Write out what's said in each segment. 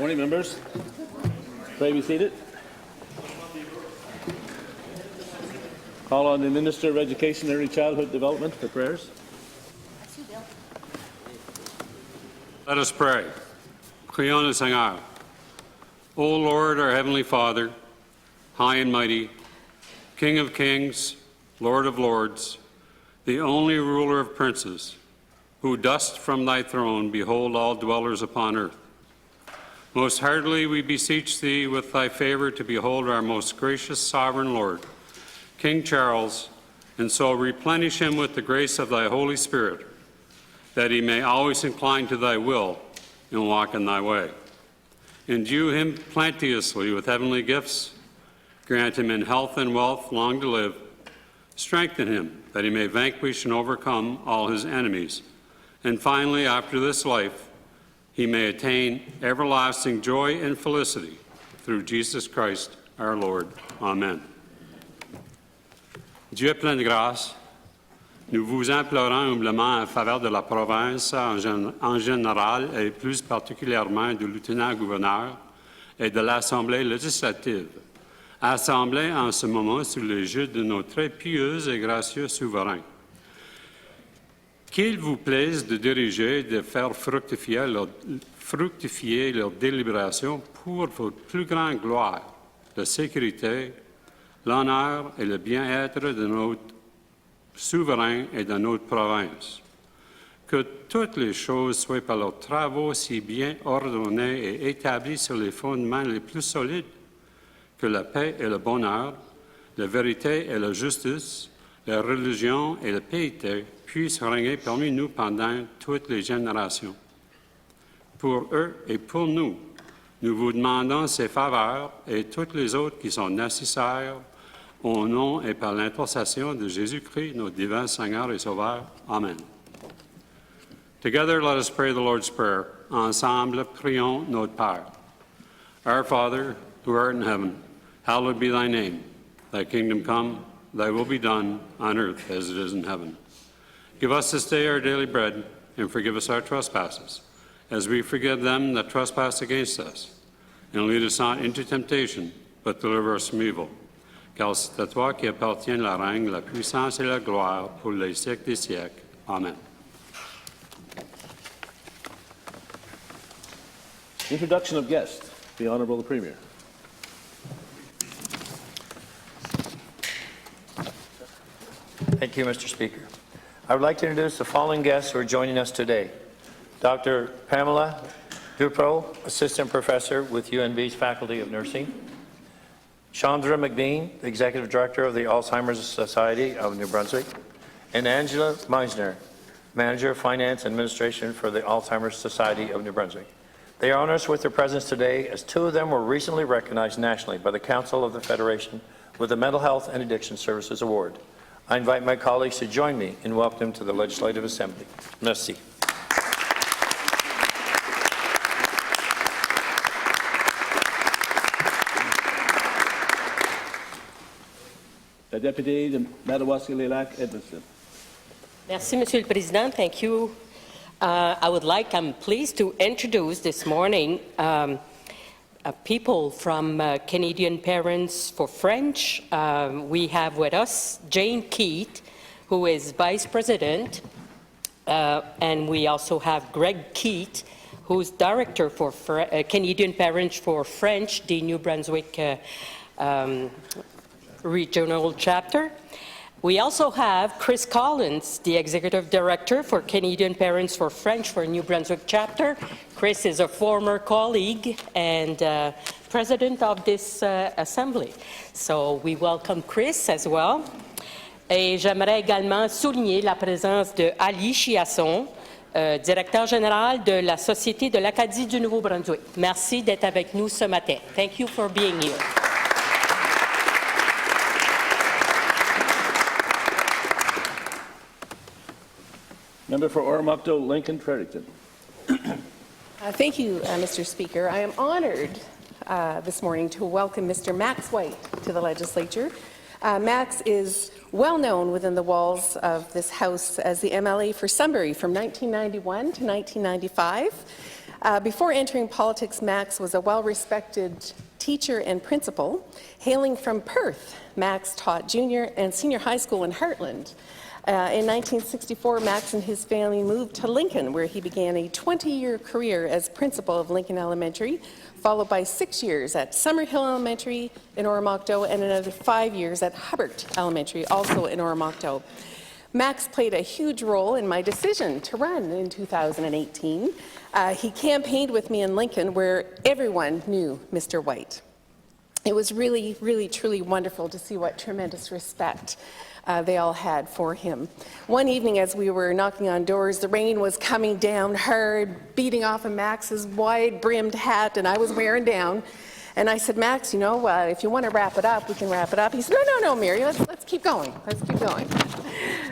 Morning, members. Pray be seated. Call on the Minister of Education and Early Childhood Development for prayers. Let us pray. Prions le Seigneur. O Lord, our Heavenly Father, high and mighty, King of kings, Lord of lords, the only ruler of princes, who dost from thy throne behold all dwellers upon earth. Most heartily we beseech thee with thy favour to behold our most gracious sovereign Lord, King Charles, and so replenish him with the grace of thy Holy Spirit, that he may always incline to thy will and walk in thy way. Endue him plenteously with heavenly gifts, grant him in health and wealth long to live, strengthen him that he may vanquish and overcome all his enemies, and finally, after this life, he may attain everlasting joy and felicity through Jesus Christ our Lord. Amen. Dieu plein de grâce, nous vous implorons humblement en faveur de la province en général et plus particulièrement du lieutenant-gouverneur et de l'Assemblée législative, assemblée en ce moment sous l'égide de nos très pieux et gracieux souverains. Qu'il vous plaise de diriger et de faire fructifier leur délibération pour votre plus grande gloire, la sécurité, l'honneur et le bien-être de notre souverain et de notre province. Que toutes les choses soient par leurs travaux si bien ordonnées et établies sur les fondements les plus solides, que la paix et le bonheur, la vérité et la justice, la religion et la piété puissent régner parmi nous pendant toutes les générations. Pour eux et pour nous, nous vous demandons ces faveurs et toutes les autres qui sont nécessaires au nom et par l'intercession de Jésus-Christ, notre divin Seigneur et Sauveur. Amen. Together, let us pray the Lord's Prayer. Ensemble, prions notre Père. Our Father, who art in heaven, hallowed be thy name. Thy kingdom come, thy will be done on earth as it is in heaven. Give us this day our daily bread, and forgive us our trespasses, as we forgive them that trespass against us. And lead us not into temptation, but deliver us from evil. Car c'est à toi qui appartient la règne, la puissance et la gloire pour les siècles des siècles. Amen. Introduction of guests. The Honourable the Premier. Thank you, Mr. Speaker. I would like to introduce the following guests who are joining us today. Dr. Pamela Dupro, Assistant Professor with UNB's Faculty of Nursing. Chandra McBean, Executive Director of the Alzheimer's Society of New Brunswick. And Angela Meisner, Manager of Finance and Administration for the Alzheimer's Society of New Brunswick. They honor us with their presence today, as two of them were recently recognized nationally by the Council of the Federation with the Mental Health and Addiction Services Award. I invite my colleagues to join me in welcoming them to the Legislative Assembly. Merci. La députée de Madawaska-Lilac-Edmonton. Merci, Monsieur le Président. Thank you. I'm pleased to introduce this morning people from Canadian Parents for French. We have with us Jane Keat, who is Vice President, and we also have Greg Keat, who's Director for Canadian Parents for French, the New Brunswick Regional Chapter. We also have Chris Collins, the Executive Director for Canadian Parents for French for New Brunswick Chapter. Chris is a former colleague and President of this Assembly. So we welcome Chris as well. Et j'aimerais également souligner la présence de Ali Chiasson, Directeur général de la Société de l'Acadie du Nouveau-Brunswick. Merci d'être avec nous ce matin. Thank you for being here. Member for Oromocto, Lincoln, Fredericton. Thank you, Mr. Speaker. I am honored this morning to welcome Mr. Max White to the Legislature. Max is well known within the walls of this House as the MLA for Sunbury from 1991 to 1995. Before entering politics, Max was a well-respected teacher and principal. Hailing from Perth, Max taught junior and senior high school in Heartland. In 1964, Max and his family moved to Lincoln, where he began a 20-year career as principal of Lincoln Elementary, followed by 6 years at Summerhill Elementary in Oromocto and another 5 years at Hubbard Elementary, also in Oromocto. Max played a huge role in my decision to run in 2018. He campaigned with me in Lincoln, where everyone knew Mr. White. It was really, really, truly wonderful to see what tremendous respect they all had for him. One evening as we were knocking on doors, the rain was coming down hard, beating off of Max's wide-brimmed hat, and I was wearing down. And I said, Max, you know, if you want to wrap it up, we can wrap it up. He said, no, Mary, let's keep going. Let's keep going.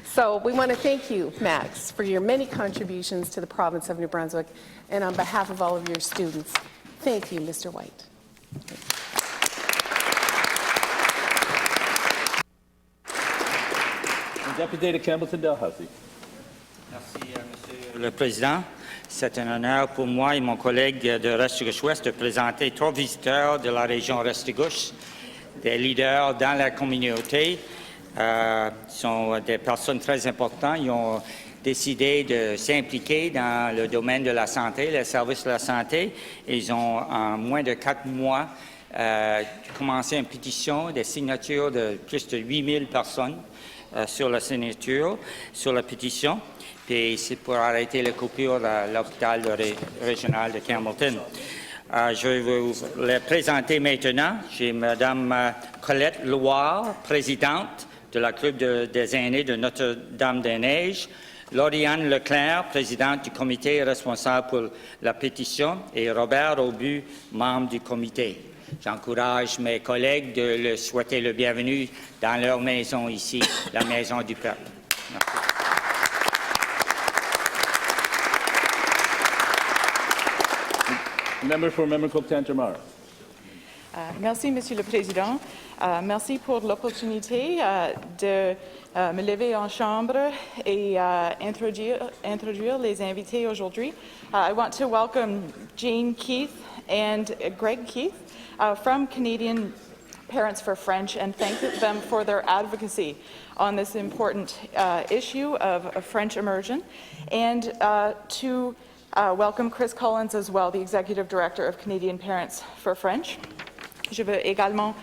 So we want to thank you, Max, for your many contributions to the province of New Brunswick, and on behalf of all of your students, thank you, Mr. White. Deputy de Campbellton-Dalhousie. Merci, Monsieur le Président. C'est un honneur pour moi et mon collègue de Restigouche-Ouest de présenter 3 visiteurs de la région Restigouche, des leaders dans la communauté. Sont des personnes très importantes. Ils ont décidé de s'impliquer dans le domaine de la santé, les services de la santé. Ils ont, en moins de 4 mois, commencé une pétition des signatures de plus de 8000 personnes sur la signature, sur la pétition. Puis c'est pour arrêter les coupures à l'hôpital régional de Campbellton. Je vais vous les présenter maintenant. J'ai Mme Colette Loire, présidente de la Club des aînés de Notre-Dame-des-Neiges, Lauriane Leclerc, présidente du comité responsable pour la pétition, et Robert Aubu, membre du comité. J'encourage mes collègues de le souhaiter le bienvenu dans leur maison ici, la Maison du Peuple. Member for Memramcook-Tantramar. Merci, Monsieur le Président. Merci pour l'opportunité de me lever en chambre et introduire les invités aujourd'hui. I want to welcome Jane Keith and Greg Keith from Canadian Parents for French and thank them for their advocacy on this important issue of French immersion, and to welcome Chris Collins as well, the Executive Director of Canadian Parents for French. Je veux également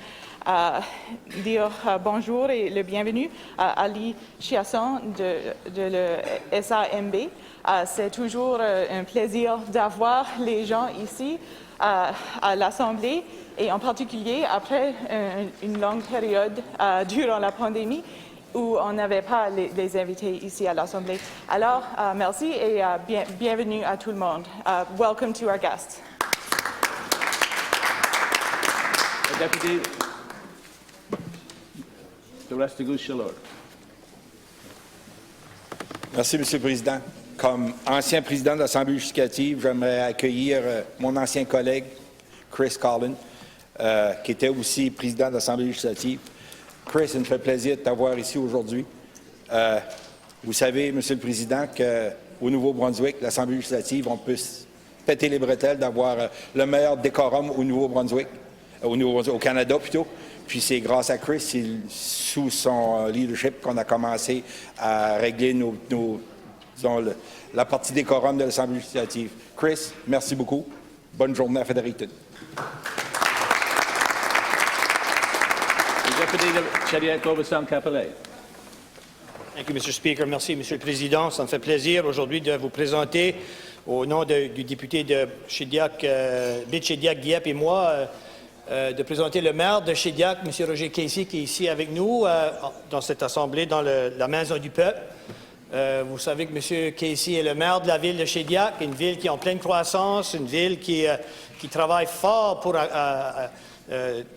dire bonjour et le bienvenue à Ali Chiasson de le SAMB. C'est toujours un plaisir d'avoir les gens ici à l'Assemblée et en particulier après une longue période durant la pandémie où on n'avait pas les invités ici à l'Assemblée. Alors, merci et bienvenue à tout le monde. Welcome to our guests. Deputy de Restigouche-Chaleur. Merci, Monsieur le Président. Comme ancien président de l'Assemblée législative, j'aimerais accueillir mon ancien collègue, Chris Collins, qui était aussi président de l'Assemblée législative. Chris, il me fait plaisir de t'avoir ici aujourd'hui. Vous savez, Monsieur le Président, qu'au Nouveau-Brunswick, l'Assemblée législative, on peut se péter les bretelles d'avoir le meilleur décorum au Nouveau-Brunswick, au Canada plutôt. Puis c'est grâce à Chris, sous son leadership, qu'on a commencé à régler la partie décorum de l'Assemblée législative. Chris, merci beaucoup. Bonne journée à Fredericton. Deputy de Chediac-Oversang-Capellet. Thank you, Mr. Speaker. Merci, Monsieur le Président. Ça me fait plaisir aujourd'hui de vous présenter, au nom du député de Shediac, Shediac-Dieppe et moi, de présenter le maire de Shediac, M. Roger Casey, qui est ici avec nous dans cette assemblée, dans la Maison du Peuple. Vous savez que M. Casey est le maire de la ville de Shediac, une ville qui est en pleine croissance, une ville qui travaille fort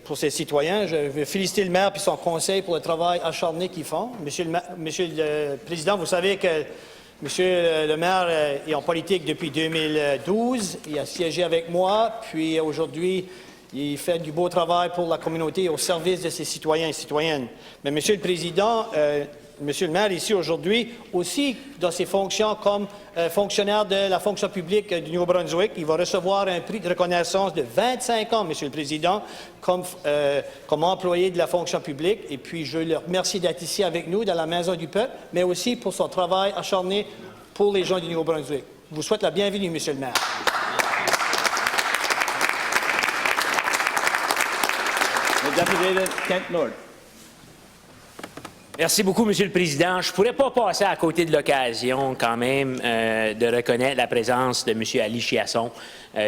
pour ses citoyens. Je veux féliciter le maire et son conseil pour le travail acharné qu'ils font. Monsieur le Président, vous savez que Monsieur le maire est en politique depuis 2012. Il a siégé avec moi, puis aujourd'hui, Il fait du beau travail pour la communauté au service de ses citoyens et citoyennes. Mais Monsieur le Président, Monsieur le maire, ici aujourd'hui, aussi dans ses fonctions comme fonctionnaire de la fonction publique du Nouveau-Brunswick, il va recevoir un prix de reconnaissance de 25 ans, Monsieur le Président, comme employé de la fonction publique. Et puis, je le remercie d'être ici avec nous dans la Maison du Peuple, mais aussi pour son travail acharné pour les gens du Nouveau-Brunswick. Je vous souhaite la bienvenue, Monsieur le maire. The Deputy Kent North. Merci beaucoup, Monsieur le Président. Je ne pourrais pas passer à côté de l'occasion, quand même, de reconnaître la présence de M. Ali Chiasson,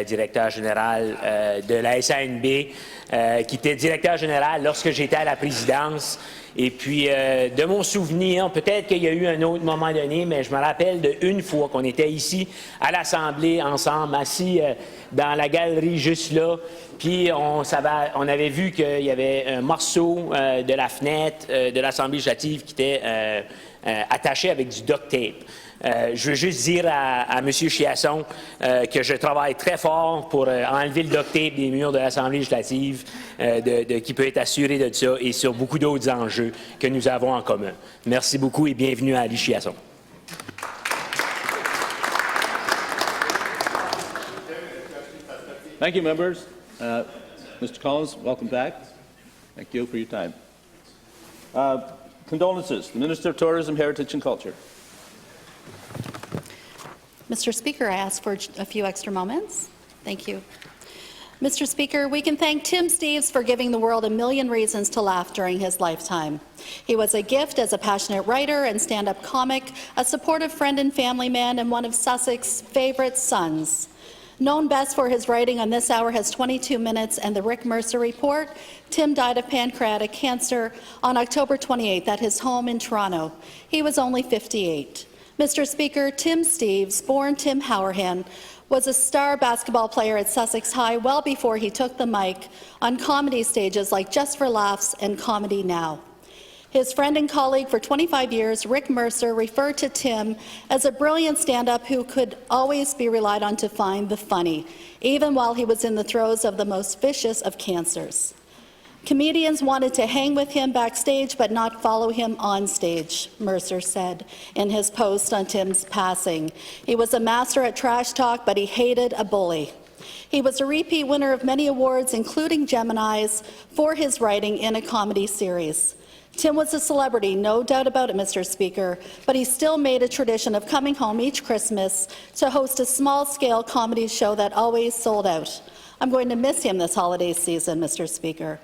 directeur général de la SANB, qui était directeur général lorsque j'étais à la présidence. Et puis, de mon souvenir, peut-être qu'il y a eu un autre moment donné, mais je me rappelle d'une fois qu'on était ici à l'Assemblée ensemble, assis dans la galerie juste là, puis on avait vu qu'il y avait un morceau de la fenêtre de l'Assemblée législative qui était attaché avec du duct tape. Je veux juste dire à M. Chiasson que je travaille très fort pour enlever le duct tape des murs de l'Assemblée législative, qui peut être assuré de ça, et sur beaucoup d'autres enjeux que nous avons en commun. Merci beaucoup et bienvenue à Ali Chiasson. Thank you, members. Mr. Collins, welcome back. Thank you for your time. Condolences. The Minister of Tourism, Heritage and Culture. Mr. Speaker, I ask for a few extra moments. Thank you. Mr. Speaker, we can thank Tim Steeves for giving the world a million reasons to laugh during his lifetime. He was a gift as a passionate writer and stand-up comic, a supportive friend and family man, and one of Sussex's favorite sons. Known best for his writing on This Hour Has 22 Minutes and the Rick Mercer Report, Tim died of pancreatic cancer on October 28th at his home in Toronto. He was only 58. Mr. Speaker, Tim Steeves, born Tim Howerhan, was a star basketball player at Sussex High well before he took the mic on comedy stages like Just for Laughs and Comedy Now. His friend and colleague for 25 years, Rick Mercer, referred to Tim as a brilliant stand-up who could always be relied on to find the funny, even while he was in the throes of the most vicious of cancers. Comedians wanted to hang with him backstage but not follow him on stage, Mercer said in his post on Tim's passing. He was a master at trash talk, but he hated a bully. He was a repeat winner of many awards, including Gemini's, for his writing in a comedy series. Tim was a celebrity, no doubt about it, Mr. Speaker, but he still made a tradition of coming home each Christmas to host a small-scale comedy show that always sold out. I'm going to miss him this holiday season, Mr. Speaker.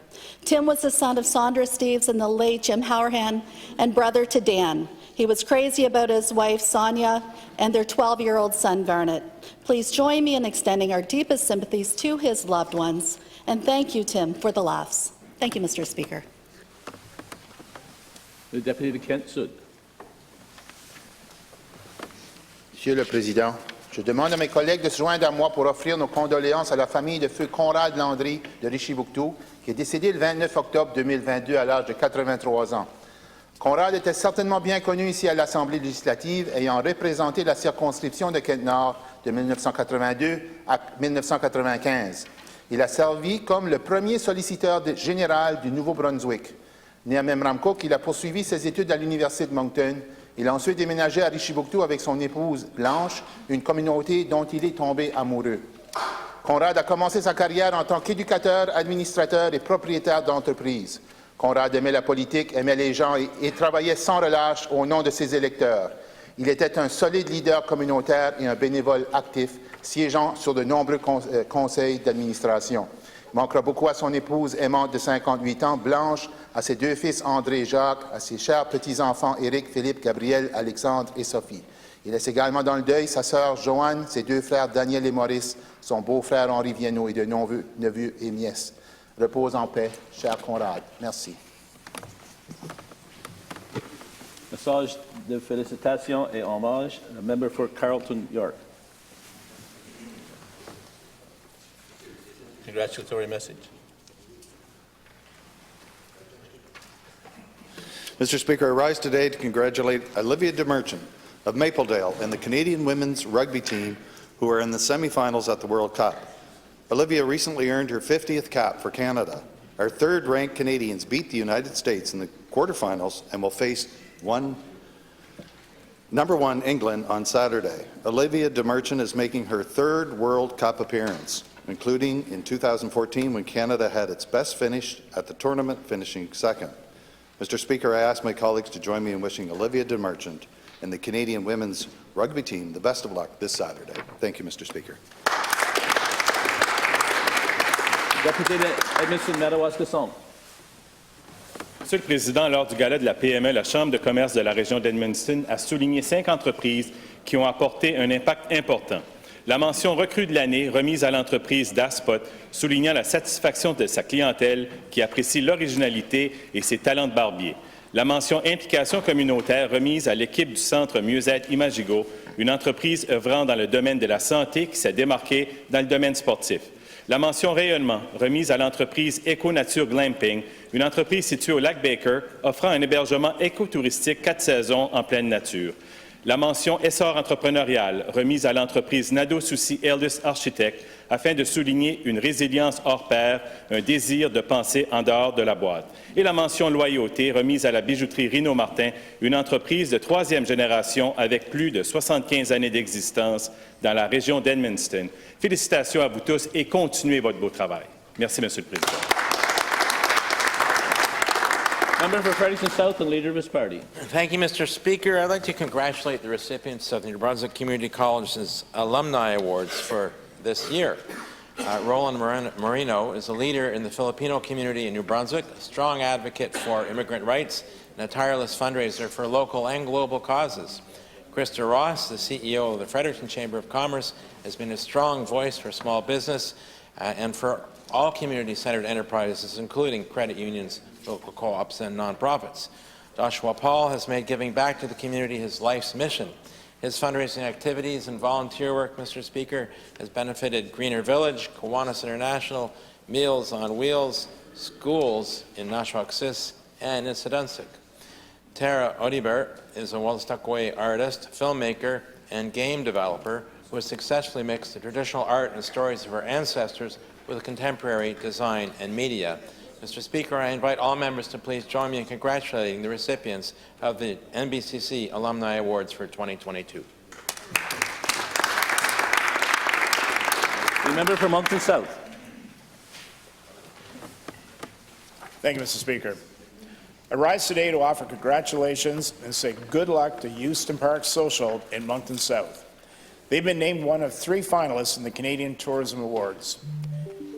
Tim was the son of Sandra Steeves and the late Jim Howerhan, and brother to Dan. He was crazy about his wife, Sonia, and their 12-year-old son, Garnet. Please join me in extending our deepest sympathies to his loved ones, and thank you, Tim, for the laughs. Thank you, Mr. Speaker. The Deputy Kent Sud. Monsieur le Président, je demande à mes collègues de se joindre à moi pour offrir nos condoléances à la famille de feu Conrad Landry de Richibouctou, qui est décédé le 29 octobre 2022 à l'âge de 83 ans. Conrad était certainement bien connu ici à l'Assemblée législative, ayant représenté la circonscription de Kent-Nord de 1982 à 1995. Il a servi comme le premier solliciteur général du Nouveau-Brunswick. Né à Memramcook, il a poursuivi ses études à l'Université de Moncton. Il a ensuite déménagé à Richibouctou avec son épouse Blanche, une communauté dont il est tombé amoureux. Conrad a commencé sa carrière en tant qu'éducateur, administrateur et propriétaire d'entreprise. Conrad aimait la politique, aimait les gens et travaillait sans relâche au nom de ses électeurs. Il était un solide leader communautaire et un bénévole actif, siégeant sur de nombreux conseils d'administration. Il manquera beaucoup à son épouse aimante de 58 ans, Blanche, à ses deux fils André et Jacques, à ses chers petits-enfants Éric, Philippe, Gabriel, Alexandre et Sophie. Il laisse également dans le deuil sa sœur Joanne, ses deux frères Daniel et Maurice, son beau-frère Henri Viennot et de neveux et nièces. Repose en paix, cher Conrad. Merci. Message de félicitations et hommage. A member for Carlton, York. Congratulatory message. Mr. Speaker, I rise today to congratulate Olivia DeMerchant of Mapledale and the Canadian women's rugby team who are in the semi-finals at the World Cup. Olivia recently earned her 50th cap for Canada. Our third-ranked Canadians beat the United States in the quarterfinals and will face number 1 England on Saturday. Olivia DeMerchant is making her third World Cup appearance, including in 2014 when Canada had its best finish at the tournament, finishing second. Mr. Speaker, I ask my colleagues to join me in wishing Olivia DeMerchant and the Canadian women's rugby team the best of luck this Saturday. Thank you, Mr. Speaker. Député de Edmundston-Madawaska-Centre. Monsieur le Président, lors du gala de la PME, la Chambre de commerce de la région d'Edmundston a souligné 5 entreprises qui ont apporté un impact important. La mention recrue de l'année remise à l'entreprise d'Aspot, soulignant la satisfaction de sa clientèle qui apprécie l'originalité et ses talents de barbier. La mention implication communautaire remise à l'équipe du Centre Mieux-être Imagigo, une entreprise œuvrant dans le domaine de la santé qui s'est démarquée dans le domaine sportif. La mention rayonnement remise à l'entreprise Éco-Nature Glamping, une entreprise située au lac Baker offrant un hébergement écotouristique 4 saisons en pleine nature. La mention essor entrepreneurial remise à l'entreprise Nadeau Soucy Elders Architects afin de souligner une résilience hors pair, un désir de penser en dehors de la boîte. Et la mention loyauté remise à la bijouterie Rino Martin, une entreprise de 3e génération avec plus de 75 années d'existence dans la région d'Edmundston. Félicitations à vous tous et continuez votre beau travail. Merci, Monsieur le Président. Member for Fredericton South and Leader of his party. Thank you, Mr. Speaker. I'd like to congratulate the recipients of the New Brunswick Community College's Alumni Awards for this year. Roland Marino is a leader in the Filipino community in New Brunswick, a strong advocate for immigrant rights, and a tireless fundraiser for local and global causes. Krista Ross, the CEO of the Fredericton Chamber of Commerce, has been a strong voice for small business and for all community-centered enterprises, including credit unions, local co-ops, and nonprofits. Joshua Paul has made giving back to the community his life's mission. His fundraising activities and volunteer work, Mr. Speaker, has benefited Greener Village, Kiwanis International, Meals on Wheels, schools in Nashwaaksis and in Sedunsik. Tara Odiber is a Wolastoqey artist, filmmaker, and game developer who has successfully mixed the traditional art and stories of her ancestors with contemporary design and media. Mr. Speaker, I invite all members to please join me in congratulating the recipients of the NBCC Alumni Awards for 2022. The member for Moncton South. Thank you, Mr. Speaker. I rise today to offer congratulations and say good luck to Euston Park Social in Moncton South. They've been named one of 3 finalists in the Canadian Tourism Awards.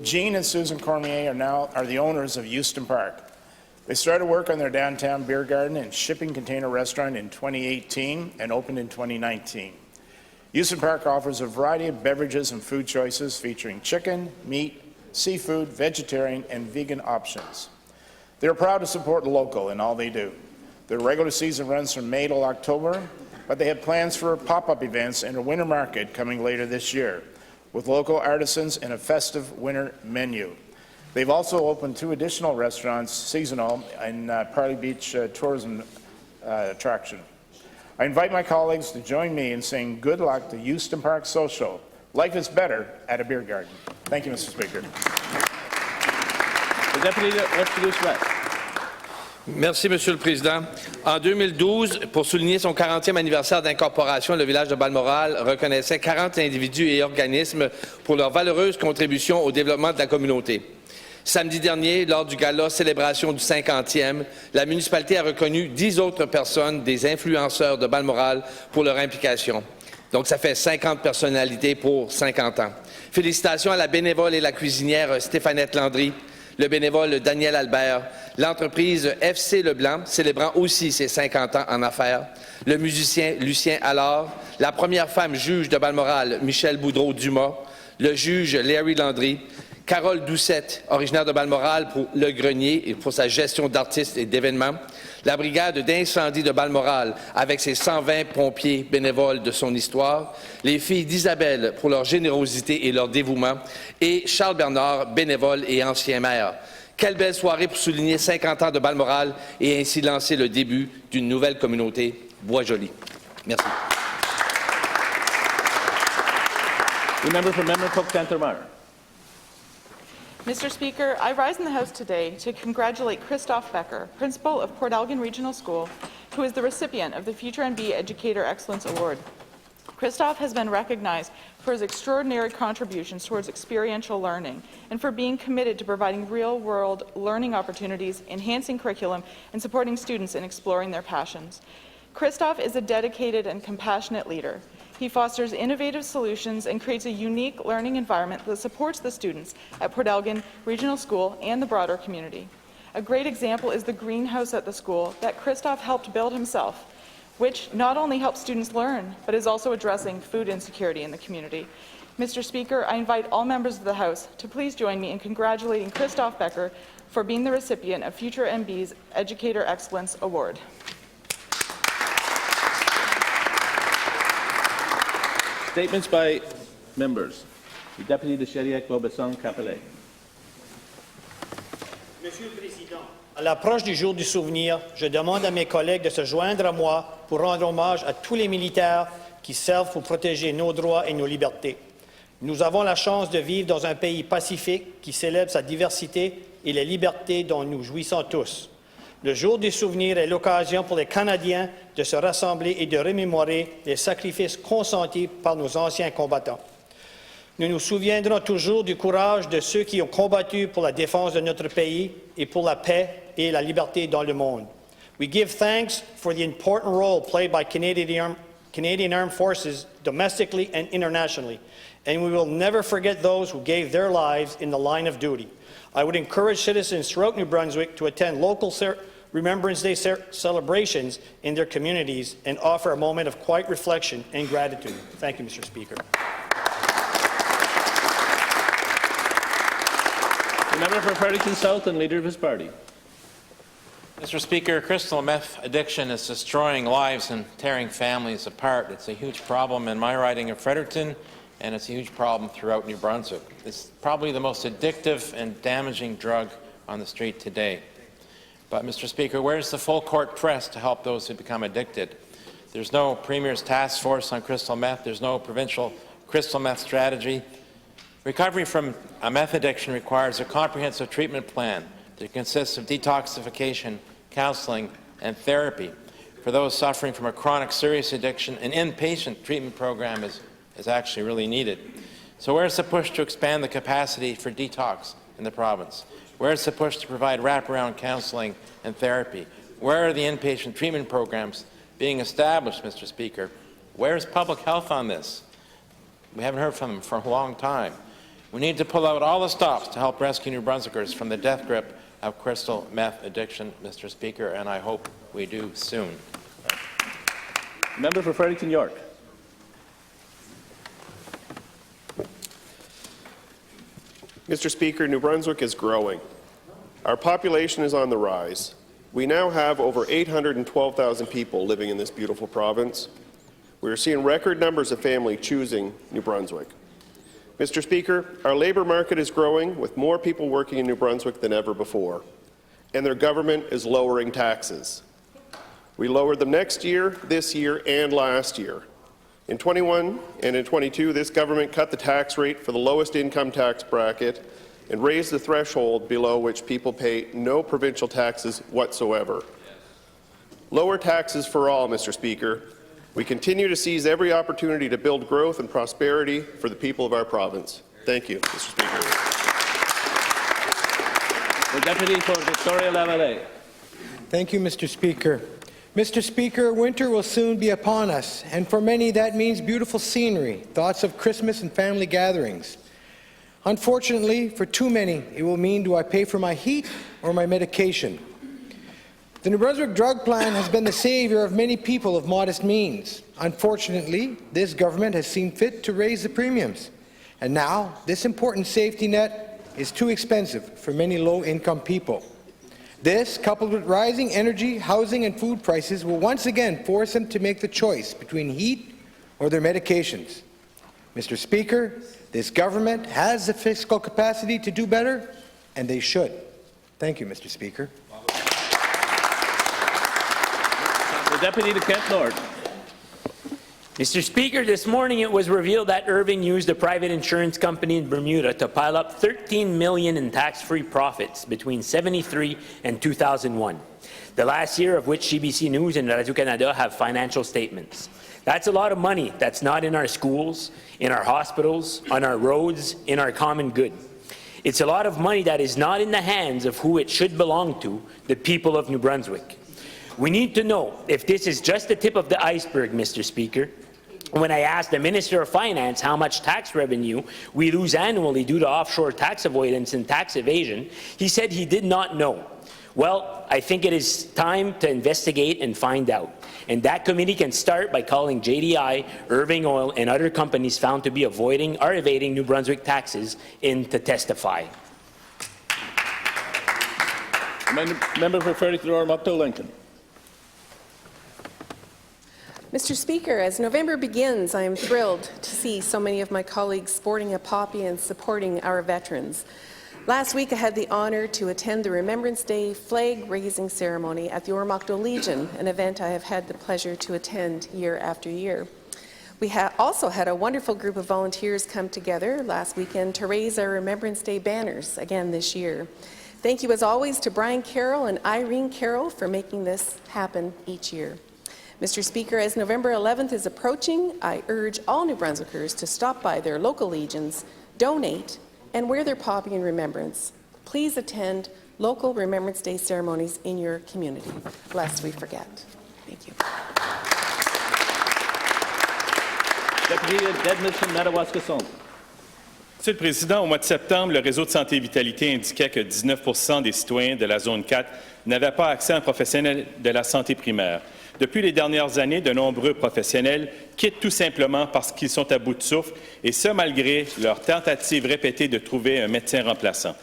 Jean and Susan Cormier are the owners of Euston Park. They started work on their downtown beer garden and shipping container restaurant in 2018 and opened in 2019. Euston Park offers a variety of beverages and food choices featuring chicken, meat, seafood, vegetarian, and vegan options. They are proud to support local in all they do. Their regular season runs from May till October, but they have plans for pop-up events and a winter market coming later this year, with local artisans and a festive winter menu. They've also opened 2 additional restaurants seasonal in Parley Beach tourism attraction. I invite my colleagues to join me in saying good luck to Euston Park Social. Life is better at a beer garden. Thank you, Mr. Speaker. The Deputy West West. Merci, Monsieur le Président. En 2012, pour souligner son 40e anniversaire d'incorporation, le village de Balmoral reconnaissait 40 individus et organismes pour leur valeureuse contribution au développement de la communauté. Samedi dernier, lors du gala célébration du 50e, la municipalité a reconnu 10 autres personnes, des influenceurs de Balmoral, pour leur implication. Donc, ça fait 50 personnalités pour 50 ans. Félicitations à la bénévole et la cuisinière Stéphanette Landry, le bénévole Daniel Albert, l'entreprise FC Leblanc, célébrant aussi ses 50 ans en affaires, le musicien Lucien Allard, la première femme juge de Balmoral, Michel Boudreau-Dumas, le juge Larry Landry, Carole Doucette, originaire de Balmoral pour Le Grenier et pour sa gestion d'artistes et d'événements, la brigade d'incendie de Balmoral avec ses 120 pompiers bénévoles de son histoire, les filles d'Isabelle pour leur générosité et leur dévouement, et Charles Bernard, bénévole et ancien maire. Quelle belle soirée pour souligner 50 ans de Balmoral et ainsi lancer le début d'une nouvelle communauté Bois-Joli. Merci. The member for Memramcook Cantermire. Mr. Speaker, I rise in the House today to congratulate Christoph Becker, Principal of Port Elgin Regional School, who is the recipient of the Future NB Educator Excellence Award. Christoph has been recognized for his extraordinary contributions towards experiential learning and for being committed to providing real-world learning opportunities, enhancing curriculum, and supporting students in exploring their passions. Christoph is a dedicated and compassionate leader. He fosters innovative solutions and creates a unique learning environment that supports the students at Port Elgin Regional School and the broader community. A great example is the greenhouse at the school that Christoph helped build himself, which not only helps students learn, but is also addressing food insecurity in the community. Mr. Speaker, I invite all members of the House to please join me in congratulating Christoph Becker for being the recipient of Future NB's Educator Excellence Award. Statements by members. The Deputy de Chériac-Beaubasson-Capellet. Monsieur le Président, à l'approche du jour du souvenir, je demande à mes collègues de se joindre à moi pour rendre hommage à tous les militaires qui servent pour protéger nos droits et nos libertés. Nous avons la chance de vivre dans un pays pacifique qui célèbre sa diversité et les libertés dont nous jouissons tous. Le jour du souvenir est l'occasion pour les Canadiens de se rassembler et de remémorer les sacrifices consentis par nos anciens combattants. Nous nous souviendrons toujours du courage de ceux qui ont combattu pour la défense de notre pays et pour la paix et la liberté dans le monde. We give thanks for the important role played by Canadian Armed Forces domestically and internationally, and we will never forget those who gave their lives in the line of duty. I would encourage citizens throughout New Brunswick to attend local Remembrance Day celebrations in their communities and offer a moment of quiet reflection and gratitude. Thank you, Mr. Speaker. The member for Fredericton South and leader of his party. Mr. Speaker, crystal meth addiction is destroying lives and tearing families apart. It's a huge problem in my riding of Fredericton, and it's a huge problem throughout New Brunswick. It's probably the most addictive and damaging drug on the street today. But, Mr. Speaker, where's the full court press to help those who become addicted? There's no Premier's task force on crystal meth. There's no provincial crystal meth strategy. Recovery from a meth addiction requires a comprehensive treatment plan that consists of detoxification, counseling, and therapy. For those suffering from a chronic serious addiction, an inpatient treatment program is actually really needed. So where's the push to expand the capacity for detox in the province? Where's the push to provide wraparound counseling and therapy? Where are the inpatient treatment programs being established, Mr. Speaker? Where's public health on this? We haven't heard from them for a long time. We need to pull out all the stops to help rescue New Brunswickers from the death grip of crystal meth addiction, Mr. Speaker, and I hope we do soon. Member for Fredericton York. Mr. Speaker, New Brunswick is growing. Our population is on the rise. We now have over 812,000 people living in this beautiful province. We are seeing record numbers of families choosing New Brunswick. Mr. Speaker, our labour market is growing with more people working in New Brunswick than ever before, and their government is lowering taxes. We lowered them next year, this year, and last year. In 21 and in 22, this government cut the tax rate for the lowest income tax bracket and raised the threshold below which people pay no provincial taxes whatsoever. Lower taxes for all, Mr. Speaker. We continue to seize every opportunity to build growth and prosperity for the people of our province. Thank you, Mr. Speaker. The Deputy for Victoria-Lavallee. Thank you, Mr. Speaker. Mr. Speaker, winter will soon be upon us, and for many that means beautiful scenery, thoughts of Christmas and family gatherings. Unfortunately, for too many, it will mean, do I pay for my heat or my medication? The New Brunswick drug plan has been the savior of many people of modest means. Unfortunately, this government has seen fit to raise the premiums, and now this important safety net is too expensive for many low-income people. This, coupled with rising energy, housing, and food prices, will once again force them to make the choice between heat or their medications. Mr. Speaker, this government has the fiscal capacity to do better, and they should. Thank you, Mr. Speaker. The Deputy to Kent North. Mr. Speaker, this morning it was revealed that Irving used a private insurance company in Bermuda to pile up $13 million in tax-free profits between 1973 and 2001, the last year of which CBC News and Radio-Canada have financial statements. That's a lot of money that's not in our schools, in our hospitals, on our roads, in our common good. It's a lot of money that is not in the hands of who it should belong to, the people of New Brunswick. We need to know if this is just the tip of the iceberg, Mr. Speaker. When I asked the Minister of Finance how much tax revenue we lose annually due to offshore tax avoidance and tax evasion, he said he did not know. Well, I think it is time to investigate and find out. And that committee can start by calling JDI, Irving Oil, and other companies found to be avoiding or evading New Brunswick taxes in to testify. Member for Fredericton, Lincoln. Mr. Speaker, as November begins, I am thrilled to see so many of my colleagues sporting a poppy and supporting our veterans. Last week, I had the honour to attend the Remembrance Day flag-raising ceremony at the Oromocto Legion, an event I have had the pleasure to attend year after year. We also had a wonderful group of volunteers come together last weekend to raise our Remembrance Day banners again this year. Thank you, as always, to Brian Carroll and Irene Carroll for making this happen each year. Mr. Speaker, as November 11th is approaching, I urge all New Brunswickers to stop by their local legions, donate, and wear their poppy in remembrance. Please attend local Remembrance Day ceremonies in your community, lest we forget. Thank you. Député d'Edmonton, Madawaska-Sault. Monsieur le Président, au mois de septembre, le réseau de santé et vitalité indiquait que 19% des citoyens de la zone 4 n'avaient pas accès à un professionnel de la santé primaire. Depuis les dernières années, de nombreux professionnels quittent tout simplement parce qu'ils sont à bout de souffle, et ce malgré leurs tentatives répétées de trouver un médecin remplaçant.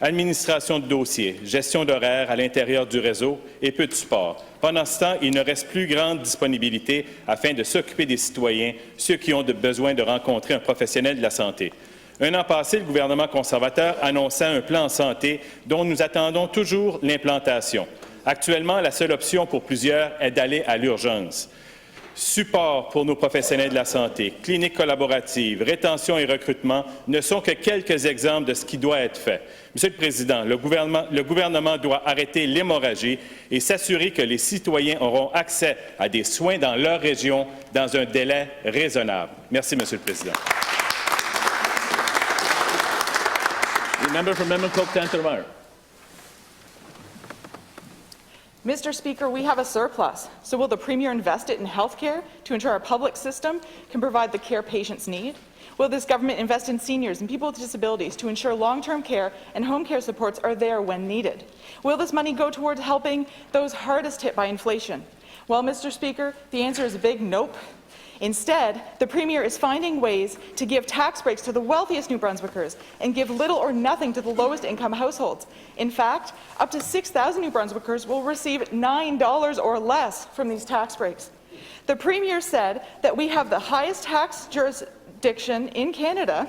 Administration de dossiers, gestion d'horaires à l'intérieur du réseau et peu de support. Pendant ce temps, il ne reste plus grande disponibilité afin de s'occuper des citoyens, ceux qui ont besoin de rencontrer un professionnel de la santé. Un an passé, le gouvernement conservateur annonçait un plan en santé dont nous attendons toujours l'implantation. Actuellement, la seule option pour plusieurs est d'aller à l'urgence. Support pour nos professionnels de la santé, cliniques collaboratives, rétention et recrutement ne sont que quelques exemples de ce qui doit être fait. Monsieur le Président, le gouvernement doit arrêter l'hémorragie et s'assurer que les citoyens auront accès à des soins dans leur région dans un délai raisonnable. Merci, Monsieur le Président. Member for Memon-Cook-Tantermire. Mr. Speaker, we have a surplus. So will the Premier invest it in health care to ensure our public system can provide the care patients need? Will this government invest in seniors and people with disabilities to ensure long-term care and home care supports are there when needed? Will this money go towards helping those hardest hit by inflation? Well, Mr. Speaker, the answer is a big nope. Instead, the Premier is finding ways to give tax breaks to the wealthiest New Brunswickers and give little or nothing to the lowest income households. In fact, up to 6,000 New Brunswickers will receive $9 or less from these tax breaks. The Premier said that we have the highest tax jurisdiction in Canada,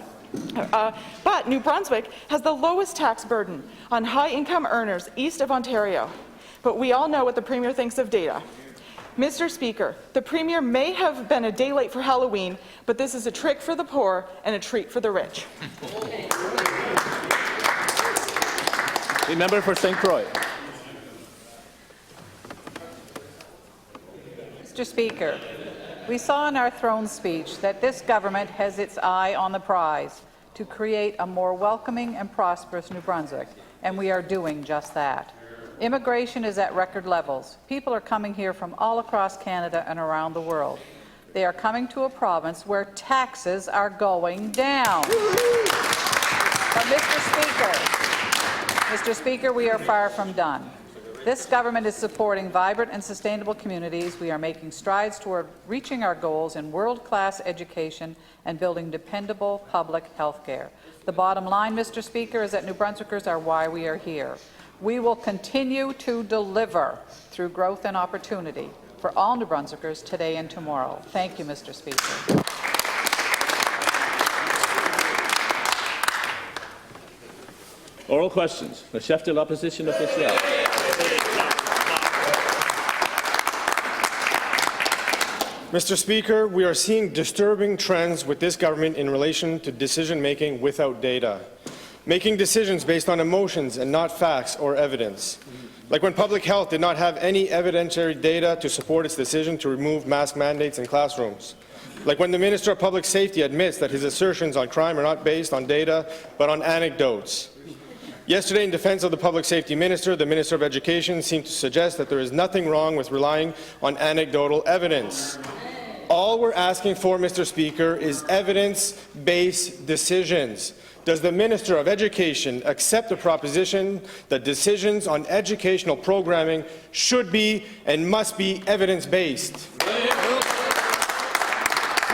but New Brunswick has the lowest tax burden on high-income earners east of Ontario. But we all know what the Premier thinks of data. Mr. Speaker, the Premier may have been a day late for Halloween, but this is a trick for the poor and a treat for the rich. The member for St. Croix. Mr. Speaker, we saw in our throne speech that this government has its eye on the prize to create a more welcoming and prosperous New Brunswick, and we are doing just that. Immigration is at record levels. People are coming here from all across Canada and around the world. They are coming to a province where taxes are going down. But Mr. Speaker, we are far from done. This government is supporting vibrant and sustainable communities. We are making strides toward reaching our goals in world-class education and building dependable public health care. The bottom line, Mr. Speaker, is that New Brunswickers are why we are here. We will continue to deliver through growth and opportunity for all New Brunswickers today and tomorrow. Thank you, Mr. Speaker. Oral questions. Le chef de l'opposition officielle. Mr. Speaker, we are seeing disturbing trends with this government in relation to decision-making without data, making decisions based on emotions and not facts or evidence. Like when public health did not have any evidentiary data to support its decision to remove mask mandates in classrooms. Like when the Minister of Public Safety admits that his assertions on crime are not based on data, but on anecdotes. Yesterday, in defense of the Public Safety Minister, the Minister of Education seemed to suggest that there is nothing wrong with relying on anecdotal evidence. All we're asking for, Mr. Speaker, is evidence-based decisions. Does the Minister of Education accept the proposition that decisions on educational programming should be and must be evidence-based?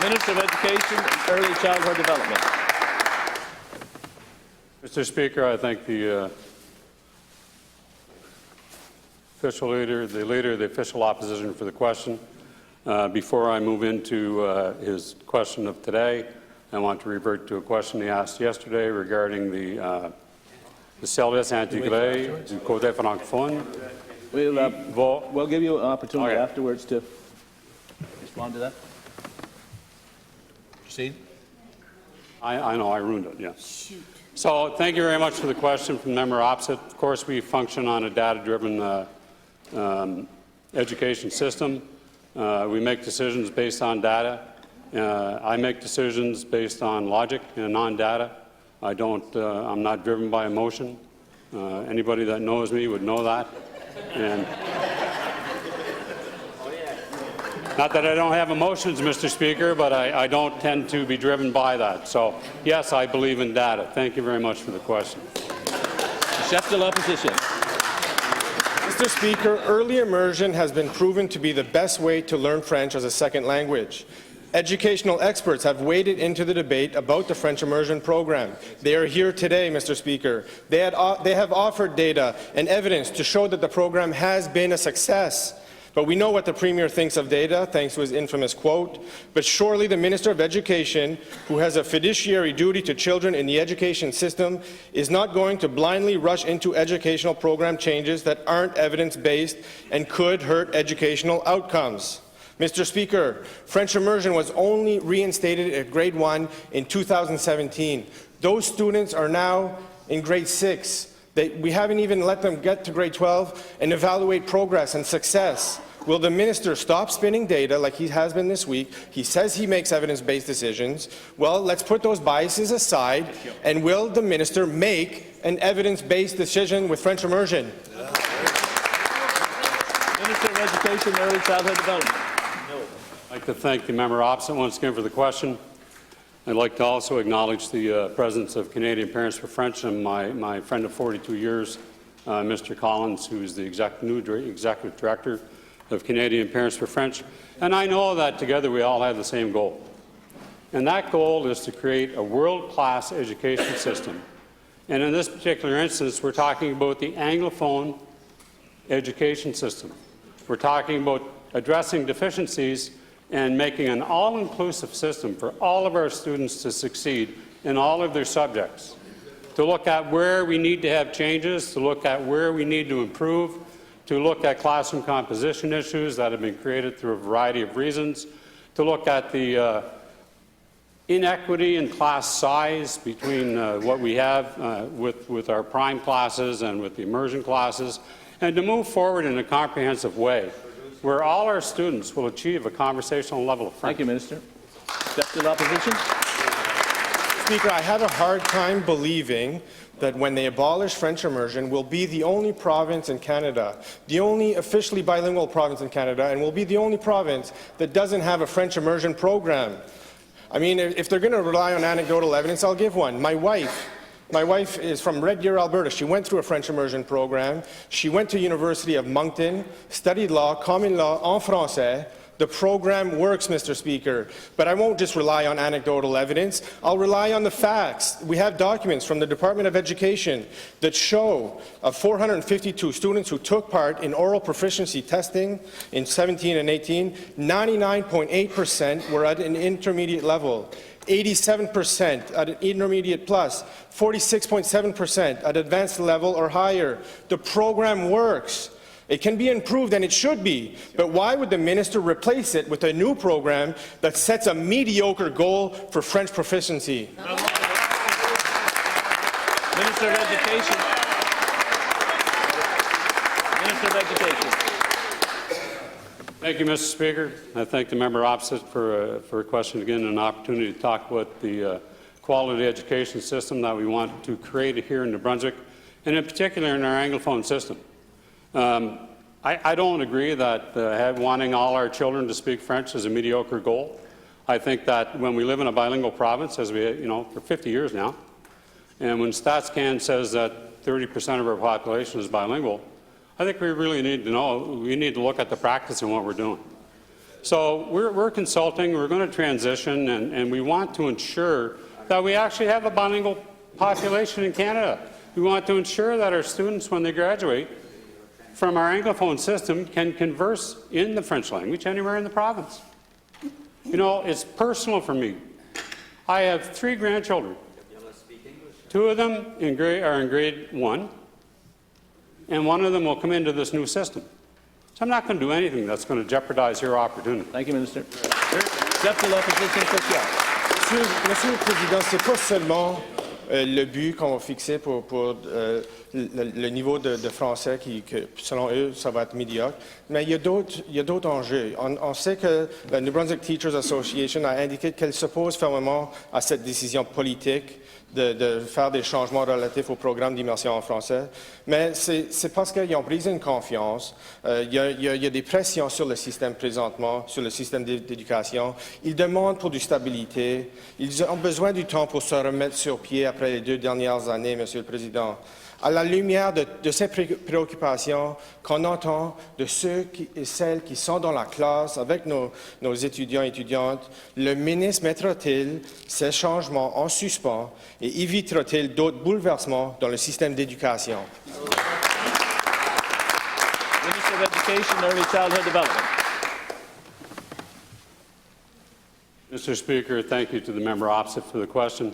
Minister of Education and Early Childhood Development. Mr. Speaker, I thank the official leader, the leader of the official opposition for the question. Before I move into his question of today, I want to revert to a question he asked yesterday regarding the service intégré du côté francophone. We'll give you an opportunity afterwards to respond to that. Proceed. I know, I ruined it, yes. So thank you very much for the question from the member opposite. Of course, we function on a data-driven education system. We make decisions based on data. I make decisions based on logic and non-data. I'm not driven by emotion. Anybody that knows me would know that. And not that I don't have emotions, Mr. Speaker, but I don't tend to be driven by that. So, yes, I believe in data. Thank you very much for the question. Chef de l'Opposition. Mr. Speaker, early immersion has been proven to be the best way to learn French as a second language. Educational experts have waded into the debate about the French immersion program. They are here today, Mr. Speaker. They have offered data and evidence to show that the program has been a success. But we know what the Premier thinks of data, thanks to his infamous quote. But surely the Minister of Education, who has a fiduciary duty to children in the education system, is not going to blindly rush into educational program changes that aren't evidence-based and could hurt educational outcomes. Mr. Speaker, French immersion was only reinstated at grade 1 in 2017. Those students are now in grade 6. We haven't even let them get to grade 12 and evaluate progress and success. Will the minister stop spinning data like he has been this week? He says he makes evidence-based decisions. Well, let's put those biases aside, and will the minister make an evidence-based decision with French immersion? Minister of Education and Early Childhood Development. I'd like to thank the member opposite once again for the question. I'd like to also acknowledge the presence of Canadian Parents for French and my friend of 42 years, Mr. Collins, who is the executive director of Canadian Parents for French. And I know that together we all have the same goal. And that goal is to create a world-class education system. And in this particular instance, we're talking about the Anglophone education system. We're talking about addressing deficiencies and making an all-inclusive system for all of our students to succeed in all of their subjects, to look at where we need to have changes, to look at where we need to improve, to look at classroom composition issues that have been created through a variety of reasons, to look at the inequity in class size between what we have with our prime classes and with the immersion classes, and to move forward in a comprehensive way where all our students will achieve a conversational level of French. Thank you, Minister. Step to the opposition. Speaker, I have a hard time believing that when they abolish French immersion, we'll be the only province in Canada, the only officially bilingual province in Canada, and we'll be the only province that doesn't have a French immersion program. I mean, if they're going to rely on anecdotal evidence, I'll give one. My wife is from Red Deer, Alberta. She went through a French immersion program. She went to University of Moncton, studied law, common law, en français. The program works, Mr. Speaker, but I won't just rely on anecdotal evidence. I'll rely on the facts. We have documents from the Department of Education that show of 452 students who took part in oral proficiency testing in 17 and 18, 99.8% were at an intermediate level. 87% at an intermediate plus, 46.7% at advanced level or higher. The program works. It can be improved, and it should be, but why would the minister replace it with a new program that sets a mediocre goal for French proficiency? Minister of Education. Minister of Education. Thank you, Mr. Speaker. I thank the member opposite for a question again and an opportunity to talk about the quality education system that we want to create here in New Brunswick, and in particular in our Anglophone system. I don't agree that wanting all our children to speak French is a mediocre goal. I think that when we live in a bilingual province, as we, for 50 years now, and when StatsCan says that 30% of our population is bilingual, I think we really need to know, we need to look at the practice and what we're doing. So we're consulting, we're going to transition, and we want to ensure that we actually have a bilingual population in Canada. We want to ensure that our students, when they graduate from our Anglophone system, can converse in the French language anywhere in the province. It's personal for me. I have 3 grandchildren. 2 of them are in grade 1, and 1 of them will come into this new system. So I'm not going to do anything that's going to jeopardize your opportunity. Thank you, Minister. Chef de l'opposition sociale. Monsieur le Président, ce n'est pas seulement le but qu'on va fixer pour le niveau de français que, selon eux, ça va être médiocre, mais il y a d'autres enjeux. On sait que la New Brunswick Teachers Association a indiqué qu'elle s'oppose fermement à cette décision politique de faire des changements relatifs au programme d'immersion en français, mais c'est parce qu'ils ont pris une confiance. Il y a des pressions sur le système présentement, sur le système d'éducation. Ils demandent pour du stabilité. Ils ont besoin du temps pour se remettre sur pied après les 2 dernières années, Monsieur le Président. À la lumière de ces préoccupations qu'on entend de ceux et celles qui sont dans la classe avec nos étudiants et étudiantes, le ministre mettra-t-il ces changements en suspens et évitera-t-il d'autres bouleversements dans le système d'éducation? Minister of Education, Early Childhood Development. Mr. Speaker, thank you to the member opposite for the question.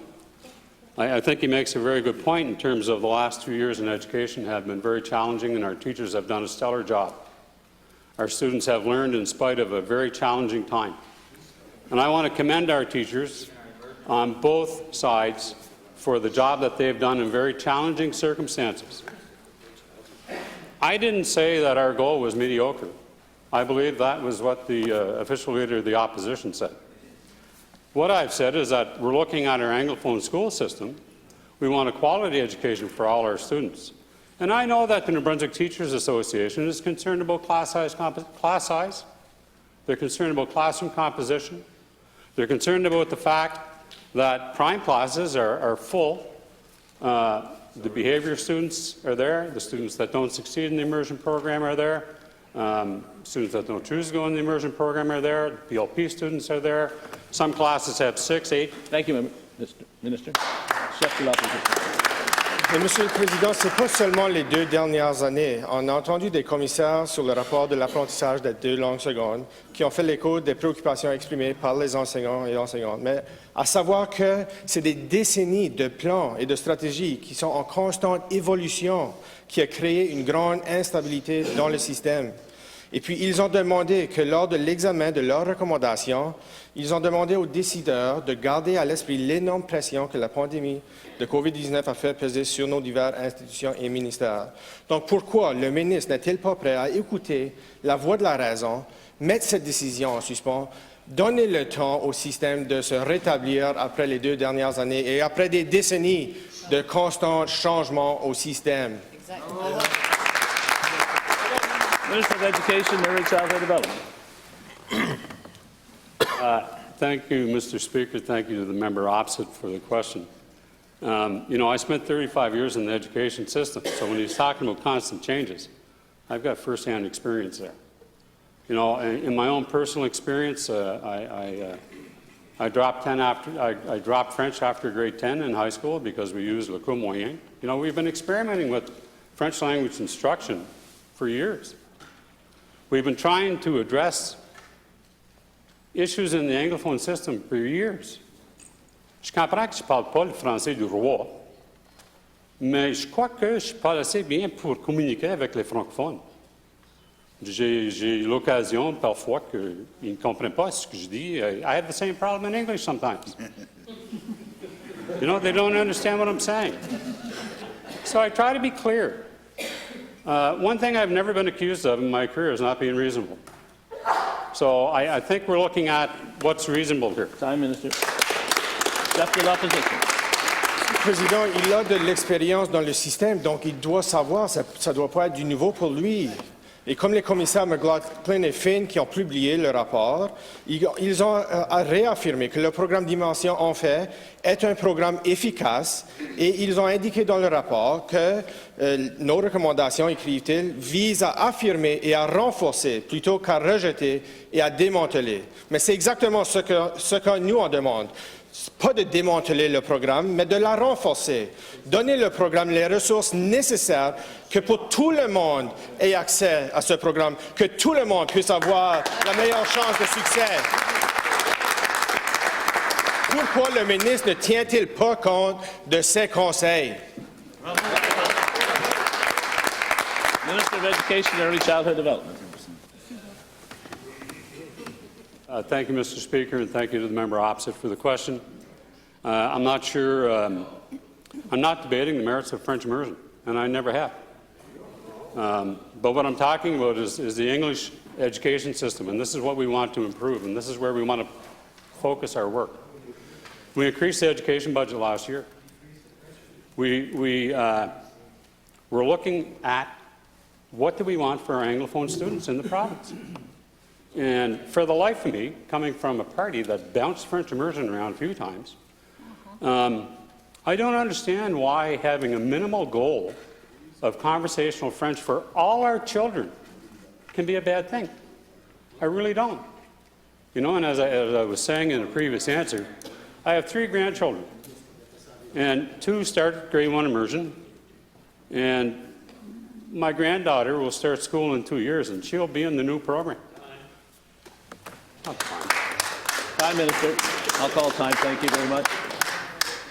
I think he makes a very good point in terms of the last 2 years in education have been very challenging, and our teachers have done a stellar job. Our students have learned in spite of a very challenging time. And I want to commend our teachers on both sides for the job that they've done in very challenging circumstances. I didn't say that our goal was mediocre. I believe that was what the official leader of the opposition said. What I've said is that we're looking at our Anglophone school system. We want a quality education for all our students. And I know that the New Brunswick Teachers Association is concerned about class size. They're concerned about classroom composition. They're concerned about the fact that prime classes are full. The behavior students are there. The students that don't succeed in the immersion program are there. Students that don't choose to go in the immersion program are there. PLP students are there. Some classes have 6, 8. Thank you, Minister. Chef de l'opposition. Mais, Monsieur le Président, ce n'est pas seulement les 2 dernières années. On a entendu des commissaires sur le rapport de l'apprentissage des 2 langues secondes qui ont fait l'écho des préoccupations exprimées par les enseignants et enseignantes. Mais à savoir que c'est des décennies de plans et de stratégies qui sont en constante évolution qui a créé une grande instabilité dans le système. Et puis, ils ont demandé que lors de l'examen de leurs recommandations, ils ont demandé aux décideurs de garder à l'esprit l'énorme pression que la pandémie de COVID-19 a fait peser sur nos diverses institutions et ministères. Donc, pourquoi le ministre n'est-il pas prêt à écouter la voix de la raison, mettre cette décision en suspens, donner le temps au système de se rétablir après les 2 dernières années et après des décennies de constants changements au système? Minister of Education, Early Childhood Development. Thank you, Mr. Speaker. Thank you to the member opposite for the question. I spent 35 years in the education system, so when he's talking about constant changes, I've got first-hand experience there. In my own personal experience, I dropped French after grade 10 in high school because we used le cours moyen. We've been experimenting with French language instruction for years. We've been trying to address issues in the Anglophone system for years. Je comprends que je ne parle pas le français du roi, mais je crois que je parle assez bien pour communiquer avec les francophones. J'ai l'occasion parfois qu'ils ne comprennent pas ce que je dis. I have the same problem in English sometimes. You know, they don't understand what I'm saying. So I try to be clear. One thing I've never been accused of in my career is not being reasonable. So I think we're looking at what's reasonable here. Time, Minister. Chef de l'Opposition. Président, il a de l'expérience dans le système, donc il doit savoir, ça ne doit pas être du nouveau pour lui. Et comme les commissaires McLaughlin et Finn qui ont publié le rapport, ils ont réaffirmé que le programme Dimension en fait est un programme efficace et ils ont indiqué dans le rapport que nos recommandations, écrivent-ils, visent à affirmer et à renforcer plutôt qu'à rejeter et à démanteler. Mais c'est exactement ce que nous on demande. Pas de démanteler le programme, mais de la renforcer. Donner le programme les ressources nécessaires que pour tout le monde ait accès à ce programme, que tout le monde puisse avoir la meilleure chance de succès. Pourquoi le ministre ne tient-il pas compte de ces conseils? Minister of Education and Early Childhood Development. Thank you, Mr. Speaker, and thank you to the member opposite for the question. I'm not sure, I'm not debating the merits of French immersion, and I never have. But what I'm talking about is the English education system, and this is what we want to improve, and this is where we want to focus our work. We increased the education budget last year. We're looking at what do we want for our Anglophone students in the province. And for the life of me, coming from a party that bounced French immersion around a few times, I don't understand why having a minimal goal of conversational French for all our children can be a bad thing. I really don't. You know, and as I was saying in a previous answer, I have 3 grandchildren, and 2 started grade 1 immersion, and my granddaughter will start school in 2 years, and she'll be in the new program. Time, Minister. I'll call time. Thank you very much.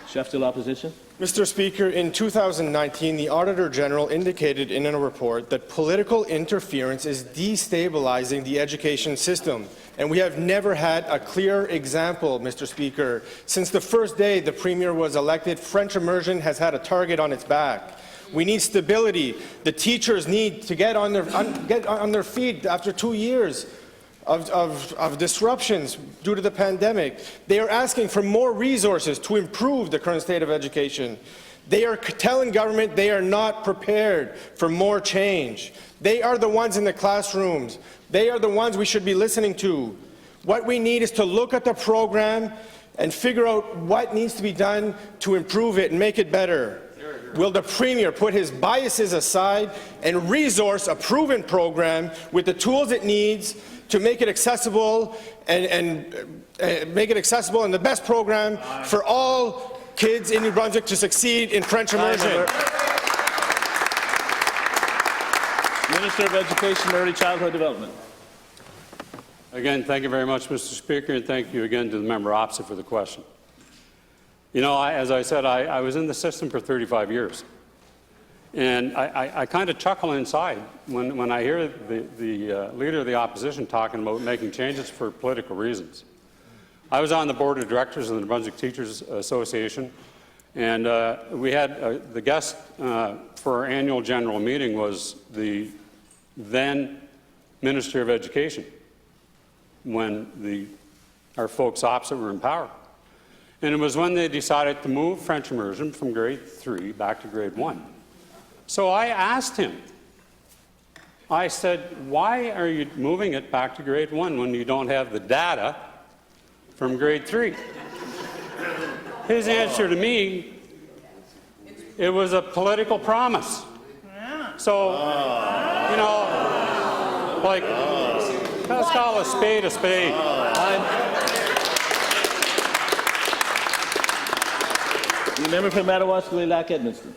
Chef de l'Opposition. Mr. Speaker, in 2019, the Auditor General indicated in a report that political interference is destabilizing the education system. And we have never had a clear example, Mr. Speaker. Since the first day the Premier was elected, French immersion has had a target on its back. We need stability. The teachers need to get on their feet after 2 years of disruptions due to the pandemic. They are asking for more resources to improve the current state of education. They are telling government they are not prepared for more change. They are the ones in the classrooms. They are the ones we should be listening to. What we need is to look at the program and figure out what needs to be done to improve it and make it better. Will the Premier put his biases aside and resource a proven program with the tools it needs to make it accessible and make it accessible and the best program for all kids in New Brunswick to succeed in French immersion? Minister of Education and Early Childhood Development. Again, thank you very much, Mr. Speaker, and thank you again to the member opposite for the question. You know, as I said, I was in the system for 35 years. And I kind of chuckle inside when I hear the Leader of the Opposition talking about making changes for political reasons. I was on the Board of Directors of the New Brunswick Teachers Association, and we had the guest for our annual general meeting was the then Minister of Education when our folks opposite were in power. And it was when they decided to move French immersion from grade 3 back to grade 1. So I asked him, I said, why are you moving it back to grade 1 when you don't have the data from grade 3? His answer to me, it was a political promise. So, you know, like, let's call a spade a spade. The member for Madawaska-Lac-Edmundston.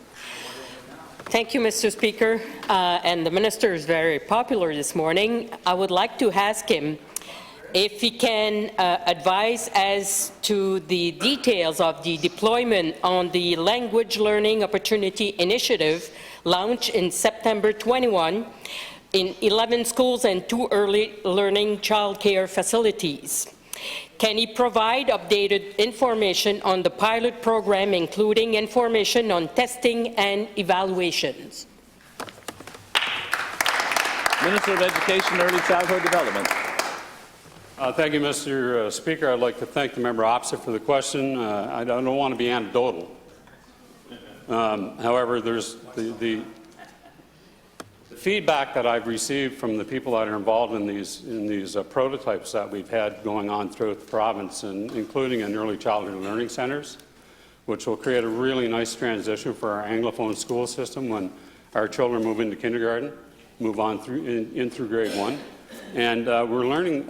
Thank you, Mr. Speaker. And the minister is very popular this morning. I would like to ask him if he can advise as to the details of the deployment on the Language Learning Opportunity Initiative launched in September 21 in 11 schools and 2 early learning childcare facilities. Can he provide updated information on the pilot program, including information on testing and evaluations? Minister of Education and Early Childhood Development. Thank you, Mr. Speaker. I'd like to thank the member opposite for the question. I don't want to be anecdotal. However, there's the feedback that I've received from the people that are involved in these prototypes that we've had going on throughout the province, and including in early childhood learning centres, which will create a really nice transition for our Anglophone school system when our children move into kindergarten, move on through through grade 1. And we're learning,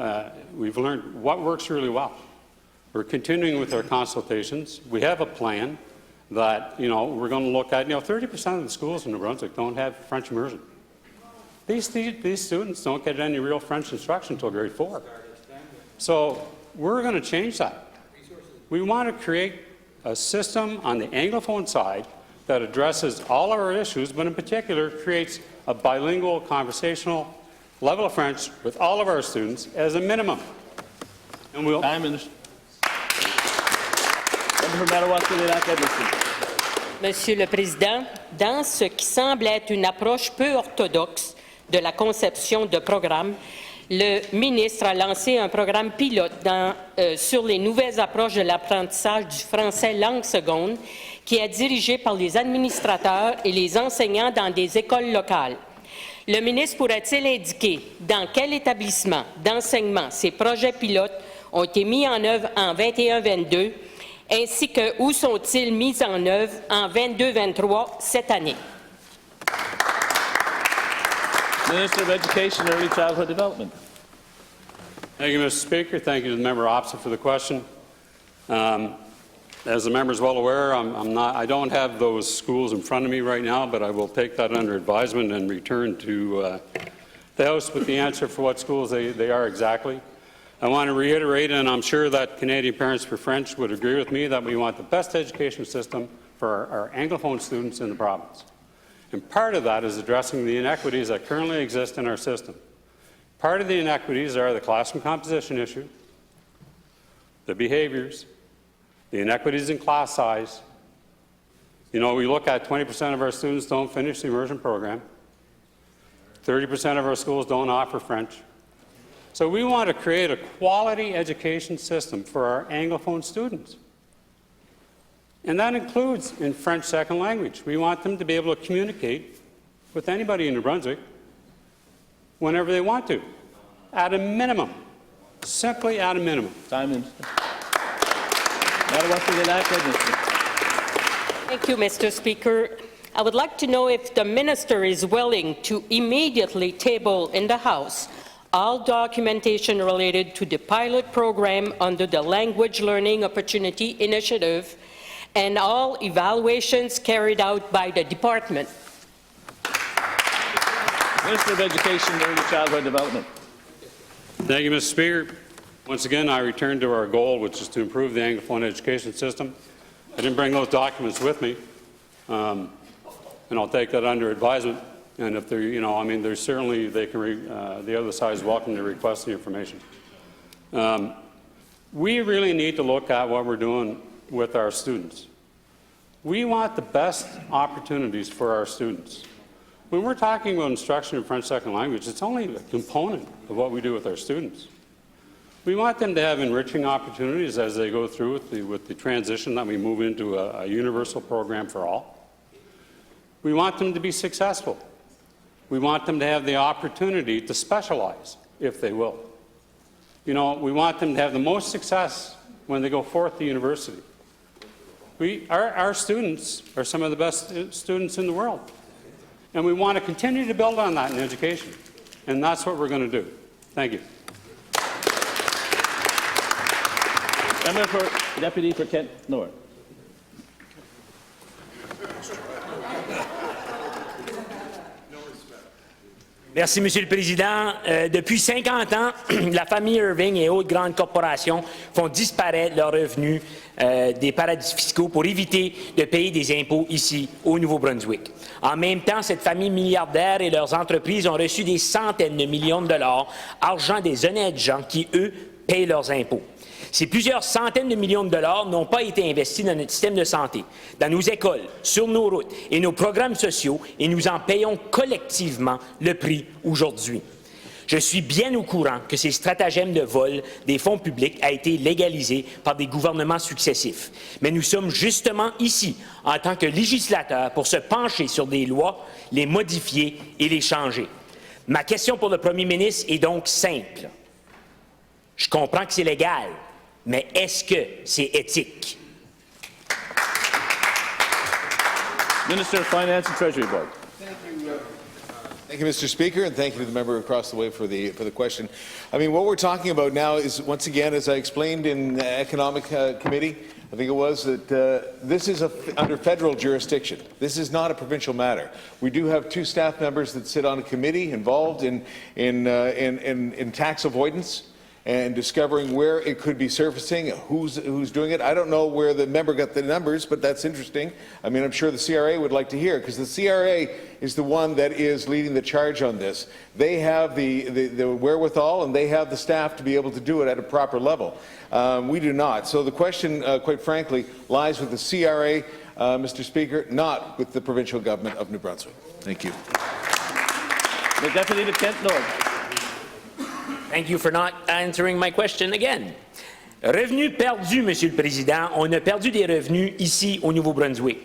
we've learned what works really well. We're continuing with our consultations. We have a plan that, we're going to look at. 30% of the schools in New Brunswick don't have French immersion. These students don't get any real French instruction until grade 4. So we're going to change that. We want to create a system on the Anglophone side that addresses all our issues, but in particular creates a bilingual conversational level of French with all of our students as a minimum. And we'll... Monsieur le Président, dans ce qui semble être une approche peu orthodoxe de la conception de programme, le ministre a lancé un programme pilote sur les nouvelles approches de l'apprentissage du français langue seconde qui est dirigé par les administrateurs et les enseignants dans des écoles locales. Le ministre pourrait-il indiquer dans quel établissement d'enseignement ces projets pilotes ont été mis en œuvre en 21-22, ainsi que où sont-ils mis en œuvre en 22-23 cette année? Minister of Education and Early Childhood Development. Thank you, Mr. Speaker. Thank you to the member opposite for the question. As the member is well aware, I don't have those schools in front of me right now, but I will take that under advisement and return to the House with the answer for what schools they are exactly. I want to reiterate, and I'm sure that Canadian Parents for French would agree with me, that we want the best education system for our Anglophone students in the province. And part of that is addressing the inequities that currently exist in our system. Part of the inequities are the classroom composition issue, the behaviours, the inequities in class size. We look at 20% of our students don't finish the immersion program. 30% of our schools don't offer French. So we want to create a quality education system for our Anglophone students. And that includes in French second language. We want them to be able to communicate with anybody in New Brunswick whenever they want to, at a minimum, simply at a minimum. Thank you, Mr. Speaker. I would like to know if the minister is willing to immediately table in the House all documentation related to the pilot program under the Language Learning Opportunity Initiative and all evaluations carried out by the department. Minister of Education and Early Childhood Development. Thank you, Mr. Speaker. Once again, I return to our goal, which is to improve the Anglophone education system. I didn't bring those documents with me, and I'll take that under advisement. And if they're, there's certainly, they can, the other side is welcome to request the information. We really need to look at what we're doing with our students. We want the best opportunities for our students. When we're talking about instruction in French second language, it's only a component of what we do with our students. We want them to have enriching opportunities as they go through with the transition that we move into a universal program for all. We want them to be successful. We want them to have the opportunity to specialize, if they will. We want them to have the most success when they go forth to university. Our students are some of the best students in the world. And we want to continue to build on that in education. And that's what we're going to do. Thank you. Member for Deputy for Kent North. Merci, Monsieur le Président. Depuis 50 ans, la famille Irving et autres grandes corporations font disparaître leurs revenus des paradis fiscaux pour éviter de payer des impôts ici, au Nouveau-Brunswick. En même temps, cette famille milliardaire et leurs entreprises ont reçu des centaines de millions de dollars, argent des honnêtes gens qui, eux, payent leurs impôts. Ces plusieurs centaines de millions de dollars n'ont pas été investis dans notre système de santé, dans nos écoles, sur nos routes et nos programmes sociaux, et nous en payons collectivement le prix aujourd'hui. Je suis bien au courant que ces stratagèmes de vol des fonds publics a été légalisé par des gouvernements successifs. Mais nous sommes justement ici, en tant que législateurs, pour se pencher sur des lois, les modifier et les changer. Ma question pour le Premier ministre est donc simple. Je comprends que c'est légal, mais est-ce que c'est éthique? Minister of Finance and Treasury Board. Thank you, Mr. Speaker, and thank you to the member across the way for the question. I mean, what we're talking about now is, once again, as I explained in the Economic Committee, I think it was, that this is under federal jurisdiction. This is not a provincial matter. We do have 2 staff members that sit on a committee involved in tax avoidance and discovering where it could be surfacing, who's doing it. I don't know where the member got the numbers, but that's interesting. I mean, I'm sure the CRA would like to hear, because the CRA is the one that is leading the charge on this. They have the wherewithal, and they have the staff to be able to do it at a proper level. We do not. So the question, quite frankly, lies with the CRA, Mr. Speaker, not with the provincial government of New Brunswick. Thank you. The Deputy to Kent North. Thank you for not answering my question again. Revenus perdus, Monsieur le Président. On a perdu des revenus ici au Nouveau-Brunswick.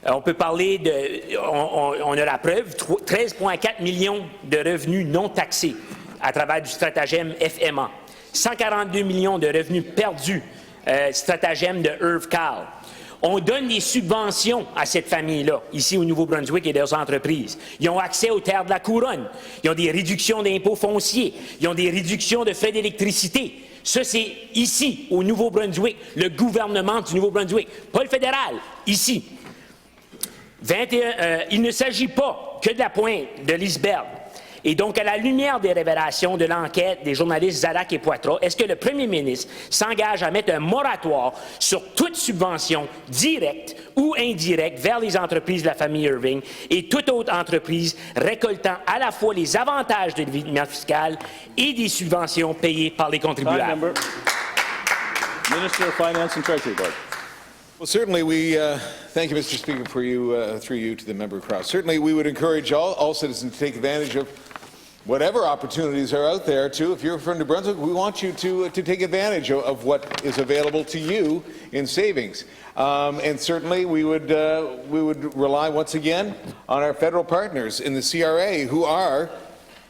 On peut parler de... On a la preuve, 13,4 millions de revenus non taxés à travers du stratagème FMA. 142 millions de revenus perdus, stratagème de IRV-CAL. On donne des subventions à cette famille-là, ici au Nouveau-Brunswick et leurs entreprises. Ils ont accès aux terres de la couronne. Ils ont des réductions d'impôts fonciers. Ils ont des réductions de frais d'électricité. Ça, c'est ici, au Nouveau-Brunswick, le gouvernement du Nouveau-Brunswick, pas le fédéral, ici. Il ne s'agit pas que de la pointe de l'iceberg. Et donc, à la lumière des révélations de l'enquête des journalistes Zadak et Poitras, est-ce que le premier ministre s'engage à mettre un moratoire sur toute subvention directe ou indirecte vers les entreprises de la famille Irving et toute autre entreprise récoltant à la fois les avantages de l'évitement fiscal et des subventions payées par les contribuables? Minister of Finance and Treasury Board. Well, certainly we, thank you, Mr. Speaker, for you, through you to the member across. Certainly we would encourage all citizens to take advantage of whatever opportunities are out there, too. If you're from New Brunswick, we want you to take advantage of what is available to you in savings. And certainly we would rely once again on our federal partners in the CRA, who are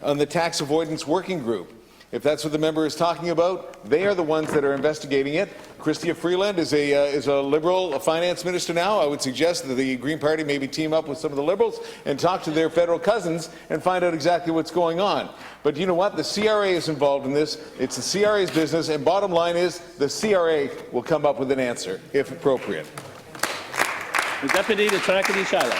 on the tax avoidance working group. If that's what the member is talking about, they are the ones that are investigating it. Chrystia Freeland is a Liberal finance minister now. I would suggest that the Green Party maybe team up with some of the Liberals and talk to their federal cousins and find out exactly what's going on. But you know what? The CRA is involved in this. It's the CRA's business, and bottom line is the CRA will come up with an answer, if appropriate. The Deputy to Shiloh.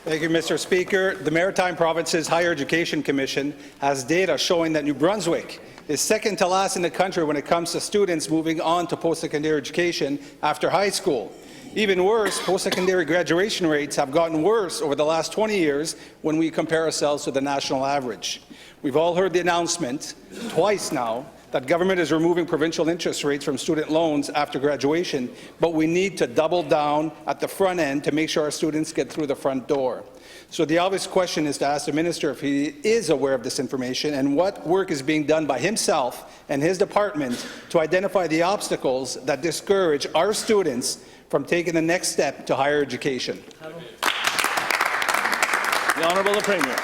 Thank you, Mr. Speaker. The Maritime Provinces Higher Education Commission has data showing that New Brunswick is second to last in the country when it comes to students moving on to post-secondary education after high school. Even worse, post-secondary graduation rates have gotten worse over the last 20 years when we compare ourselves to the national average. We've all heard the announcement, twice now, that government is removing provincial interest rates from student loans after graduation, but we need to double down at the front end to make sure our students get through the front door. So the obvious question is to ask the minister if he is aware of this information and what work is being done by himself and his department to identify the obstacles that discourage our students from taking the next step to higher education. The Honourable the Premier.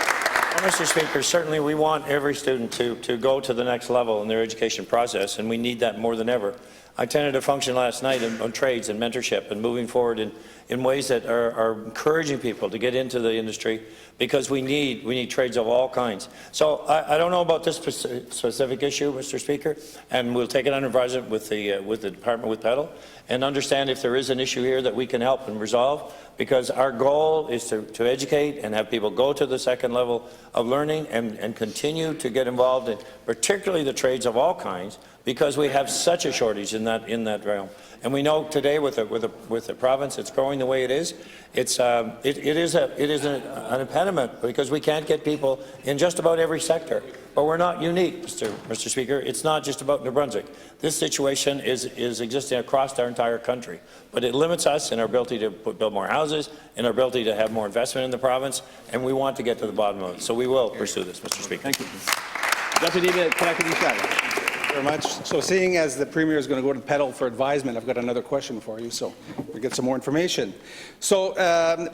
Well, Mr. Speaker, certainly we want every student to go to the next level in their education process, and we need that more than ever. I attended a function last night on trades and mentorship and moving forward in ways that are encouraging people to get into the industry, because we need trades of all kinds. So I don't know about this specific issue, Mr. Speaker, and we'll take it under advisement with the department with Petal and understand if there is an issue here that we can help and resolve, because our goal is to educate and have people go to the second level of learning and continue to get involved in particularly the trades of all kinds, because we have such a shortage in that realm. And we know today with the province, it's growing the way it is. It is an impediment because we can't get people in just about every sector. But we're not unique, Mr. Speaker. It's not just about New Brunswick. This situation is existing across our entire country. But it limits us in our ability to build more houses, in our ability to have more investment in the province, and we want to get to the bottom of it. So we will pursue this, Mr. Speaker. Thank you. Deputy Kalakadishara. Very much. So seeing as the Premier is going to go to Petal for advisement, I've got another question for you, so we get some more information. So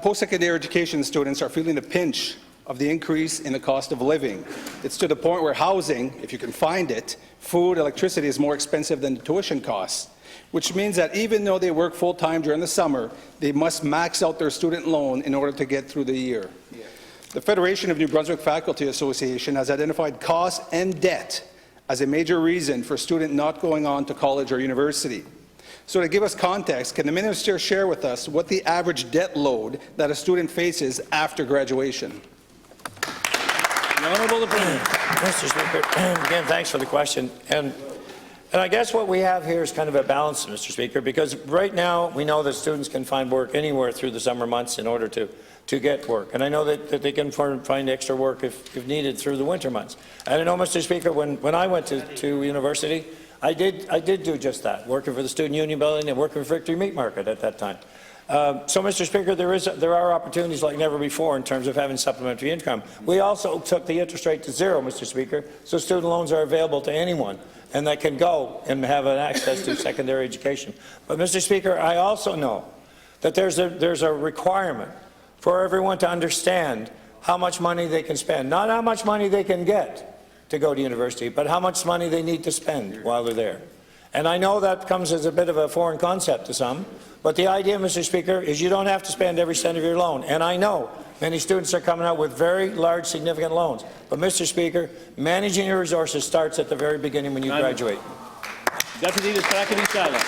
post-secondary education students are feeling the pinch of the increase in the cost of living. It's to the point where housing, if you can find it, food, electricity is more expensive than the tuition costs, which means that even though they work full-time during the summer, they must max out their student loan in order to get through the year. Yeah. The Federation of New Brunswick Faculty Association has identified cost and debt as a major reason for a student not going on to college or university. So to give us context, can the Minister share with us what the average debt load that a student faces after graduation? Honourable Opinion. Mr. Speaker, again, thanks for the question. And I guess what we have here is kind of a balance, Mr. Speaker, because right now we know that students can find work anywhere through the summer months in order to get work. And I know that they can find extra work if needed through the winter months. And I know, Mr. Speaker, when I went to university, I did do just that, working for the Student Union Building and working for Victory Meat Market at that time. So, Mr. Speaker, there are opportunities like never before in terms of having supplementary income. We also took the interest rate to zero, Mr. Speaker, so student loans are available to anyone and that can go and have an access to secondary education. But, Mr. Speaker, I also know that there's a requirement for everyone to understand how much money they can spend, not how much money they can get to go to university, but how much money they need to spend while they're there. And I know that comes as a bit of a foreign concept to some, but the idea, Mr. Speaker, is you don't have to spend every cent of your loan. And I know many students are coming out with very large, significant loans. But, Mr. Speaker, managing your resources starts at the very beginning when you graduate. Deputy Kalakadishara.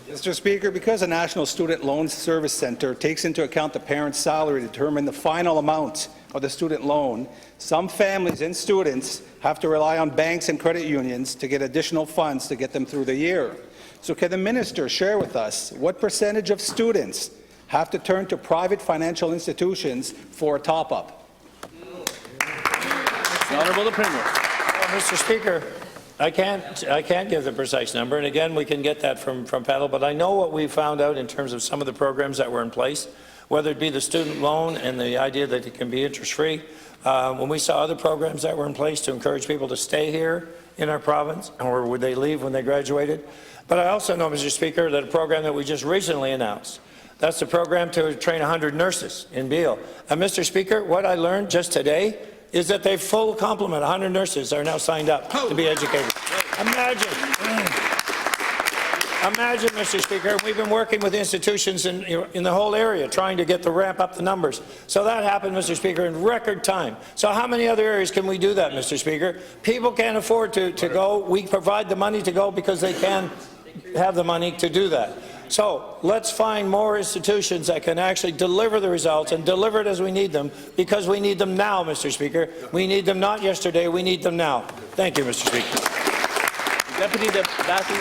Mr. Speaker, because the National Student Loan Service Centre takes into account the parent's salary to determine the final amount of the student loan, some families and students have to rely on banks and credit unions to get additional funds to get them through the year. So can the Minister share with us what percentage of students have to turn to private financial institutions for a top-up? Honourable Premier. Well, Mr. Speaker, I can't give the precise number, and again, we can get that from Petal, but I know what we found out in terms of some of the programs that were in place, whether it be the student loan and the idea that it can be interest-free. When we saw other programs that were in place to encourage people to stay here in our province, or would they leave when they graduated. But I also know, Mr. Speaker, that a program that we just recently announced, that's the program to train 100 nurses in Beale. And Mr. Speaker, what I learned just today is that they full complement, 100 nurses are now signed up to be educated. Imagine, Mr. Speaker, we've been working with institutions in the whole area trying to ramp up the numbers. So that happened, Mr. Speaker, in record time. So how many other areas can we do that, Mr. Speaker? People can't afford to go. We provide the money to go because they can have the money to do that. So let's find more institutions that can actually deliver the results and deliver it as we need them, because we need them now, Mr. Speaker. We need them not yesterday, we need them now. Thank you, Mr. Speaker. Deputy Bassey.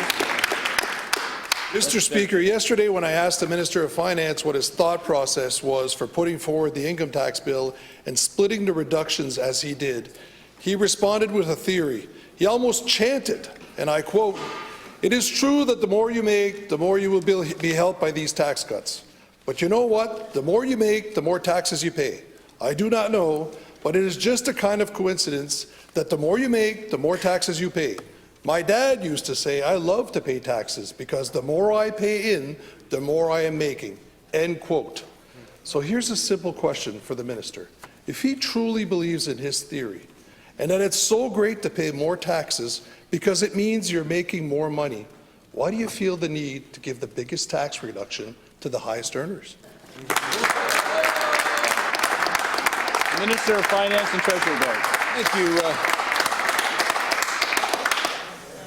Mr. Speaker, yesterday when I asked the Minister of Finance what his thought process was for putting forward the income tax bill and splitting the reductions as he did, he responded with a theory. He almost chanted, and I quote, "It is true that the more you make, the more you will be helped by these tax cuts. But you know what? The more you make, the more taxes you pay. I do not know, but it is just a kind of coincidence that the more you make, the more taxes you pay. My dad used to say, I love to pay taxes because the more I pay in, the more I am making." End quote. So here's a simple question for the minister. If he truly believes in his theory, and that it's so great to pay more taxes because it means you're making more money, why do you feel the need to give the biggest tax reduction to the highest earners? Minister of Finance and Treasury Bill. Thank you.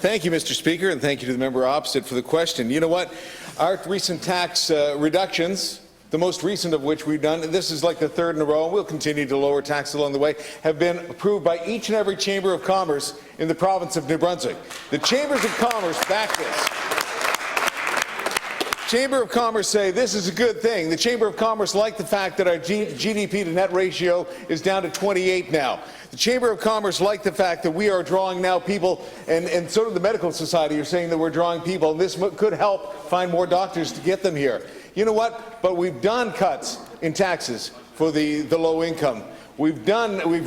Thank you, Mr. Speaker, and thank you to the member opposite for the question. You know what? Our recent tax reductions, the most recent of which we've done, and this is like the third in a row, and we'll continue to lower taxes along the way, have been approved by each and every Chamber of Commerce in the province of New Brunswick. The Chambers of Commerce back this. Chamber of Commerce say this is a good thing. The Chamber of Commerce like the fact that our GDP to net ratio is down to 28 now. The Chamber of Commerce like the fact that we are drawing now people, and so did the Medical Society are saying that we're drawing people, and this could help find more doctors to get them here. You know what? But we've done cuts in taxes for the low income. We've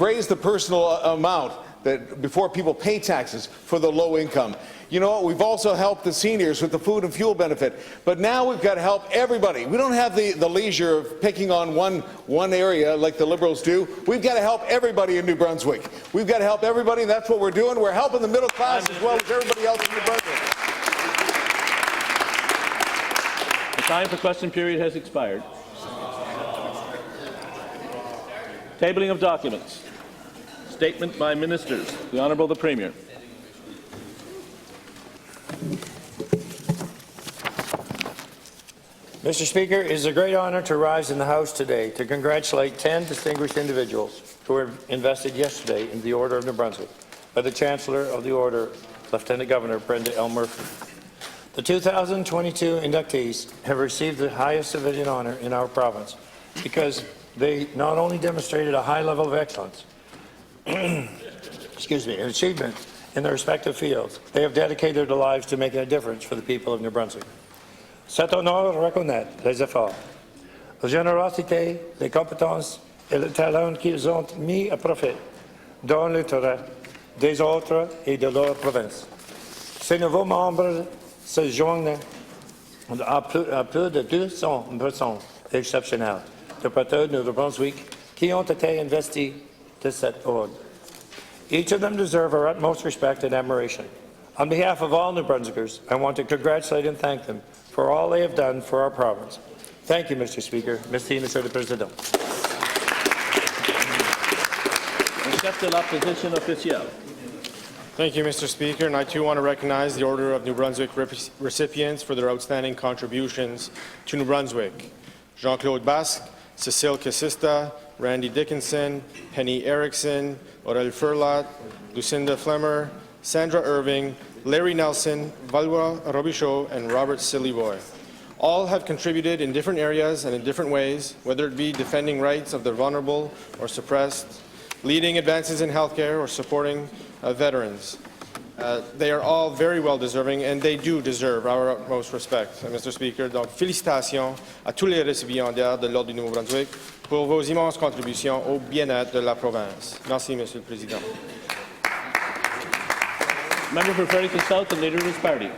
raised the personal amount that before people pay taxes for the low income. You know what? We've also helped the seniors with the food and fuel benefit. But now we've got to help everybody. We don't have the leisure of picking on one area like the Liberals do. We've got to help everybody in New Brunswick. We've got to help everybody, and that's what we're doing. We're helping the middle class as well as everybody else in New Brunswick. The time for question period has expired. Tabling of documents. Statement by ministers. The Honourable the Premier. Mr. Speaker, it is a great honour to rise in the House today to congratulate 10 distinguished individuals who were invested yesterday in the Order of New Brunswick by the Chancellor of the Order, Lieutenant Governor Brenda L. Murphy. The 2022 inductees have received the highest civilian honour in our province because they not only demonstrated a high level of excellence, achievement in their respective fields, they have dedicated their lives to making a difference for the people of New Brunswick. Cet honneur reconnaît les efforts, la générosité, les compétences et le talent qu'ils ont mis à profit dans l'intérêt des autres et de leur province. Ces nouveaux membres se joignent à plus de 200 personnes exceptionnelles de partout de New Brunswick qui ont été investis de cet ordre. Each of them deserve our utmost respect and admiration. On behalf of all New Brunswickers, I want to congratulate and thank them for all they have done for our province. Thank you, Mr. Speaker. Merci, Monsieur le Président. Chef de l'opposition officielle. Thank you, Mr. Speaker, and I too want to recognize the Order of New Brunswick recipients for their outstanding contributions to New Brunswick. Jean-Claude Basque, Cecile Casista, Randy Dickinson, Penny Erickson, Aurel Furlat, Lucinda Flemmer, Sandra Irving, Larry Nelson, Valois Robichaud, and Robert Sillyboy. All have contributed in different areas and in different ways, whether it be defending rights of the vulnerable or suppressed, leading advances in healthcare, or supporting veterans. They are all very well deserving, and they do deserve our utmost respect. Mr. Speaker, donc félicitations à tous les récipiendaires de l'Ordre du Nouveau-Brunswick pour vos immenses contributions au bien-être de la province. Merci, Monsieur le Président. Member for Fredericton South, the Leader of his party.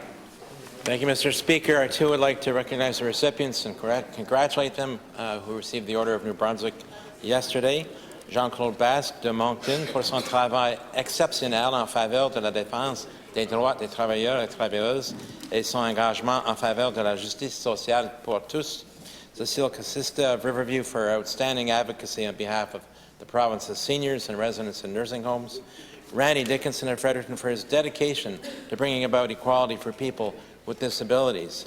Thank you, Mr. Speaker. I too would like to recognize the recipients and congratulate them who received the Order of New Brunswick yesterday. Jean-Claude Basque de Moncton pour son travail exceptionnel en faveur de la défense des droits des travailleurs et travailleuses et son engagement en faveur de la justice sociale pour tous. Cecile Casista of Riverview for her outstanding advocacy on behalf of the province's seniors and residents in nursing homes. Randy Dickinson of Fredericton for his dedication to bringing about equality for people with disabilities.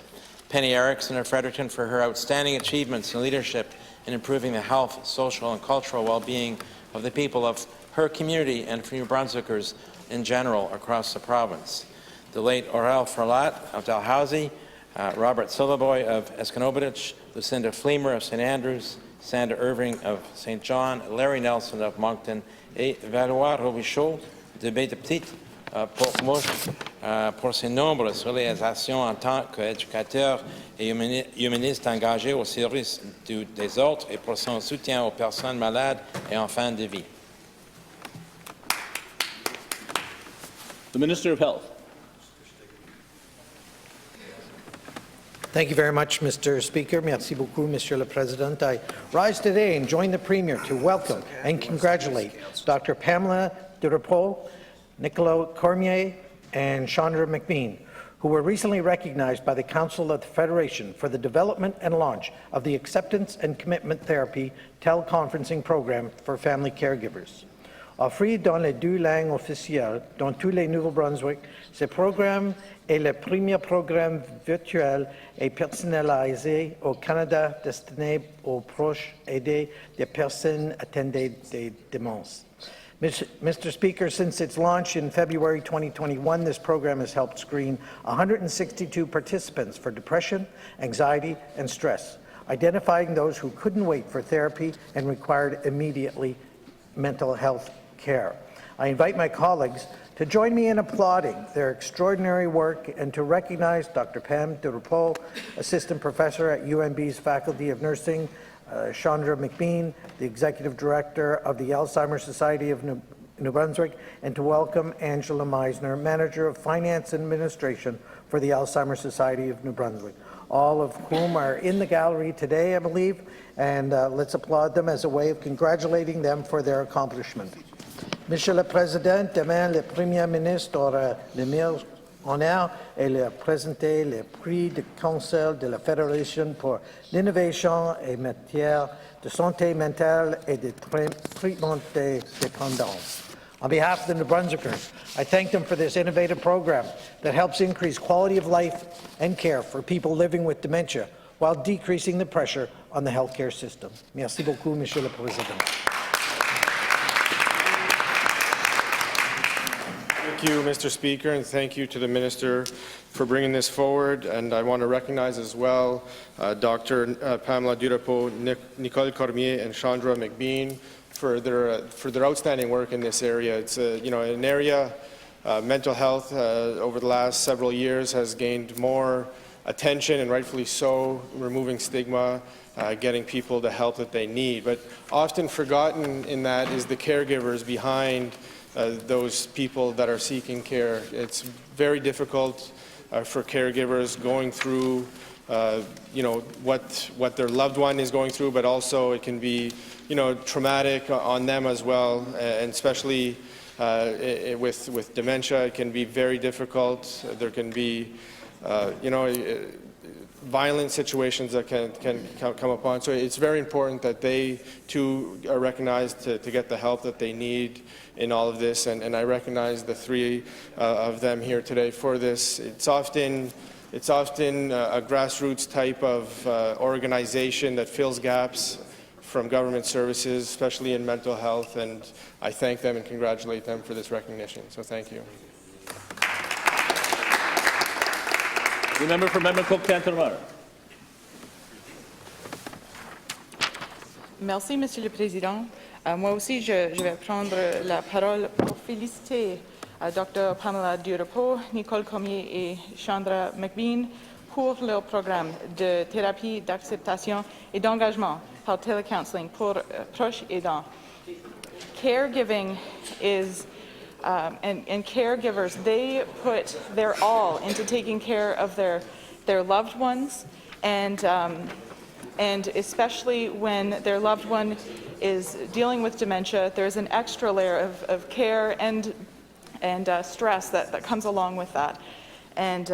Penny Erickson of Fredericton for her outstanding achievements and leadership in improving the health, social and cultural well-being of the people of her community and for New Brunswickers in general across the province. The late Aurel Furlat of Dalhousie, Robert Silverboy of Esconobidich, Lucinda Fleemer of St. Andrews, Sandra Irving of St. John, Larry Nelson of Moncton, et Valois Robichaud de Baie-de-Petite pour ses nombreuses réalisations en tant qu'éducateur et humaniste engagé au service des autres et pour son soutien aux personnes malades et en fin de vie. The Minister of Health. Thank you very much, Mr. Speaker. Merci beaucoup, Monsieur le Président. I rise today and join the Premier to welcome and congratulate Dr. Pamela Durapol, Nicolas Cormier, and Chandra McBean, who were recently recognized by the Council of the Federation for the development and launch of the Acceptance and Commitment Therapy teleconferencing program for family caregivers. Offert dans les deux langues officielles dans tous les Nouveau-Brunswick, ce programme est le premier programme virtuel et personnalisé au Canada destiné aux proches aidés des personnes atteintes de démence. Mr. Speaker, since its launch in February 2021, this program has helped screen 162 participants for depression, anxiety, and stress, identifying those who couldn't wait for therapy and required immediately mental health care. I invite my colleagues to join me in applauding their extraordinary work and to recognize Dr. Pam Durepeau, Assistant Professor at UNB's Faculty of Nursing, Chandra McBean, the Executive Director of the Alzheimer's Society of New Brunswick, and to welcome Angela Meisner, Manager of Finance and Administration for the Alzheimer's Society of New Brunswick, all of whom are in the gallery today, I believe, and let's applaud them as a way of congratulating them for their accomplishment. Monsieur le Président, demain, le Premier ministre aura le honneur et le présenter le prix du Conseil de la Fédération pour l'innovation en matière de santé mentale et de traitement des dépendances. On behalf of the New Brunswickers, I thank them for this innovative program that helps increase quality of life and care for people living with dementia while decreasing the pressure on the healthcare system. Merci beaucoup, Monsieur le Président. Thank you, Mr. Speaker, and thank you to the Minister for bringing this forward. And I want to recognize as well Dr. Pamela Durepeau, Nicole Cormier, and Chandra McBean for their outstanding work in this area. It's an area, mental health, over the last several years has gained more attention, and rightfully so, removing stigma, getting people the help that they need. But often forgotten in that is the caregivers behind those people that are seeking care. It's very difficult for caregivers going through, what their loved one is going through, but also it can be, traumatic on them as well, and especially with dementia, it can be very difficult. There can be, violent situations that can come upon. So it's very important that they too are recognized to get the help that they need in all of this, and I recognize the three of them here today for this. It's often a grassroots type of organization that fills gaps from government services, especially in mental health, and I thank them and congratulate them for this recognition. So thank you. The member for Memramcook-Canton-Water. Merci, Monsieur le Président. Moi aussi, je vais prendre la parole pour féliciter Dr. Pamela Durepeau, Nicole Cormier et Chandra McBean pour leur programme de thérapie d'acceptation et d'engagement par telecounseling pour proches aidants. Caregiving is and caregivers, they put their all into taking care of their loved ones, and especially when their loved one is dealing with dementia, there's an extra layer of care and stress that comes along with that. And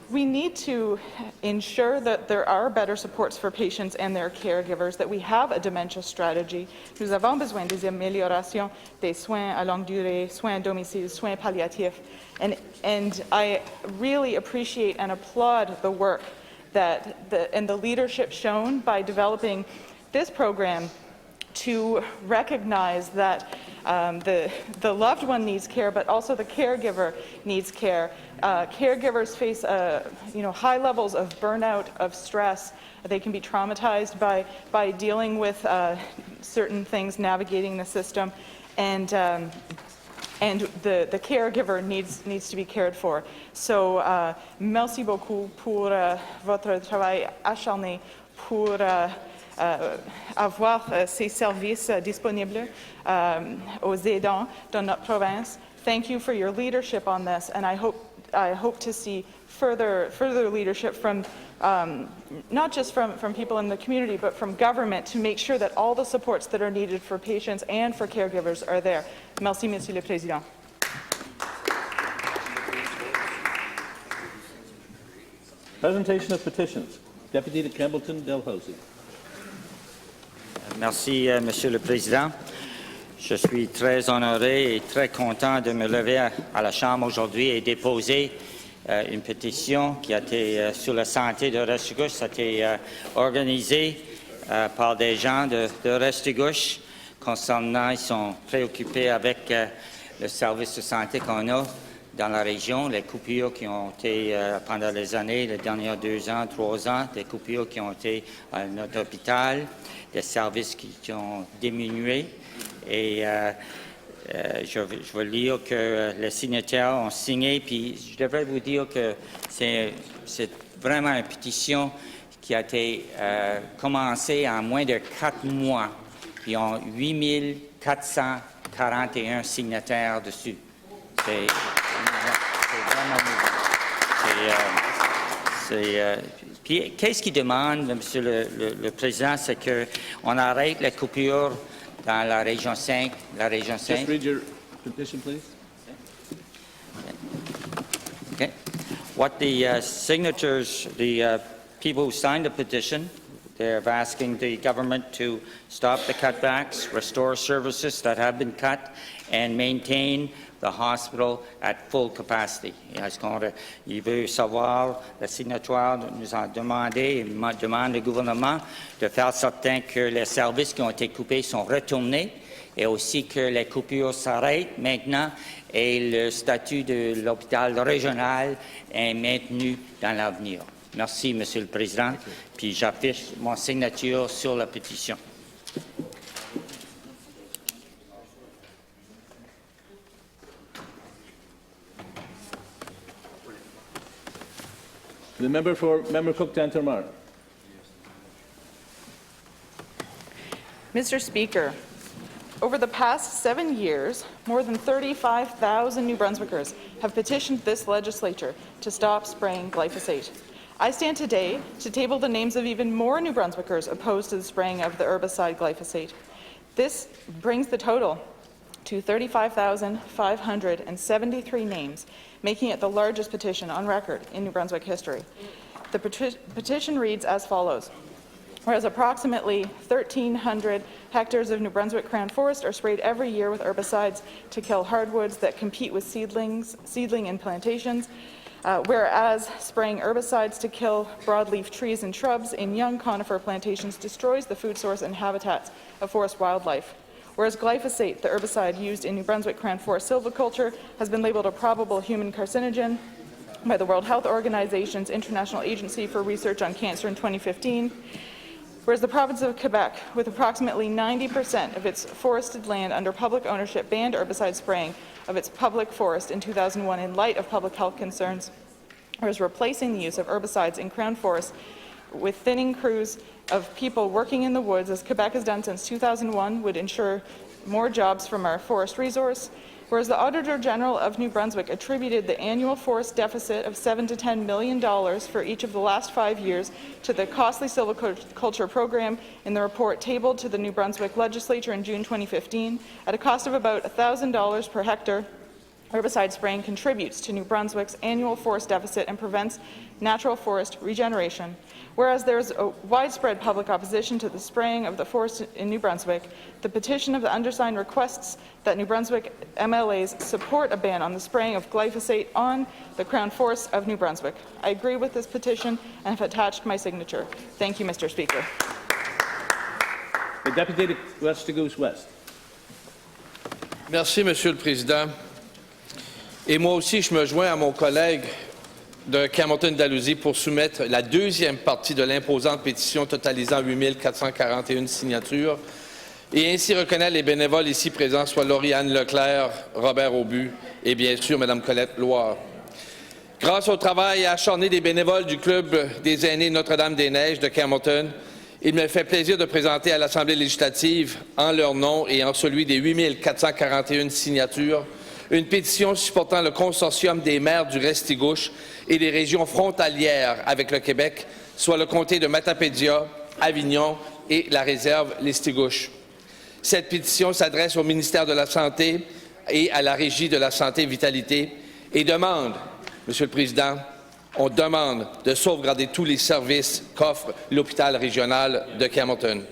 we need to ensure that there are better supports for patients and their caregivers, that we have a dementia strategy. Nous avons besoin des améliorations des soins à longue durée, soins à domicile, soins palliatifs. And I really appreciate and applaud the work and the leadership shown by developing this program to recognize that the loved one needs care, but also the caregiver needs care. Caregivers face high levels of burnout, of stress. They can be traumatized by dealing with certain things, navigating the system, and the caregiver needs to be cared for. So merci beaucoup pour votre travail acharné pour avoir ces services disponibles aux aidants dans notre province. Thank you for your leadership on this, and I hope to see further leadership from not just from people in the community, but from government to make sure that all the supports that are needed for patients and for caregivers are there. Merci, Monsieur le Président. Presentation of petitions. Deputy to Campbellton Dalhousie. Merci, Monsieur le Président. Je suis très honoré et très content de me lever à la Chambre aujourd'hui et déposer une pétition qui a été sur la santé de Restigouche. Ça a été organisé par des gens de Restigouche concernant, ils sont préoccupés avec le service de santé qu'on a dans la région, les coupures qui ont été pendant les années, les dernières 2 ans, 3 ans, des coupures qui ont été à notre hôpital, des services qui ont diminué. Et je veux lire que les signataires ont signé, puis je devrais vous dire que c'est vraiment une pétition qui a été commencée en moins de 4 mois. Ils ont 8441 signataires dessus. C'est vraiment nouveau. Puis, qu'est-ce qu'ils demandent, Monsieur le Président, c'est qu'on arrête les coupures dans la région 5. La région 5. Just read your petition, please. Okay. What the signatures, the people who signed the petition, they're asking the government to stop the cutbacks, restore services that have been cut, and maintain the hospital at full capacity. Il veut savoir, le signatoire nous a demandé, il demande au gouvernement de faire certain que les services qui ont été coupés sont retournés et aussi que les coupures s'arrêtent maintenant et le statut de l'hôpital régional est maintenu dans l'avenir. Merci, Monsieur le Président. Puis j'affiche mon signature sur la pétition. The member for Member Cook Tantamar. Mr. Speaker, over the past 7 years, more than 35,000 New Brunswickers have petitioned this legislature to stop spraying glyphosate. I stand today to table the names of even more New Brunswickers opposed to the spraying of the herbicide glyphosate. This brings the total to 35,573 names, making it the largest petition on record in New Brunswick history. The petition reads as follows. Whereas approximately 1,300 hectares of New Brunswick Crown Forest are sprayed every year with herbicides to kill hardwoods that compete with seedling in plantations, whereas spraying herbicides to kill broadleaf trees and shrubs in young conifer plantations destroys the food source and habitats of forest wildlife. Whereas glyphosate, the herbicide used in New Brunswick Crown Forest silviculture, has been labeled a probable human carcinogen by the World Health Organization's International Agency for Research on Cancer in 2015. Whereas the province of Quebec, with approximately 90% of its forested land under public ownership, banned herbicide spraying of its public forest in 2001 in light of public health concerns, whereas replacing the use of herbicides in Crown Forests with thinning crews of people working in the woods, as Quebec has done since 2001, would ensure more jobs from our forest resource. Whereas the Auditor General of New Brunswick attributed the annual forest deficit of $7 to $10 million for each of the last 5 years to the costly silviculture program in the report tabled to the New Brunswick Legislature in June 2015, at a cost of about $1,000 per hectare. Herbicide spraying contributes to New Brunswick's annual forest deficit and prevents natural forest regeneration. Whereas there is a widespread public opposition to the spraying of the forest in New Brunswick, the petition of the undersigned requests that New Brunswick MLAs support a ban on the spraying of glyphosate on the Crown Forests of New Brunswick. I agree with this petition and have attached my signature. Thank you, Mr. Speaker. The Deputy to Restigouche West. Merci, Monsieur le Président. Et moi aussi, je me joins à mon collègue de Campbellton-Dalhousie pour soumettre la deuxième partie de l'imposante pétition totalisant 8 441 signatures et ainsi reconnaître les bénévoles ici présents, soit Lauriane Leclerc, Robert Aubu et bien sûr Mme Colette Loire. Grâce au travail acharné des bénévoles du Club des aînés Notre-Dame-des-Neiges de Campbellton, il me fait plaisir de présenter à l'Assemblée législative, en leur nom et en celui des 8 441 signatures, une pétition supportant le consortium des maires du Restigouche et des régions frontalières avec le Québec, soit le comté de Matapédia, Avignon et la réserve Lestigouche. Cette pétition s'adresse au ministère de la Santé et à la Régie de la Santé et Vitalité et demande, Monsieur le Président, on demande de sauvegarder tous les services qu'offre l'hôpital régional de Campbellton.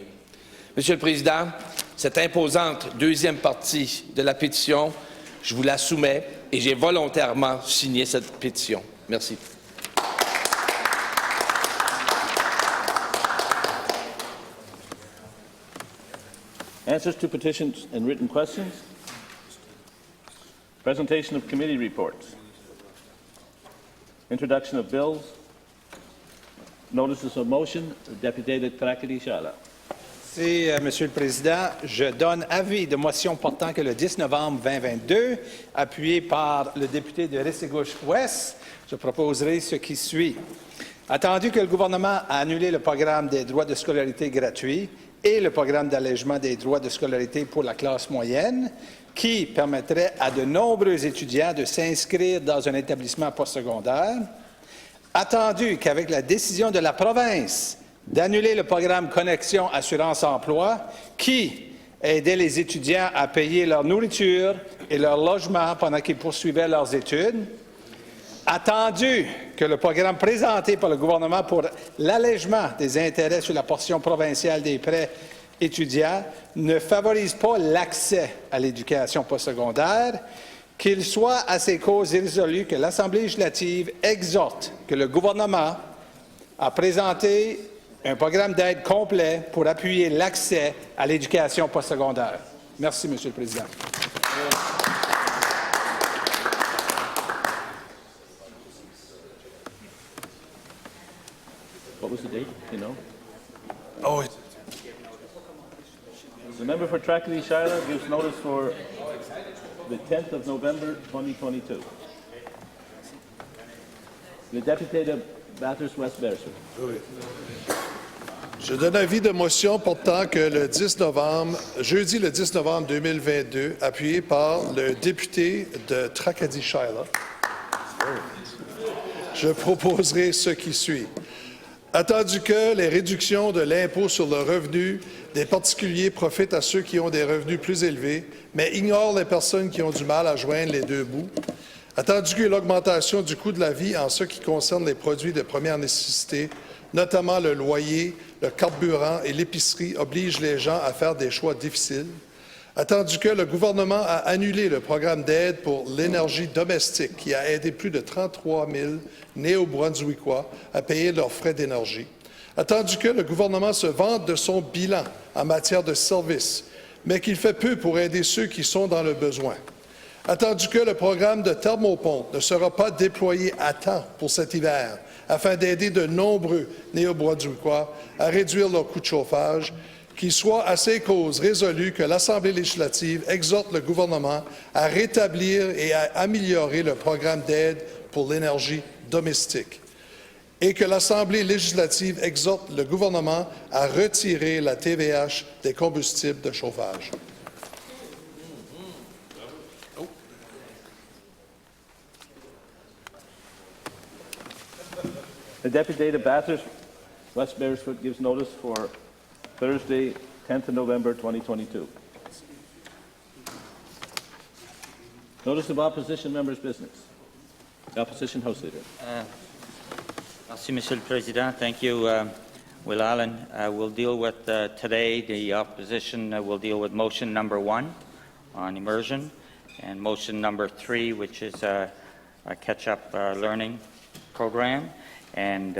Monsieur le Président, cette imposante deuxième partie de la pétition, je vous la soumets et j'ai volontairement signé cette pétition. Merci. Answers to petitions and written questions. Presentation of committee reports. Introduction of bills. Notices of motion. Député de Tracadie-Charles. Merci, Monsieur le Président. Je donne avis de motion portant que le 10 novembre 2022, appuyé par le député de Restigouche-Ouest, je proposerai ce qui suit. Attendu que le gouvernement a annulé le programme des droits de scolarité gratuits et le programme d'allègement des droits de scolarité pour la classe moyenne, qui permettrait à de nombreux étudiants de s'inscrire dans un établissement postsecondaire, attendu qu'avec la décision de la province d'annuler le programme Connexion Assurance-Emploi, qui aidait les étudiants à payer leur nourriture et leur logement pendant qu'ils poursuivaient leurs études, attendu que le programme présenté par le gouvernement pour l'allègement des intérêts sur la portion provinciale des prêts étudiants ne favorise pas l'accès à l'éducation postsecondaire, qu'il soit à ces causes résolues que l'Assemblée législative exhorte que le gouvernement a présenté un programme d'aide complet pour appuyer l'accès à l'éducation postsecondaire. Merci, Monsieur le Président. What was the date? You know? Oh, The member for Tracadie-Charles gives notice for the 10th of November 2022. Le député de Bathurst-West Beresford. oui. Je donne avis de motion portant que le 10 novembre, jeudi le 10 novembre 2022, appuyé par le député de Tracadie-Charles, je proposerai ce qui suit. Attendu que les réductions de l'impôt sur le revenu des particuliers profitent à ceux qui ont des revenus plus élevés, mais ignorent les personnes qui ont du mal à joindre les deux bouts. Attendu que l'augmentation du coût de la vie en ce qui concerne les produits de première nécessité, notamment le loyer, le carburant et l'épicerie, oblige les gens à faire des choix difficiles. Attendu que le gouvernement a annulé le programme d'aide pour l'énergie domestique qui a aidé plus de 33 000 néo-brunswickois à payer leurs frais d'énergie. Attendu que le gouvernement se vante de son bilan en matière de services, mais qu'il fait peu pour aider ceux qui sont dans le besoin. Attendu que le programme de thermopompe ne sera pas déployé à temps pour cet hiver, afin d'aider de nombreux néo-brunswickois à réduire leur coût de chauffage, qu'il soit à ces causes résolu que l'Assemblée législative exhorte le gouvernement à rétablir et à améliorer le programme d'aide pour l'énergie domestique et que l'Assemblée législative exhorte le gouvernement à retirer la TVH des combustibles de chauffage. The deputy de Bathurst-West Beresford gives notice for Thursday, 10th of November 2022. Notice of opposition members' business. The opposition House Leader. Merci, Monsieur le Président. Thank you, Will Allen. We'll deal with today, the opposition will deal with motion number 1 on immersion and motion number 3, which is a catch-up learning program, and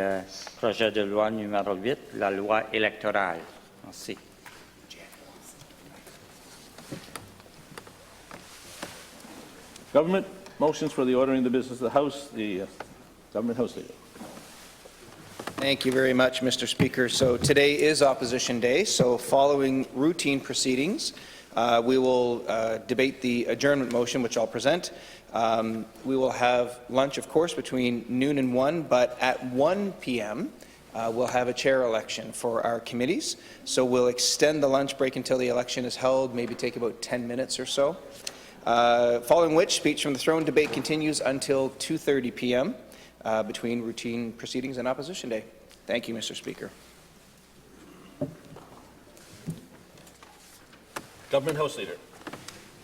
projet de loi numéro 8, la loi électorale. Merci. Government motions for the ordering of the business of the House. The Government House Leader. Thank you very much, Mr. Speaker. So today is Opposition Day, so following routine proceedings, we will debate the adjournment motion, which I'll present. We will have lunch, of course, between noon and 1, but at 1 p.m., we'll have a chair election for our committees. So we'll extend the lunch break until the election is held, maybe take about 10 minutes or so. Following which, Speech from the Throne debate continues until 2:30 p.m. Between routine proceedings and Opposition Day. Thank you, Mr. Speaker. Government House Leader.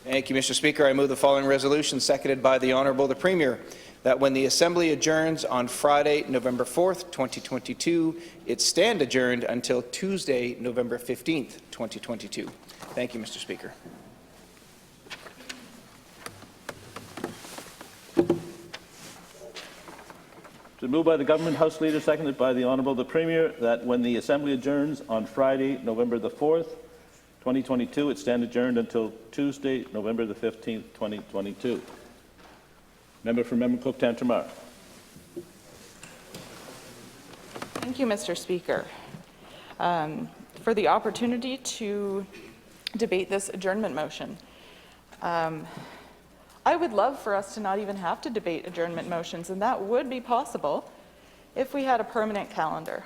Thank you, Mr. Speaker. I move the following resolution, seconded by the Honourable the Premier. that when the Assembly adjourns on Friday, November 4th, 2022, it stand adjourned until Tuesday, November 15th, 2022. Thank you, Mr. Speaker. To move by the Government House Leader, seconded by the Honourable the Premier, that when the Assembly adjourns on Friday, November the 4th, 2022, it stand adjourned until Tuesday, November the 15th, 2022. Member for Member Cook Tantramar. Thank you, Mr. Speaker, for the opportunity to debate this adjournment motion. I would love for us to not even have to debate adjournment motions, and that would be possible if we had a permanent calendar.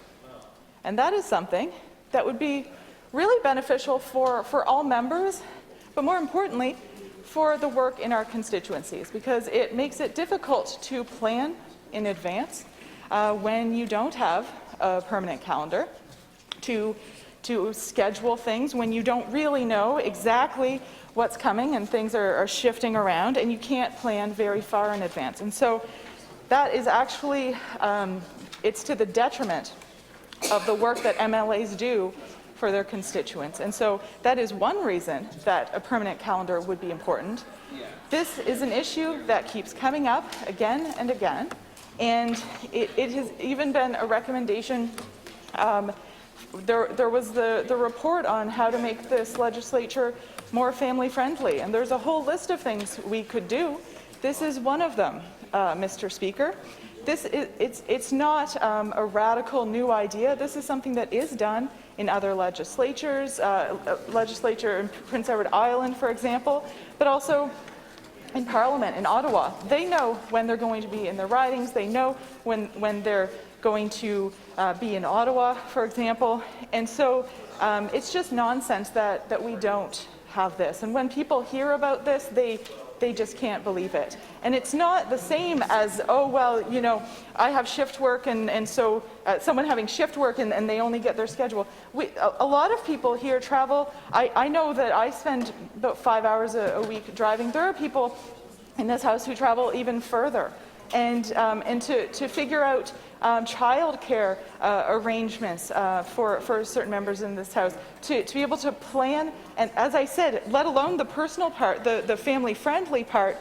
And that is something that would be really beneficial for all members, but more importantly, for the work in our constituencies, because it makes it difficult to plan in advance when you don't have a permanent calendar, to schedule things when you don't really know exactly what's coming and things are shifting around and you can't plan very far in advance. And so that is actually, it's to the detriment of the work that MLAs do for their constituents. And so that is one reason that a permanent calendar would be important. This is an issue that keeps coming up again and again, and it has even been a recommendation. There was the report on how to make this legislature more family-friendly, and there's a whole list of things we could do. This is one of them, Mr. Speaker. It's not a radical new idea. This is something that is done in other legislatures, legislature in Prince Edward Island, for example, but also in Parliament in Ottawa. They know when they're going to be in their ridings. They know when they're going to be in Ottawa, for example. And so it's just nonsense that we don't have this. And when people hear about this, they just can't believe it. And it's not the same as, oh, well, you know, I have shift work, and so someone having shift work and they only get their schedule. A lot of people here travel. I know that I spend about 5 hours a week driving. There are people in this house who travel even further. And to figure out childcare arrangements for certain members in this house, to be able to plan, and as I said, let alone the personal part, the family-friendly part,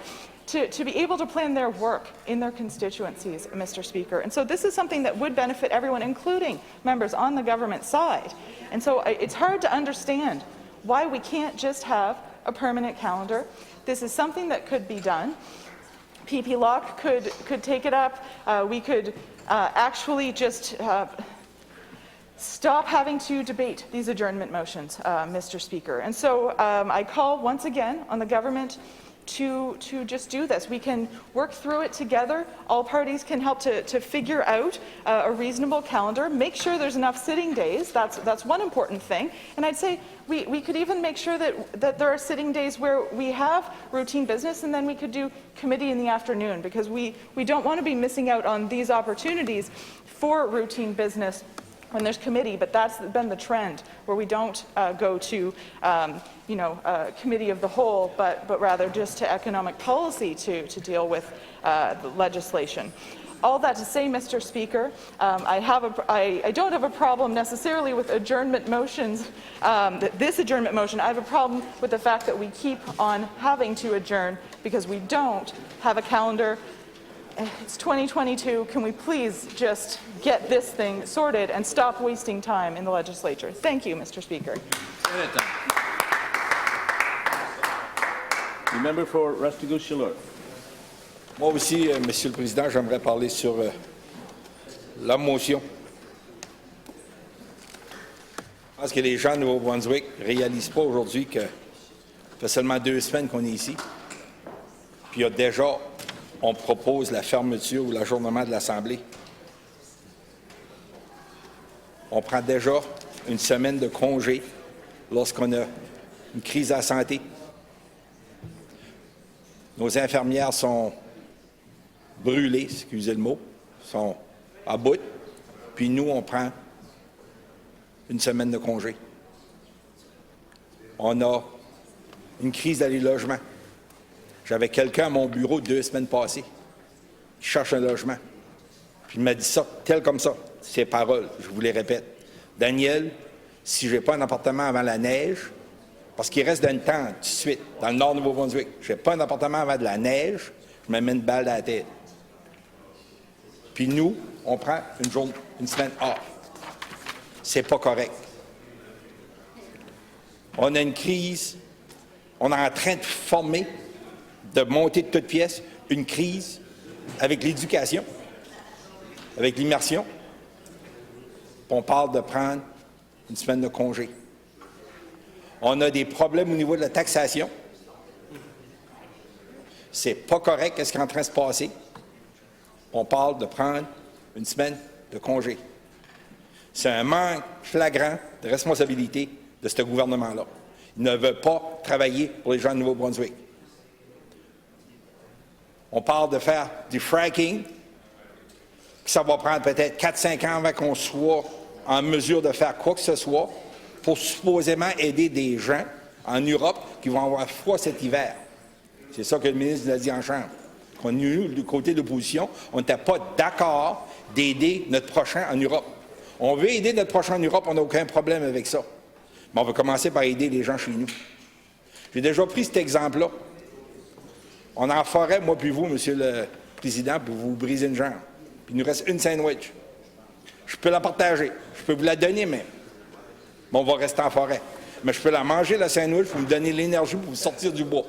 to be able to plan their work in their constituencies, Mr. Speaker. And so this is something that would benefit everyone, including members on the government side. And so it's hard to understand why we can't just have a permanent calendar. This is something that could be done. PP Locke could take it up. We could actually just stop having to debate these adjournment motions, Mr. Speaker. And so I call once again on the government to just do this. We can work through it together. All parties can help to figure out a reasonable calendar, make sure there's enough sitting days. That's one important thing. And I'd say we could even make sure that there are sitting days where we have routine business, and then we could do committee in the afternoon, because we don't want to be missing out on these opportunities for routine business when there's committee, but that's been the trend, where we don't go to committee of the whole, but rather just to economic policy to deal with the legislation. All that to say, Mr. Speaker, I don't have a problem necessarily with adjournment motions, this adjournment motion. I have a problem with the fact that we keep on having to adjourn because we don't have a calendar. It's 2022. Can we please just get this thing sorted and stop wasting time in the legislature? Thank you, Mr. Speaker. The member for Restigouche-Chalour. Moi aussi, Monsieur le Président, j'aimerais parler sur la motion. Je pense que les gens de Nouveau-Brunswick ne réalisent pas aujourd'hui que ça fait seulement 2 semaines qu'on est ici. Puis déjà, on propose la fermeture ou l'ajournement de l'Assemblée. On prend déjà une semaine de congé lorsqu'on a une crise à la santé. Nos infirmières sont brûlés, excusez le mot, sont à bout, puis nous, on prend une semaine de congé. On a une crise dans les logements. J'avais quelqu'un à mon bureau 2 semaines passées qui cherche un logement. Puis il m'a dit ça, tel comme ça, ses paroles, je vous les répète. Daniel, si je n'ai pas un appartement avant la neige, parce qu'il reste dans le temps, tout de suite, dans le nord Nouveau-Brunswick, je n'ai pas un appartement avant de la neige, je me mets une balle à la tête. Puis nous, on prend une semaine off. C'est pas correct. On a une crise, on est en train de former, de monter de toutes pièces, une crise avec l'éducation, avec l'immersion. On parle de prendre une semaine de congé. On a des problèmes au niveau de la taxation. C'est pas correct ce qui est en train de se passer. On parle de prendre une semaine de congé. C'est un manque flagrant de responsabilité de ce gouvernement-là. Il ne veut pas travailler pour les gens de Nouveau-Brunswick. On parle de faire du fracking, que ça va prendre peut-être 4-5 ans avant qu'on soit en mesure de faire quoi que ce soit pour supposément aider des gens en Europe qui vont avoir froid cet hiver. C'est ça que le ministre nous a dit en Chambre. Nous, du côté de l'opposition, on n'était pas d'accord d'aider notre prochain en Europe. On veut aider notre prochain en Europe, on n'a aucun problème avec ça. Mais on va commencer par aider les gens chez nous. J'ai déjà pris cet exemple-là. On est en forêt, moi puis vous, Monsieur le Président, pour vous briser une jambe. Puis il nous reste une sandwich. Je peux la partager. Je peux vous la donner même. Mais on va rester en forêt. Mais je peux la manger, la sandwich, pour vous donner l'énergie pour vous sortir du bois.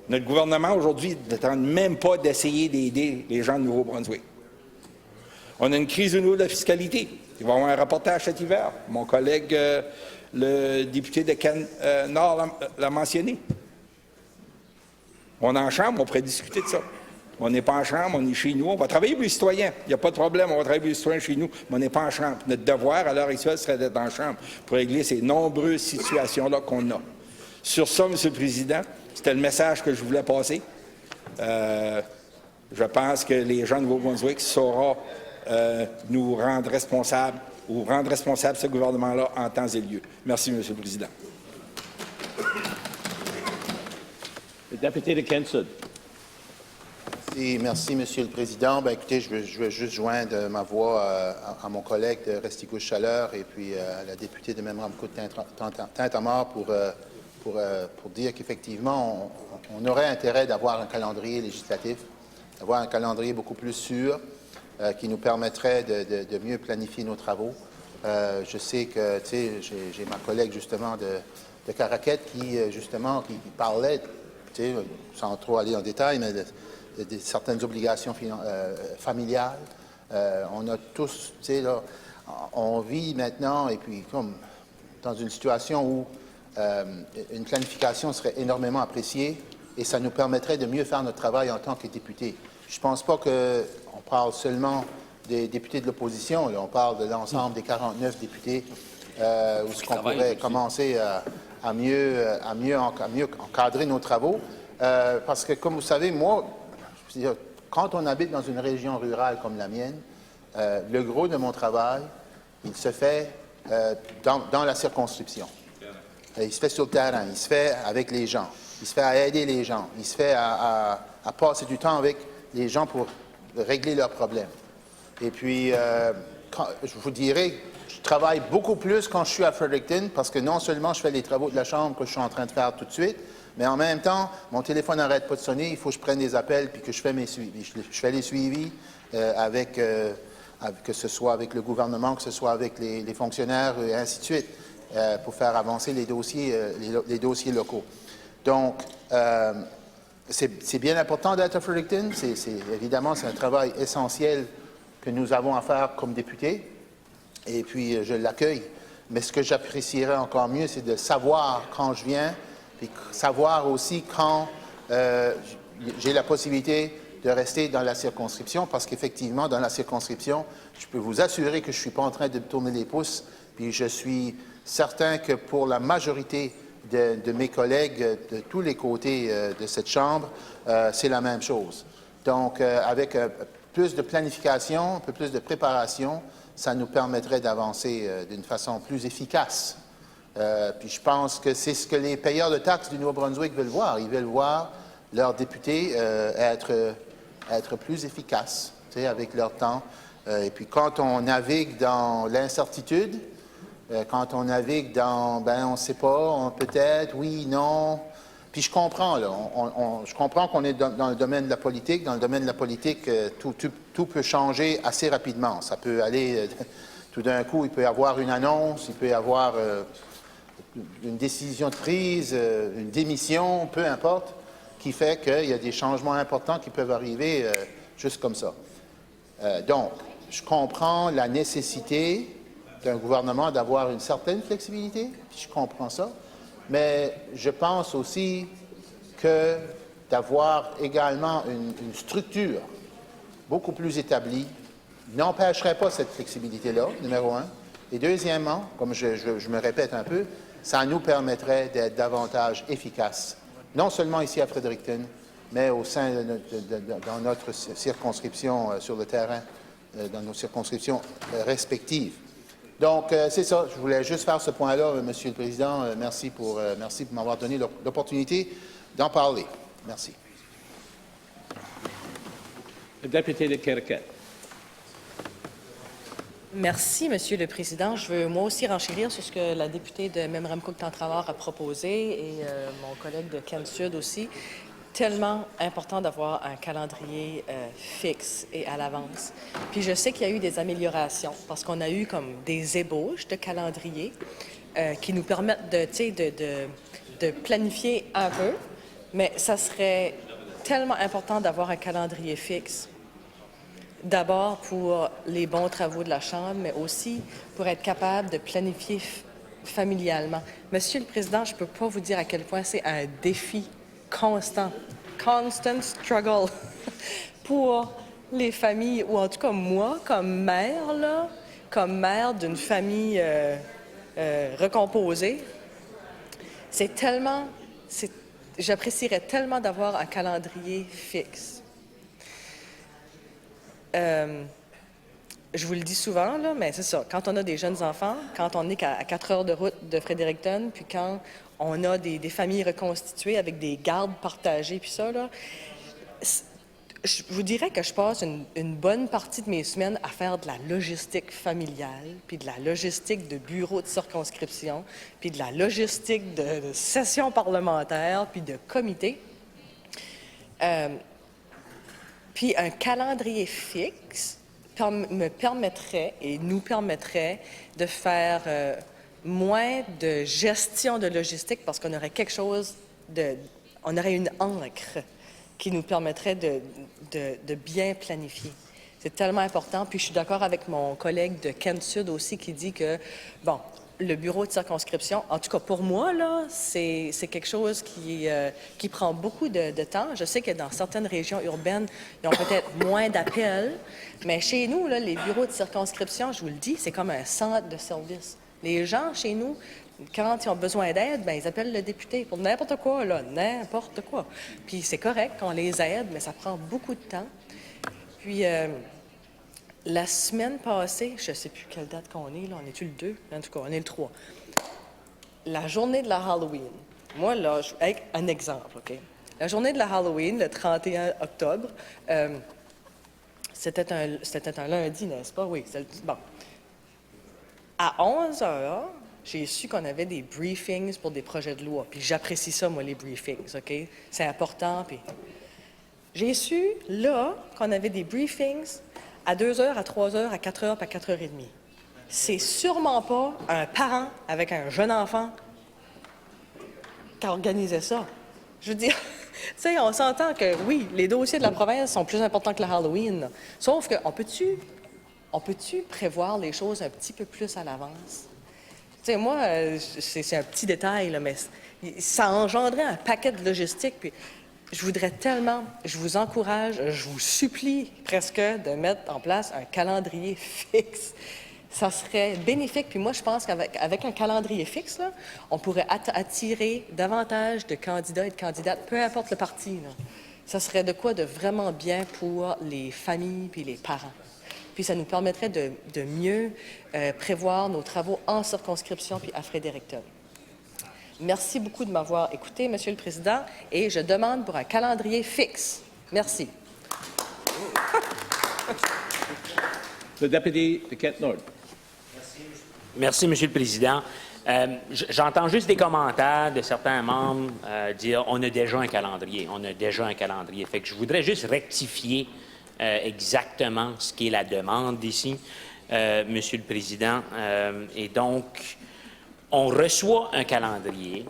Notre gouvernement, aujourd'hui, ne tente même pas d'essayer d'aider les gens de Nouveau-Brunswick. On a une crise au niveau de la fiscalité. Il va y avoir un reportage cet hiver. Mon collègue, le député de Cannes-Nord, l'a mentionné. On est en chambre, on pourrait discuter de ça. On n'est pas en chambre, on est chez nous. On va travailler pour les citoyens. Il n'y a pas de problème, on va travailler pour les citoyens chez nous, mais on n'est pas en chambre. Notre devoir, à l'heure actuelle, serait d'être en chambre pour régler ces nombreuses situations-là qu'on a. Sur ça, M. le Président, c'était le message que je voulais passer. Je pense que les gens de Nouveau-Brunswick sauront nous rendre responsables ou rendre responsable ce gouvernement-là en temps et lieu. Merci, M. le Président. Le député de Kensett. Merci, Monsieur le Président. Ben, écoutez, je veux juste joindre ma voix à mon collègue de Restigouche-Chaleur et puis à la députée de Memramcourt-Tintamarre pour dire qu'effectivement, on aurait intérêt d'avoir un calendrier législatif, d'avoir un calendrier beaucoup plus sûr qui nous permettrait de mieux planifier nos travaux. Je sais que, tu sais, j'ai ma collègue justement de Caraquette qui parlait, tu sais, sans trop aller en détail, mais de certaines obligations familiales. On a tous, tu sais, là, on vit maintenant, et puis comme dans une situation où une planification serait énormément appréciée et ça nous permettrait de mieux faire notre travail en tant que députés. Je ne pense pas qu'on parle seulement des députés de l'opposition, on parle de l'ensemble des 49 députés où ce qu'on pourrait commencer à mieux encadrer nos travaux. Parce que, comme vous savez, moi, quand on habite dans une région rurale comme la mienne, le gros de mon travail, il se fait dans la circonscription. Il se fait sur le terrain, il se fait avec les gens, il se fait à aider les gens, il se fait à passer du temps avec les gens pour régler leurs problèmes. Et puis, je vous dirais, je travaille beaucoup plus quand je suis à Fredericton parce que non seulement je fais les travaux de la Chambre que je suis en train de faire tout de suite, mais en même temps, mon téléphone n'arrête pas de sonner, il faut que je prenne des appels puis que je fais mes suivis. Je fais les suivis que ce soit avec le gouvernement, que ce soit avec les fonctionnaires et ainsi de suite, pour faire avancer les dossiers locaux. Donc, c'est bien important d'être à Fredericton. Évidemment, c'est un travail essentiel que nous avons à faire comme députés. Et puis, je l'accueille. Mais ce que j'apprécierais encore mieux, c'est de savoir quand je viens, puis savoir aussi quand j'ai la possibilité de rester dans la circonscription, parce qu'effectivement, dans la circonscription, je peux vous assurer que je ne suis pas en train de tourner les pouces, puis je suis certain que pour la majorité de mes collègues de tous les côtés de cette Chambre, c'est la même chose. Donc, avec plus de planification, un peu plus de préparation, ça nous permettrait d'avancer d'une façon plus efficace. Puis je pense que c'est ce que les payeurs de taxes du Nouveau-Brunswick veulent voir. Ils veulent voir leurs députés être être plus efficaces, tu sais, avec leur temps. Et puis quand on navigue dans l'incertitude, quand on navigue dans, ben on ne sait pas, peut-être, oui, non. Puis je comprends, là, je comprends qu'on est dans le domaine de la politique. Dans le domaine de la politique, tout peut changer assez rapidement. Ça peut aller, tout d'un coup, il peut y avoir une annonce, il peut y avoir une décision de prise, une démission, peu importe, qui fait qu'il y a des changements importants qui peuvent arriver juste comme ça. Donc, je comprends la nécessité d'un gouvernement d'avoir une certaine flexibilité, puis je comprends ça, mais je pense aussi que d'avoir également une structure beaucoup plus établie n'empêcherait pas cette flexibilité-là, numéro un. Et deuxièmement, comme je me répète un peu, ça nous permettrait d'être davantage efficaces, non seulement ici à Fredericton, mais au sein dans notre circonscription sur le terrain, dans nos circonscriptions respectives. Donc, c'est ça. Je voulais juste faire ce point-là, Monsieur le Président. Merci pour m'avoir donné l'opportunité d'en parler. Merci. Le député de Kirkette. Merci, Monsieur le Président. Je veux moi aussi renchérir sur ce que la députée de Memramcook-Tantramar a proposé et mon collègue de Kent Sud aussi. Tellement important d'avoir un calendrier fixe et à l'avance. Puis je sais qu'il y a eu des améliorations parce qu'on a eu comme des ébauches de calendrier qui nous permettent de planifier un peu, mais ça serait tellement important d'avoir un calendrier fixe. D'abord pour les bons travaux de la Chambre, mais aussi pour être capable de planifier familialement. Monsieur le Président, je ne peux pas vous dire à quel point c'est un défi constant struggle pour les familles, ou en tout cas moi, comme mère d'une famille recomposée. J'apprécierais tellement d'avoir un calendrier fixe. Je vous le dis souvent, là, mais c'est ça. Quand on a des jeunes enfants, quand on n'est qu'à 4 heures de route de Fredericton, puis quand on a des familles reconstituées avec des gardes partagées, puis ça, là, je vous dirais que je passe une bonne partie de mes semaines à faire de la logistique familiale, puis de la logistique de bureaux de circonscription, puis de la logistique de sessions parlementaires, puis de comités. Puis un calendrier fixe me permettrait et nous permettrait de faire moins de gestion de logistique parce qu'on aurait quelque chose on aurait une encre qui nous permettrait de bien planifier. C'est tellement important. Puis je suis d'accord avec mon collègue de Kent Sud aussi qui dit que, bon, le bureau de circonscription, en tout cas pour moi, là, c'est quelque chose qui prend beaucoup de temps. Je sais que dans certaines régions urbaines, ils ont peut-être moins d'appels, mais chez nous, là, les bureaux de circonscription, je vous le dis, c'est comme un centre de service. Les gens chez nous, quand ils ont besoin d'aide, ben ils appellent le député pour n'importe quoi, là, n'importe quoi. Puis c'est correct qu'on les aide, mais ça prend beaucoup de temps. Puis la semaine passée, je ne sais plus quelle date qu'on est, là, on est-tu le 2? En tout cas, on est le 3. La journée de la Halloween. Moi, là, avec un exemple, OK? La journée de la Halloween, le 31 octobre, c'était un lundi, n'est-ce pas? Oui, bon. À 11 heures, j'ai su qu'on avait des briefings pour des projets de loi. Puis j'apprécie ça, moi, les briefings, OK? C'est important. Puis j'ai su, là, qu'on avait des briefings à 2 heures, à 3 heures, à 4 heures, puis à 4 heures et demie. C'est sûrement pas un parent avec un jeune enfant qui organisait ça. Je veux dire, tu sais, on s'entend que, oui, les dossiers de la province sont plus importants que le Halloween. Là. Sauf qu'on peut-tu prévoir les choses un petit peu plus à l'avance? Tu sais, moi, c'est un petit détail, là, mais ça engendrait un paquet de logistique. Puis je voudrais tellement, je vous encourage, je vous supplie presque de mettre en place un calendrier fixe. Ça serait bénéfique. Puis moi, je pense qu'avec un calendrier fixe, là, on pourrait attirer davantage de candidats et de candidates, peu importe le parti. Là. Ça serait de quoi de vraiment bien pour les familles puis les parents. Puis ça nous permettrait de mieux prévoir nos travaux en circonscription puis à Fredericton. Merci beaucoup de m'avoir écouté, Monsieur le Président, et je demande pour un calendrier fixe. Merci. The Deputy to Kent North. Merci, Monsieur le Président. J'entends juste des commentaires de certains membres dire on a déjà un calendrier, on a déjà un calendrier. Fait que je voudrais juste rectifier exactement ce qui est la demande ici, Monsieur le Président. Et donc, on reçoit un calendrier.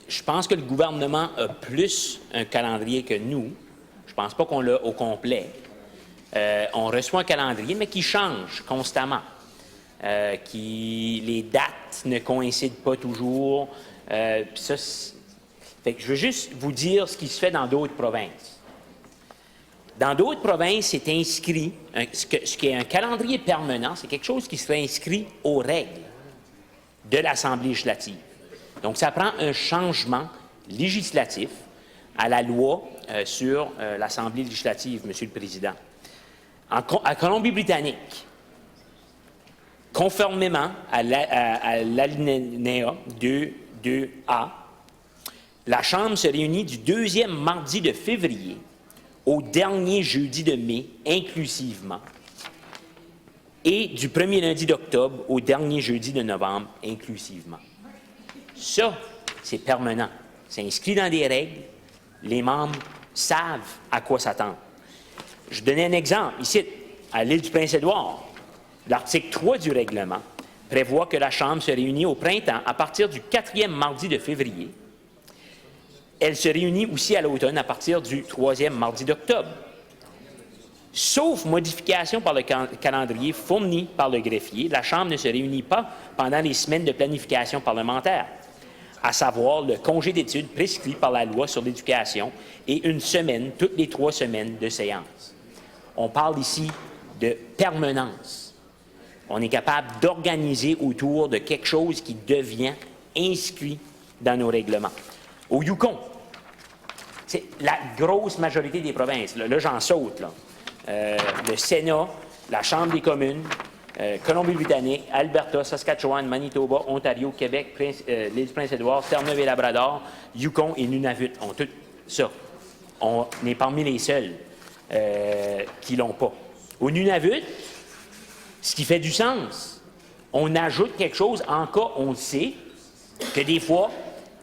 Je pense que le gouvernement a plus un calendrier que nous. Je ne pense pas qu'on l'a au complet. On reçoit un calendrier, mais qui change constamment. Les dates ne coïncident pas toujours. Puis ça, fait que je veux juste vous dire ce qui se fait dans d'autres provinces. Dans d'autres provinces, c'est inscrit, ce qui est un calendrier permanent, c'est quelque chose qui serait inscrit aux règles de l'Assemblée législative. Donc, ça prend un changement législatif à la loi sur l'Assemblée législative, Monsieur le Président. À Colombie-Britannique, conformément à l'alinéa 2.2a, la Chambre se réunit du deuxième mardi de février au dernier jeudi de mai, inclusivement, et du premier lundi d'octobre au dernier jeudi de novembre, inclusivement. Ça, c'est permanent. C'est inscrit dans des règles. Les membres savent à quoi s'attendre. Je donnais un exemple. Ici, à l'île du Prince-Édouard, l'article 3 du règlement prévoit que la Chambre se réunit au printemps à partir du 4e mardi de février. Elle se réunit aussi à l'automne à partir du 3e mardi d'octobre. Sauf modification par le calendrier fourni par le greffier, la Chambre ne se réunit pas pendant les semaines de planification parlementaire, à savoir le congé d'études prescrit par la loi sur l'éducation et une semaine, toutes les 3 semaines de séance. On parle ici de permanence. On est capable d'organiser autour de quelque chose qui devient inscrit dans nos règlements. Au Yukon, c'est la grosse majorité des provinces. Là j'en saute. Le Sénat, la Chambre des communes, Colombie-Britannique, Alberta, Saskatchewan, Manitoba, Ontario, Québec, l'île du Prince-Édouard, Terre-Neuve-et-Labrador, Yukon et Nunavut ont tout ça. On est parmi les seuls qui ne l'ont pas. Au Nunavut, ce qui fait du sens, on ajoute quelque chose en cas, on sait, que des fois,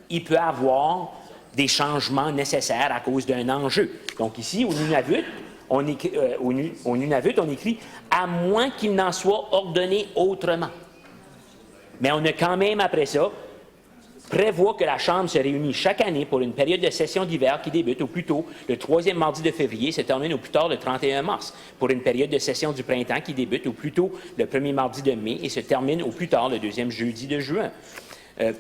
il peut y avoir des changements nécessaires à cause d'un enjeu. Donc ici, au Nunavut, on écrit « à moins qu'il n'en soit ordonné autrement ». Mais on a quand même, après ça, prévoit que la Chambre se réunit chaque année pour une période de session d'hiver qui débute au plus tôt le 3e mardi de février et se termine au plus tard le 31 mars, pour une période de session du printemps qui débute au plus tôt le 1er mardi de mai et se termine au plus tard le 2e jeudi de juin,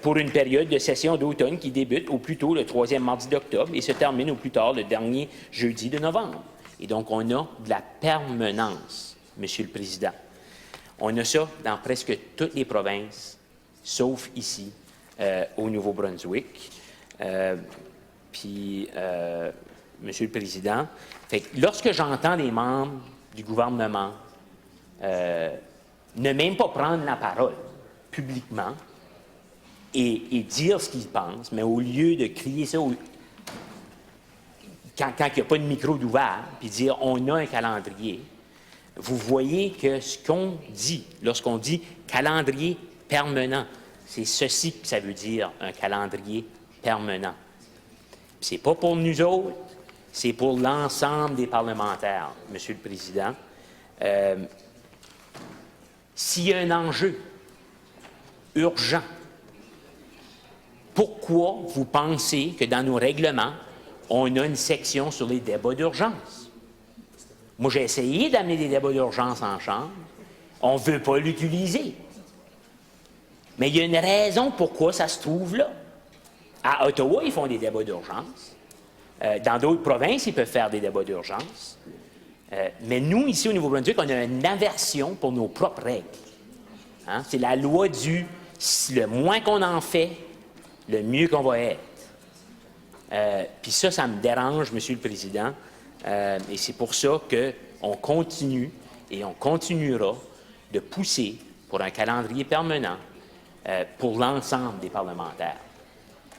pour une période de session d'automne qui débute au plus tôt le 3e mardi d'octobre et se termine au plus tard le dernier jeudi de novembre. Et donc, on a de la permanence, Monsieur le Président. On a ça dans presque toutes les provinces, sauf ici, au Nouveau-Brunswick. Monsieur le Président, fait que lorsque j'entends des membres du gouvernement ne même pas prendre la parole publiquement et dire ce qu'ils pensent, mais au lieu de crier ça quand il n'y a pas de micro d'ouvert, puis dire on a un calendrier, vous voyez que ce qu'on dit, lorsqu'on dit calendrier permanent, c'est ceci que ça veut dire, un calendrier permanent. Ce n'est pas pour nous autres, c'est pour l'ensemble des parlementaires, Monsieur le Président. S'il y a un enjeu urgent, pourquoi vous pensez que dans nos règlements, on a une section sur les débats d'urgence? Moi, j'ai essayé d'amener des débats d'urgence en Chambre. On ne veut pas l'utiliser. Mais il y a une raison pourquoi ça se trouve là. À Ottawa, ils font des débats d'urgence. Dans d'autres provinces, ils peuvent faire des débats d'urgence. Mais nous, ici au Nouveau-Brunswick, on a une aversion pour nos propres règles. Hein? C'est la loi du « le moins qu'on en fait, le mieux qu'on va être ». Puis ça me dérange, Monsieur le Président, et c'est pour ça qu'on continue et on continuera de pousser pour un calendrier permanent pour l'ensemble des parlementaires.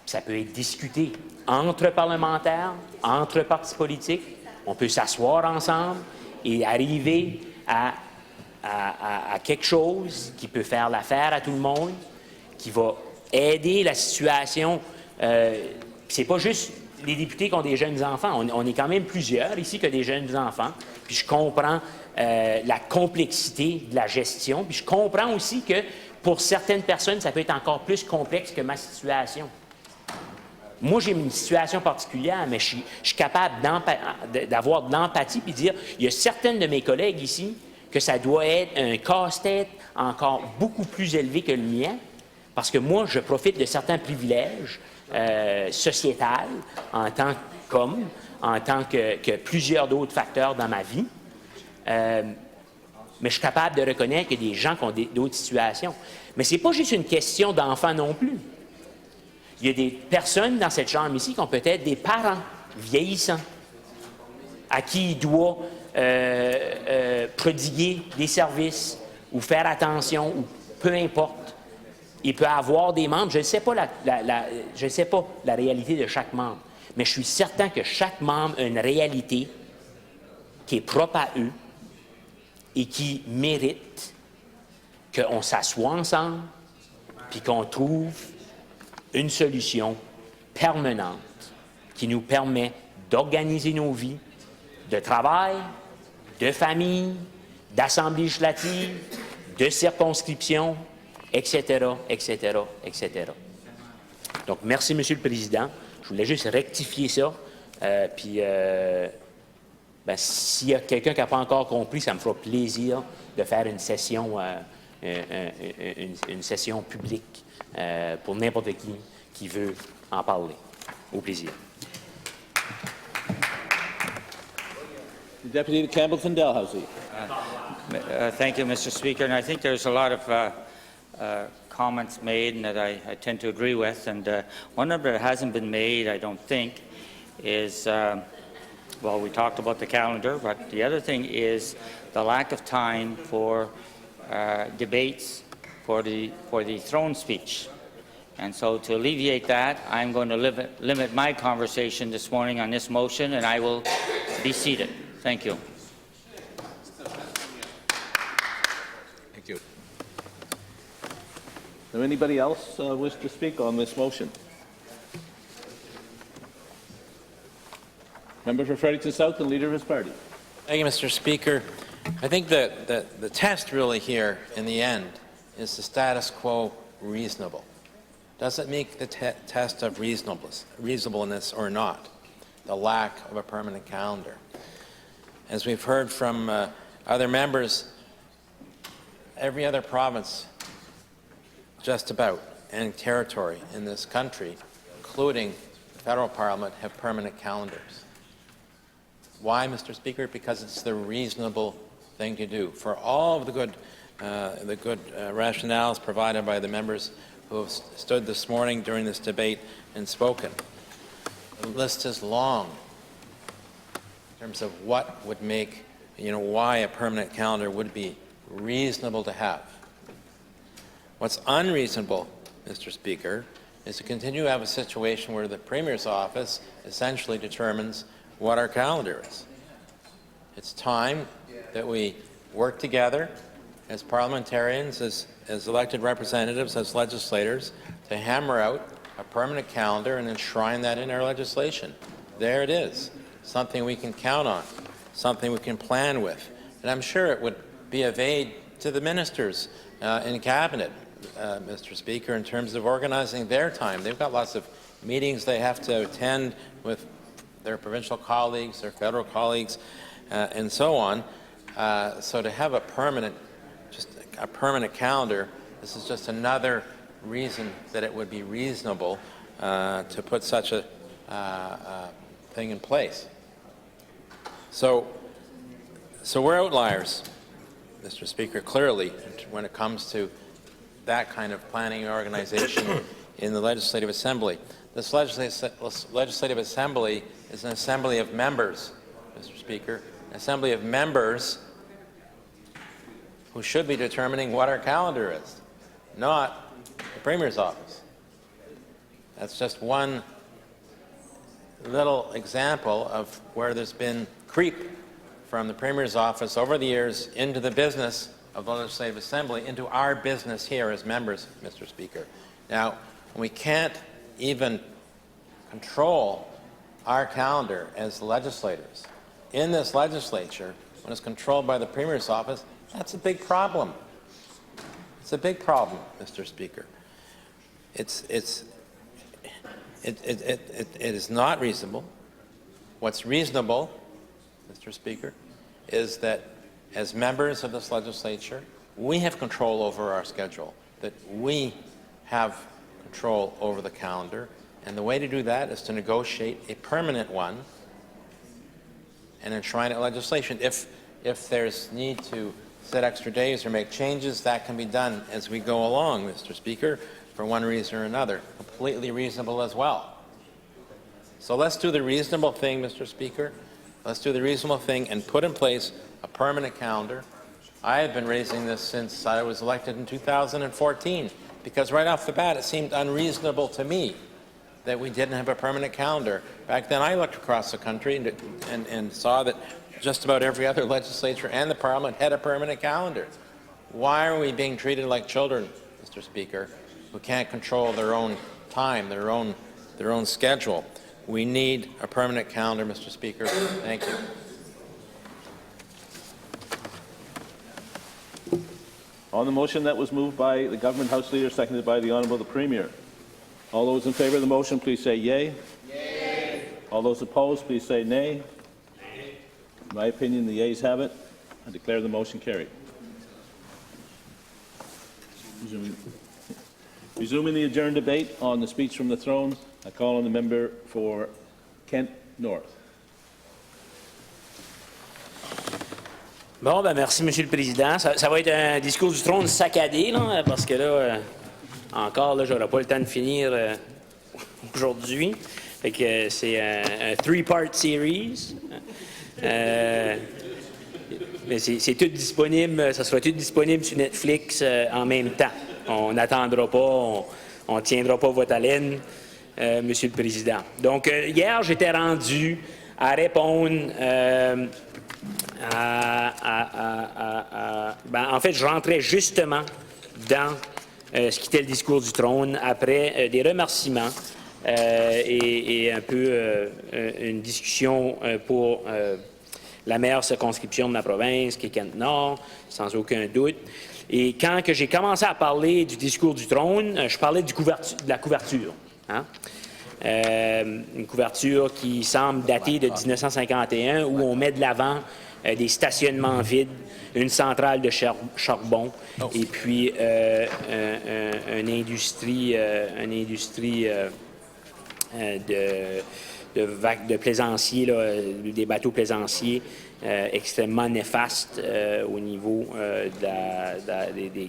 Ça peut être discuté entre parlementaires, entre partis politiques. On peut s'asseoir ensemble et arriver à quelque chose qui peut faire l'affaire à tout le monde, qui va aider la situation. C'est pas juste les députés qui ont des jeunes enfants. On est quand même plusieurs ici qui ont des jeunes enfants. Puis je comprends la complexité de la gestion. Puis je comprends aussi que pour certaines personnes, ça peut être encore plus complexe que ma situation. Moi, j'ai une situation particulière, mais je suis capable d'avoir de l'empathie puis dire, il y a certaines de mes collègues ici que ça doit être un casse-tête encore beaucoup plus élevé que le mien, parce que moi, je profite de certains privilèges sociétals en tant qu'homme, en tant que plusieurs d'autres facteurs dans ma vie. Mais je suis capable de reconnaître qu'il y a des gens qui ont d'autres situations. Mais ce n'est pas juste une question d'enfants non plus. Il y a des personnes dans cette chambre ici qui ont peut-être des parents vieillissants à qui il doit prodiguer des services ou faire attention, ou peu importe. Il peut avoir des membres. Je ne sais pas la réalité de chaque membre, mais je suis certain que chaque membre a une réalité qui est propre à eux et qui mérite qu'on s'assoie ensemble puis qu'on trouve une solution permanente qui nous permet d'organiser nos vies de travail, de famille, d'assemblée législative, de circonscription, etc., etc., etc. Donc, merci, Monsieur le Président. Je voulais juste rectifier ça. S'il y a quelqu'un qui n'a pas encore compris, ça me fera plaisir de faire une session publique pour n'importe qui veut en parler. Au plaisir. Deputy Campbell-Dalhousie. Thank you, Mr. Speaker. And I think there's a lot of comments made and that I tend to agree with. And one number that hasn't been made, I don't think, is, well, we talked about the calendar, but the other thing is the lack of time for debates for the throne speech. And so to alleviate that, I'm going to limit my conversation this morning on this motion, and I will be seated. Thank you. Thank you. Does anybody else wish to speak on this motion? Member for Fredericton South and leader of his party. Thank you, Mr. Speaker. I think that the test really here in the end is the status quo reasonable. Does it meet the test of reasonableness or not? The lack of a permanent calendar. As we've heard from other members, every other province, just about, and territory in this country, including the federal parliament, have permanent calendars. Why, Mr. Speaker? Because it's the reasonable thing to do. For all of the good rationales provided by the members who have stood this morning during this debate and spoken, the list is long in terms of what would make, why a permanent calendar would be reasonable to have. What's unreasonable, Mr. Speaker, is to continue to have a situation where the Premier's office essentially determines what our calendar is. It's time that we work together as parliamentarians, as elected representatives, as legislators, to hammer out a permanent calendar and enshrine that in our legislation. There it is, something we can count on, something we can plan with. And I'm sure it would be of aid to the ministers in Cabinet, Mr. Speaker, in terms of organizing their time. They've got lots of meetings they have to attend with their provincial colleagues, their federal colleagues, and so on. So to have a permanent calendar, this is just another reason that it would be reasonable to put such a thing in place. So we're outliers, Mr. Speaker, clearly, when it comes to that kind of planning and organization in the Legislative Assembly. This Legislative Assembly is an assembly of members, Mr. Speaker, an assembly of members who should be determining what our calendar is, not the Premier's office. That's just one little example of where there's been creep from the Premier's office over the years into the business of the Legislative Assembly, into our business here as members, Mr. Speaker. Now, we can't even control our calendar as legislators in this legislature when it's controlled by the Premier's office. That's a big problem. It's a big problem, Mr. Speaker. It is not reasonable. What's reasonable, Mr. Speaker, is that as members of this legislature, we have control over our schedule, that we have control over the calendar, and the way to do that is to negotiate a permanent one and enshrine it in legislation. If there's need to set extra days or make changes, that can be done as we go along, Mr. Speaker, for one reason or another. Completely reasonable as well. So let's do the reasonable thing, Mr. Speaker. Let's do the reasonable thing and put in place a permanent calendar. I have been raising this since I was elected in 2014, because right off the bat it seemed unreasonable to me that we didn't have a permanent calendar. Back then I looked across the country and saw that just about every other legislature and the Parliament had a permanent calendar. Why are we being treated like children, Mr. Speaker, who can't control their own time, their own schedule? We need a permanent calendar, Mr. Speaker. Thank you. On the motion that was moved by the Government House Leader, seconded by the Honourable the Premier. All those in favour of the motion, please say yea. Yea. All those opposed, please say nay. Nay. In my opinion, the yeas have it. I declare the motion carried. Resuming the adjourned debate on the speech from the throne, I call on the member for Kent North. Bon, ben merci, Monsieur le Président. Ça va être un discours du trône saccadé, là, parce que là, encore, là, j'aurai pas le temps de finir aujourd'hui. Fait que c'est un three-part series. Mais c'est tout disponible, ça sera tout disponible sur Netflix en même temps. On n'attendra pas, on tiendra pas votre haleine, Monsieur le Président. Donc, hier, j'étais rendu à répondre en fait, je rentrais justement dans ce qui était le discours du trône après des remerciements et un peu une discussion pour la meilleure circonscription de ma province, qui est Kent-Nord, sans aucun doute. Et quand j'ai commencé à parler du discours du trône, je parlais de la couverture. Hein? Une couverture qui semble dater de 1951, où on met de l'avant des stationnements vides, une centrale de charbon et puis une industrie de plaisanciers, là, des bateaux plaisanciers extrêmement néfastes au niveau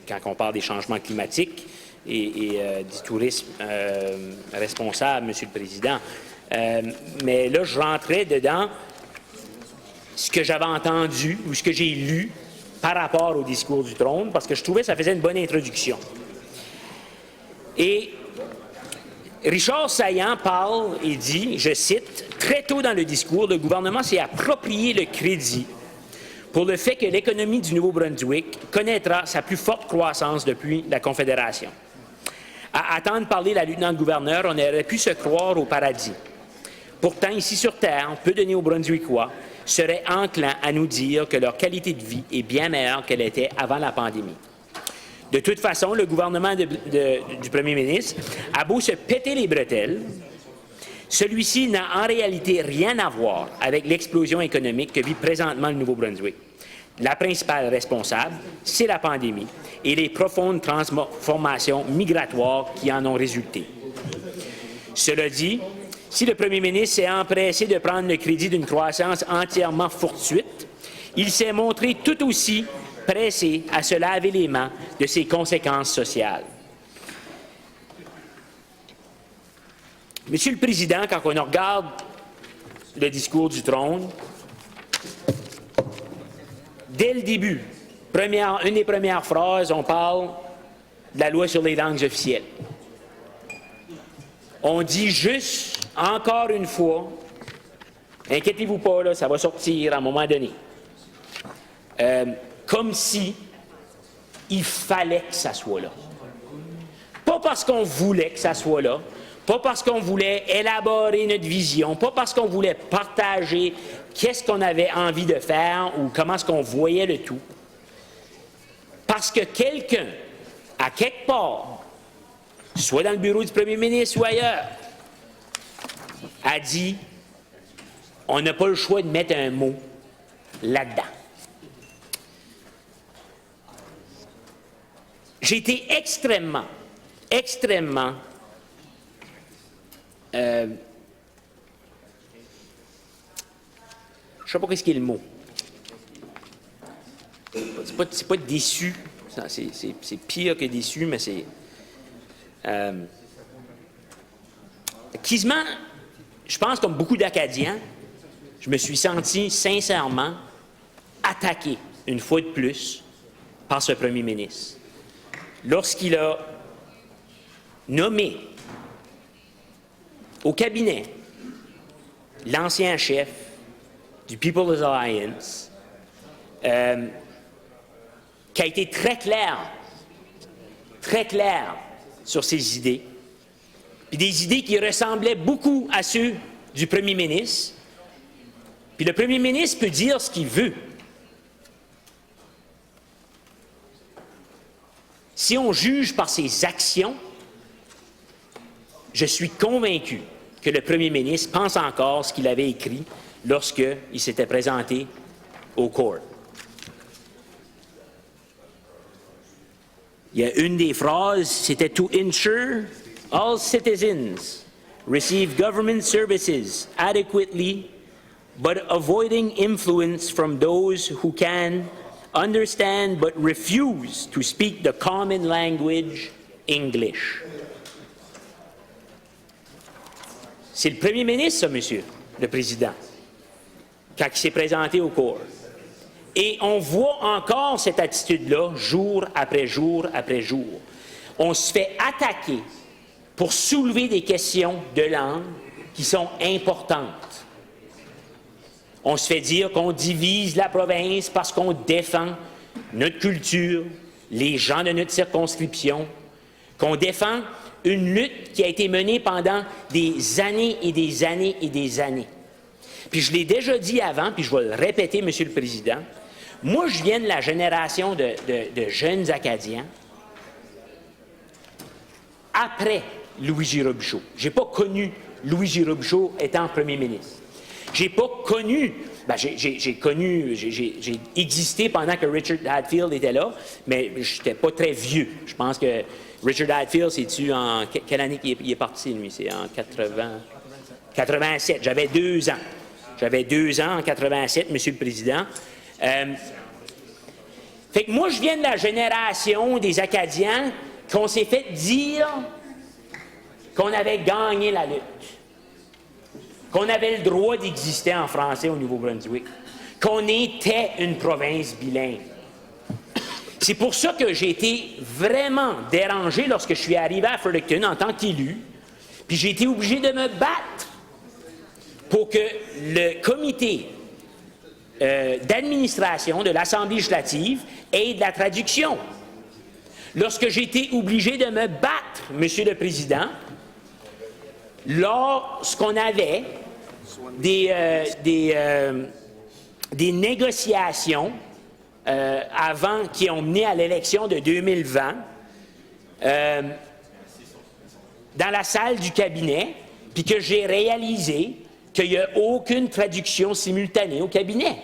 quand on parle des changements climatiques et du tourisme responsable, Monsieur le Président. Mais là, je rentrais dedans ce que j'avais entendu ou ce que j'ai lu par rapport au discours du trône, parce que je trouvais que ça faisait une bonne introduction. Et Richard Saillant parle et dit, je cite, « Très tôt dans le discours, le gouvernement s'est approprié le crédit pour le fait que l'économie du Nouveau-Brunswick connaîtra sa plus forte croissance depuis la Confédération. À attendre parler la lieutenant-gouverneur, on aurait pu se croire au paradis. Pourtant, ici sur Terre, peu de Néo-Brunswickois seraient enclins à nous dire que leur qualité de vie est bien meilleure qu'elle était avant la pandémie. De toute façon, le gouvernement du premier ministre a beau se péter les bretelles, celui-ci n'a en réalité rien à voir avec l'explosion économique que vit présentement le Nouveau-Brunswick. La principale responsable, c'est la pandémie et les profondes transformations migratoires qui en ont résulté. Cela dit, si le premier ministre s'est empressé de prendre le crédit d'une croissance entièrement fortuite, il s'est montré tout aussi pressé à se laver les mains de ses conséquences sociales. Monsieur le Président, quand on regarde le discours du trône, dès le début, une des premières phrases, on parle de la loi sur les langues officielles. On dit juste, encore une fois, inquiétez-vous pas, là, ça va sortir à un moment donné. Comme si il fallait que ça soit là. Pas parce qu'on voulait que ça soit là, pas parce qu'on voulait élaborer notre vision, pas parce qu'on voulait partager qu'est-ce qu'on avait envie de faire ou comment est-ce qu'on voyait le tout. Parce que quelqu'un, à quelque part, soit dans le bureau du premier ministre ou ailleurs, a dit « on n'a pas le choix de mettre un mot là-dedans ». J'ai été extrêmement, je ne sais pas ce qu'est le mot. C'est pas déçu, c'est pire que déçu, mais c'est... quasiment, je pense comme beaucoup d'Acadiens, je me suis senti sincèrement attaqué une fois de plus par ce premier ministre. Lorsqu'il a nommé au cabinet l'ancien chef du People's Alliance, qui a été très clair sur ses idées, puis des idées qui ressemblaient beaucoup à ceux du premier ministre. Puis le premier ministre peut dire ce qu'il veut. Si on juge par ses actions, je suis convaincu que le premier ministre pense encore ce qu'il avait écrit lorsqu'il s'était présenté au court. Il y a une des phrases, c'était « To ensure all citizens receive government services adequately, but avoiding influence from those who can understand but refuse to speak the common language, English. » C'est le premier ministre, ça, monsieur le président, quand il s'est présenté au cours. Et on voit encore cette attitude-là, jour après jour après jour. On se fait attaquer pour soulever des questions de langue qui sont importantes. On se fait dire qu'on divise la province parce qu'on défend notre culture, les gens de notre circonscription, qu'on défend une lutte qui a été menée pendant des années et des années et des années. Puis je l'ai déjà dit avant, puis je vais le répéter, Monsieur le Président, moi, je viens de la génération de jeunes Acadiens après Louis-J. Robichaud. Je n'ai pas connu Louis-J. Robichaud étant premier ministre. J'ai pas connu, j'ai existé pendant que Richard Hadfield était là, mais je n'étais pas très vieux. Je pense que Richard Hadfield, c'est-tu en quelle année qu'il est parti, lui? C'est en 87. J'avais 2 ans. J'avais 2 ans en 87, Monsieur le Président. Fait que moi, je viens de la génération des Acadiens qu'on s'est fait dire qu'on avait gagné la lutte, qu'on avait le droit d'exister en français au Nouveau-Brunswick, qu'on était une province bilingue. C'est pour ça que j'ai été vraiment dérangé lorsque je suis arrivé à Fredericton en tant qu'élu, puis j'ai été obligé de me battre pour que le comité d'administration de l'Assemblée législative ait de la traduction. Lorsque j'ai été obligé de me battre, Monsieur le Président, lorsqu'on avait des négociations avant qui ont mené à l'élection de 2020 dans la salle du cabinet, puis que j'ai réalisé qu'il n'y a aucune traduction simultanée au cabinet.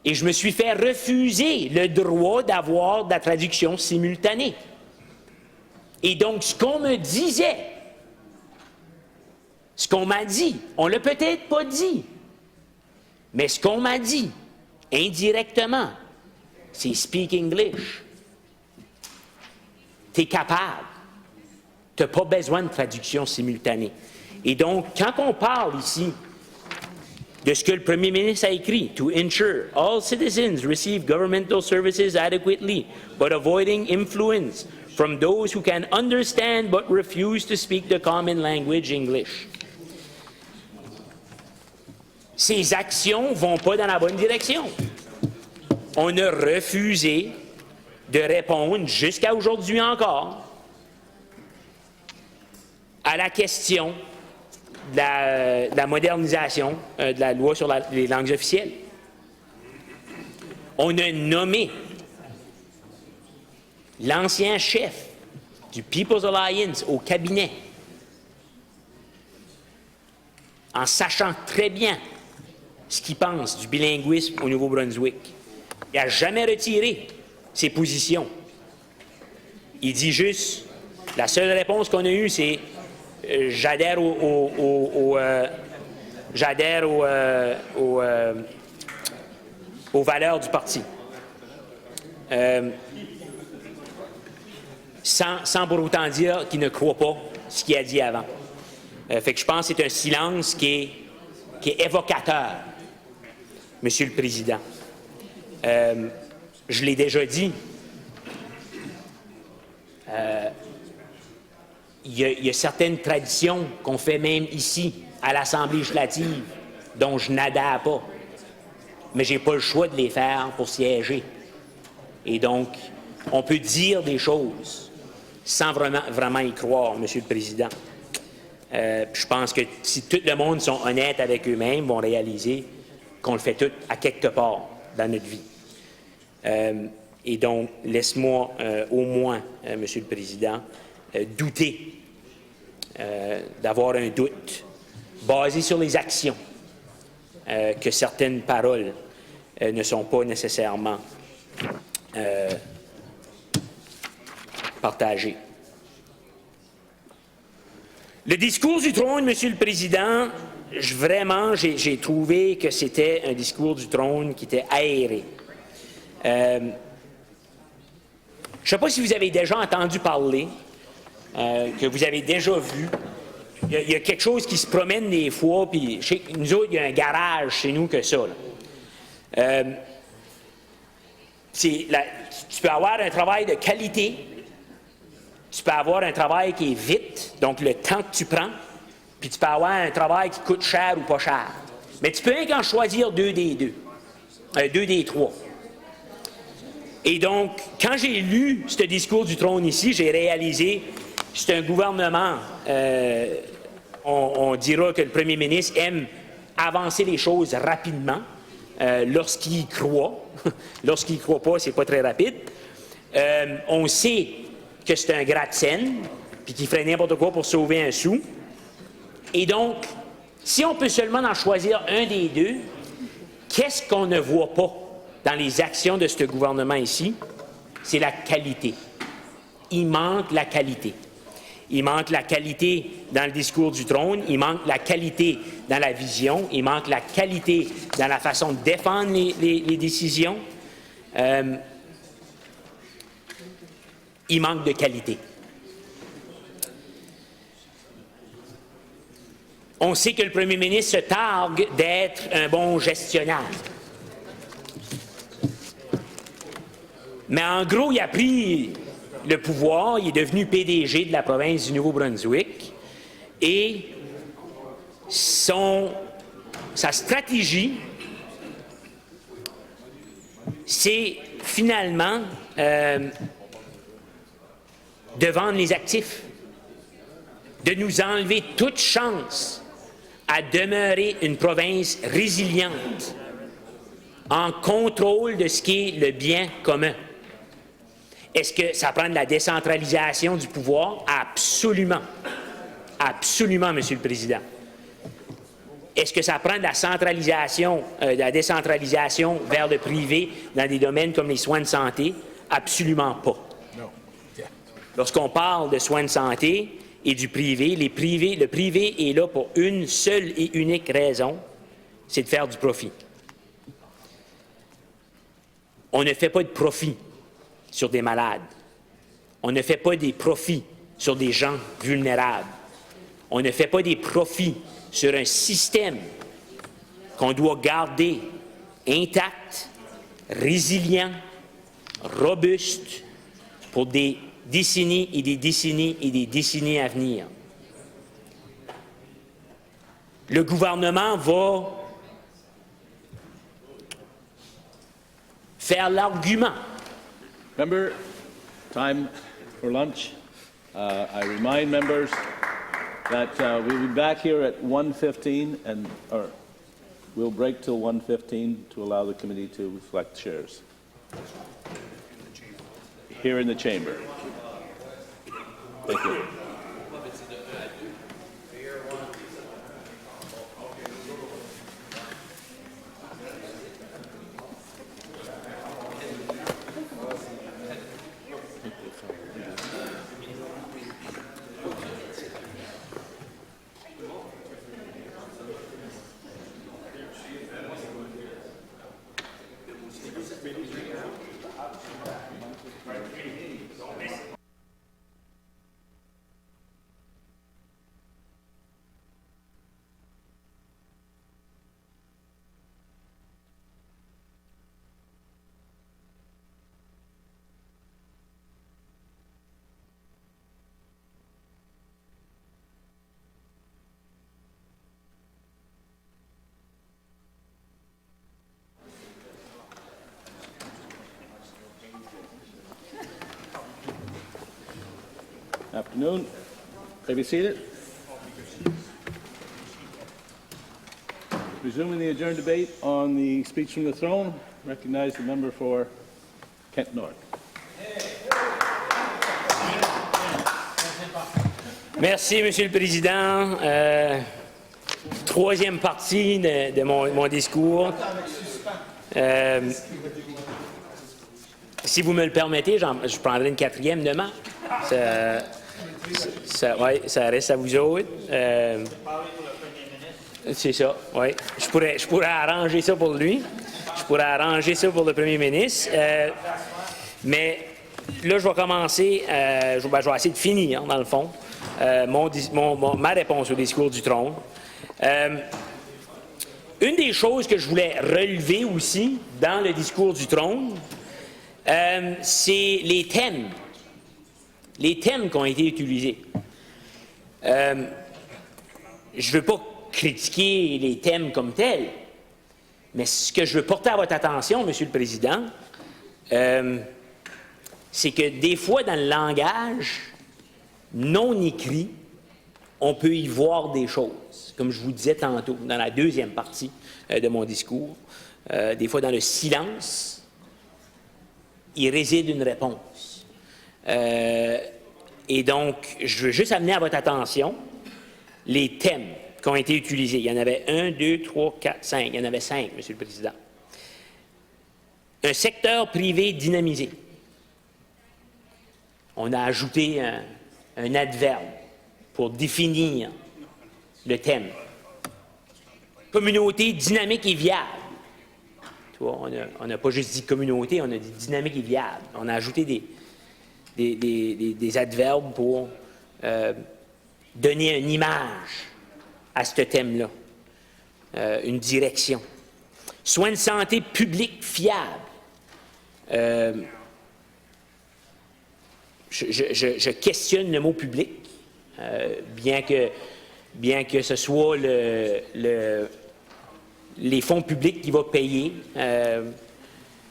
Et je me suis fait refuser le droit d'avoir de la traduction simultanée. Et donc, ce qu'on me disait, ce qu'on m'a dit, on ne l'a peut-être pas dit, mais ce qu'on m'a dit, indirectement, c'est « speak English ». Tu es capable. Tu n'as pas besoin de traduction simultanée. Et donc, quand on parle ici de ce que le premier ministre a écrit, « To ensure all citizens receive governmental services adequately, but avoiding influence from those who can understand but refuse to speak the common language English. Ces actions ne vont pas dans la bonne direction. On a refusé de répondre, jusqu'à aujourd'hui encore, à la question de la modernisation de la loi sur les langues officielles. On a nommé l'ancien chef du People's Alliance au cabinet, en sachant très bien ce qu'il pense du bilinguisme au Nouveau-Brunswick. Il n'a jamais retiré ses positions. Il dit juste, la seule réponse qu'on a eue, c'est j'adhère aux valeurs du parti. Sans pour autant dire qu'il ne croit pas ce qu'il a dit avant. Fait que je pense que c'est un silence qui est évocateur, Monsieur le Président. Je l'ai déjà dit, il y a certaines traditions qu'on fait même ici, à l'Assemblée législative, dont je n'adhère pas. Mais je n'ai pas le choix de les faire pour siéger. Et donc, on peut dire des choses sans vraiment y croire, Monsieur le Président. Je pense que si tout le monde sont honnêtes avec eux-mêmes, vont réaliser qu'on le fait tout à quelque part dans notre vie. Et donc, laisse-moi au moins, Monsieur le Président, douter, d'avoir un doute basé sur les actions, que certaines paroles ne sont pas nécessairement partagées. Le discours du trône, Monsieur le Président, j'ai trouvé que c'était un discours du trône qui était aéré. Je ne sais pas si vous avez déjà entendu parler, que vous avez déjà vu. Il y a quelque chose qui se promène des fois, puis nous autres, il y a un garage chez nous que ça. Tu peux avoir un travail de qualité, tu peux avoir un travail qui est vite, donc le temps que tu prends, puis tu peux avoir un travail qui coûte cher ou pas cher. Mais tu peux qu'en choisir deux des trois. Et donc, quand j'ai lu ce discours du trône ici, j'ai réalisé que c'est un gouvernement, on dira que le premier ministre aime avancer les choses rapidement lorsqu'il y croit. Lorsqu'il ne croit pas, c'est pas très rapide. On sait que c'est un gratte-ciel, puis qu'il ferait n'importe quoi pour sauver un sou. Et donc, si on peut seulement en choisir un des deux, qu'est-ce qu'on ne voit pas dans les actions de ce gouvernement ici? C'est la qualité. Il manque la qualité. Il manque la qualité dans le discours du trône, il manque la qualité dans la vision, il manque la qualité dans la façon de défendre les décisions. Il manque de qualité. On sait que le premier ministre se targue d'être un bon gestionnaire. Mais en gros, il a pris le pouvoir, il est devenu PDG de la province du Nouveau-Brunswick et sa stratégie, c'est finalement de vendre les actifs, de nous enlever toute chance à demeurer une province résiliente, en contrôle de ce qui est le bien commun. Est-ce que ça prend de la décentralisation du pouvoir? Absolument. Absolument, Monsieur le Président. Est-ce que ça prend de la centralisation, de la décentralisation vers le privé dans des domaines comme les soins de santé? Absolument pas. Lorsqu'on parle de soins de santé et du privé, le privé est là pour une seule et unique raison, c'est de faire du profit. On ne fait pas de profit sur des malades. On ne fait pas des profits sur des gens vulnérables. On ne fait pas des profits sur un système qu'on doit garder intact, résilient, robuste pour des décennies et des décennies et des décennies à venir. Le gouvernement va faire l'argument. Member, time for lunch. I remind members that we will be back here at 1:15, or we'll break till 1:15 to allow the committee to select chairs here in the chamber. Thank you. Afternoon. May be seated. Resuming the adjourned debate on the speech from the throne, recognize the member for Kent North. Merci, Monsieur le Président. Troisième partie de mon discours. Si vous me le permettez, je prendrai une quatrième demain. Ça reste à vous autres. C'est ça, oui. Je pourrais arranger ça pour lui. Je pourrais arranger ça pour le premier ministre. Mais là, je vais commencer. Je vais essayer de finir, dans le fond, ma réponse au discours du trône. Une des choses que je voulais relever aussi dans le discours du trône, c'est les thèmes. Les thèmes qui ont été utilisés. Je ne veux pas critiquer les thèmes comme tels, mais ce que je veux porter à votre attention, Monsieur le Président, c'est que des fois, dans le langage non écrit, on peut y voir des choses. Comme je vous disais tantôt, dans la deuxième partie de mon discours, des fois, dans le silence, il réside une réponse. Et donc, je veux juste amener à votre attention les thèmes qui ont été utilisés. Il y en avait 1, 2, 3, 4, 5. Il y en avait 5, Monsieur le Président. Un secteur privé dynamisé. On a ajouté un adverbe pour définir le thème. Communauté dynamique et viable. Tu vois, on n'a pas juste dit communauté, on a dit dynamique et viable. On a ajouté des adverbes pour donner une image à ce thème-là, une direction. Soins de santé publics fiables. Je questionne le mot public, bien que ce soit les fonds publics qui vont payer.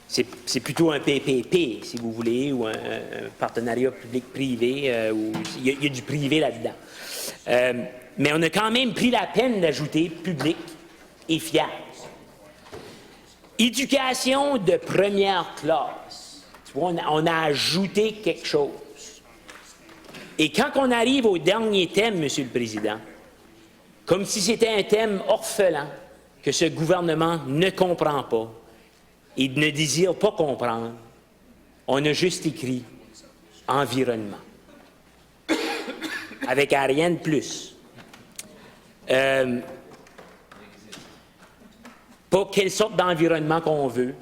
C'est plutôt un PPP, si vous voulez, ou un partenariat public-privé, où il y a du privé là-dedans. Mais on a quand même pris la peine d'ajouter public et fiable. Éducation de première classe. Tu vois, on a ajouté quelque chose. Et quand on arrive au dernier thème, Monsieur le Président, comme si c'était un thème orphelin que ce gouvernement ne comprend pas, et ne désire pas comprendre, on a juste écrit « environnement », avec rien de plus. Pas quelle sorte d'environnement qu'on veut.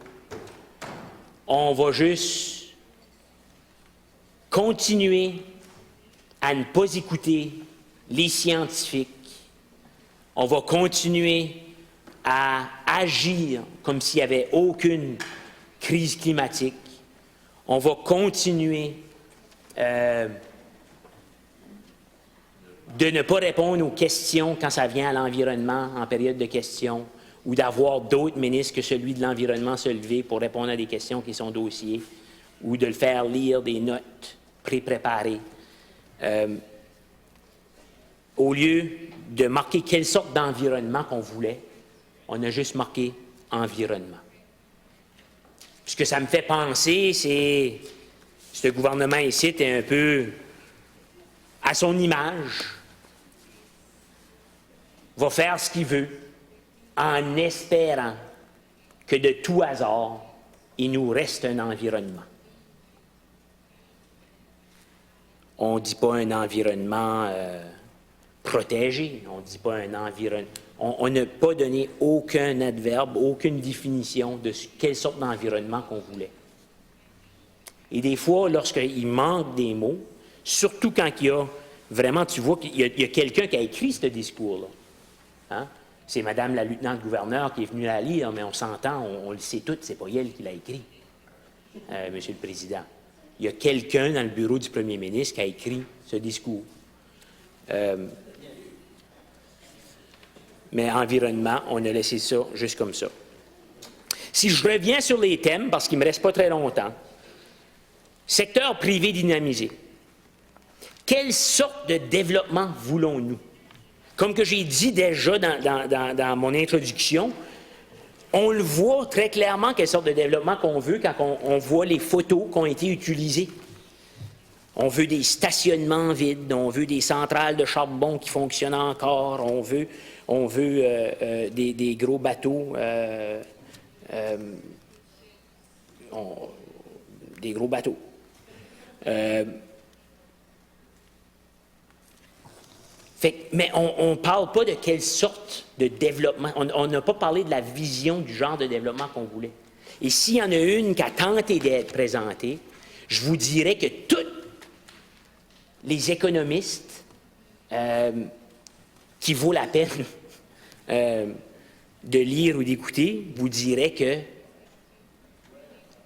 On va juste continuer à ne pas écouter les scientifiques. On va continuer à agir comme s'il n'y avait aucune crise climatique. On va continuer de ne pas répondre aux questions quand ça vient à l'environnement en période de questions, ou d'avoir d'autres ministres que celui de l'Environnement se lever pour répondre à des questions qui sont dossiers, ou de le faire lire des notes pré-préparées. Au lieu de marquer quelle sorte d'environnement qu'on voulait, on a juste marqué environnement. Ce que ça me fait penser, c'est que ce gouvernement ici est un peu à son image, va faire ce qu'il veut, en espérant que de tout hasard, il nous reste un environnement. On ne dit pas un environnement protégé, on ne dit pas un environnement. On n'a pas donné aucun adverbe, aucune définition de quelle sorte d'environnement qu'on voulait. Et des fois, lorsqu'il manque des mots, surtout quand il y a vraiment, tu vois qu'il y a quelqu'un qui a écrit ce discours-là. Hein? C'est Madame la lieutenant-gouverneur qui est venue la lire, mais on s'entend, on le sait tous, c'est pas elle qui l'a écrit, Monsieur le Président. Il y a quelqu'un dans le bureau du premier ministre qui a écrit ce discours. Mais environnement, on a laissé ça juste comme ça. Si je reviens sur les thèmes, parce qu'il ne me reste pas très longtemps, secteur privé dynamisé. Quelle sorte de développement voulons-nous? Comme que j'ai dit déjà dans mon introduction, on le voit très clairement quelle sorte de développement qu'on veut quand on voit les photos qui ont été utilisées. On veut des stationnements vides, on veut des centrales de charbon qui fonctionnent encore, on veut des gros bateaux, des gros bateaux. Mais on ne parle pas de quelle sorte de développement. On n'a pas parlé de la vision du genre de développement qu'on voulait. Et s'il y en a une qui a tenté d'être présentée, je vous dirais que tous les économistes qui vaut la peine de lire ou d'écouter vous diraient que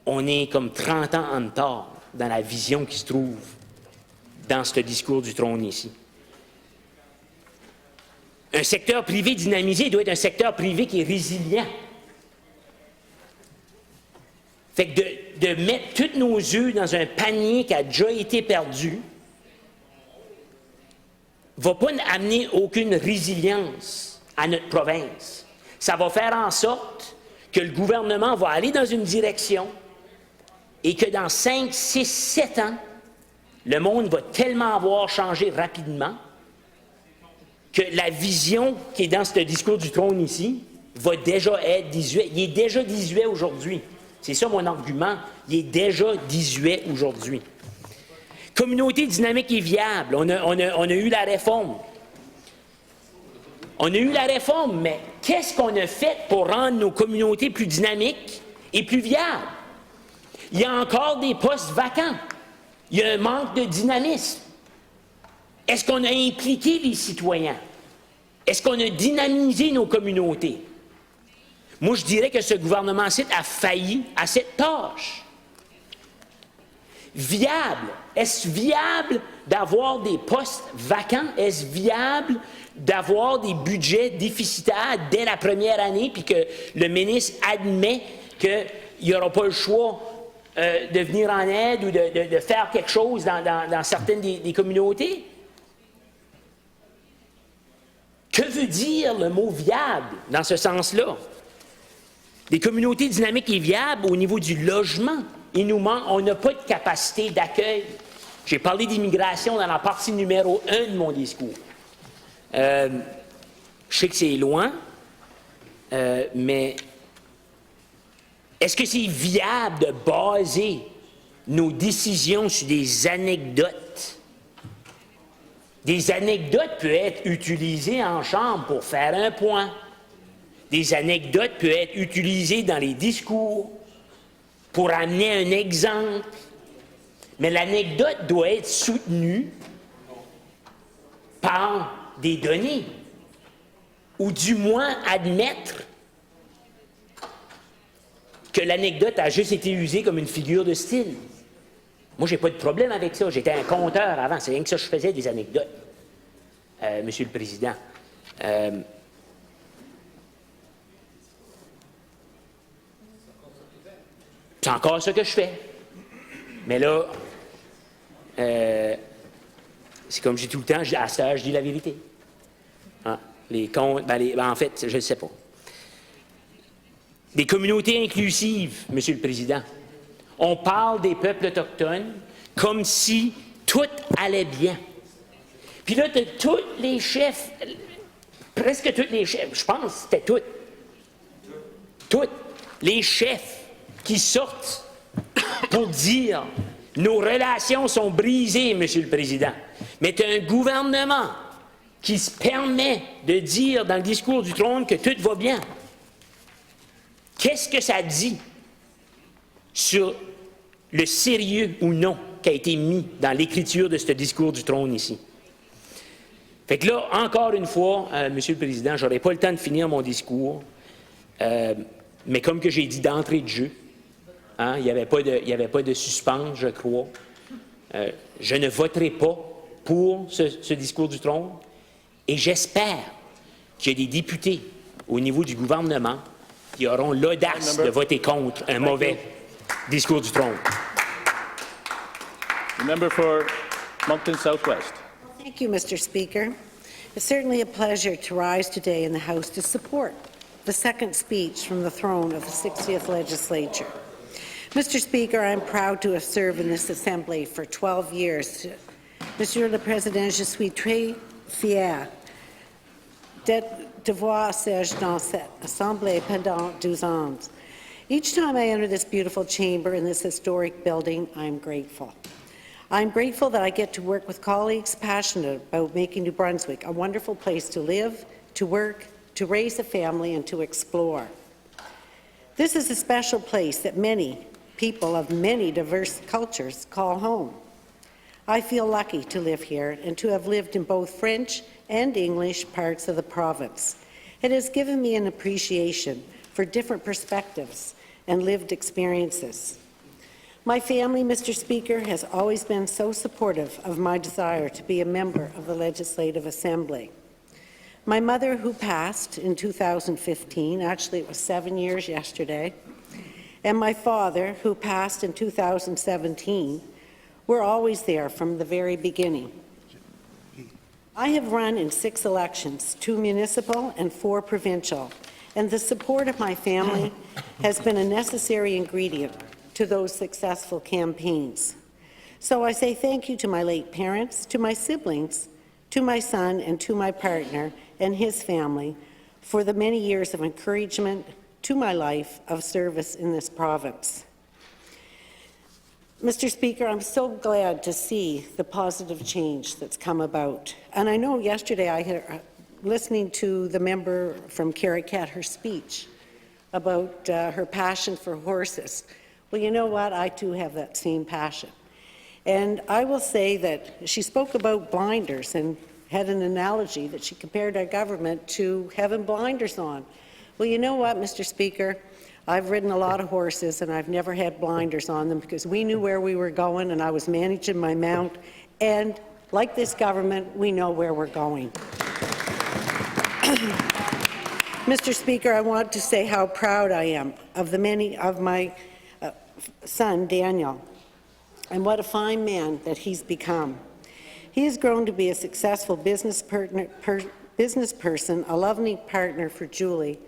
on est comme 30 ans en retard dans la vision qui se trouve dans ce discours du trône ici. Un secteur privé dynamisé doit être un secteur privé qui est résilient. Fait que de mettre tous nos œufs dans un panier qui a déjà été perdu ne va pas amener aucune résilience à notre province. Ça va faire en sorte que le gouvernement va aller dans une direction et que dans 5, 6, 7 ans, le monde va tellement avoir changé rapidement que la vision qui est dans ce discours du trône ici va déjà être 18. Il est déjà 18 aujourd'hui. C'est ça mon argument. Il est déjà 18 aujourd'hui. Communauté dynamique et viable. On a eu la réforme. On a eu la réforme, mais qu'est-ce qu'on a fait pour rendre nos communautés plus dynamiques et plus viables? Il y a encore des postes vacants. Il y a un manque de dynamisme. Est-ce qu'on a impliqué les citoyens? Est-ce qu'on a dynamisé nos communautés? Moi, je dirais que ce gouvernement-ci a failli à cette tâche. Viable. Est-ce viable d'avoir des postes vacants? Est-ce viable d'avoir des budgets déficitaires dès la première année puis que le ministre admet qu'il n'y aura pas le choix de venir en aide ou de faire quelque chose dans certaines des communautés? Que veut dire le mot viable dans ce sens-là? Des communautés dynamiques et viables au niveau du logement. On n'a pas de capacité d'accueil. J'ai parlé d'immigration dans la partie numéro 1 de mon discours. Je sais que c'est loin, mais est-ce que c'est viable de baser nos décisions sur des anecdotes? Des anecdotes peuvent être utilisées en chambre pour faire un point. Des anecdotes peuvent être utilisées dans les discours pour amener un exemple. Mais l'anecdote doit être soutenue par des données, ou du moins admettre que l'anecdote a juste été usée comme une figure de style. Moi, j'ai pas de problème avec ça. J'étais un compteur avant. C'est rien que ça que je faisais, des anecdotes, Monsieur le Président. C'est encore ce que je fais. Mais là, c'est comme je dis tout le temps, à cette heure, je dis la vérité. Hein? Les comptes, en fait, je ne sais pas. Des communautés inclusives, Monsieur le Président. On parle des peuples autochtones comme si tout allait bien. Puis là, tous les chefs, presque tous les chefs, je pense que c'était tous les chefs qui sortent pour dire nos relations sont brisées, Monsieur le Président. Mais tu as un gouvernement qui se permet de dire dans le discours du trône que tout va bien. Qu'est-ce que ça dit sur le sérieux ou non qui a été mis dans l'écriture de ce discours du trône ici? Fait que là, encore une fois, Monsieur le Président, je n'aurai pas le temps de finir mon discours, mais comme que j'ai dit d'entrée de jeu, hein, il n'y avait pas de suspense, je crois. Je ne voterai pas pour ce discours du trône et j'espère qu'il y a des députés au niveau du gouvernement qui auront l'audace de voter contre un mauvais discours du trône. The member for Moncton Southwest. Thank you, Mr. Speaker. It's certainly a pleasure to rise today in the House to support the second speech from the throne of the 60th Legislature. Mr. Speaker, I'm proud to have served in this Assembly for 12 years. Monsieur le Président, je suis très fier de voir siège dans cette Assemblée pendant 12 ans. Each time I enter this beautiful chamber in this historic building, I'm grateful. I'm grateful that I get to work with colleagues passionate about making New Brunswick a wonderful place to live, to work, to raise a family, and to explore. This is a special place that many people of many diverse cultures call home. I feel lucky to live here and to have lived in both French and English parts of the province. It has given me an appreciation for different perspectives and lived experiences. My family, Mr. Speaker, has always been so supportive of my desire to be a member of the Legislative Assembly. My mother, who passed in 2015, actually it was 7 years yesterday, and my father, who passed in 2017, were always there from the very beginning. I have run in 6 elections, 2 municipal and 4 provincial, and the support of my family has been a necessary ingredient to those successful campaigns. So I say thank you to my late parents, to my siblings, to my son, and to my partner and his family for the many years of encouragement to my life of service in this province. Mr. Speaker, I'm so glad to see the positive change that's come about. And I know yesterday I had, listening to the member from Caracat, her speech about her passion for horses. Well, you know what? I too have that same passion. And I will say that she spoke about blinders and had an analogy that she compared our government to having blinders on. Well, you know what, Mr. Speaker? I've ridden a lot of horses and I've never had blinders on them because we knew where we were going and I was managing my mount. And like this government, we know where we're going. Mr. Speaker, I want to say how proud I am of the many of my son, Daniel, and what a fine man that he's become. He has grown to be a successful business person, a loving partner for Julie,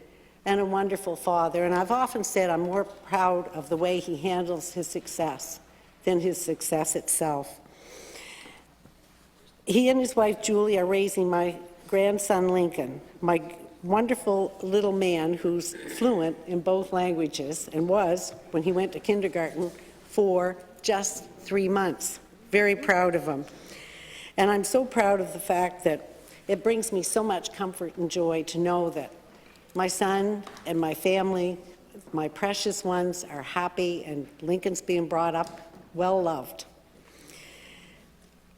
and a wonderful father. And I've often said I'm more proud of the way he handles his success than his success itself. He and his wife, Julie, are raising my grandson, Lincoln, my wonderful little man who's fluent in both languages and was, when he went to kindergarten, for just 3 months. Very proud of him. And I'm so proud of the fact that it brings me so much comfort and joy to know that my son and my family, my precious ones, are happy and Lincoln's being brought up well loved.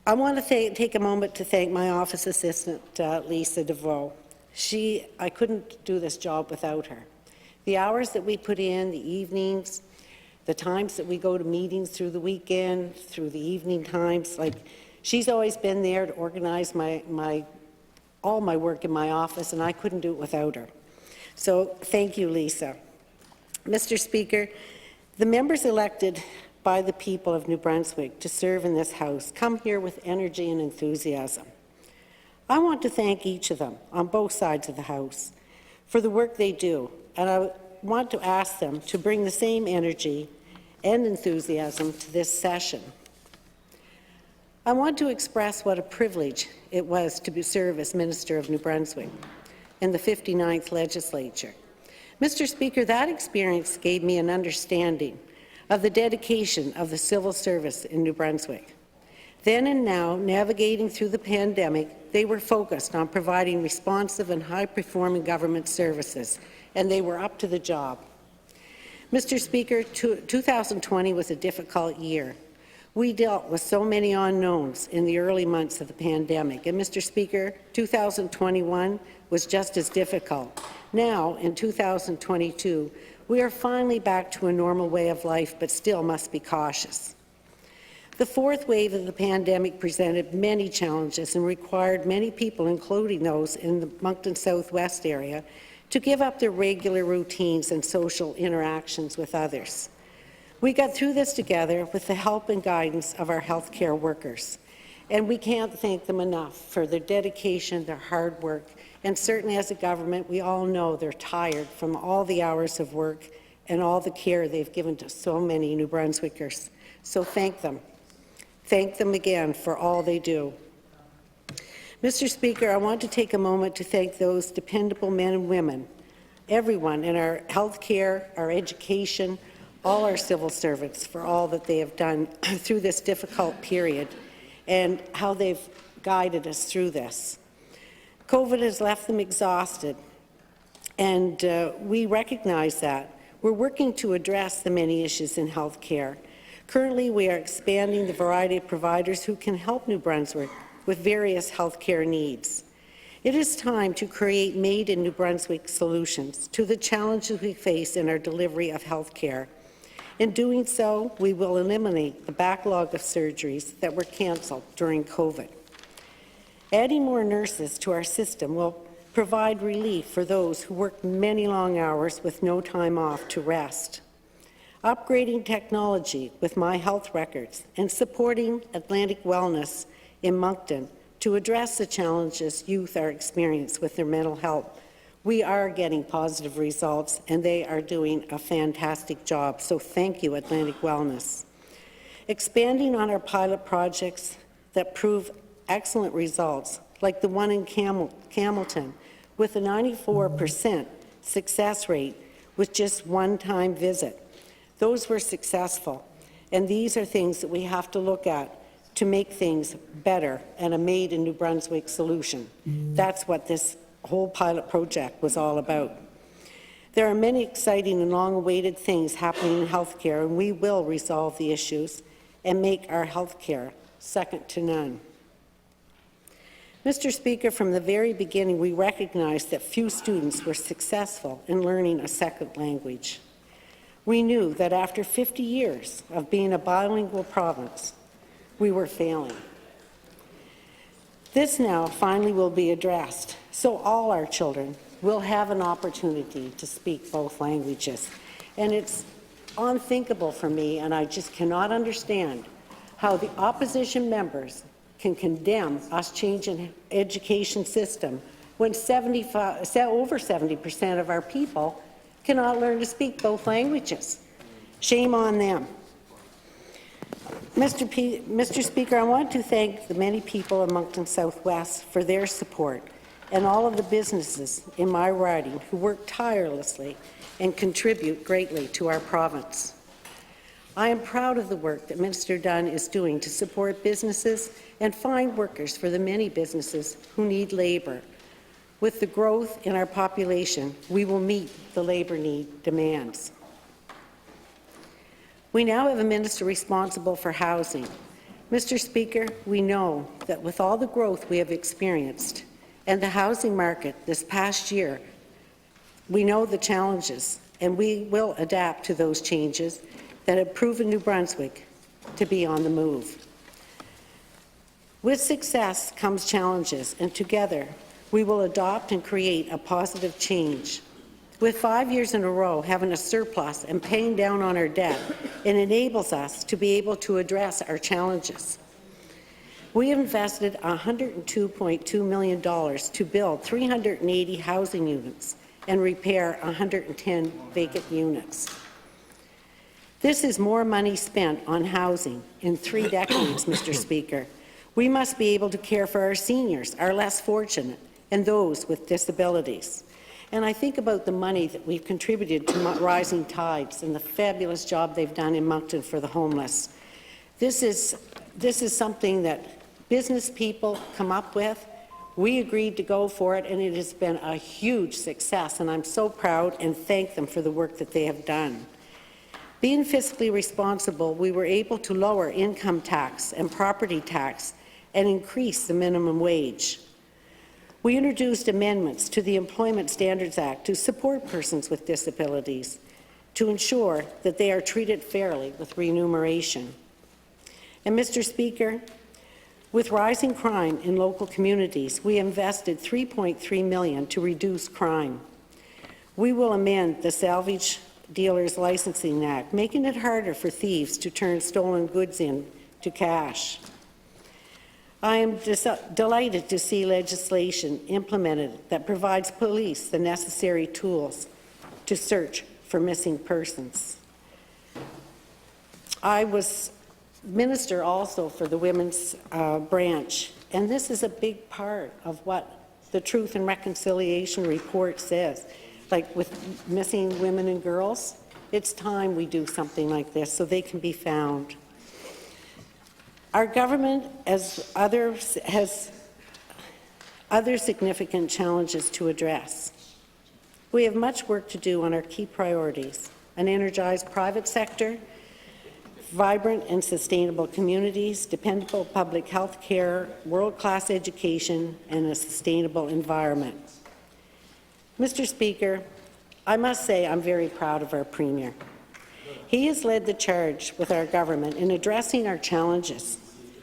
I want to take a moment to thank my office assistant, Lisa DeVoe. I couldn't do this job without her. The hours that we put in, the evenings, The times that we go to meetings through the weekend, through the evening times, like, she's always been there to organize all my work in my office, and I couldn't do it without her. So thank you, Lisa. Mr. Speaker, the members elected by the people of New Brunswick to serve in this House come here with energy and enthusiasm. I want to thank each of them on both sides of the House for the work they do, and I want to ask them to bring the same energy and enthusiasm to this session. I want to express what a privilege it was to serve as Minister of New Brunswick in the 59th Legislature. Mr. Speaker, that experience gave me an understanding of the dedication of the civil service in New Brunswick. Then and now, navigating through the pandemic, they were focused on providing responsive and high-performing government services, and they were up to the job. Mr. Speaker, 2020 was a difficult year. We dealt with so many unknowns in the early months of the pandemic, and Mr. Speaker, 2021 was just as difficult. Now, in 2022, we are finally back to a normal way of life, but still must be cautious. The fourth wave of the pandemic presented many challenges and required many people, including those in the Moncton Southwest area, to give up their regular routines and social interactions with others. We got through this together with the help and guidance of our healthcare workers, and we can't thank them enough for their dedication, their hard work, and certainly as a government, we all know they're tired from all the hours of work and all the care they've given to so many New Brunswickers. So thank them. Thank them again for all they do. Mr. Speaker, I want to take a moment to thank those dependable men and women, everyone in our healthcare, our education, all our civil servants for all that they have done through this difficult period and how they've guided us through this. COVID has left them exhausted, and we recognize that. We're working to address the many issues in health care. Currently, we are expanding the variety of providers who can help New Brunswick with various health care needs. It is time to create made in New Brunswick solutions to the challenges we face in our delivery of health care. In doing so, we will eliminate the backlog of surgeries that were cancelled during COVID. Adding more nurses to our system will provide relief for those who work many long hours with no time off to rest. Upgrading technology with My Health Records and supporting Atlantic Wellness in Moncton to address the challenges youth are experiencing with their mental health. We are getting positive results, and they are doing a fantastic job, so thank you, Atlantic Wellness. Expanding on our pilot projects that prove excellent results, like the one in Campbellton, with a 94% success rate with just one-time visit. Those were successful, and these are things that we have to look at to make things better and a made in New Brunswick solution. That's what this whole pilot project was all about. There are many exciting and long-awaited things happening in healthcare, and we will resolve the issues and make our healthcare second to none. Mr. Speaker, from the very beginning, we recognized that few students were successful in learning a second language. We knew that after 50 years of being a bilingual province, we were failing. This now finally will be addressed, so all our children will have an opportunity to speak both languages. And it's unthinkable for me, and I just cannot understand how the opposition members can condemn us changing education system when over 70% of our people cannot learn to speak both languages. Shame on them. Mr. Speaker, I want to thank the many people in Moncton Southwest for their support and all of the businesses in my riding who work tirelessly and contribute greatly to our province. I am proud of the work that Minister Dunn is doing to support businesses and find workers for the many businesses who need labour. With the growth in our population, we will meet the labour need demands. We now have a minister responsible for housing. Mr. Speaker, we know that with all the growth we have experienced and the housing market this past year, we know the challenges, and we will adapt to those changes that have proven New Brunswick to be on the move. With success comes challenges, and together we will adopt and create a positive change. With 5 years in a row having a surplus and paying down on our debt, it enables us to be able to address our challenges. We invested $102.2 million to build 380 housing units and repair 110 vacant units. This is more money spent on housing in 3 decades, Mr. Speaker. We must be able to care for our seniors, our less fortunate, and those with disabilities. And I think about the money that we've contributed to Rising Tides and the fabulous job they've done in Moncton for the homeless. This is something that business people come up with. We agreed to go for it, and it has been a huge success, and I'm so proud and thank them for the work that they have done. Being fiscally responsible, we were able to lower income tax and property tax and increase the minimum wage. We introduced amendments to the Employment Standards Act to support persons with disabilities, to ensure that they are treated fairly with remuneration. And Mr. Speaker, with rising crime in local communities, we invested $3.3 million to reduce crime. We will amend the Salvage Dealers Licensing Act, making it harder for thieves to turn stolen goods into cash. I am delighted to see legislation implemented that provides police the necessary tools to search for missing persons. I was minister also for the women's branch, and this is a big part of what the Truth and Reconciliation report says. Like with missing women and girls, it's time we do something like this so they can be found. Our government has other significant challenges to address. We have much work to do on our key priorities: an energized private sector, vibrant and sustainable communities, dependable public health care, world-class education, and a sustainable environment. Mr. Speaker, I must say I'm very proud of our Premier. He has led the charge with our government in addressing our challenges,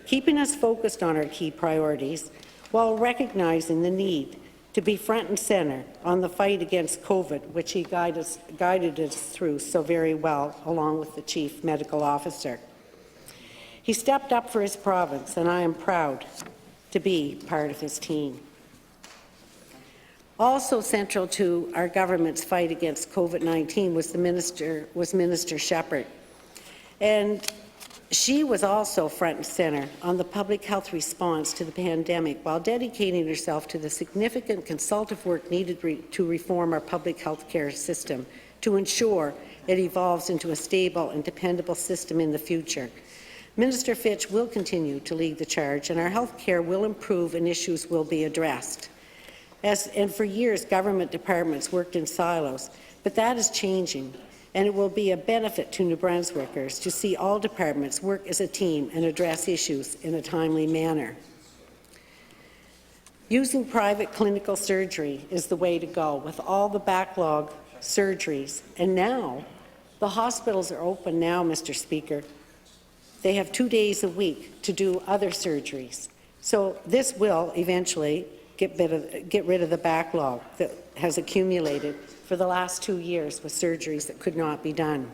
keeping us focused on our key priorities, while recognizing the need to be front and centre on the fight against COVID, which he guided us through so very well, along with the Chief Medical Officer. He stepped up for his province, and I am proud to be part of his team. Also central to our government's fight against COVID-19 was Minister Shepherd. And she was also front and centre on the public health response to the pandemic, while dedicating herself to the significant consultative work needed to reform our public health care system to ensure it evolves into a stable and dependable system in the future. Minister Fitch will continue to lead the charge, and our health care will improve and issues will be addressed. And for years, government departments worked in silos, but that is changing, and it will be a benefit to New Brunswickers to see all departments work as a team and address issues in a timely manner. Using private clinical surgery is the way to go, with all the backlog surgeries. And now, the hospitals are open now, Mr. Speaker. They have 2 days a week to do other surgeries. So this will eventually get rid of the backlog that has accumulated for the last 2 years with surgeries that could not be done.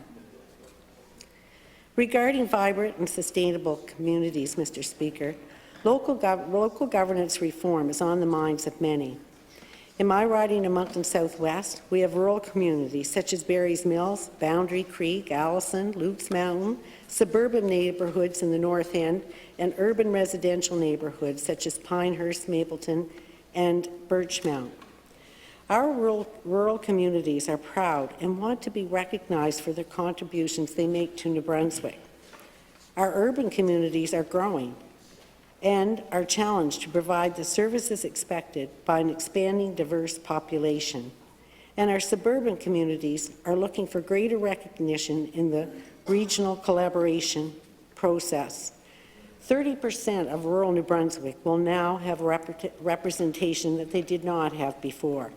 Regarding vibrant and sustainable communities, Mr. Speaker, local governance reform is on the minds of many. In my riding of Moncton Southwest, we have rural communities such as Barry's Mills, Boundary Creek, Allison, Lutz Mountain, suburban neighbourhoods in the North End, and urban residential neighbourhoods such as Pinehurst, Mapleton, and Birchmount. Our rural communities are proud and want to be recognized for the contributions they make to New Brunswick. Our urban communities are growing and are challenged to provide the services expected by an expanding diverse population. And our suburban communities are looking for greater recognition in the regional collaboration process. 30% of rural New Brunswick will now have representation that they did not have before.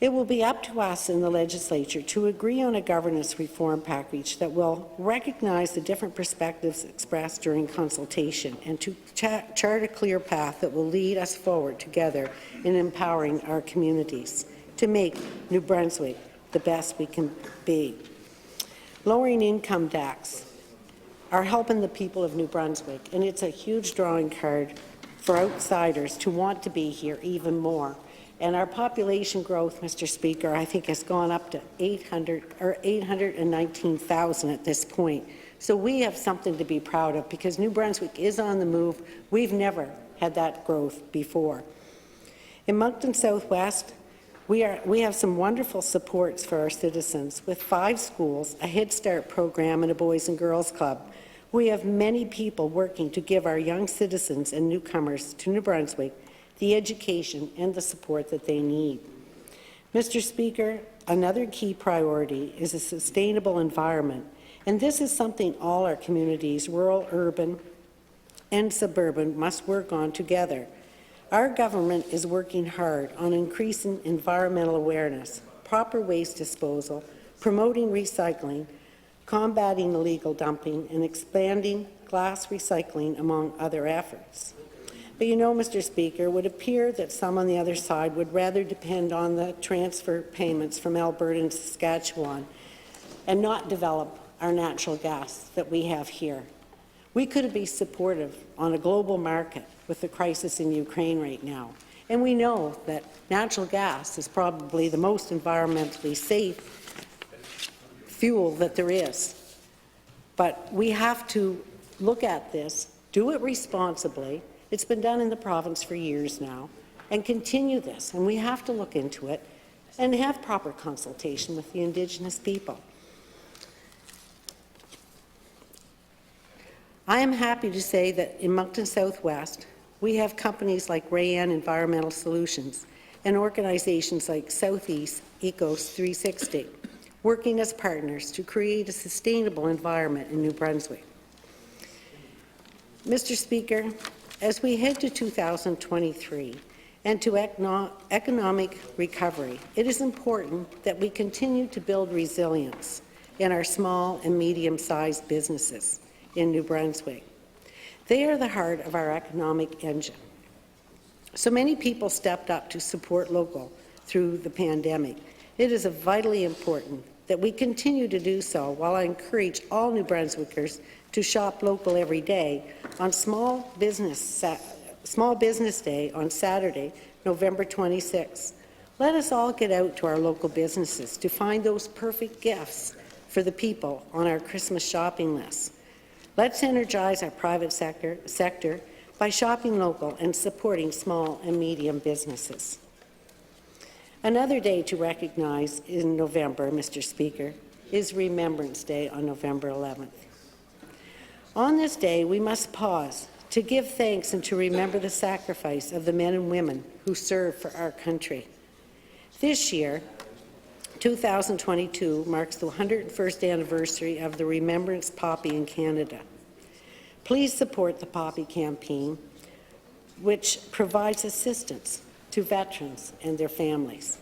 It will be up to us in the legislature to agree on a governance reform package that will recognize the different perspectives expressed during consultation and to chart a clear path that will lead us forward together in empowering our communities to make New Brunswick the best we can be. Lowering income tax are helping the people of New Brunswick, and it's a huge drawing card for outsiders to want to be here even more. And our population growth, Mr. Speaker, I think has gone up to 819,000 at this point. So we have something to be proud of because New Brunswick is on the move. We've never had that growth before. In Moncton Southwest, we have some wonderful supports for our citizens with 5 schools, a Head Start program, and a Boys and Girls Club. We have many people working to give our young citizens and newcomers to New Brunswick the education and the support that they need. Mr. Speaker, another key priority is a sustainable environment, and this is something all our communities, rural, urban, and suburban, must work on together. Our government is working hard on increasing environmental awareness, proper waste disposal, promoting recycling, combating illegal dumping, and expanding glass recycling, among other efforts. But you know, Mr. Speaker, it would appear that some on the other side would rather depend on the transfer payments from Alberta and Saskatchewan and not develop our natural gas that we have here. We could be supportive on a global market with the crisis in Ukraine right now. And we know that natural gas is probably the most environmentally safe fuel that there is. But we have to look at this, do it responsibly. It's been done in the province for years now, and continue this. And we have to look into it and have proper consultation with the Indigenous people. I am happy to say that in Moncton Southwest, we have companies like Rayan Environmental Solutions and organizations like Southeast Ecos 360 working as partners to create a sustainable environment in New Brunswick. Mr. Speaker, as we head to 2023 and to economic recovery, it is important that we continue to build resilience in our small and medium-sized businesses in New Brunswick. They are the heart of our economic engine. So many people stepped up to support local through the pandemic. It is vitally important that we continue to do so, while I encourage all New Brunswickers to shop local every day on Small Business Day on Saturday, November 26th. Let us all get out to our local businesses to find those perfect gifts for the people on our Christmas shopping list. Let's energize our private sector by shopping local and supporting small and medium businesses. Another day to recognize in November, Mr. Speaker, is Remembrance Day on November 11th. On this day, we must pause to give thanks and to remember the sacrifice of the men and women who serve for our country. This year, 2022, marks the 101st anniversary of the Remembrance Poppy in Canada. Please support the Poppy campaign, which provides assistance to veterans and their families.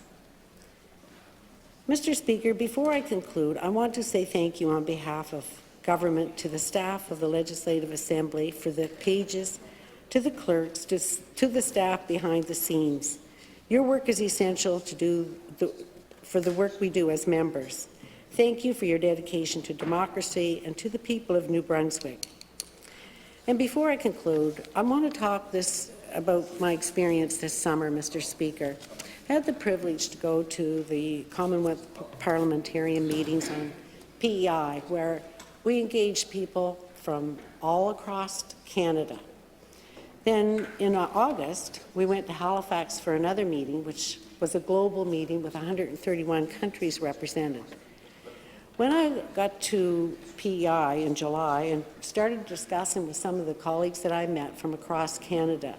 Mr. Speaker, before I conclude, I want to say thank you on behalf of government to the staff of the Legislative Assembly, for the pages, to the clerks, to the staff behind the scenes. Your work is essential for the work we do as members. Thank you for your dedication to democracy and to the people of New Brunswick. And before I conclude, I want to talk about my experience this summer, Mr. Speaker. I had the privilege to go to the Commonwealth parliamentarian meetings on PEI, where we engaged people from all across Canada. Then in August, we went to Halifax for another meeting, which was a global meeting with 131 countries represented. When I got to PEI in July and started discussing with some of the colleagues that I met from across Canada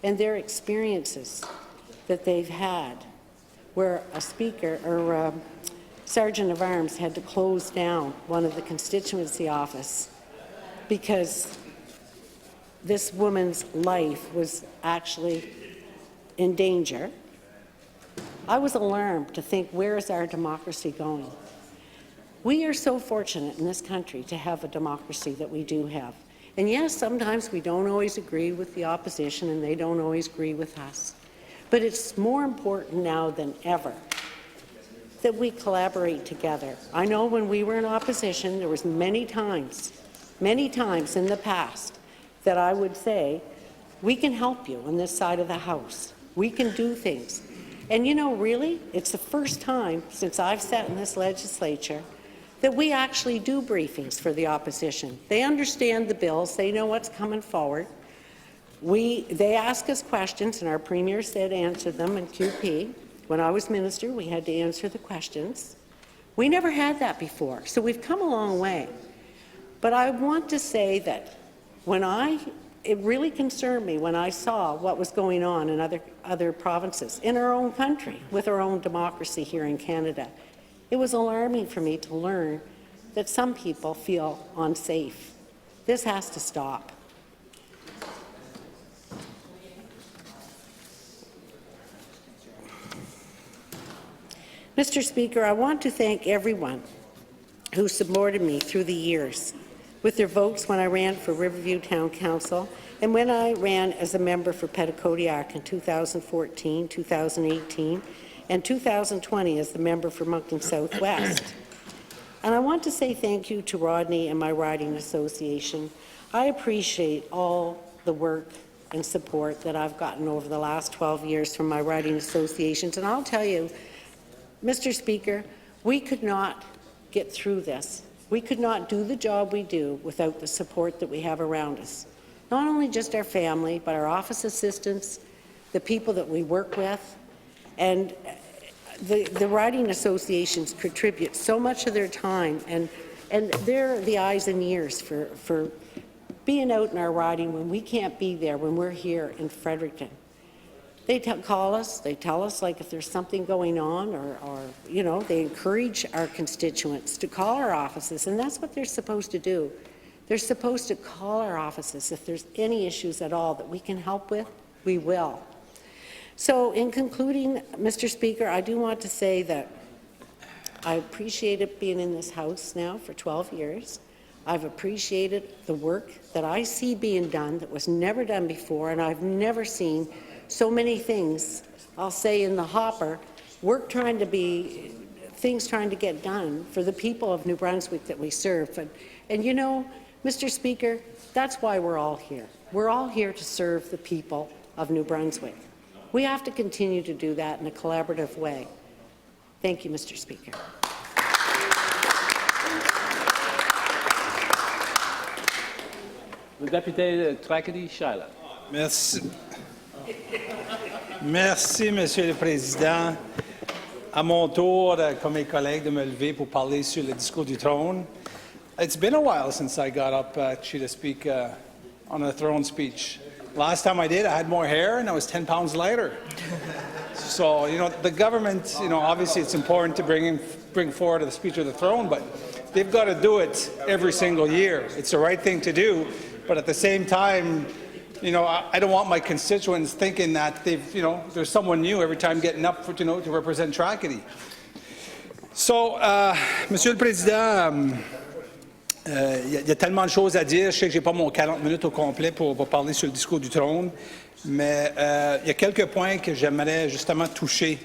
and their experiences that they've had, where a speaker or a sergeant of arms had to close down one of the constituency office because this woman's life was actually in danger. I was alarmed to think, where is our democracy going? We are so fortunate in this country to have a democracy that we do have. And yes, sometimes we don't always agree with the opposition and they don't always agree with us. But it's more important now than ever that we collaborate together. I know when we were in opposition, there was many times in the past that I would say, we can help you on this side of the House. We can do things. And you know, really, it's the first time since I've sat in this legislature that we actually do briefings for the opposition. They understand the bills. They know what's coming forward. They ask us questions, and our Premier said answer them in QP. When I was minister, we had to answer the questions. We never had that before, so we've come a long way. But I want to say that it really concerned me when I saw what was going on in other provinces, in our own country, with our own democracy here in Canada. It was alarming for me to learn that some people feel unsafe. This has to stop. Mr. Speaker, I want to thank everyone who supported me through the years with their votes when I ran for Riverview Town Council and when I ran as a member for Petitcodiac in 2014, 2018, and 2020 as the member for Moncton Southwest. And I want to say thank you to Rodney and my riding association. I appreciate all the work and support that I've gotten over the last 12 years from my riding associations. And I'll tell you, Mr. Speaker, we could not get through this. We could not do the job we do without the support that we have around us. Not only just our family, but our office assistants, the people that we work with, and the riding associations contribute so much of their time, and they're the eyes and ears for being out in our riding when we can't be there, when we're here in Fredericton. They call us, they tell us like if there's something going on, or you know, they encourage our constituents to call our offices, and that's what they're supposed to do. They're supposed to call our offices if there's any issues at all that we can help with, we will. So in concluding, Mr. Speaker, I do want to say that I appreciated being in this House now for 12 years. I've appreciated the work that I see being done that was never done before, and I've never seen so many things, I'll say, in the hopper, things trying to get done for the people of New Brunswick that we serve. And you know, Mr. Speaker, that's why we're all here. We're all here to serve the people of New Brunswick. We have to continue to do that in a collaborative way. Thank you, Mr. Speaker. Le député Tracadie-Shiloh. Merci. Merci, Monsieur le Président. À mon tour, comme mes collègues, de me lever pour parler sur le discours du trône. It's been a while since I got up actually to speak on a throne speech. Last time I did, I had more hair and I was 10 pounds lighter. So, you know, the government, you know, obviously it's important to bring forward the speech of the throne, but they've got to do it every single year. It's the right thing to do, but at the same time, you know, I don't want my constituents thinking that there's someone new every time getting up to represent Tracadie. So, Monsieur le Président, il y a tellement de choses à dire. Je sais que je n'ai pas mon 40 minutes au complet pour parler sur le discours du trône, mais il y a quelques points que j'aimerais justement toucher,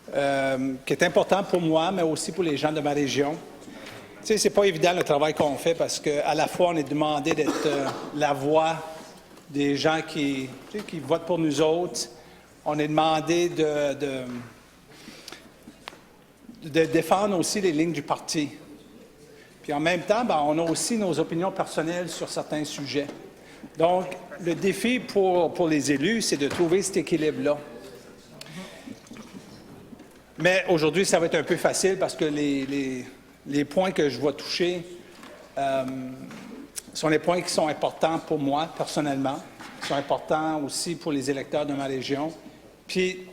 qui est important pour moi, mais aussi pour les gens de ma région. Tu sais, c'est pas évident le travail qu'on fait parce qu'à la fois, on est demandé d'être la voix des gens qui votent pour nous autres. On est demandé de défendre aussi les lignes du parti. Puis en même temps, on a aussi nos opinions personnelles sur certains sujets. Donc, le défi pour les élus, c'est de trouver cet équilibre-là. Mais aujourd'hui, ça va être un peu facile parce que les points que je vais toucher sont les points qui sont importants pour moi, personnellement, qui sont importants aussi pour les électeurs de ma région, puis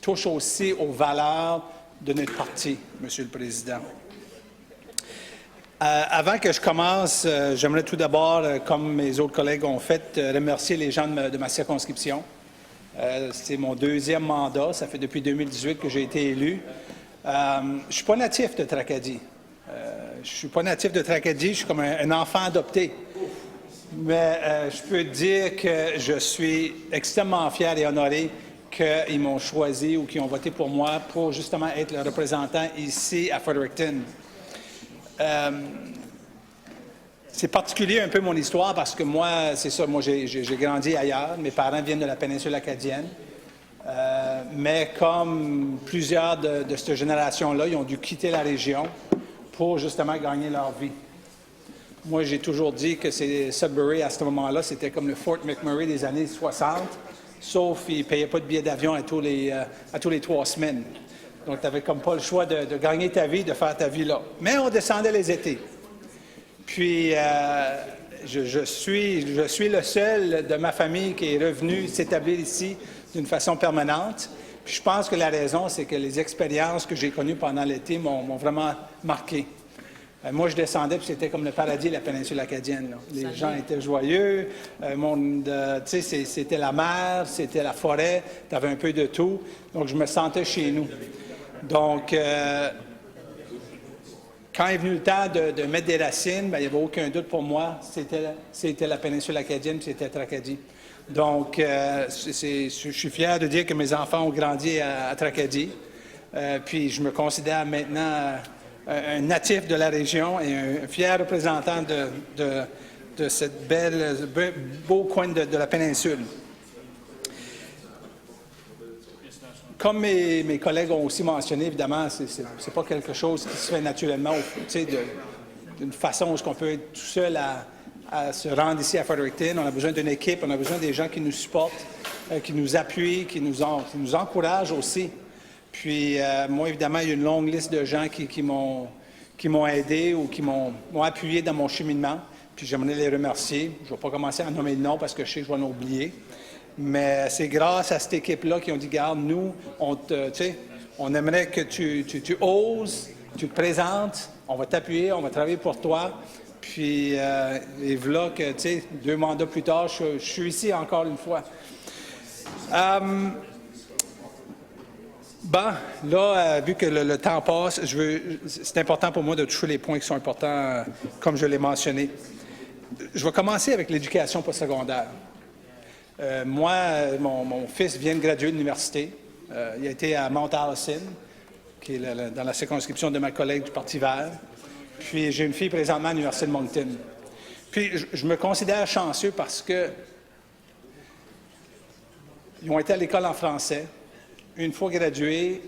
touchent aussi aux valeurs de notre parti, Monsieur le Président. Avant que je commence, j'aimerais tout d'abord, comme mes autres collègues ont fait, remercier les gens de ma circonscription. C'est mon deuxième mandat. Ça fait depuis 2018 que j'ai été élu. Je ne suis pas natif de Tracadie. Je ne suis pas natif de Tracadie. Je suis comme un enfant adopté. Mais je peux dire que je suis extrêmement fier et honoré qu'ils m'ont choisi ou qu'ils ont voté pour moi pour justement être le représentant ici à Fredericton. C'est particulier un peu mon histoire parce que moi, c'est ça, moi j'ai grandi ailleurs. Mes parents viennent de la péninsule acadienne. Mais comme plusieurs de cette génération-là, ils ont dû quitter la région pour justement gagner leur vie. Moi, j'ai toujours dit que Sudbury, à ce moment-là, c'était comme le Fort McMurray des années 60, sauf qu'ils ne payaient pas de billets d'avion à tous les 3 semaines. Donc, tu n'avais comme pas le choix de gagner ta vie, de faire ta vie là. Mais on descendait les étés. Puis, je suis le seul de ma famille qui est revenu s'établir ici d'une façon permanente. Puis, je pense que la raison, c'est que les expériences que j'ai connues pendant l'été m'ont vraiment marqué. Moi, je descendais, puis c'était comme le paradis de la péninsule acadienne. Là. Les gens étaient joyeux, c'était la mer, c'était la forêt, tu avais un peu de tout. Donc, je me sentais chez nous. Donc, quand est venu le temps de mettre des racines, bien, il n'y avait aucun doute pour moi, c'était la péninsule acadienne, puis c'était Tracadie. Donc, je suis fier de dire que mes enfants ont grandi à Tracadie. Puis, je me considère maintenant un natif de la région et un fier représentant de cette beau coin de la péninsule. Comme mes collègues ont aussi mentionné, évidemment, c'est pas quelque chose qui se fait naturellement, d'une façon où on peut être tout seul à se rendre ici à Fredericton. On a besoin d'une équipe, on a besoin des gens qui nous supportent, qui nous appuient, qui nous encouragent aussi. Puis, moi, évidemment, il y a une longue liste de gens qui m'ont aidé ou qui m'ont appuyé dans mon cheminement. Puis, j'aimerais les remercier. Je ne vais pas commencer à nommer le nom parce que je sais que je vais en oublier. Mais c'est grâce à cette équipe-là qui ont dit, garde, nous, on aimerait que tu oses, tu te présentes, on va t'appuyer, on va travailler pour toi. Puis, et voilà que, 2 mandats plus tard, je suis ici encore une fois. Là, vu que le temps passe, c'est important pour moi de toucher les points qui sont importants, comme je l'ai mentionné. Je vais commencer avec l'éducation postsecondaire. Moi, mon fils vient de graduer de l'université. Il a été à Mount Allison, qui est dans la circonscription de ma collègue du Parti vert. Puis, j'ai une fille présentement à l'Université de Moncton. Puis, je me considère chanceux parce que ils ont été à l'école en français. Une fois gradués,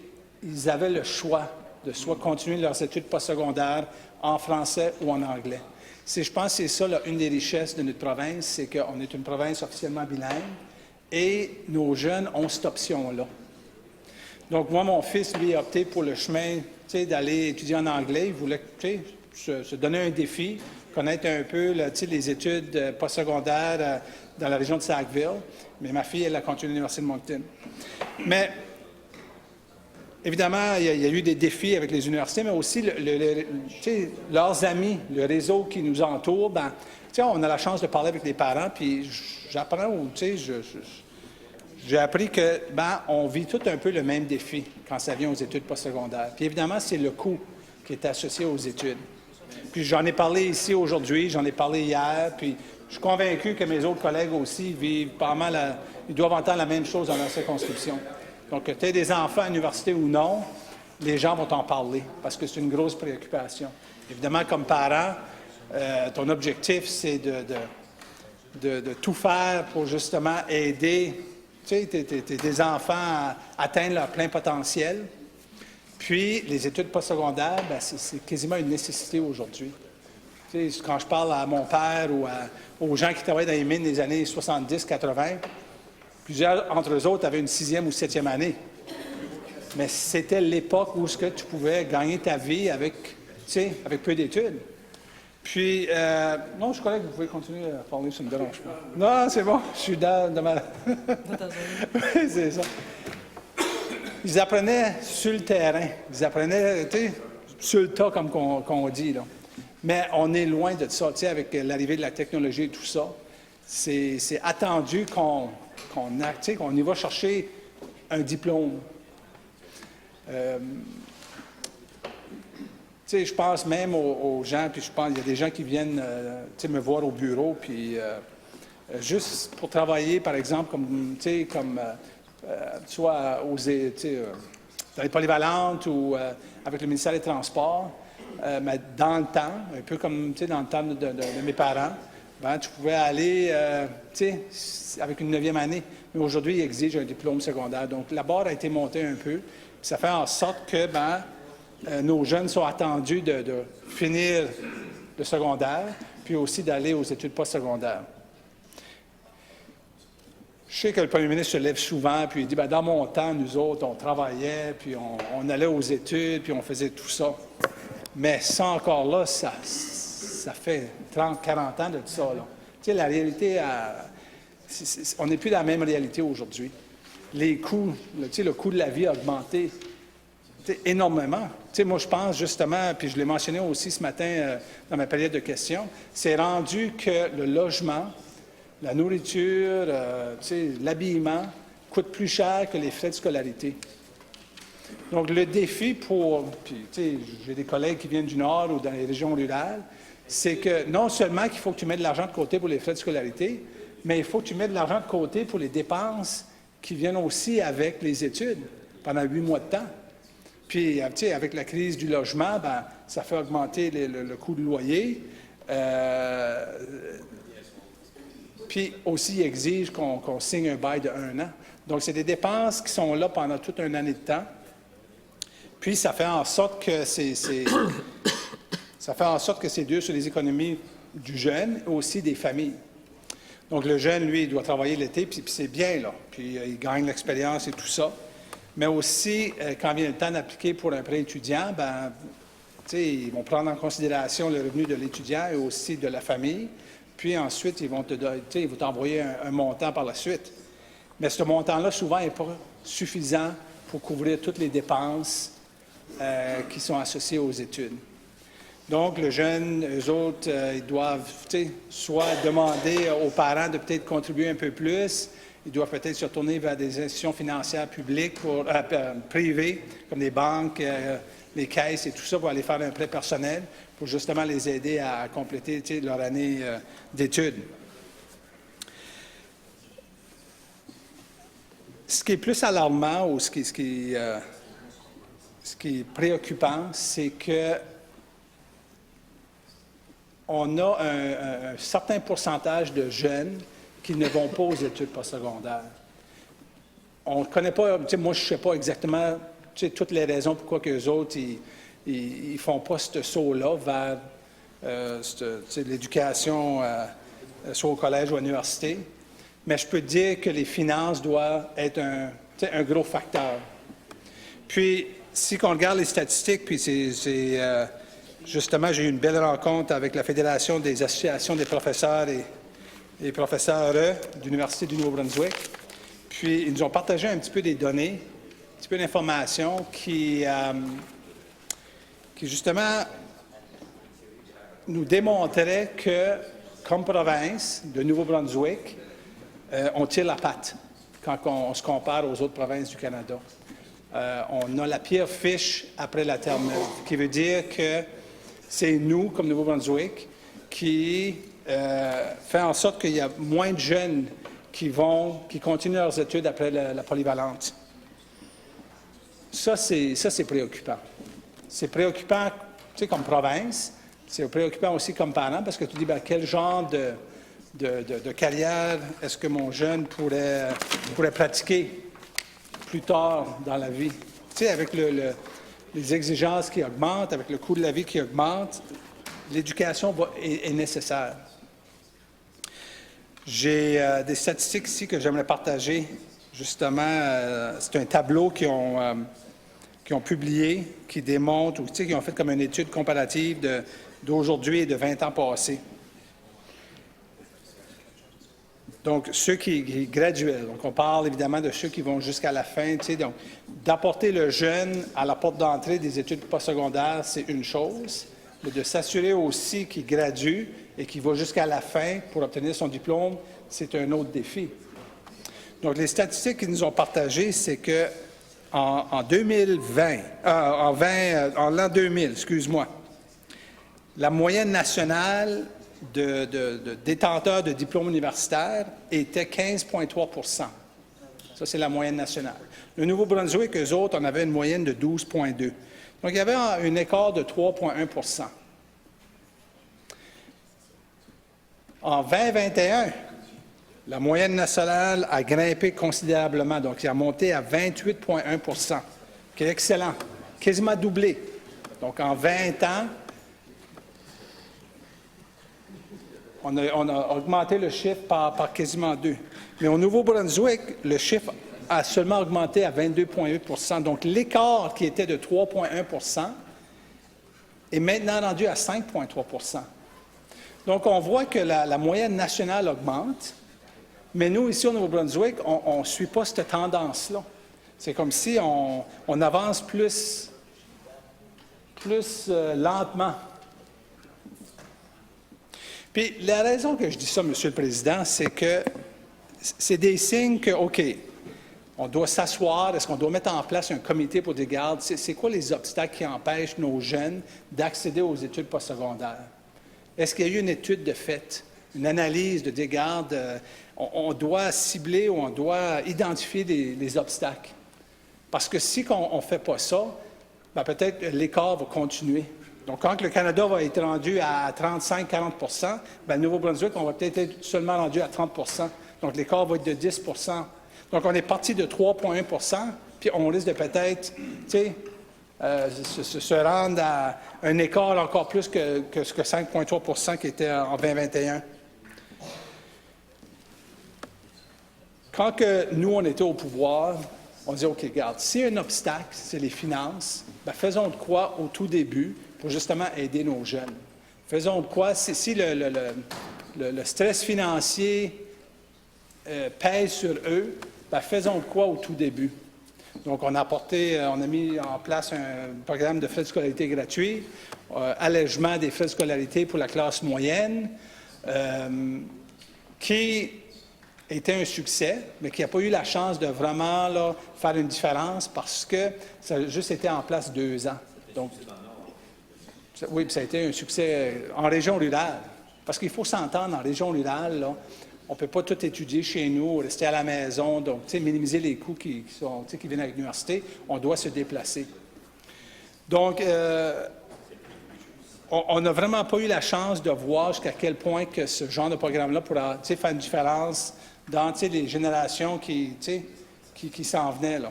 ils avaient le choix de soit continuer leurs études postsecondaires en français ou en anglais. Je pense que c'est ça, là, une des richesses de notre province, c'est qu'on est une province officiellement bilingue et nos jeunes ont cette option-là. Donc, moi, mon fils, lui, a opté pour le chemin d'aller étudier en anglais. Il voulait se donner un défi, connaître un peu les études postsecondaires dans la région de Sackville. Mais ma fille, elle a continué à l'Université de Moncton. Mais évidemment, il y a eu des défis avec les universités, mais aussi leurs amis, le réseau qui nous entoure. On a la chance de parler avec les parents, puis j'apprends, j'ai appris que on vit tout un peu le même défi quand ça vient aux études postsecondaires. Puis évidemment, c'est le coût qui est associé aux études. Puis j'en ai parlé ici aujourd'hui, j'en ai parlé hier, puis je suis convaincu que mes autres collègues aussi vivent pas mal, ils doivent entendre la même chose dans leur circonscription. Donc, que tu aies des enfants à l'université ou non, les gens vont t'en parler parce que c'est une grosse préoccupation. Évidemment, comme parent, ton objectif, c'est de tout faire pour justement aider tes enfants à atteindre leur plein potentiel. Puis, les études postsecondaires, c'est quasiment une nécessité aujourd'hui. Quand je parle à mon père ou aux gens qui travaillent dans les mines des années 70-80, plusieurs entre eux autres avaient une 6e ou 7e année. Mais c'était l'époque où tu pouvais gagner ta vie avec peu d'études. Puis, non, je crois que vous pouvez continuer à parler, ça ne me dérange pas. Non, c'est bon, je suis dans ma... Oui, c'est ça. Ils apprenaient sur le terrain. Ils apprenaient, sur le tas, comme qu'on dit, là. Mais on est loin de ça. Avec l'arrivée de la technologie et tout ça, c'est attendu qu'on qu'on y va chercher un diplôme. Je pense même aux gens, puis je pense qu'il y a des gens qui viennent me voir au bureau, puis juste pour travailler, par exemple, soit dans les polyvalentes ou avec le ministère des Transports, mais dans le temps, un peu comme dans le temps de mes parents, tu pouvais aller avec une 9e année. Mais aujourd'hui, ils exigent un diplôme secondaire. Donc, la barre a été montée un peu. Puis ça fait en sorte que nos jeunes sont attendus de finir le secondaire, puis aussi d'aller aux études postsecondaires. Je sais que le premier ministre se lève souvent, puis il dit, dans mon temps, nous autres, on travaillait, puis on allait aux études, puis on faisait tout ça. Mais ça, encore là, ça fait 30, 40 ans de ça. La réalité, on n'est plus dans la même réalité aujourd'hui. Les coûts, le coût de la vie a augmenté énormément. Moi, je pense justement, puis je l'ai mentionné aussi ce matin dans ma période de questions, c'est rendu que le logement, la nourriture, l'habillement coûte plus cher que les frais de scolarité. Donc, le défi j'ai des collègues qui viennent du Nord ou dans les régions rurales, c'est que non seulement qu'il faut que tu mettes de l'argent de côté pour les frais de scolarité, mais il faut que tu mettes de l'argent de côté pour les dépenses qui viennent aussi avec les études pendant 8 mois de temps. Puis, avec la crise du logement, ça fait augmenter le coût du loyer. Puis aussi, ils exigent qu'on signe un bail de 1 an. Donc, c'est des dépenses qui sont là pendant toute une année de temps. Puis, ça fait en sorte que c'est dur sur les économies du jeune et aussi des familles. Donc, le jeune, lui, il doit travailler l'été, puis c'est bien, là. Puis, il gagne l'expérience et tout ça. Mais aussi, quand vient le temps d'appliquer pour un prêt étudiant, ils vont prendre en considération le revenu de l'étudiant et aussi de la famille. Puis ensuite, ils vont t'envoyer un montant par la suite. Mais ce montant-là, souvent, n'est pas suffisant pour couvrir toutes les dépenses qui sont associées aux études. Donc, le jeune, eux autres, ils doivent soit demander aux parents de peut-être contribuer un peu plus, ils doivent peut-être se tourner vers des institutions financières publiques, privées, comme les banques, les caisses et tout ça, pour aller faire un prêt personnel, pour justement les aider à compléter leur année d'études. Ce qui est plus alarmant ou ce qui est préoccupant, c'est que on a un certain pourcentage de jeunes qui ne vont pas aux études postsecondaires. On ne connaît pas, moi je ne sais pas exactement toutes les raisons pourquoi qu'eux autres, ils ne font pas ce saut-là vers l'éducation, soit au collège ou à l'université. Mais je peux te dire que les finances doivent être un gros facteur. Puis, si on regarde les statistiques, puis justement, j'ai eu une belle rencontre avec la Fédération des associations des professeurs et professeurs de l'Université du Nouveau-Brunswick. Puis, ils nous ont partagé un petit peu des données, un petit peu d'informations qui justement, nous démontraient que, comme province de Nouveau-Brunswick, on tire la patte quand on se compare aux autres provinces du Canada. On a la pire fiche après la Terre-Neuve, qui veut dire que c'est nous, comme Nouveau-Brunswick, qui fait en sorte qu'il y a moins de jeunes qui continuent leurs études après la polyvalente. Ça, c'est préoccupant. C'est préoccupant, comme province, c'est préoccupant aussi comme parent, parce que tu dis, quel genre de carrière est-ce que mon jeune pourrait pratiquer plus tard dans la vie? Avec les exigences qui augmentent, avec le coût de la vie qui augmente, l'éducation est nécessaire. J'ai des statistiques ici que j'aimerais partager. Justement, c'est un tableau qu'ils ont publié, qui démontre, ou qui ont fait comme une étude comparative d'aujourd'hui et de 20 ans passés. Donc, ceux qui graduaient, donc on parle évidemment de ceux qui vont jusqu'à la fin, donc d'apporter le jeune à la porte d'entrée des études postsecondaires, c'est une chose, mais de s'assurer aussi qu'il gradue et qu'il va jusqu'à la fin pour obtenir son diplôme, c'est un autre défi. Donc, les statistiques qu'ils nous ont partagées, c'est que en 2020, en l'an 2000, excuse-moi, la moyenne nationale de détenteurs de diplômes universitaires était 15,3 %. Ça, c'est la moyenne nationale. Le Nouveau-Brunswick, eux autres, en avaient une moyenne de 12,2 %. Donc, il y avait un écart de 3,1 %. En 2021, la moyenne nationale a grimpé considérablement, donc il a monté à 28,1 %, qui est excellent, quasiment doublé. Donc, en 20 ans, on a augmenté le chiffre par quasiment 2. Mais au Nouveau-Brunswick, le chiffre a seulement augmenté à 22,8 %. Donc, l'écart qui était de 3,1 % est maintenant rendu à 5,3 %. Donc, on voit que la moyenne nationale augmente, mais nous, ici au Nouveau-Brunswick, on ne suit pas cette tendance-là. C'est comme si on avance plus lentement. Puis, la raison que je dis ça, Monsieur le Président, c'est que c'est des signes que, OK, on doit s'asseoir, est-ce qu'on doit mettre en place un comité pour des gardes? C'est quoi les obstacles qui empêchent nos jeunes d'accéder aux études postsecondaires? Est-ce qu'il y a eu une étude de fait, une analyse de des gardes? On doit cibler ou on doit identifier les obstacles. Parce que si on ne fait pas ça, bien, peut-être l'écart va continuer. Donc, quand le Canada va être rendu à 35-40 %, bien, le Nouveau-Brunswick, on va peut-être être seulement rendu à 30 %. Donc, l'écart va être de 10 %. Donc, on est parti de 3,1 %, puis on risque de peut-être, se rendre à un écart encore plus que ce que 5,3 % qui était en 2021. Quand que nous, on était au pouvoir, on disait, OK, regarde, s'il y a un obstacle, c'est les finances, bien, faisons de quoi au tout début pour justement aider nos jeunes. Faisons de quoi, si le stress financier pèse sur eux, bien, faisons de quoi au tout début. Donc, on a mis en place un programme de frais de scolarité gratuits, allègement des frais de scolarité pour la classe moyenne, qui était un succès, mais qui n'a pas eu la chance de vraiment faire une différence parce que ça a juste été en place 2 ans. Donc, oui, puis ça a été un succès en région rurale. Parce qu'il faut s'entendre, en région rurale, là, on ne peut pas tout étudier chez nous, rester à la maison, donc minimiser les coûts qui viennent avec l'université. On doit se déplacer. Donc, on n'a vraiment pas eu la chance de voir jusqu'à quel point que ce genre de programme-là pourra faire une différence dans les générations qui s'en venaient. Là.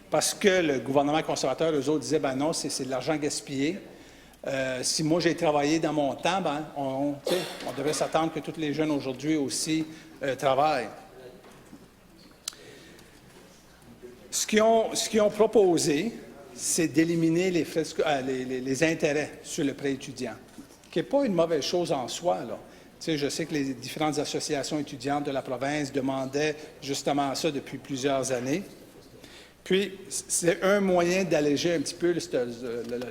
Parce que le gouvernement conservateur, eux autres, disaient, ben non, c'est de l'argent gaspillé. Si moi j'ai travaillé dans mon temps, ben, on devrait s'attendre que tous les jeunes aujourd'hui aussi travaillent. Ce qu'ils ont proposé, c'est d'éliminer les intérêts sur le prêt étudiant, qui n'est pas une mauvaise chose en soi. Là. Je sais que les différentes associations étudiantes de la province demandaient justement ça depuis plusieurs années. Puis, c'est un moyen d'alléger un petit peu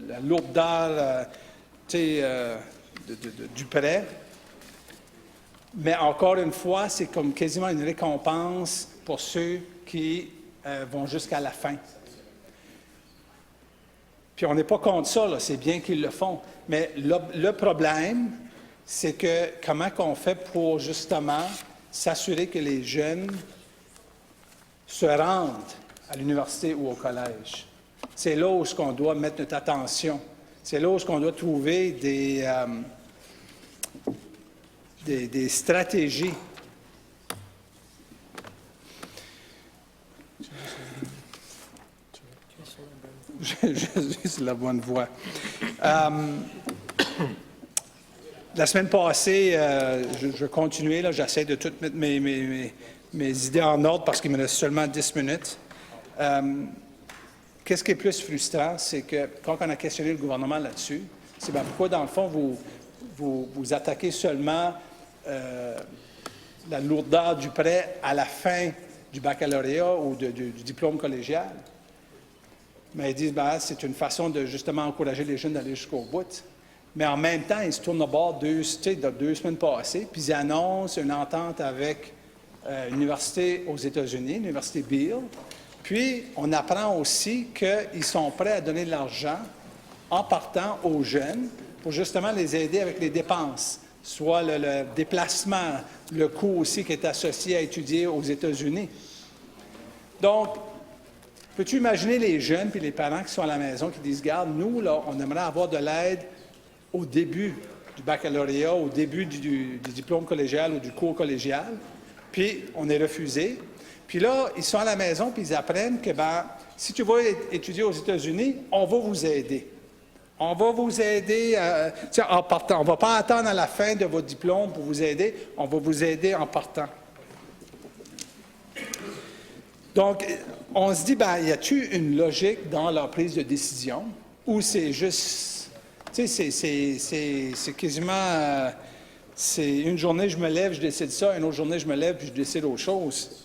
la lourdeur du prêt. Mais encore une fois, c'est comme quasiment une récompense pour ceux qui vont jusqu'à la fin. Puis, on n'est pas contre ça, c'est bien qu'ils le font. Mais le problème, c'est que comment on fait pour justement s'assurer que les jeunes se rendent à l'université ou au collège. C'est là où on doit mettre notre attention. C'est là où on doit trouver des stratégies. C'est la bonne voie. La semaine passée, je vais continuer. J'essaie de tout mettre mes idées en ordre parce qu'il me reste seulement 10 minutes. Qu'est-ce qui est plus frustrant, c'est que quand on a questionné le gouvernement là-dessus, c'est pourquoi, dans le fond, vous attaquez seulement la lourdeur du prêt à la fin du baccalauréat ou du diplôme collégial. Mais ils disent c'est une façon de justement encourager les jeunes d'aller jusqu'au bout. Mais en même temps, ils se tournent au bord 2 semaines passées, puis ils annoncent une entente avec université aux États-Unis, l'université Beale. Puis, on apprend aussi qu'ils sont prêts à donner de l'argent en partant aux jeunes pour justement les aider avec les dépenses, soit le déplacement, le coût aussi qui est associé à étudier aux États-Unis. Donc, peux-tu imaginer les jeunes puis les parents qui sont à la maison qui disent, regarde, nous, là, on aimerait avoir de l'aide au début du baccalauréat, au début du diplôme collégial ou du cours collégial, puis on est refusé. Puis là, ils sont à la maison puis ils apprennent que, ben, si tu vas étudier aux États-Unis, on va vous aider. On va vous aider en partant. On ne va pas attendre à la fin de votre diplôme pour vous aider. On va vous aider en partant. Donc, on se dit, ben, y a-t-il une logique dans leur prise de décision ou c'est juste, tu sais, c'est quasiment, c'est une journée je me lève, je décide ça, une autre journée je me lève puis je décide autre chose.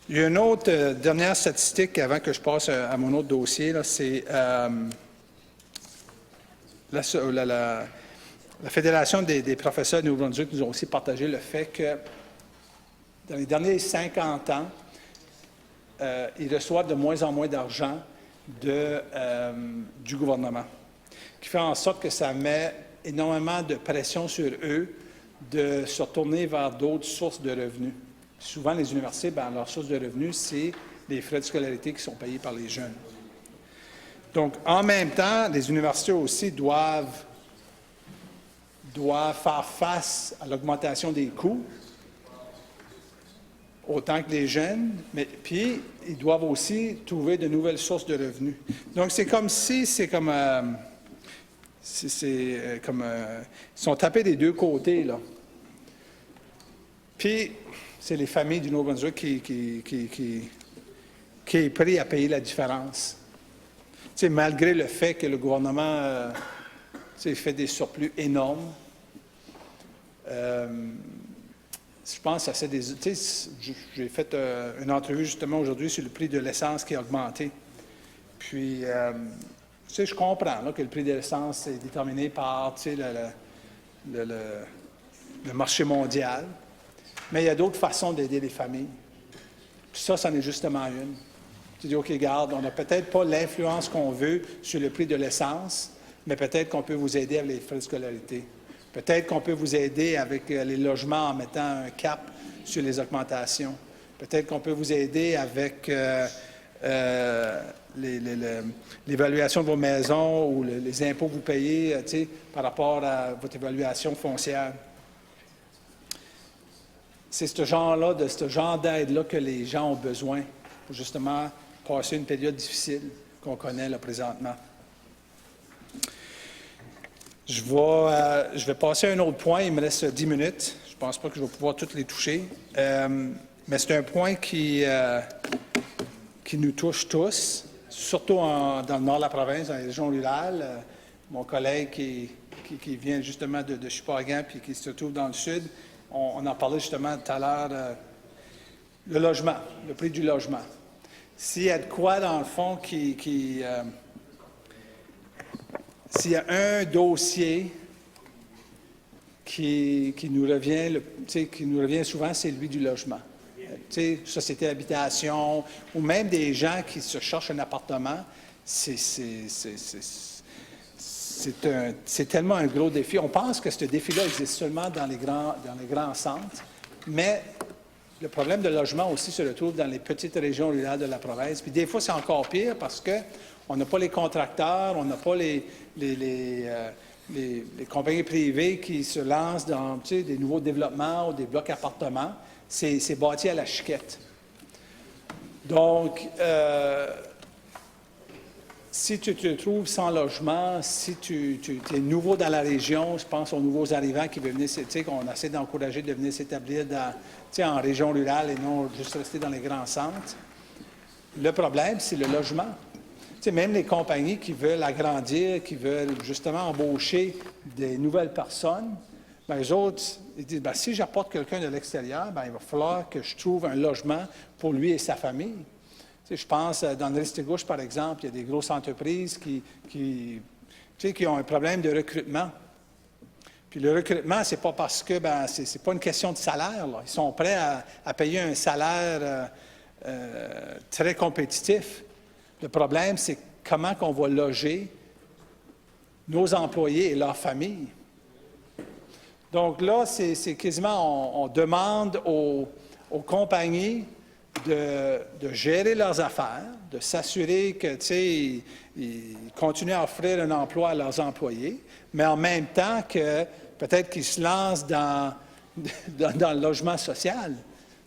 Il y a une autre dernière statistique avant que je passe à mon autre dossier, c'est la Fédération des professeurs de Nouveau-Brunswick nous a aussi partagé le fait que dans les derniers 50 ans, ils reçoivent de moins en moins d'argent du gouvernement, qui fait en sorte que ça met énormément de pression sur eux de se retourner vers d'autres sources de revenus. Souvent, les universités, ben, leur source de revenus, c'est les frais de scolarité qui sont payés par les jeunes. Donc, en même temps, les universités aussi doivent faire face à l'augmentation des coûts, autant que les jeunes, mais puis ils doivent aussi trouver de nouvelles sources de revenus. Donc, ils sont tapés des deux côtés, là. Puis, c'est les familles du Nouveau-Brunswick qui est pris à payer la différence. Tu sais, malgré le fait que le gouvernement fait des surplus énormes, je pense que j'ai fait une entrevue justement aujourd'hui sur le prix de l'essence qui a augmenté. Puis, je comprends là, que le prix de l'essence est déterminé par le marché mondial. Mais il y a d'autres façons d'aider les familles. Puis ça, c'en est justement une. Tu dis, OK, regarde, on n'a peut-être pas l'influence qu'on veut sur le prix de l'essence, mais peut-être qu'on peut vous aider avec les frais de scolarité. Peut-être qu'on peut vous aider avec les logements en mettant un cap sur les augmentations. Peut-être qu'on peut vous aider avec l'évaluation de vos maisons ou les impôts que vous payez par rapport à votre évaluation foncière. C'est ce genre d'aide-là que les gens ont besoin pour justement passer une période difficile qu'on connaît là présentement. Je vais passer à un autre point. Il me reste 10 minutes. Je ne pense pas que je vais pouvoir toutes les toucher. Mais c'est un point qui nous touche tous, surtout dans le nord de la province, dans les régions rurales. Mon collègue qui vient justement de Sheboygan puis qui se trouve dans le sud, on en parlait justement tout à l'heure, le logement, le prix du logement. S'il y a de quoi, dans le fond, s'il y a un dossier qui nous revient souvent, c'est celui du logement. Société d'habitation, ou même des gens qui se cherchent un appartement, c'est tellement un gros défi. On pense que ce défi-là existe seulement dans les grands centres, mais le problème de logement aussi se retrouve dans les petites régions rurales de la province. Puis des fois, c'est encore pire parce qu'on n'a pas les contracteurs, on n'a pas les compagnies privées qui se lancent dans des nouveaux développements ou des blocs appartements. C'est bâti à la chiquette. Donc, si tu te trouves sans logement, si tu es nouveau dans la région, je pense aux nouveaux arrivants qui veulent venir, qu'on essaie d'encourager de venir s'établir en région rurale et non juste rester dans les grands centres. Le problème, c'est le logement. Même les compagnies qui veulent agrandir, qui veulent justement embaucher des nouvelles personnes, bien, eux autres, ils disent, bien, si j'apporte quelqu'un de l'extérieur, bien, il va falloir que je trouve un logement pour lui et sa famille. Je pense, dans le Restigouche, par exemple, il y a des grosses entreprises qui ont un problème de recrutement. Puis le recrutement, c'est pas parce que c'est pas une question de salaire. Là. Ils sont prêts à payer un salaire très compétitif. Le problème, c'est comment on va loger nos employés et leurs familles. Donc là, c'est quasiment, on demande aux compagnies de gérer leurs affaires, de s'assurer que, ils continuent à offrir un emploi à leurs employés, mais en même temps que peut-être qu'ils se lancent dans le logement social,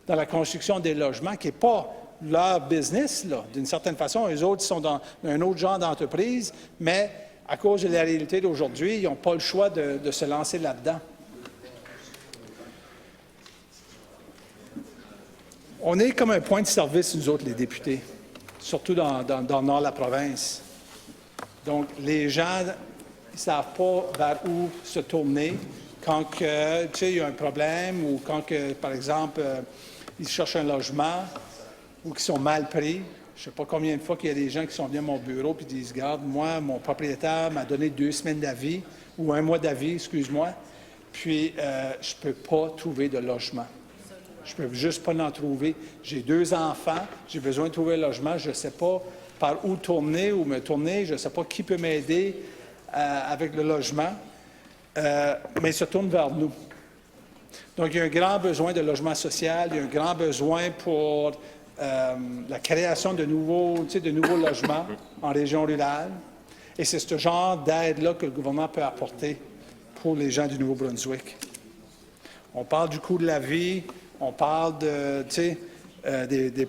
dans la construction des logements, qui n'est pas leur business, là. D'une certaine façon. Eux autres, ils sont dans un autre genre d'entreprise, mais à cause de la réalité d'aujourd'hui, ils n'ont pas le choix de se lancer là-dedans. On est comme un point de service, nous autres, les députés, surtout dans le nord de la province. Donc, les gens ne savent pas vers où se tourner quand il y a un problème ou quand, par exemple, ils cherchent un logement ou qu'ils sont mal pris. Je ne sais pas combien de fois qu'il y a des gens qui sont venus à mon bureau et disent « Regarde, moi, mon propriétaire m'a donné 2 semaines d'avis ou 1 mois d'avis, excuse-moi, puis je ne peux pas trouver de logement. Je ne peux juste pas en trouver. J'ai 2 enfants, j'ai besoin de trouver un logement, je ne sais pas par où tourner ou me tourner, je ne sais pas qui peut m'aider avec le logement, mais ils se tournent vers nous. Donc, il y a un grand besoin de logement social, il y a un grand besoin pour la création de nouveaux logements en région rurale. Et c'est ce genre d'aide-là que le gouvernement peut apporter pour les gens du Nouveau-Brunswick. On parle du coût de la vie, on parle des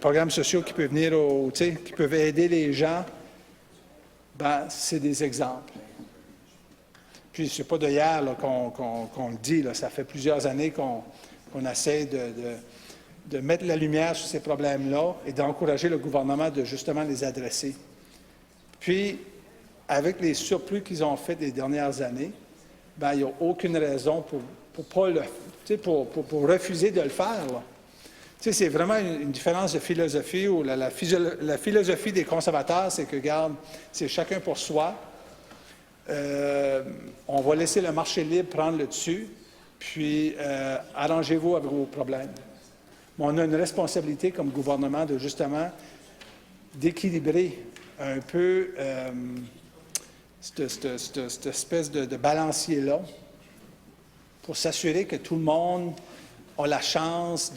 programmes sociaux qui peuvent venir qui peuvent aider les gens. C'est des exemples. Puis, ce n'est pas d'hier qu'on le dit. Là. Ça fait plusieurs années qu'on essaie de mettre la lumière sur ces problèmes-là et d'encourager le gouvernement de justement les adresser. Puis, avec les surplus qu'ils ont faits les dernières années, il n'y a aucune raison pour refuser de le faire. C'est vraiment une différence de philosophie où la philosophie des conservateurs, c'est que, regarde, c'est chacun pour soi. On va laisser le marché libre prendre le dessus, puis arrangez-vous avec vos problèmes. Mais on a une responsabilité comme gouvernement de justement d'équilibrer un peu cette espèce de balancier-là pour s'assurer que tout le monde a la chance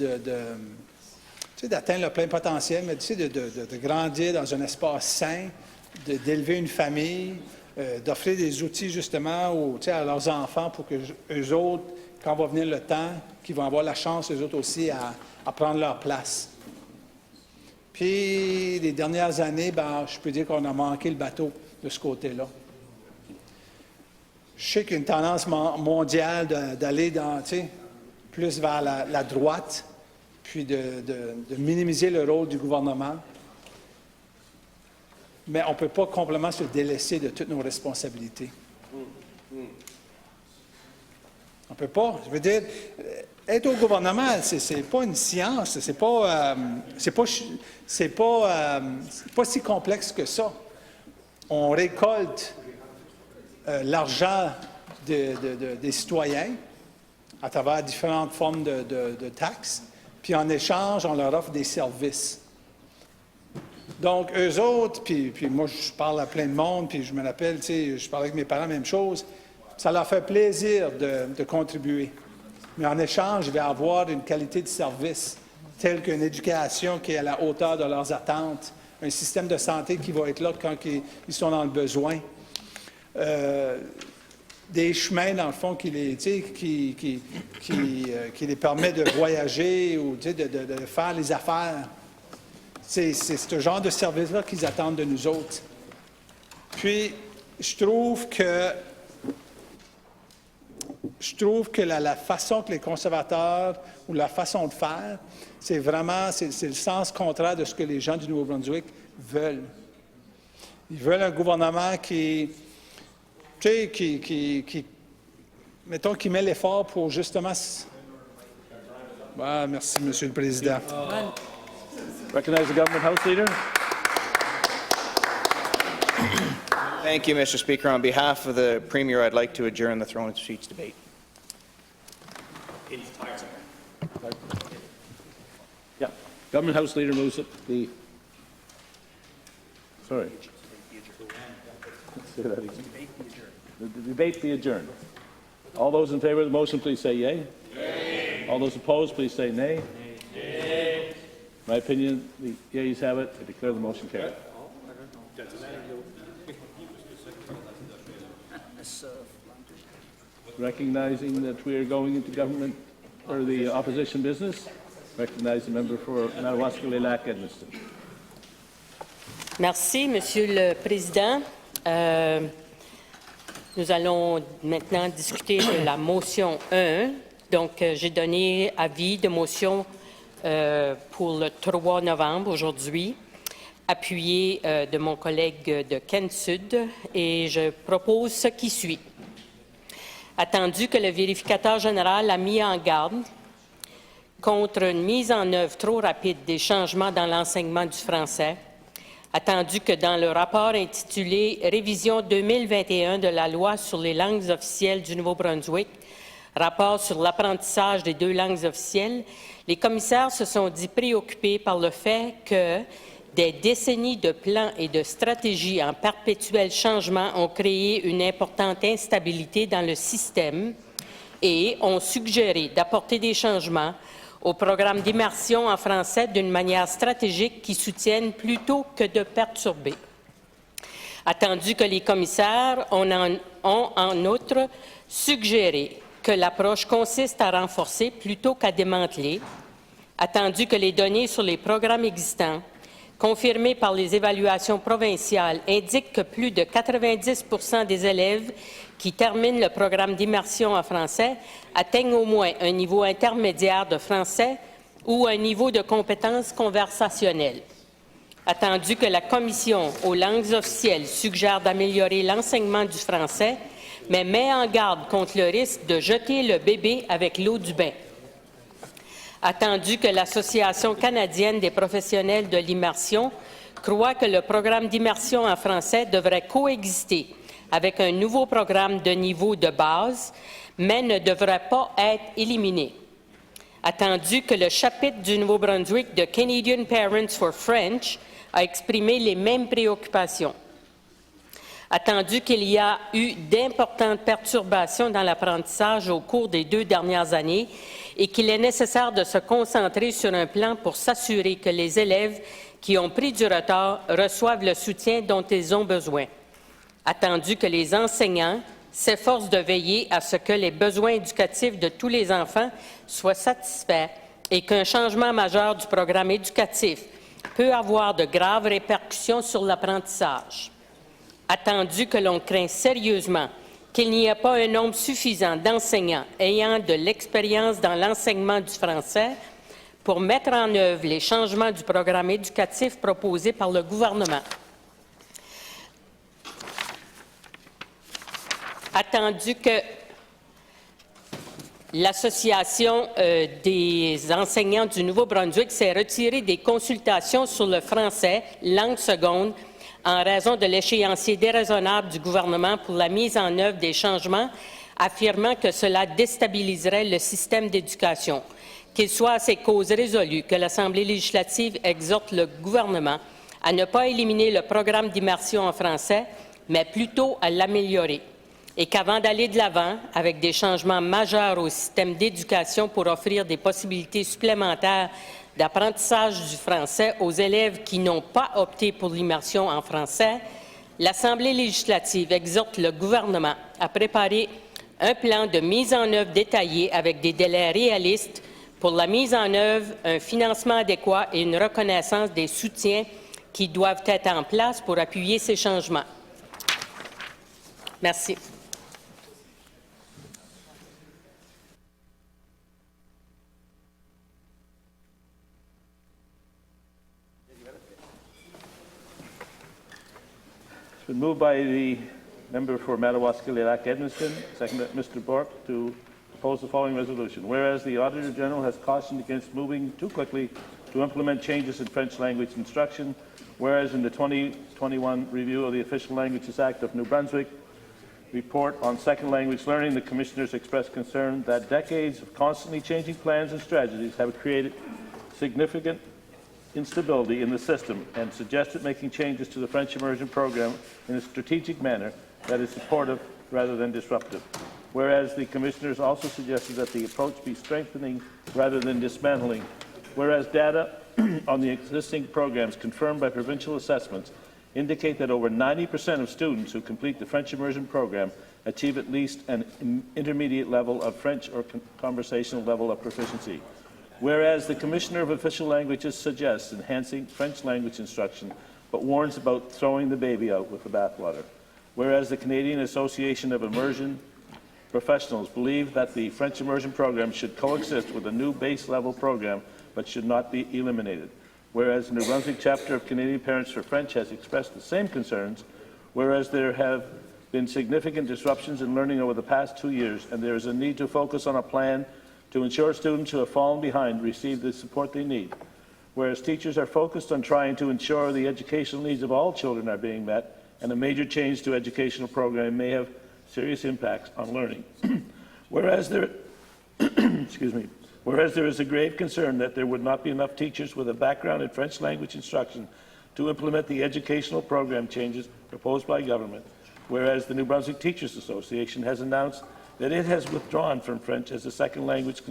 d'atteindre le plein potentiel, mais de grandir dans un espace sain, d'élever une famille, d'offrir des outils justement à leurs enfants pour que eux autres, quand va venir le temps, qu'ils vont avoir la chance, eux autres aussi, à prendre leur place. Puis, les dernières années, je peux dire qu'on a manqué le bateau de ce côté-là. Je sais qu'il y a une tendance mondiale d'aller plus vers la droite, puis de minimiser le rôle du gouvernement. Mais on ne peut pas complètement se délaisser de toutes nos responsabilités. On ne peut pas. Je veux dire, être au gouvernement, c'est pas une science, c'est pas si complexe que ça. On récolte l'argent des citoyens à travers différentes formes de taxes, puis en échange, on leur offre des services. Donc, eux autres, puis moi, je parle à plein de monde, puis je me rappelle, je parlais avec mes parents, même chose, ça leur fait plaisir de contribuer. Mais en échange, il va y avoir une qualité de service, telle qu'une éducation qui est à la hauteur de leurs attentes, un système de santé qui va être là quand ils sont dans le besoin, des chemins, dans le fond, qui les permet de voyager ou de faire les affaires. C'est ce genre de service-là qu'ils attendent de nous autres. Puis, je trouve que la façon que les conservateurs ou la façon de faire, c'est le sens contraire de ce que les gens du Nouveau-Brunswick veulent. Ils veulent un gouvernement qui met l'effort pour justement... merci, Monsieur le Président. Recognize the Government House Leader. Thank you, Mr. Speaker. On behalf of the Premier, I'd like to adjourn the Throne and Speech debate. Yeah. Government House Leader moves that the... Sorry. Say that again. The debate be adjourned. All those in favour of the motion, please say yea. Yea. All those opposed, please say nay. Nay. My opinion, the yeas have it. I declare the motion carried. Recognizing that we are going into government or the opposition business, recognize the member for Madawaska-Lilac-Edmundston. Merci, Monsieur le Président. Nous allons maintenant discuter de la motion 1. Donc, j'ai donné avis de motion pour le 3 novembre aujourd'hui, appuyé de mon collègue de Kent Sud, et je propose ce qui suit. Attendu que le vérificateur général a mis en garde contre une mise en œuvre trop rapide des changements dans l'enseignement du français, attendu que dans le rapport intitulé « Révision 2021 de la loi sur les langues officielles du Nouveau-Brunswick », rapport sur l'apprentissage des 2 langues officielles, les commissaires se sont dit préoccupés par le fait que des décennies de plans et de stratégies en perpétuel changement ont créé une importante instabilité dans le système et ont suggéré d'apporter des changements au programme d'immersion en français d'une manière stratégique qui soutienne plutôt que de perturber. Attendu que les commissaires ont en outre suggéré que l'approche consiste à renforcer plutôt qu'à démanteler, attendu que les données sur les programmes existants, confirmées par les évaluations provinciales, indiquent que plus de 90 % des élèves qui terminent le programme d'immersion en français atteignent au moins un niveau intermédiaire de français ou un niveau de compétence conversationnelle. Attendu que la Commission aux langues officielles suggère d'améliorer l'enseignement du français, mais met en garde contre le risque de jeter le bébé avec l'eau du bain. Attendu que l'Association canadienne des professionnels de l'immersion croit que le programme d'immersion en français devrait coexister avec un nouveau programme de niveau de base, mais ne devrait pas être éliminé. Attendu que le chapitre du Nouveau-Brunswick de Canadian Parents for French a exprimé les mêmes préoccupations. Attendu qu'il y a eu d'importantes perturbations dans l'apprentissage au cours des 2 dernières années et qu'il est nécessaire de se concentrer sur un plan pour s'assurer que les élèves qui ont pris du retard reçoivent le soutien dont ils ont besoin. Attendu que les enseignants s'efforcent de veiller à ce que les besoins éducatifs de tous les enfants soient satisfaits et qu'un changement majeur du programme éducatif peut avoir de graves répercussions sur l'apprentissage. Attendu que l'on craint sérieusement qu'il n'y ait pas un nombre suffisant d'enseignants ayant de l'expérience dans l'enseignement du français pour mettre en œuvre les changements du programme éducatif proposé par le gouvernement. Attendu que l'Association des enseignants du Nouveau-Brunswick s'est retirée des consultations sur le français, langue seconde, en raison de l'échéancier déraisonnable du gouvernement pour la mise en œuvre des changements, affirmant que cela déstabiliserait le système d'éducation. Qu'il soit à ces causes résolues que l'Assemblée législative exhorte le gouvernement à ne pas éliminer le programme d'immersion en français, mais plutôt à l'améliorer. Et qu'avant d'aller de l'avant avec des changements majeurs au système d'éducation pour offrir des possibilités supplémentaires d'apprentissage du français aux élèves qui n'ont pas opté pour l'immersion en français, l'Assemblée législative exhorte le gouvernement à préparer un plan de mise en œuvre détaillé avec des délais réalistes pour la mise en œuvre, un financement adéquat et une reconnaissance des soutiens qui doivent être en place pour appuyer ces changements. Merci. It's been moved by the member for Madawaska-Lilac-Edmundston, seconded by Mr. Bork, to propose the following resolution. Whereas the Auditor General has cautioned against moving too quickly to implement changes in French language instruction, whereas in the 2021 review of the Official Languages Act of New Brunswick, report on second language learning, the Commissioners expressed concern that decades of constantly changing plans and strategies have created significant instability in the system and suggested making changes to the French immersion program in a strategic manner that is supportive rather than disruptive. Whereas the Commissioners also suggested that the approach be strengthening rather than dismantling. Whereas data on the existing programs confirmed by provincial assessments indicate that over 90% of students who complete the French immersion program achieve at least an intermediate level of French or conversational level of proficiency. Whereas the Commissioner of Official Languages suggests enhancing French language instruction, but warns about throwing the baby out with the bathwater. Whereas the Canadian Association of Immersion Professionals believe that the French immersion program should coexist with a new base level program, but should not be eliminated. Whereas the New Brunswick chapter of Canadian Parents for French has expressed the same concerns, whereas there have been significant disruptions in learning over the past 2 years, and there is a need to focus on a plan to ensure students who have fallen behind receive the support they need. Whereas teachers are focused on trying to ensure the educational needs of all children are being met, and a major change to educational program may have serious impacts on learning. Whereas there is a grave concern that there would not be enough teachers with a background in French language instruction to implement the educational program changes proposed by government. Whereas the New Brunswick Teachers Association has announced that it has withdrawn from French as a second language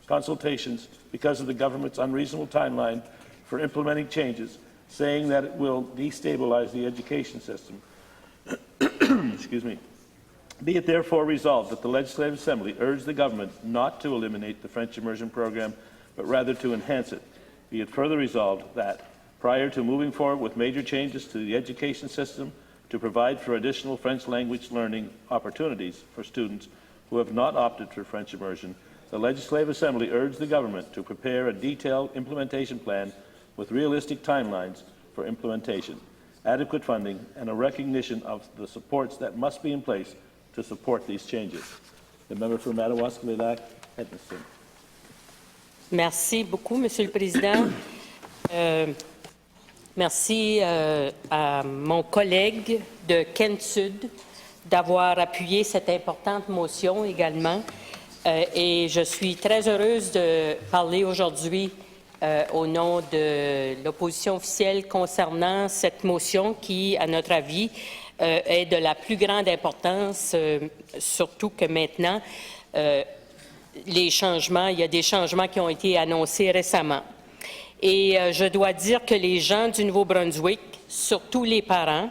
consultations because of the government's unreasonable timeline for implementing changes, saying that it will destabilize the education system. Excuse me. Be it therefore resolved that the Legislative Assembly urge the government not to eliminate the French immersion program, but rather to enhance it. Be it further resolved that, prior to moving forward with major changes to the education system to provide for additional French language learning opportunities for students who have not opted for French immersion, the Legislative Assembly urge the government to prepare a detailed implementation plan with realistic timelines for implementation, adequate funding, and a recognition of the supports that must be in place to support these changes. The member for Madawaska-Lilac, Edmonton. Merci beaucoup, Monsieur le Président. Merci à mon collègue de Kent Sud d'avoir appuyé cette importante motion également. Et je suis très heureuse de parler aujourd'hui au nom de l'opposition officielle concernant cette motion qui, à notre avis, est de la plus grande importance, surtout que maintenant, il y a des changements qui ont été annoncés récemment. Et je dois dire que les gens du Nouveau-Brunswick, surtout les parents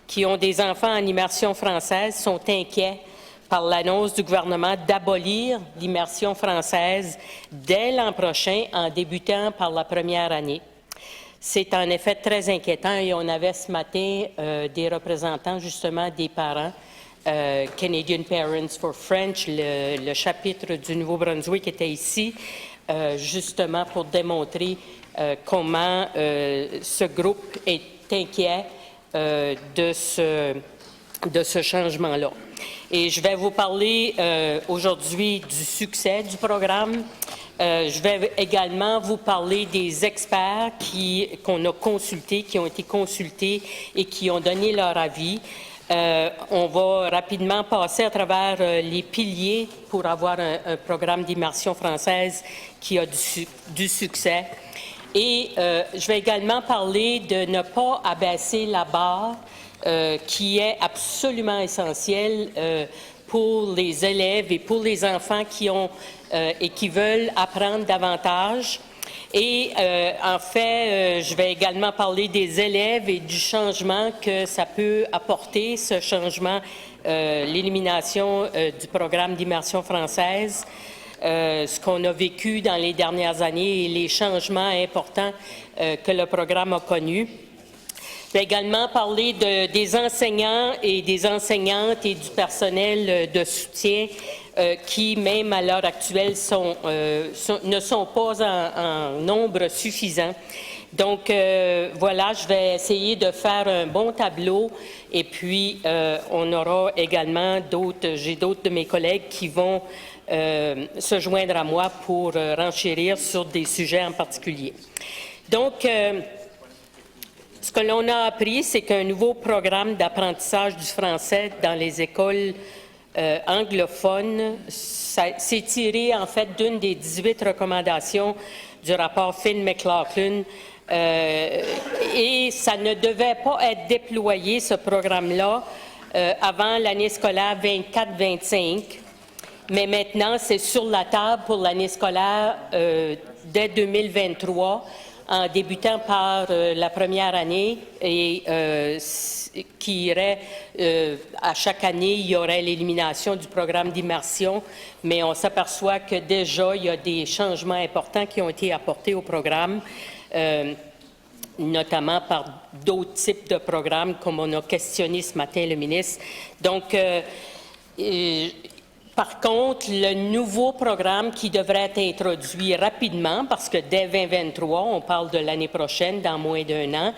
qui ont des enfants en immersion française, sont inquiets par l'annonce du gouvernement d'abolir l'immersion française dès l'an prochain en débutant par la première année. C'est en effet très inquiétant et on avait ce matin des représentants justement des parents, Canadian Parents for French, le chapitre du Nouveau-Brunswick était ici justement pour démontrer comment ce groupe est inquiet de ce changement-là. Et je vais vous parler aujourd'hui du succès du programme. Je vais également vous parler des experts qu'on a consultés, qui ont été consultés et qui ont donné leur avis. On va rapidement passer à travers les piliers pour avoir un programme d'immersion française qui a du succès. Et je vais également parler de ne pas abaisser la barre, qui est absolument essentielle pour les élèves et pour les enfants qui ont et qui veulent apprendre davantage. Et en fait, je vais également parler des élèves et du changement que ça peut apporter, ce changement, l'élimination du programme d'immersion française, ce qu'on a vécu dans les dernières années et les changements importants que le programme a connus. Je vais également parler des enseignants et des enseignantes et du personnel de soutien qui, même à l'heure actuelle, ne sont pas en nombre suffisant. Donc, voilà, je vais essayer de faire un bon tableau et puis on aura également j'ai d'autres de mes collègues qui vont se joindre à moi pour renchérir sur des sujets en particulier. Donc, Ce que l'on a appris, c'est qu'un nouveau programme d'apprentissage du français dans les écoles anglophones s'est tiré en fait d'une des 18 recommandations du rapport Finn-McLaughlin et ça ne devait pas être déployé, ce programme-là, avant l'année scolaire 24-25. Mais maintenant, c'est sur la table pour l'année scolaire dès 2023, en débutant par la première année et qui irait, à chaque année, il y aurait l'élimination du programme d'immersion, mais on s'aperçoit que déjà, il y a des changements importants qui ont été apportés au programme, notamment par d'autres types de programmes, comme on a questionné ce matin le ministre. Donc, par contre, le nouveau programme qui devrait être introduit rapidement, parce que dès 2023, on parle de l'année prochaine, dans moins d'un an,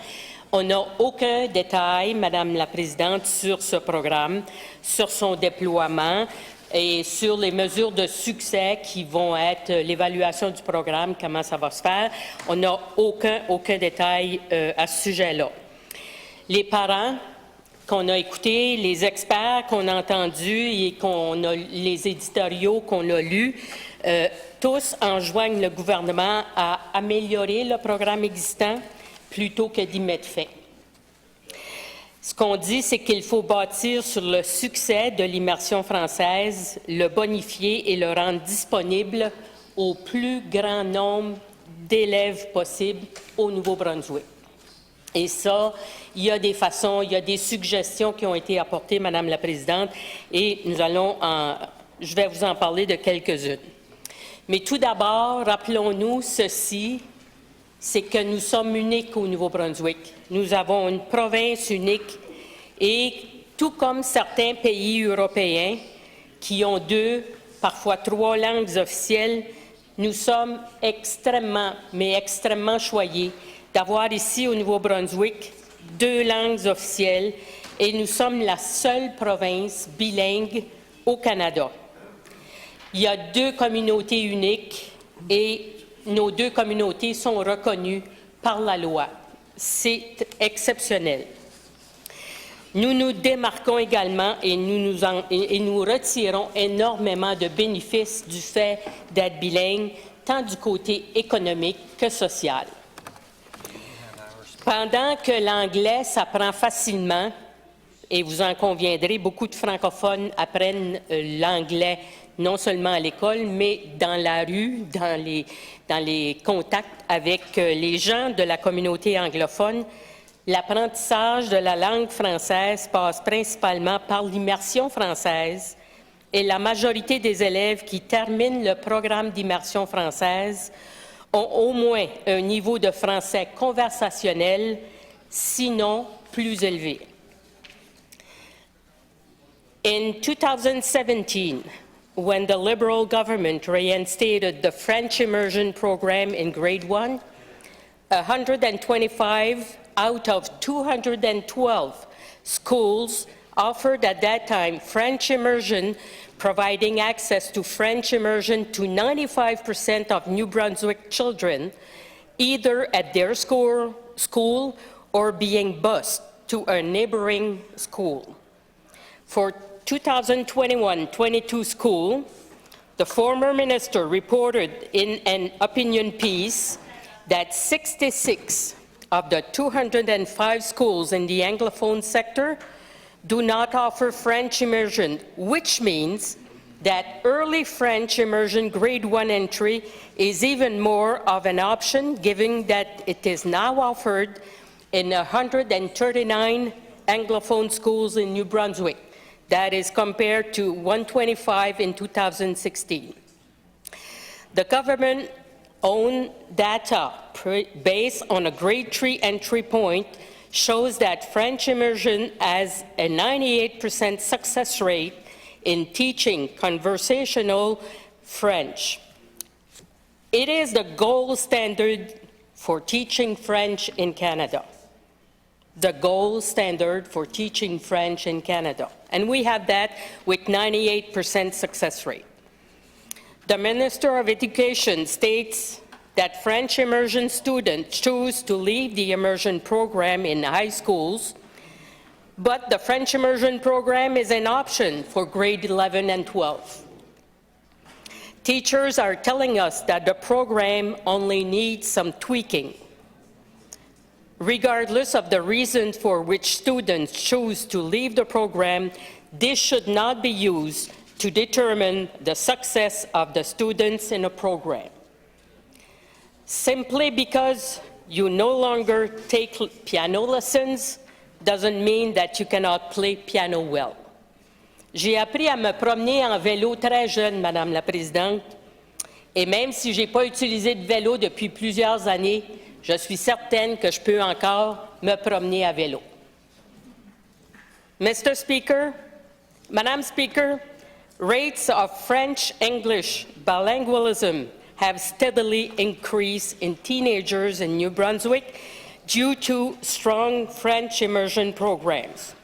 on n'a aucun détail, Madame la Présidente, sur ce programme, sur son déploiement et sur les mesures de succès qui vont être l'évaluation du programme, comment ça va se faire. On n'a aucun détail à ce sujet-là. Les parents qu'on a écoutés, les experts qu'on a entendus et les éditoriaux qu'on a lus, tous enjoignent le gouvernement à améliorer le programme existant plutôt que d'y mettre fin. Ce qu'on dit, c'est qu'il faut bâtir sur le succès de l'immersion française, le bonifier et le rendre disponible au plus grand nombre d'élèves possible au Nouveau-Brunswick. Et ça, il y a des façons, il y a des suggestions qui ont été apportées, Madame la Présidente, et je vais vous en parler de quelques-unes. Mais tout d'abord, rappelons-nous ceci, c'est que nous sommes uniques au Nouveau-Brunswick. Nous avons une province unique et tout comme certains pays européens qui ont 2, parfois 3 langues officielles, nous sommes extrêmement choyés d'avoir ici au Nouveau-Brunswick 2 langues officielles et nous sommes la seule province bilingue au Canada. Il y a 2 communautés uniques et nos 2 communautés sont reconnues par la loi. C'est exceptionnel. Nous nous démarquons également et nous retirons énormément de bénéfices du fait d'être bilingue, tant du côté économique que social. Pendant que l'anglais s'apprend facilement, et vous en conviendrez, beaucoup de francophones apprennent l'anglais non seulement à l'école, mais dans la rue, dans les contacts avec les gens de la communauté anglophone. L'apprentissage de la langue française passe principalement par l'immersion française et la majorité des élèves qui terminent le programme d'immersion française ont au moins un niveau de français conversationnel, sinon plus élevé. In 2017, when the Liberal government reinstated the French immersion program in grade 1, 125 out of 212 schools offered at that time French immersion, providing access to French immersion to 95% of New Brunswick children, either at their school or being bused to a neighboring school. For 2021-22 school, the former minister reported in an opinion piece that 66 of the 205 schools in the Anglophone sector do not offer French immersion, which means that early French immersion grade 1 entry is even more of an option, given that it is now offered in 139 Anglophone schools in New Brunswick. That is compared to 125 in 2016. The government-owned data based on a grade 3 entry point shows that French immersion has a 98% success rate in teaching conversational French. It is the gold standard for teaching French in Canada. The gold standard for teaching French in Canada. And we have that with 98% success rate. The Minister of Education states that French immersion students choose to leave the immersion program in high schools, but the French immersion program is an option for grade 11 and 12. Teachers are telling us that the program only needs some tweaking. Regardless of the reason for which students choose to leave the program, this should not be used to determine the success of the students in a program. Simply because you no longer take piano lessons doesn't mean that you cannot play piano well. J'ai appris à me promener en vélo très jeune, Madame la Présidente, et même si je n'ai pas utilisé de vélo depuis plusieurs années, je suis certaine que je peux encore me promener à vélo. Mr. Speaker, Madam Speaker, rates of French-English bilingualism have steadily increased in teenagers in New Brunswick due to strong French immersion programs.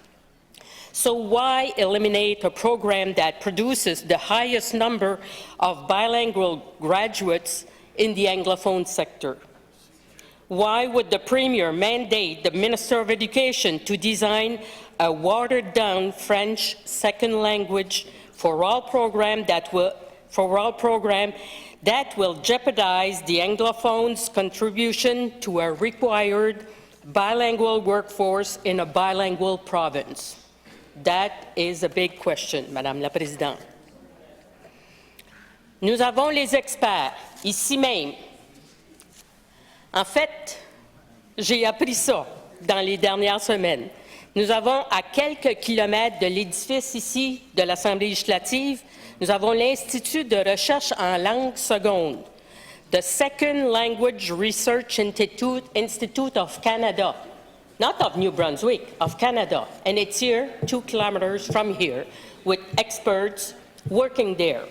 So why eliminate a program that produces the highest number of bilingual graduates in the Anglophone sector? Why would the Premier mandate the Minister of Education to design a watered-down French second language for all program that will jeopardize the Anglophones' contribution to a required bilingual workforce in a bilingual province? That is a big question, Madame la Présidente. Nous avons les experts, ici même. En fait, j'ai appris ça dans les dernières semaines. Nous avons à quelques kilomètres de l'édifice ici de l'Assemblée législative, nous avons l'Institut de recherche en langue seconde, the Second Language Research Institute of Canada, not of New Brunswick, of Canada, and it's here, 2 kilometers from here, with experts working there.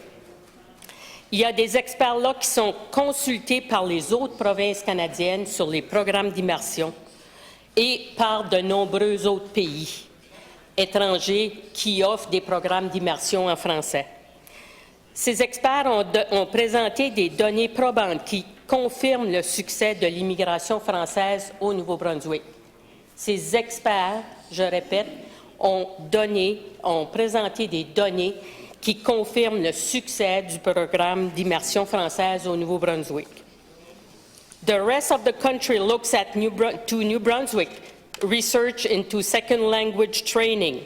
Il y a des experts là qui sont consultés par les autres provinces canadiennes sur les programmes d'immersion et par de nombreux autres pays étrangers qui offrent des programmes d'immersion en français. Ces experts ont présenté des données probantes qui confirment le succès de l'immigration française au Nouveau-Brunswick. Ces experts, je répète, ont présenté des données qui confirment le succès du programme d'immersion française au Nouveau-Brunswick. The rest of the country looks at New Brunswick research into second language training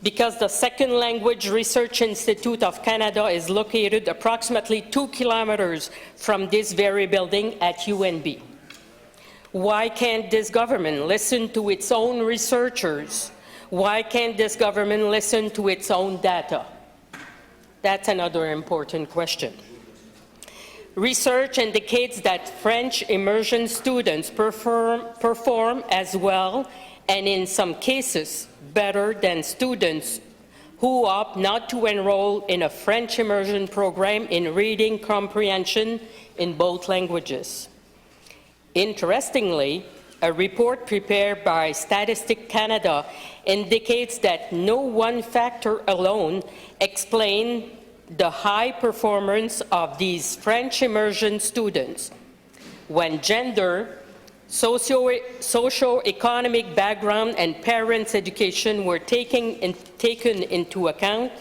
because the Second Language Research Institute of Canada is located approximately 2 kilometers from this very building at UNB. Why can't this government listen to its own researchers? Why can't this government listen to its own data? That's another important question. Research indicates that French immersion students perform as well, and in some cases, better than students who opt not to enroll in a French immersion program in reading comprehension in both languages. Interestingly, a report prepared by Statistics Canada indicates that no one factor alone explains the high performance of these French immersion students. When gender, socio-economic background, and parents' education were taken into account,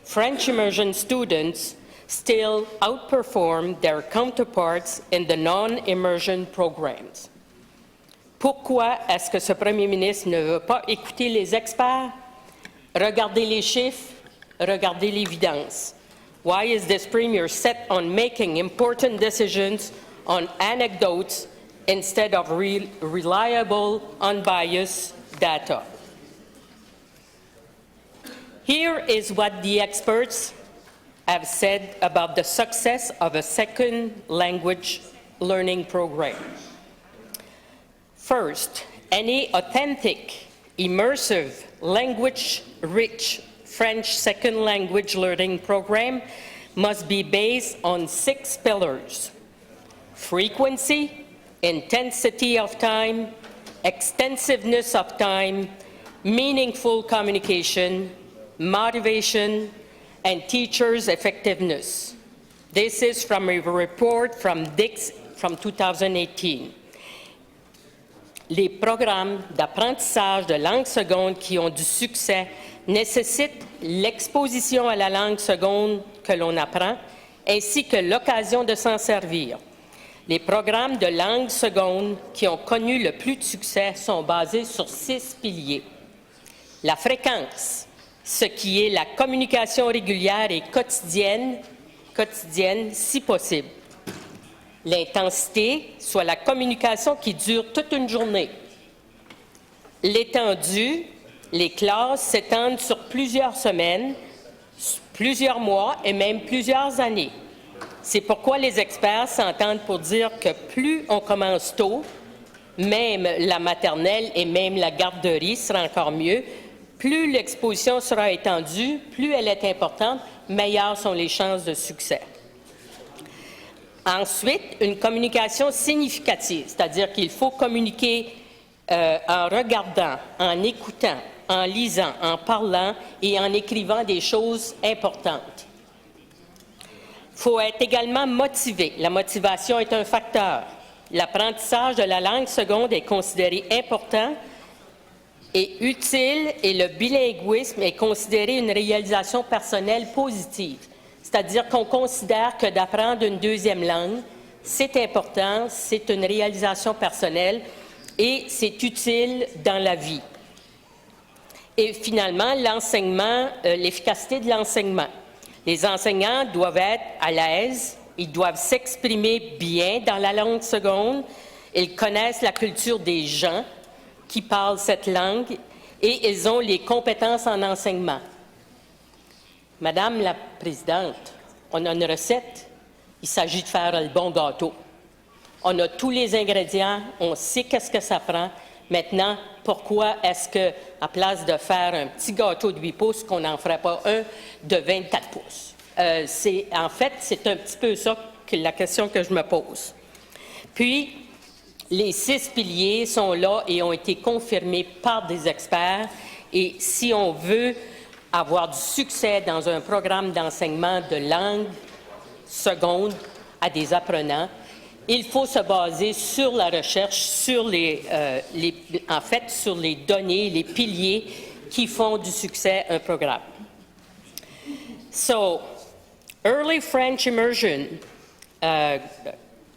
French immersion students still outperform their counterparts in the non-immersion programs. Pourquoi est-ce que ce Premier ministre ne veut pas écouter les experts? Regardez les chiffres, regardez l'évidence. Why is this Premier set on making important decisions on anecdotes instead of reliable, unbiased data? Here is what the experts have said about the success of a second language learning program. First, any authentic, immersive, language-rich French second language learning program must be based on 6 pillars: frequency, intensity of time, extensiveness of time, meaningful communication, motivation, and teachers' effectiveness. This is from a report from from 2018. Les programmes d'apprentissage de langue seconde qui ont du succès nécessitent l'exposition à la langue seconde que l'on apprend, ainsi que l'occasion de s'en servir. Les programmes de langue seconde qui ont connu le plus de succès sont basés sur 6 piliers. La fréquence, ce qui est la communication régulière et quotidienne si possible. L'intensité, soit la communication qui dure toute une journée. L'étendue, les classes s'étendent sur plusieurs semaines, plusieurs mois et même plusieurs années. C'est pourquoi les experts s'entendent pour dire que plus on commence tôt, même la maternelle et même la garderie sera encore mieux, plus l'exposition sera étendue, plus elle est importante, meilleures sont les chances de succès. Ensuite, une communication significative, c'est-à-dire qu'il faut communiquer en regardant, en écoutant, en lisant, en parlant et en écrivant des choses importantes. Il faut être également motivé. La motivation est un facteur. L'apprentissage de la langue seconde est considéré important et utile et le bilinguisme est considéré une réalisation personnelle positive. C'est-à-dire qu'on considère que d'apprendre une deuxième langue, c'est important, c'est une réalisation personnelle et c'est utile dans la vie. Et finalement, l'enseignement, l'efficacité de l'enseignement. Les enseignants doivent être à l'aise, ils doivent s'exprimer bien dans la langue seconde, ils connaissent la culture des gens qui parlent cette langue et ils ont les compétences en enseignement. Madame la Présidente, on a une recette, il s'agit de faire le bon gâteau. On a tous les ingrédients, on sait qu'est-ce que ça prend. Maintenant, pourquoi est-ce qu'à place de faire un petit gâteau de 8 pouces, qu'on n'en ferait pas un de 24 pouces? En fait, c'est un petit peu ça que la question que je me pose. Puis, les 6 piliers sont là et ont été confirmés par des experts. Et si on veut avoir du succès dans un programme d'enseignement de langue seconde à des apprenants, il faut se baser sur la recherche, sur sur les données, les piliers qui font du succès un programme. So, early French immersion,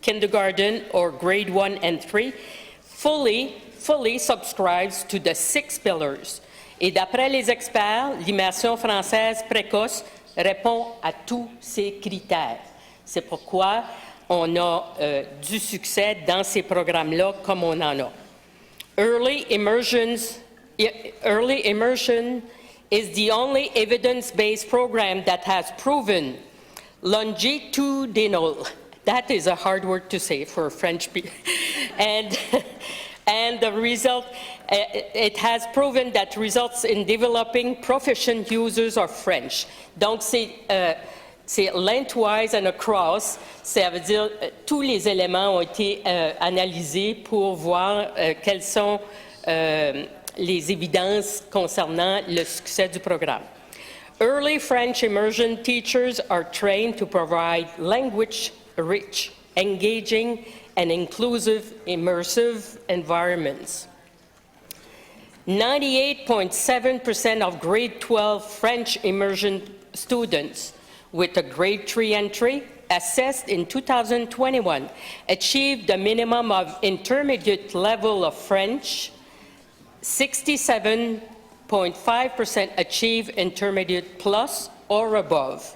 kindergarten or grade 1 and 3, fully subscribes to the 6 pillars. Et d'après les experts, l'immersion française précoce répond à tous ces critères. C'est pourquoi on a du succès dans ces programmes-là comme on en a. Early immersion is the only evidence-based program that has proven longitudinal. That is a hard word to say for French people. And the result, it has proven that results in developing proficient users of French. Donc, c'est lengthwise and across, ça veut dire tous les éléments ont été analysés pour voir quelles sont les évidences concernant le succès du programme. Early French immersion teachers are trained to provide language-rich, engaging, and inclusive immersive environments. 98.7% of grade 12 French immersion students with a grade 3 entry assessed in 2021 achieved a minimum of intermediate level of French. 67.5% achieve intermediate plus or above.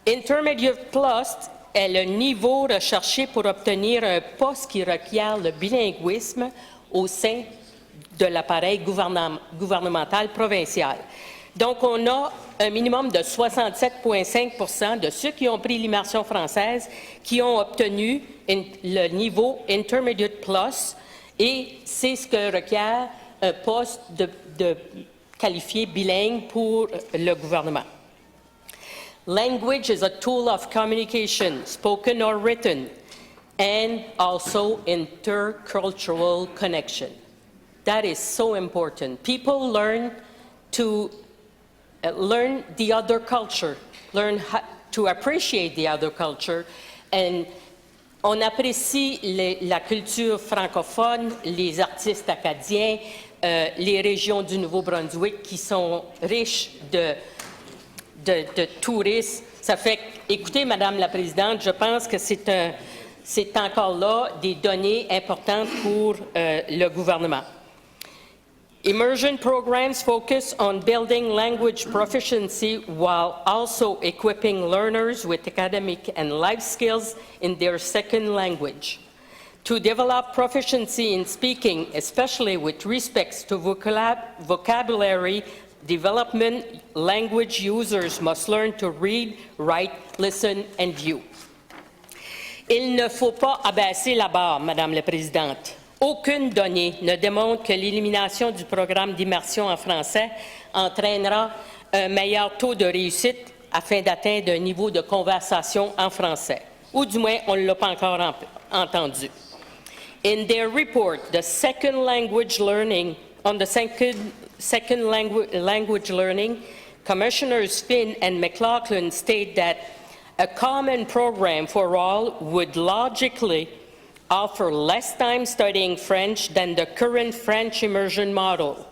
Intermediate plus est le niveau recherché pour obtenir un poste qui requiert le bilinguisme au sein de l'appareil gouvernemental provincial. Donc, on a un minimum de 67,5% de ceux qui ont pris l'immersion française qui ont obtenu le niveau Intermediate Plus et c'est ce que requiert un poste de qualifié bilingue pour le gouvernement. Language is a tool of communication, spoken or written, and also intercultural connection. That is so important. People learn to learn the other culture, learn how to appreciate the other culture, and On apprécie la culture francophone, les artistes acadiens, les régions du Nouveau-Brunswick qui sont riches de touristes. Ça fait, écoutez, Madame la Présidente, je pense que c'est encore là des données importantes pour le gouvernement. Immersion programs focus on building language proficiency while also equipping learners with academic and life skills in their second language. To develop proficiency in speaking, especially with respect to vocabulary development, language users must learn to read, write, listen, and view. Il ne faut pas abaisser la barre, Madame la Présidente. Aucune donnée ne démontre que l'élimination du programme d'immersion en français entraînera un meilleur taux de réussite afin d'atteindre un niveau de conversation en français. Ou du moins, on ne l'a pas encore entendu. In their report, the second language learning, language learning, Commissioners Finn and McLaughlin state that a common program for all would logically offer less time studying French than the current French immersion model.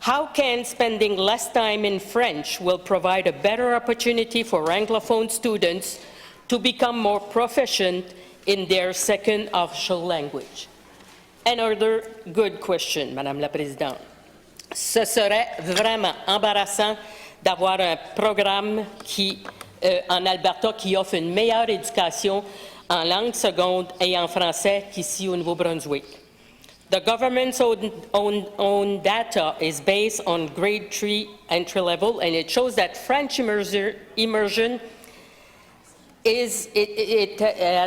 How can spending less time in French will provide a better opportunity for Anglophone students to become more proficient in their second official language? Another good question, Madame la Présidente. Ce serait vraiment embarrassant d'avoir un programme en Alberta qui offre une meilleure éducation en langue seconde et en français qu'ici au Nouveau-Brunswick. The government's own data is based on grade 3 entry level, and it shows that French immersion has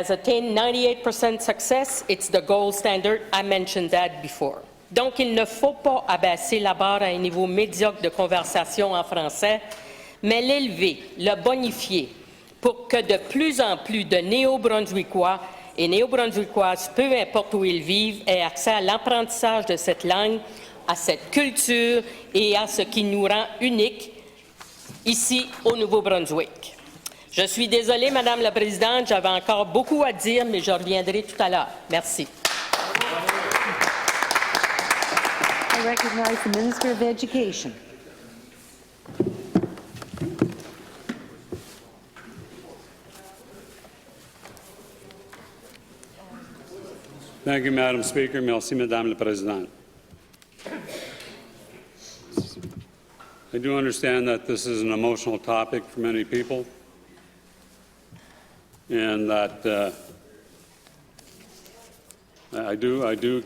attained 98% success. It's the gold standard. I mentioned that before. Donc, il ne faut pas abaisser la barre à un niveau médiocre de conversation en français, mais l'élever, le bonifier, pour que de plus en plus de Néo-Brunswickois et Néo-Brunswickoises, peu importe où ils vivent, aient accès à l'apprentissage de cette langue, à cette culture et à ce qui nous rend uniques ici au Nouveau-Brunswick. Je suis désolée, Madame la Présidente, j'avais encore beaucoup à dire, mais je reviendrai tout à l'heure. Merci. I recognize the Minister of Education. Thank you, Madam Speaker. Merci, Madame la Présidente. I do understand that this is an emotional topic for many people, and that I do,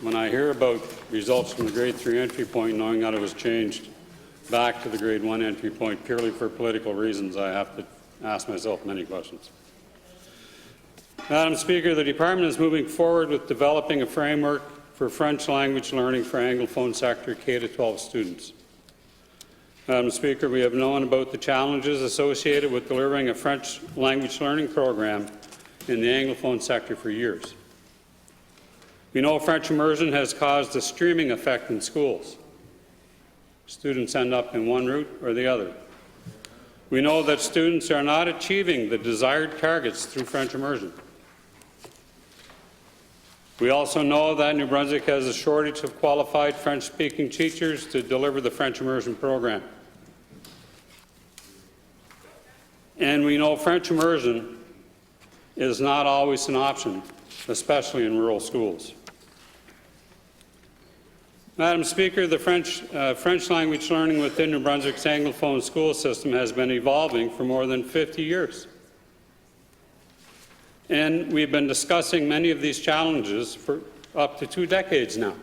when I hear about results from the grade 3 entry point, knowing that it was changed back to the grade 1 entry point purely for political reasons, I have to ask myself many questions. Madam Speaker, the Department is moving forward with developing a framework for French language learning for Anglophone sector K-12 students. Madam Speaker, we have known about the challenges associated with delivering a French language learning program in the Anglophone sector for years. We know French immersion has caused a streaming effect in schools. Students end up in one route or the other. We know that students are not achieving the desired targets through French immersion. We also know that New Brunswick has a shortage of qualified French-speaking teachers to deliver the French immersion program. And we know French immersion is not always an option, especially in rural schools. Madam Speaker, the French language learning within New Brunswick's Anglophone school system has been evolving for more than 50 years. And we've been discussing many of these challenges for up to 2 decades now.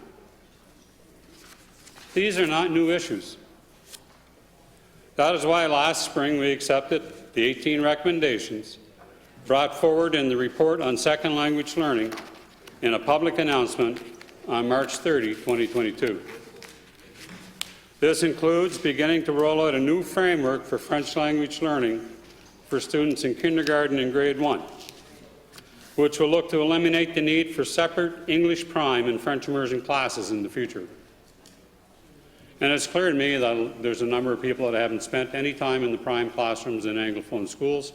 These are not new issues. That is why last spring we accepted the 18 recommendations brought forward in the report on second language learning in a public announcement on March 30, 2022. This includes beginning to roll out a new framework for French language learning for students in kindergarten and grade 1, which will look to eliminate the need for separate English prime and French immersion classes in the future. And it's clear to me that there's a number of people that haven't spent any time in the prime classrooms in Anglophone schools.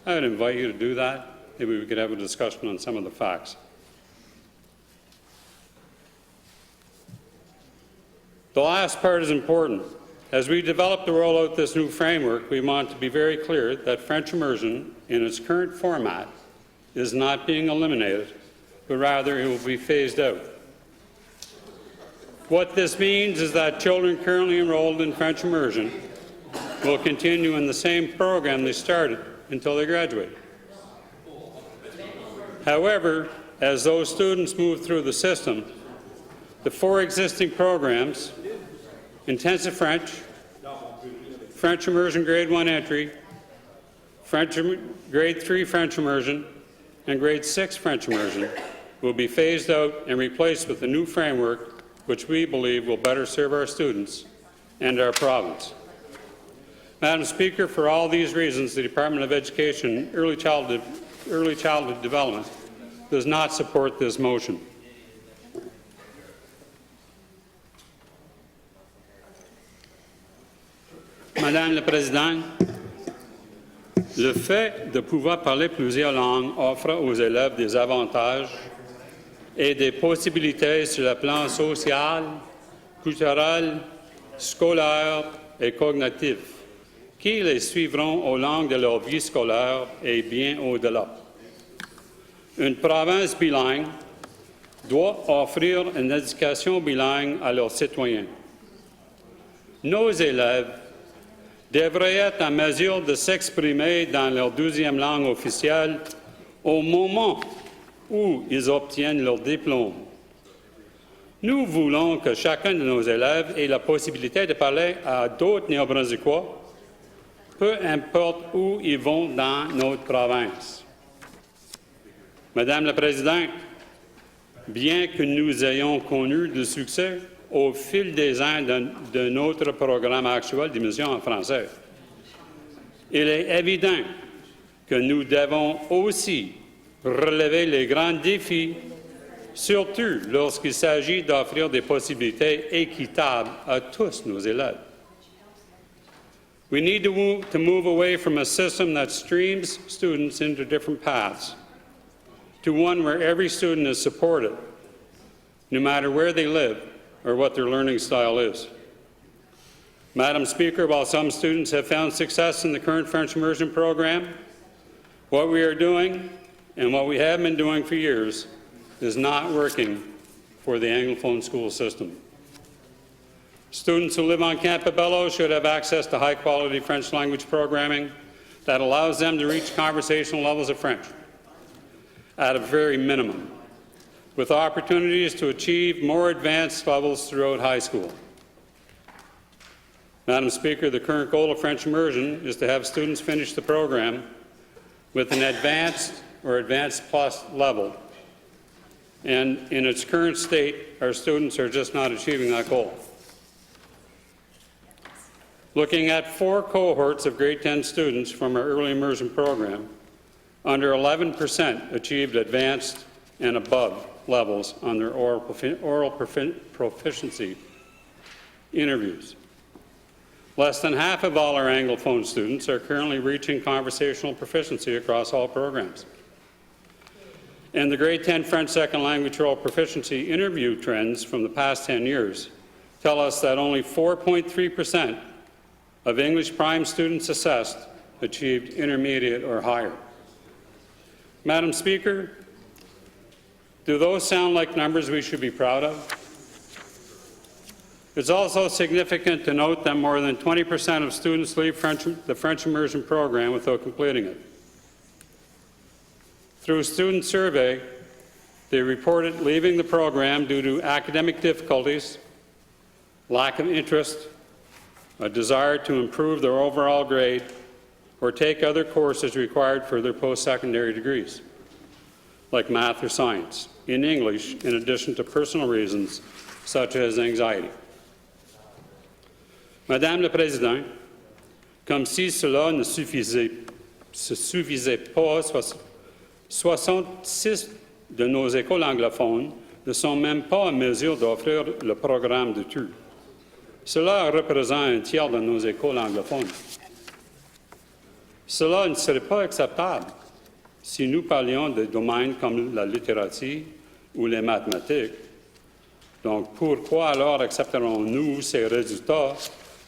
I would invite you to do that. maybe we could have a discussion on some of the facts. The last part is important. As we develop to roll out this new framework, we want to be very clear that French immersion in its current format is not being eliminated, but rather it will be phased out. What this means is that children currently enrolled in French immersion will continue in the same program they started until they graduate. However, as those students move through the system, the 4 existing programs, Intensive French, French Immersion Grade 1 Entry, Grade 3 French Immersion, and Grade 6 French Immersion, will be phased out and replaced with a new framework which we believe will better serve our students and our province. Madam Speaker, for all these reasons, the Department of Education and Early Childhood Development does not support this motion. Madame la Présidente, le fait de pouvoir parler plusieurs langues offre aux élèves des avantages et des possibilités sur le plan social, culturel, scolaire et cognitif, qui les suivront au long de leur vie scolaire et bien au-delà. Une province bilingue doit offrir une éducation bilingue à leurs citoyens. Nos élèves devraient être en mesure de s'exprimer dans leur 12e langue officielle au moment où ils obtiennent leur diplôme. Nous voulons que chacun de nos élèves ait la possibilité de parler à d'autres Néo-Brunswickois, peu importe où ils vont dans notre province. Madame la Présidente, bien que nous ayons connu du succès au fil des ans de notre programme actuel d'immersion en français, il est évident que nous devons aussi relever les grands défis, surtout lorsqu'il s'agit d'offrir des possibilités équitables à tous nos élèves. We need to move away from a system that streams students into different paths to one where every student is supported, no matter where they live or what their learning style is. Madam Speaker, while some students have found success in the current French immersion program, what we are doing and what we have been doing for years is not working for the Anglophone school system. Students who live on Campobello should have access to high-quality French language programming that allows them to reach conversational levels of French at a very minimum, with opportunities to achieve more advanced levels throughout high school. Madam Speaker, the current goal of French immersion is to have students finish the program with an advanced or advanced plus level. And in its current state, our students are just not achieving that goal. Looking at 4 cohorts of grade 10 students from our early immersion program, under 11% achieved advanced and above levels on their oral proficiency interviews. Less than half of all our Anglophone students are currently reaching conversational proficiency across all programs. And the grade 10 French second language oral proficiency interview trends from the past 10 years tell us that only 4.3% of English prime students assessed achieved intermediate or higher. Madam Speaker, do those sound like numbers we should be proud of? It's also significant to note that more than 20% of students leave the French immersion program without completing it. Through a student survey, they reported leaving the program due to academic difficulties, lack of interest, a desire to improve their overall grade, or take other courses required for their post-secondary degrees, like math or science, in English, in addition to personal reasons such as anxiety. Madame la Présidente, comme si cela ne suffisait pas, 66 de nos écoles anglophones ne sont même pas en mesure d'offrir le programme d'études. Cela représente un tiers de nos écoles anglophones. Cela ne serait pas acceptable. Si nous parlions de domaines comme la littératie ou les mathématiques, donc pourquoi alors accepterons-nous ces résultats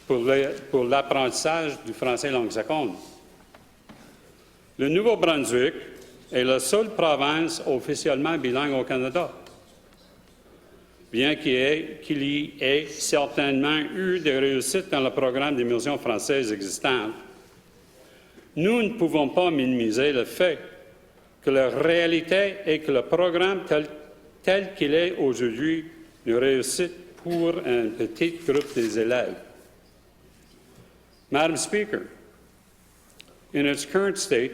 pour l'apprentissage du français langue seconde? Le Nouveau-Brunswick est la seule province officiellement bilingue au Canada. Bien qu'il y ait certainement eu des réussites dans le programme d'immersion française existant, nous ne pouvons pas minimiser le fait que la réalité est que le programme tel qu'il est aujourd'hui une réussite pour un petit groupe des élèves. Madam Speaker, in its current state,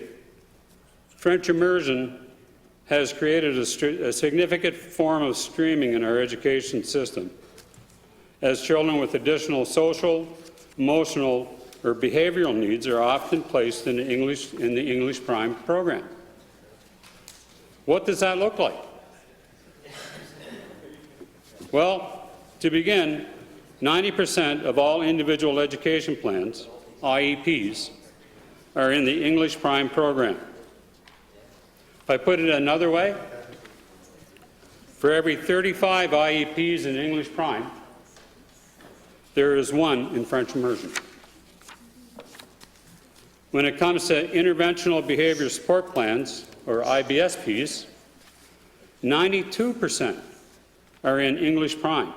French immersion has created a significant form of streaming in our education system, as children with additional social, emotional, or behavioral needs are often placed in the English Prime program. What does that look like? Well, to begin, 90% of all individual education plans, IEPs, are in the English Prime program. If I put it another way, for every 35 IEPs in English Prime, there is one in French immersion. When it comes to interventional behavior support plans, or IBSPs, 92% are in English Prime.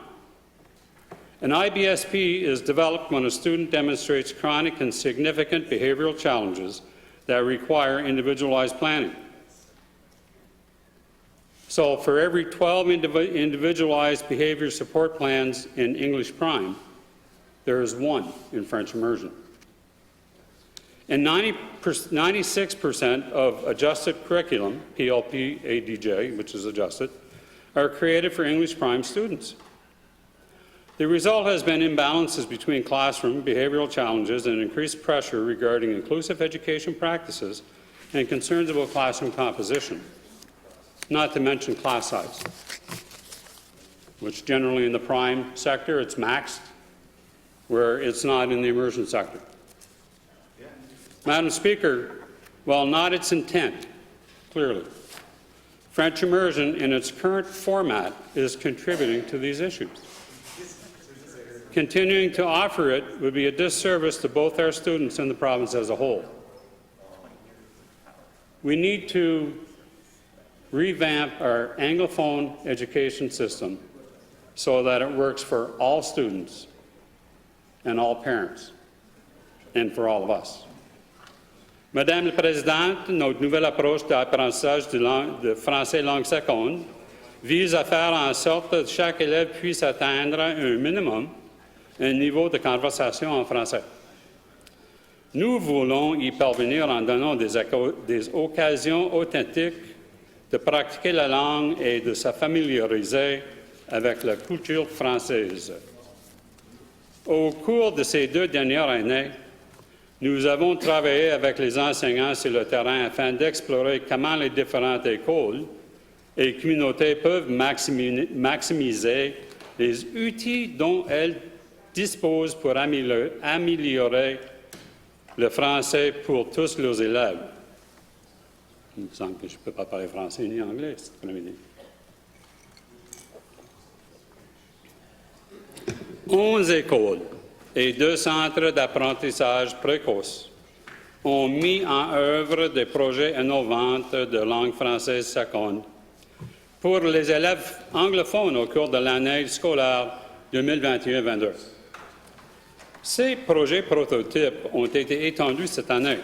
An IBSP is developed when a student demonstrates chronic and significant behavioral challenges that require individualized planning. So for every 12 individualized behavior support plans in English Prime, there is one in French immersion. And 96% of adjusted curriculum, PLP, ADJ, which is adjusted, are created for English Prime students. The result has been imbalances between classroom behavioral challenges and increased pressure regarding inclusive education practices and concerns about classroom composition, not to mention class size, which generally in the prime sector it's maxed, where it's not in the immersion sector. Madam Speaker, while not its intent, clearly, French immersion in its current format is contributing to these issues. Continuing to offer it would be a disservice to both our students and the province as a whole. We need to revamp our Anglophone education system so that it works for all students and all parents and for all of us. Madame la Présidente, notre nouvelle approche d'apprentissage de français langue seconde vise à faire en sorte que chaque élève puisse atteindre un minimum un niveau de conversation en français. Nous voulons y parvenir en donnant des occasions authentiques de pratiquer la langue et de se familiariser avec la culture française. Au cours de ces 2 dernières années, nous avons travaillé avec les enseignants sur le terrain afin d'explorer comment les différentes écoles et communautés peuvent maximiser les outils dont elles disposent pour améliorer le français pour tous leurs élèves. Il me semble que je ne peux pas parler français ni anglais cet après-midi. 11 écoles et 2 centres d'apprentissage précoce ont mis en œuvre des projets innovants de langue française seconde pour les élèves anglophones au cours de l'année scolaire 2021-22. Ces projets prototypes ont été étendus cette année.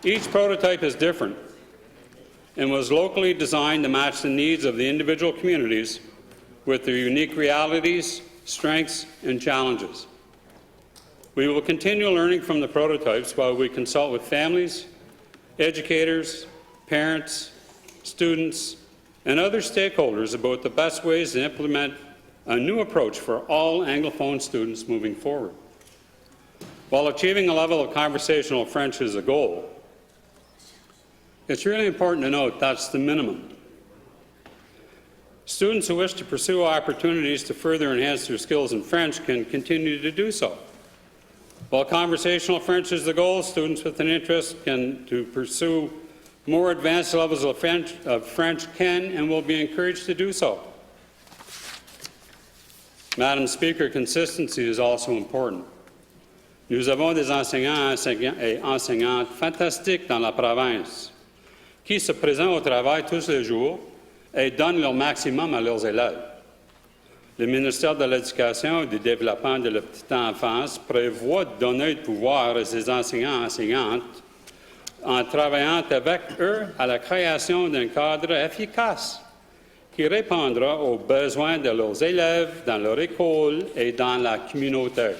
Each prototype is different and was locally designed to match the needs of the individual communities with their unique realities, strengths, and challenges. We will continue learning from the prototypes while we consult with families, educators, parents, students, and other stakeholders about the best ways to implement a new approach for all Anglophone students moving forward. While achieving a level of conversational French is a goal, it's really important to note that's the minimum. Students who wish to pursue opportunities to further enhance their skills in French can continue to do so. While conversational French is the goal, students with an interest can pursue More advanced levels of French can and will be encouraged to do so. Madam Speaker, consistency is also important. Nous avons des enseignants et enseignantes fantastiques dans la province qui se présentent au travail tous les jours et donnent leur maximum à leurs élèves. Le ministère de l'Éducation et du Développement de la petite enfance prévoit de donner le pouvoir à ses enseignants et enseignantes en travaillant avec eux à la création d'un cadre efficace qui répondra aux besoins de leurs élèves dans leur école et dans la communauté.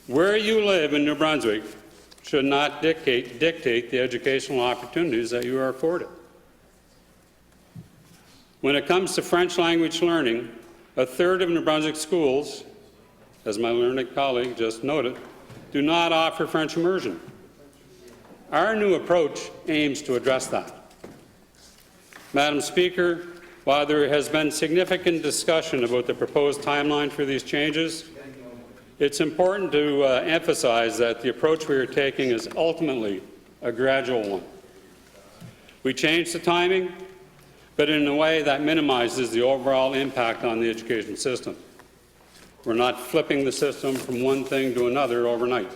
Where you live in New Brunswick should not dictate the educational opportunities that you are afforded. When it comes to French language learning, a third of New Brunswick schools, as my learned colleague just noted, do not offer French immersion. Our new approach aims to address that. Madam Speaker, while there has been significant discussion about the proposed timeline for these changes, it's important to emphasize that the approach we are taking is ultimately a gradual one. We change the timing, but in a way that minimizes the overall impact on the education system. We're not flipping the system from one thing to another overnight.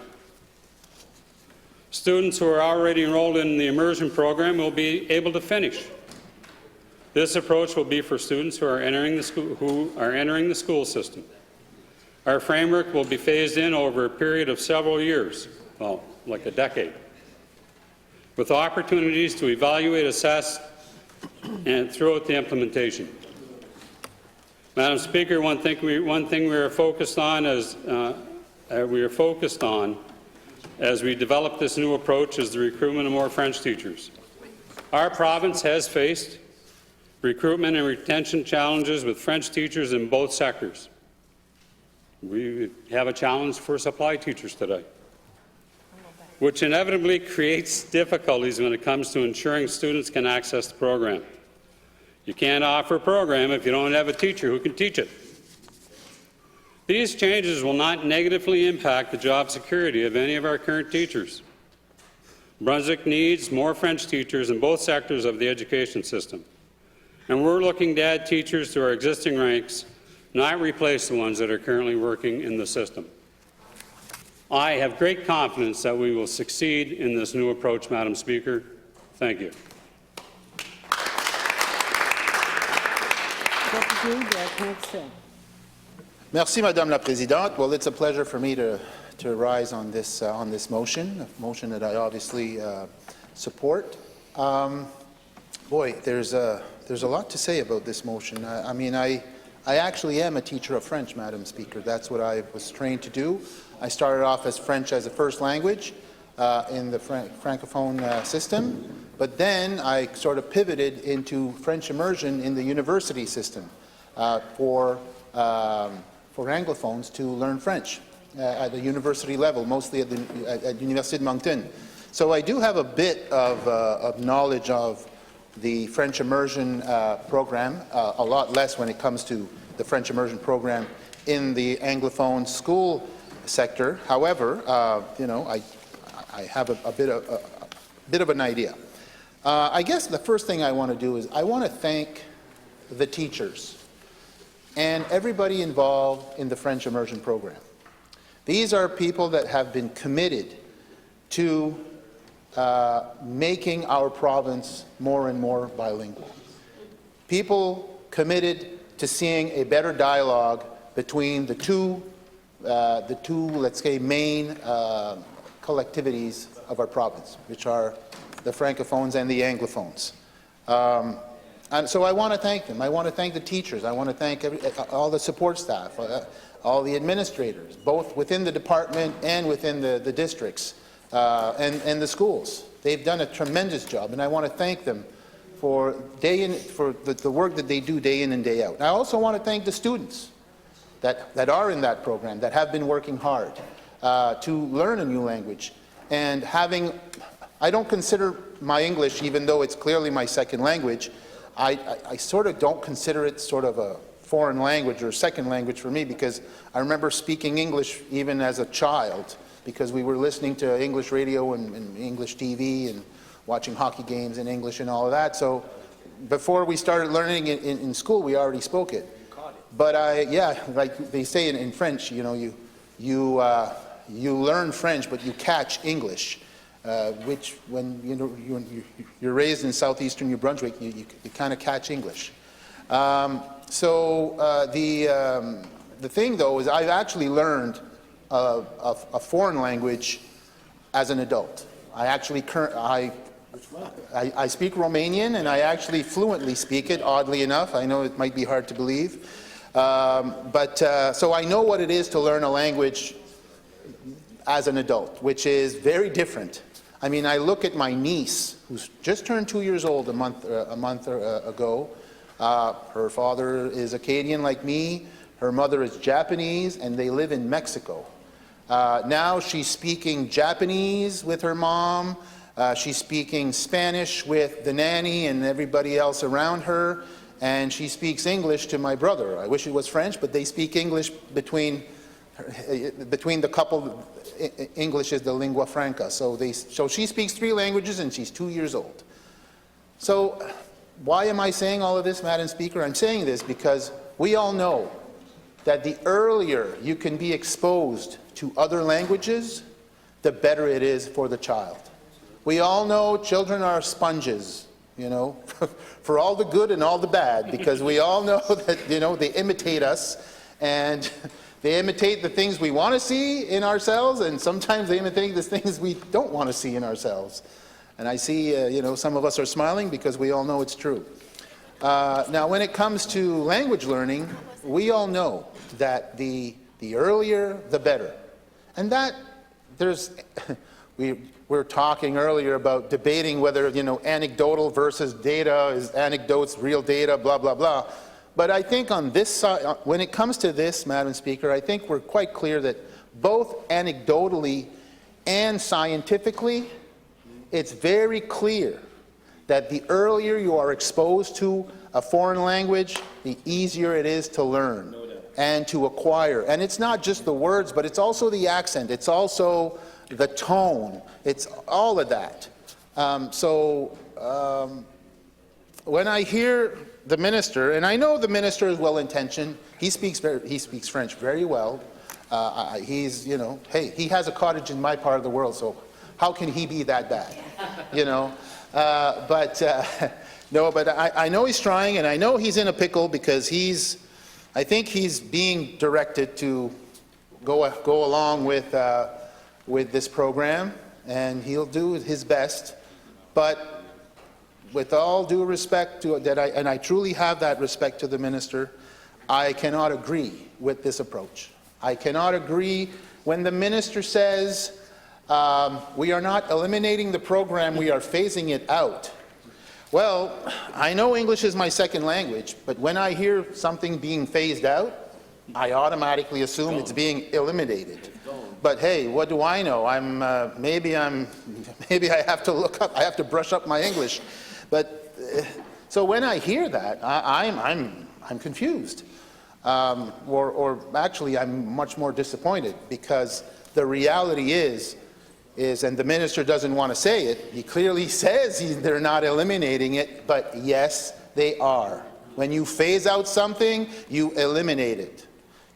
Students who are already enrolled in the immersion program will be able to finish. This approach will be for students who are entering the school system. Our framework will be phased in over a period of several years, well, like a decade, with opportunities to evaluate, assess, and throughout the implementation. Madam Speaker, one thing we are focused on as we develop this new approach is the recruitment of more French teachers. Our province has faced recruitment and retention challenges with French teachers in both sectors. We have a challenge for supply teachers today, which inevitably creates difficulties when it comes to ensuring students can access the program. You can't offer a program if you don't have a teacher who can teach it. These changes will not negatively impact the job security of any of our current teachers. Brunswick needs more French teachers in both sectors of the education system, and we're looking to add teachers to our existing ranks, not replace the ones that are currently working in the system. I have great confidence that we will succeed in this new approach, Madam Speaker. Thank you. Merci, Madame la Présidente. Well, it's a pleasure for me to rise on this motion, a motion that I obviously support. Boy, there's a lot to say about this motion. I mean, I actually am a teacher of French, Madam Speaker. That's what I was trained to do. I started off as French as a first language in the Francophone system, but then I sort of pivoted into French immersion in the university system for Anglophones to learn French at the university level, mostly at Université de Moncton. So I do have a bit of knowledge of the French immersion program, a lot less when it comes to the French immersion program in the Anglophone school sector. However, you know, I have a bit of an idea. I guess the first thing I want to do is I want to thank the teachers and everybody involved in the French immersion program. These are people that have been committed to making our province more and more bilingual. People committed to seeing a better dialogue between the two, let's say, main collectivities of our province, which are the Francophones and the Anglophones. And so I want to thank them. I want to thank the teachers. I want to thank all the support staff, all the administrators, both within the department and within the districts and the schools. They've done a tremendous job, and I want to thank them for the work that they do day in and day out. I also want to thank the students that are in that program, that have been working hard to learn a new language. And I don't consider my English, even though it's clearly my second language, I sort of don't consider it sort of a foreign language or second language for me, because I remember speaking English even as a child, because we were listening to English radio and English TV and watching hockey games in English and all of that. So before we started learning it in school, we already spoke it. But like they say in French, you know, you learn French, but you catch English, which when you're raised in southeastern New Brunswick, you kind of catch English. The thing, though, is I've actually learned a foreign language as an adult. I speak Romanian, and I actually fluently speak it, oddly enough. I know it might be hard to believe. So I know what it is to learn a language as an adult, which is very different. I mean, I look at my niece, who's just turned 2 years old a month ago. Her father is Acadian like me. Her mother is Japanese, and they live in Mexico. Now she's speaking Japanese with her mom. She's speaking Spanish with the nanny and everybody else around her. And she speaks English to my brother. I wish it was French, but they speak English between the couple. English is the lingua franca. So she speaks 3 languages, and she's 2 years old. So why am I saying all of this, Madam Speaker? I'm saying this because we all know that the earlier you can be exposed to other languages, the better it is for the child. We all know children are sponges, you know, for all the good and all the bad, because we all know that, you know, they imitate us, and they imitate the things we want to see in ourselves, and sometimes they imitate the things we don't want to see in ourselves. And I see, you know, some of us are smiling because we all know it's true. Now, when it comes to language learning, we all know that the earlier, the better. And that we were talking earlier about debating whether, you know, anecdotal versus data, is anecdotes real data, blah, blah, blah. But I think on this side, when it comes to this, Madam Speaker, I think we're quite clear that both anecdotally and scientifically, it's very clear that the earlier you are exposed to a foreign language, the easier it is to learn and to acquire. And it's not just the words, but it's also the accent. It's also the tone. It's all of that. When I hear the minister, and I know the minister is well-intentioned, he speaks French very well. He's, you know, hey, he has a cottage in my part of the world, so how can he be that bad? You know, no, but I know he's trying, and I know he's in a pickle because I think he's being directed to go along with this program, and he'll do his best. But with all due respect to that, and I truly have that respect to the minister, I cannot agree with this approach. I cannot agree when the minister says we are not eliminating the program, we are phasing it out. Well, I know English is my second language, but when I hear something being phased out, I automatically assume it's being eliminated. But hey, what do I know? Maybe I have to look up. I have to brush up my English. But so when I hear that, I'm confused, or actually I'm much more disappointed, because the reality is, and the minister doesn't want to say it. He clearly says they're not eliminating it, but yes, they are. When you phase out something, you eliminate it.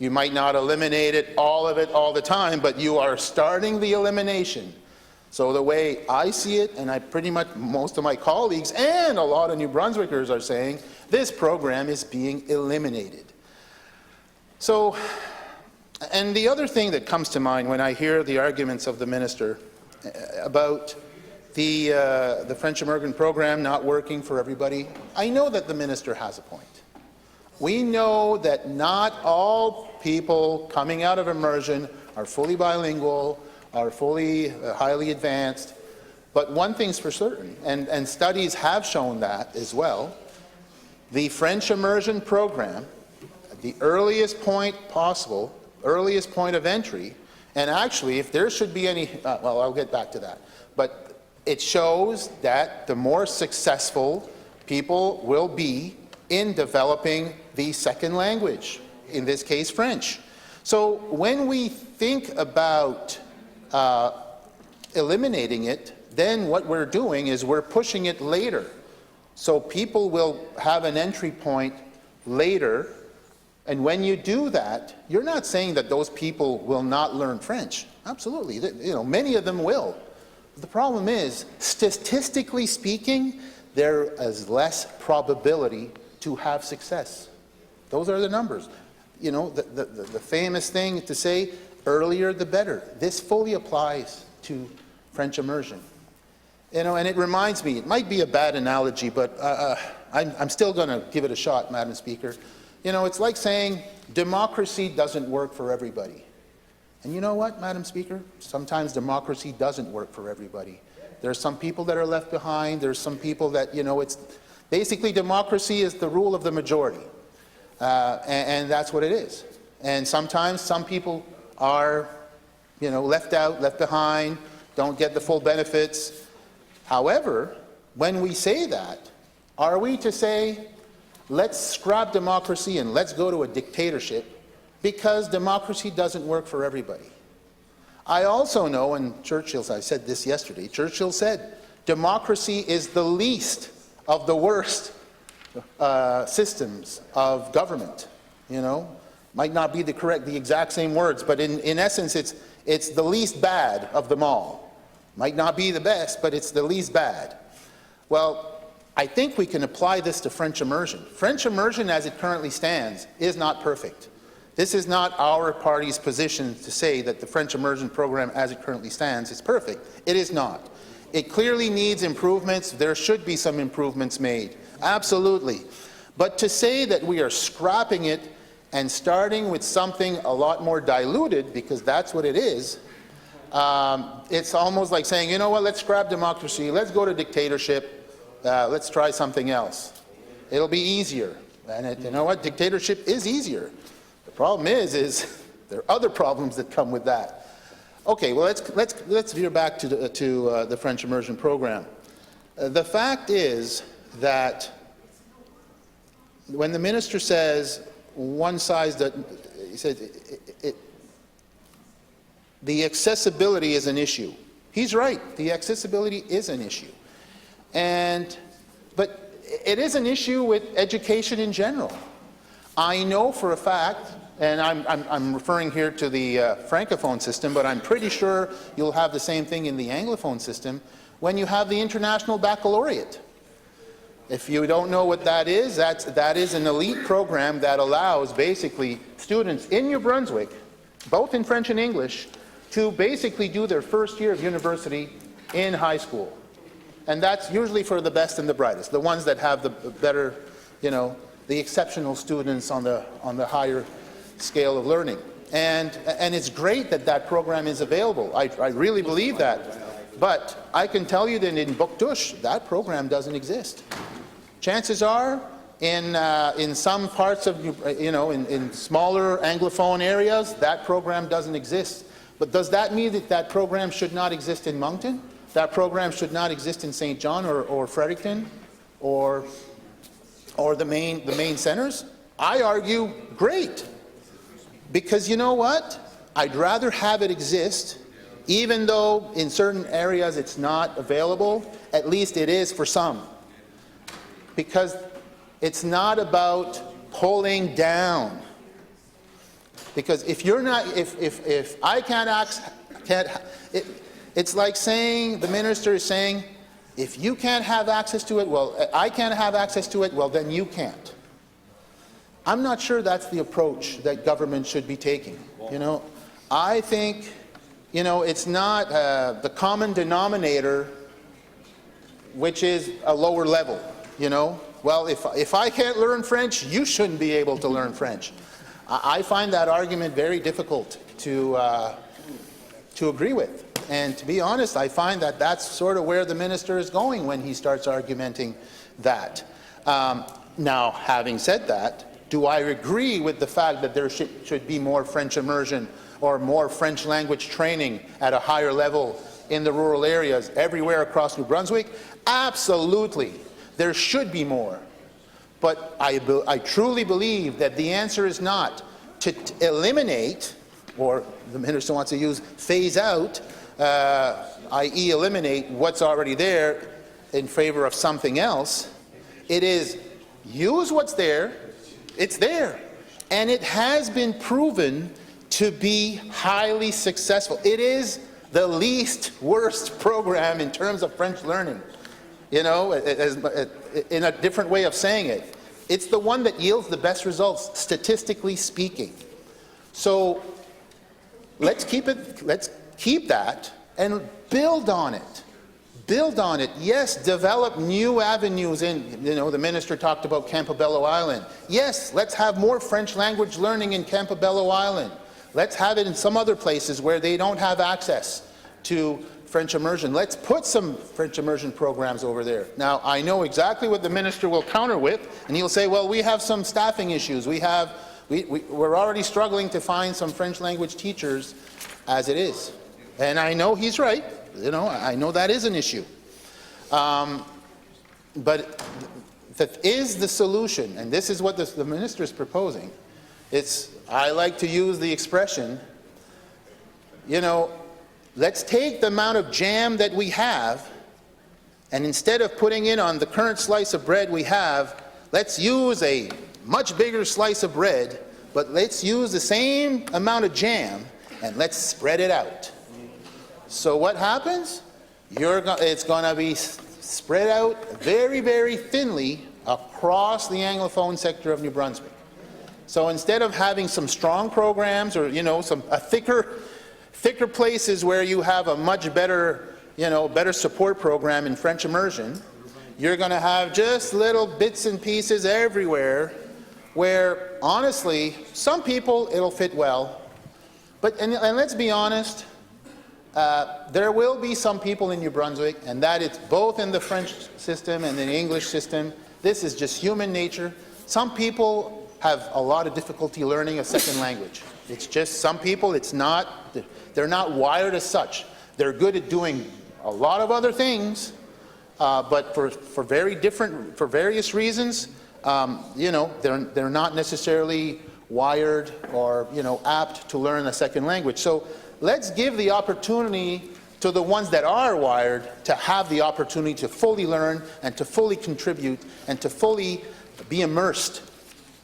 You might not eliminate it all the time, but you are starting the elimination. So the way I see it, and I pretty much, most of my colleagues and a lot of New Brunswickers are saying, this program is being eliminated. So, and the other thing that comes to mind when I hear the arguments of the minister about the French immersion program not working for everybody, I know that the minister has a point. We know that not all people coming out of immersion are fully bilingual, are fully highly advanced, but one thing's for certain, and studies have shown that as well, the French immersion program, at the earliest point possible, earliest point of entry, and actually if there should be any, well, I'll get back to that, but it shows that the more successful people will be in developing the second language, in this case French. So when we think about eliminating it, then what we're doing is we're pushing it later. So people will have an entry point later, and when you do that, you're not saying that those people will not learn French. Absolutely, you know, many of them will. The problem is, statistically speaking, there is less probability to have success. Those are the numbers. You know, the famous thing to say, earlier the better. This fully applies to French immersion. You know, and it reminds me, it might be a bad analogy, but I'm still going to give it a shot, Madam Speaker. You know, it's like saying democracy doesn't work for everybody. And you know what, Madam Speaker? Sometimes democracy doesn't work for everybody. There are some people that are left behind. There's some people that, you know, it's basically democracy is the rule of the majority. And that's what it is. And sometimes some people are, you know, left out, left behind, don't get the full benefits. However, when we say that, are we to say, let's scrap democracy and let's go to a dictatorship because democracy doesn't work for everybody? I also know, and Churchill, I said this yesterday, Churchill said, democracy is the least of the worst systems of government. You know, might not be the exact same words, but in essence, it's the least bad of them all. Might not be the best, but it's the least bad. Well, I think we can apply this to French immersion. French immersion, as it currently stands, is not perfect. This is not our party's position to say that the French immersion program, as it currently stands, is perfect. It is not. It clearly needs improvements. There should be some improvements made. Absolutely. But to say that we are scrapping it and starting with something a lot more diluted, because that's what it is, it's almost like saying, you know what, let's scrap democracy, let's go to dictatorship, let's try something else. It'll be easier. And you know what, dictatorship is easier. The problem is there are other problems that come with that. Okay, well, let's veer back to the French immersion program. The fact is that when the minister says one size that he said the accessibility is an issue. He's right. The accessibility is an issue. But it is an issue with education in general. I know for a fact, and I'm referring here to the Francophone system, but I'm pretty sure you'll have the same thing in the Anglophone system when you have the International Baccalaureate. If you don't know what that is an elite program that allows basically students in New Brunswick, both in French and English, to basically do their first year of university in high school. And that's usually for the best and the brightest, the ones that have the better, you know, the exceptional students on the higher scale of learning. And it's great that that program is available. I really believe that. But I can tell you that in Bouctouche, that program doesn't exist. Chances are, in some parts of, you know, in smaller Anglophone areas, that program doesn't exist. But does that mean that that program should not exist in Moncton? That program should not exist in St. John or Fredericton or the main centers? I argue, great. Because you know what? I'd rather have it exist, even though in certain areas it's not available, at least it is for some. Because it's not about pulling down. Because if you're not, if I it's like saying, the minister is saying, if you can't have access to it, well, I can't have access to it, well, then you can't. I'm not sure that's the approach that government should be taking. You know, I think, you know, it's not the common denominator, which is a lower level, you know. Well, if I can't learn French, you shouldn't be able to learn French. I find that argument very difficult to agree with. And to be honest, I find that that's sort of where the minister is going when he starts argumenting that. Now, having said that, do I agree with the fact that there should be more French immersion or more French language training at a higher level in the rural areas everywhere across New Brunswick? Absolutely. There should be more. But I truly believe that the answer is not to eliminate, or the minister wants to use phase out, i.e. eliminate what's already there in favor of something else. It is use what's there, it's there, and it has been proven to be highly successful. It is the least worst program in terms of French learning. You know, in a different way of saying it, it's the one that yields the best results, statistically speaking. So let's keep that and build on it. Build on it. Yes, develop new avenues in, you know, the minister talked about Campobello Island. Yes, let's have more French language learning in Campobello Island. Let's have it in some other places where they don't have access to French immersion. Let's put some French immersion programs over there. Now, I know exactly what the minister will counter with, and he'll say, well, we have some staffing issues. We're already struggling to find some French language teachers as it is. And I know he's right. You know, I know that is an issue. But that is the solution, and this is what the minister is proposing. I like to use the expression, you know, let's take the amount of jam that we have, and instead of putting it on the current slice of bread we have, let's use a much bigger slice of bread, but let's use the same amount of jam, and let's spread it out. So what happens? It's going to be spread out very, very thinly across the Anglophone sector of New Brunswick. So instead of having some strong programs, or, you know, thicker places where you have a much better, you know, better support program in French immersion, you're going to have just little bits and pieces everywhere where, honestly, some people it'll fit well. But, and let's be honest, there will be some people in New Brunswick, and that it's both in the French system and in the English system. This is just human nature. Some people have a lot of difficulty learning a second language. It's just some people, they're not wired as such. They're good at doing a lot of other things, but for various reasons, you know, they're not necessarily wired or, you know, apt to learn a second language. So let's give the opportunity to the ones that are wired to have the opportunity to fully learn and to fully contribute and to fully be immersed.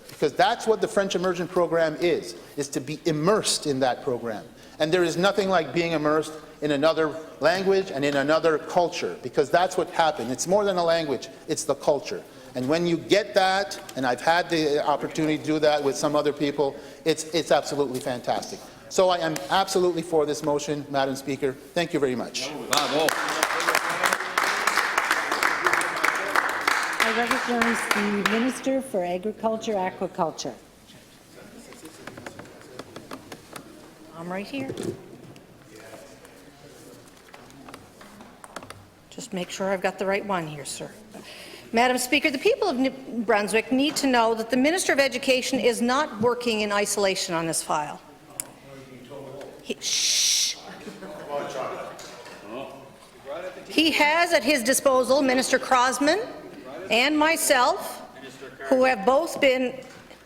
Because that's what the French immersion program is to be immersed in that program. And there is nothing like being immersed in another language and in another culture, because that's what happened. It's more than a language, it's the culture. And when you get that, and I've had the opportunity to do that with some other people, it's absolutely fantastic. So I am absolutely for this motion, Madam Speaker. Thank you very much. I recognize the Minister for Agriculture, Aquaculture. I'm right here. Just make sure I've got the right one here, sir. Madam Speaker, the people of New Brunswick need to know that the Minister of Education is not working in isolation on this file. He has at his disposal Minister Crosman and myself, who have both been,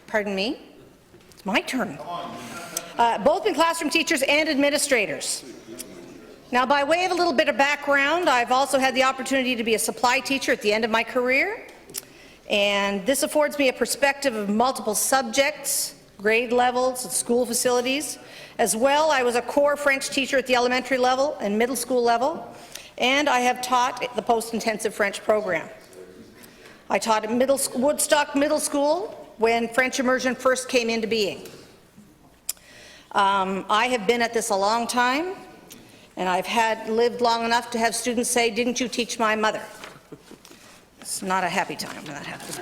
pardon me, it's my turn, both been classroom teachers and administrators. Now, by way of a little bit of background, I've also had the opportunity to be a supply teacher at the end of my career, and this affords me a perspective of multiple subjects, grade levels, and school facilities. As well, I was a core French teacher at the elementary level and middle school level, and I have taught the post-intensive French program. I taught at Woodstock Middle School when French immersion first came into being. I have been at this a long time, and I've lived long enough to have students say, "Didn't you teach my mother?" It's not a happy time when that happens.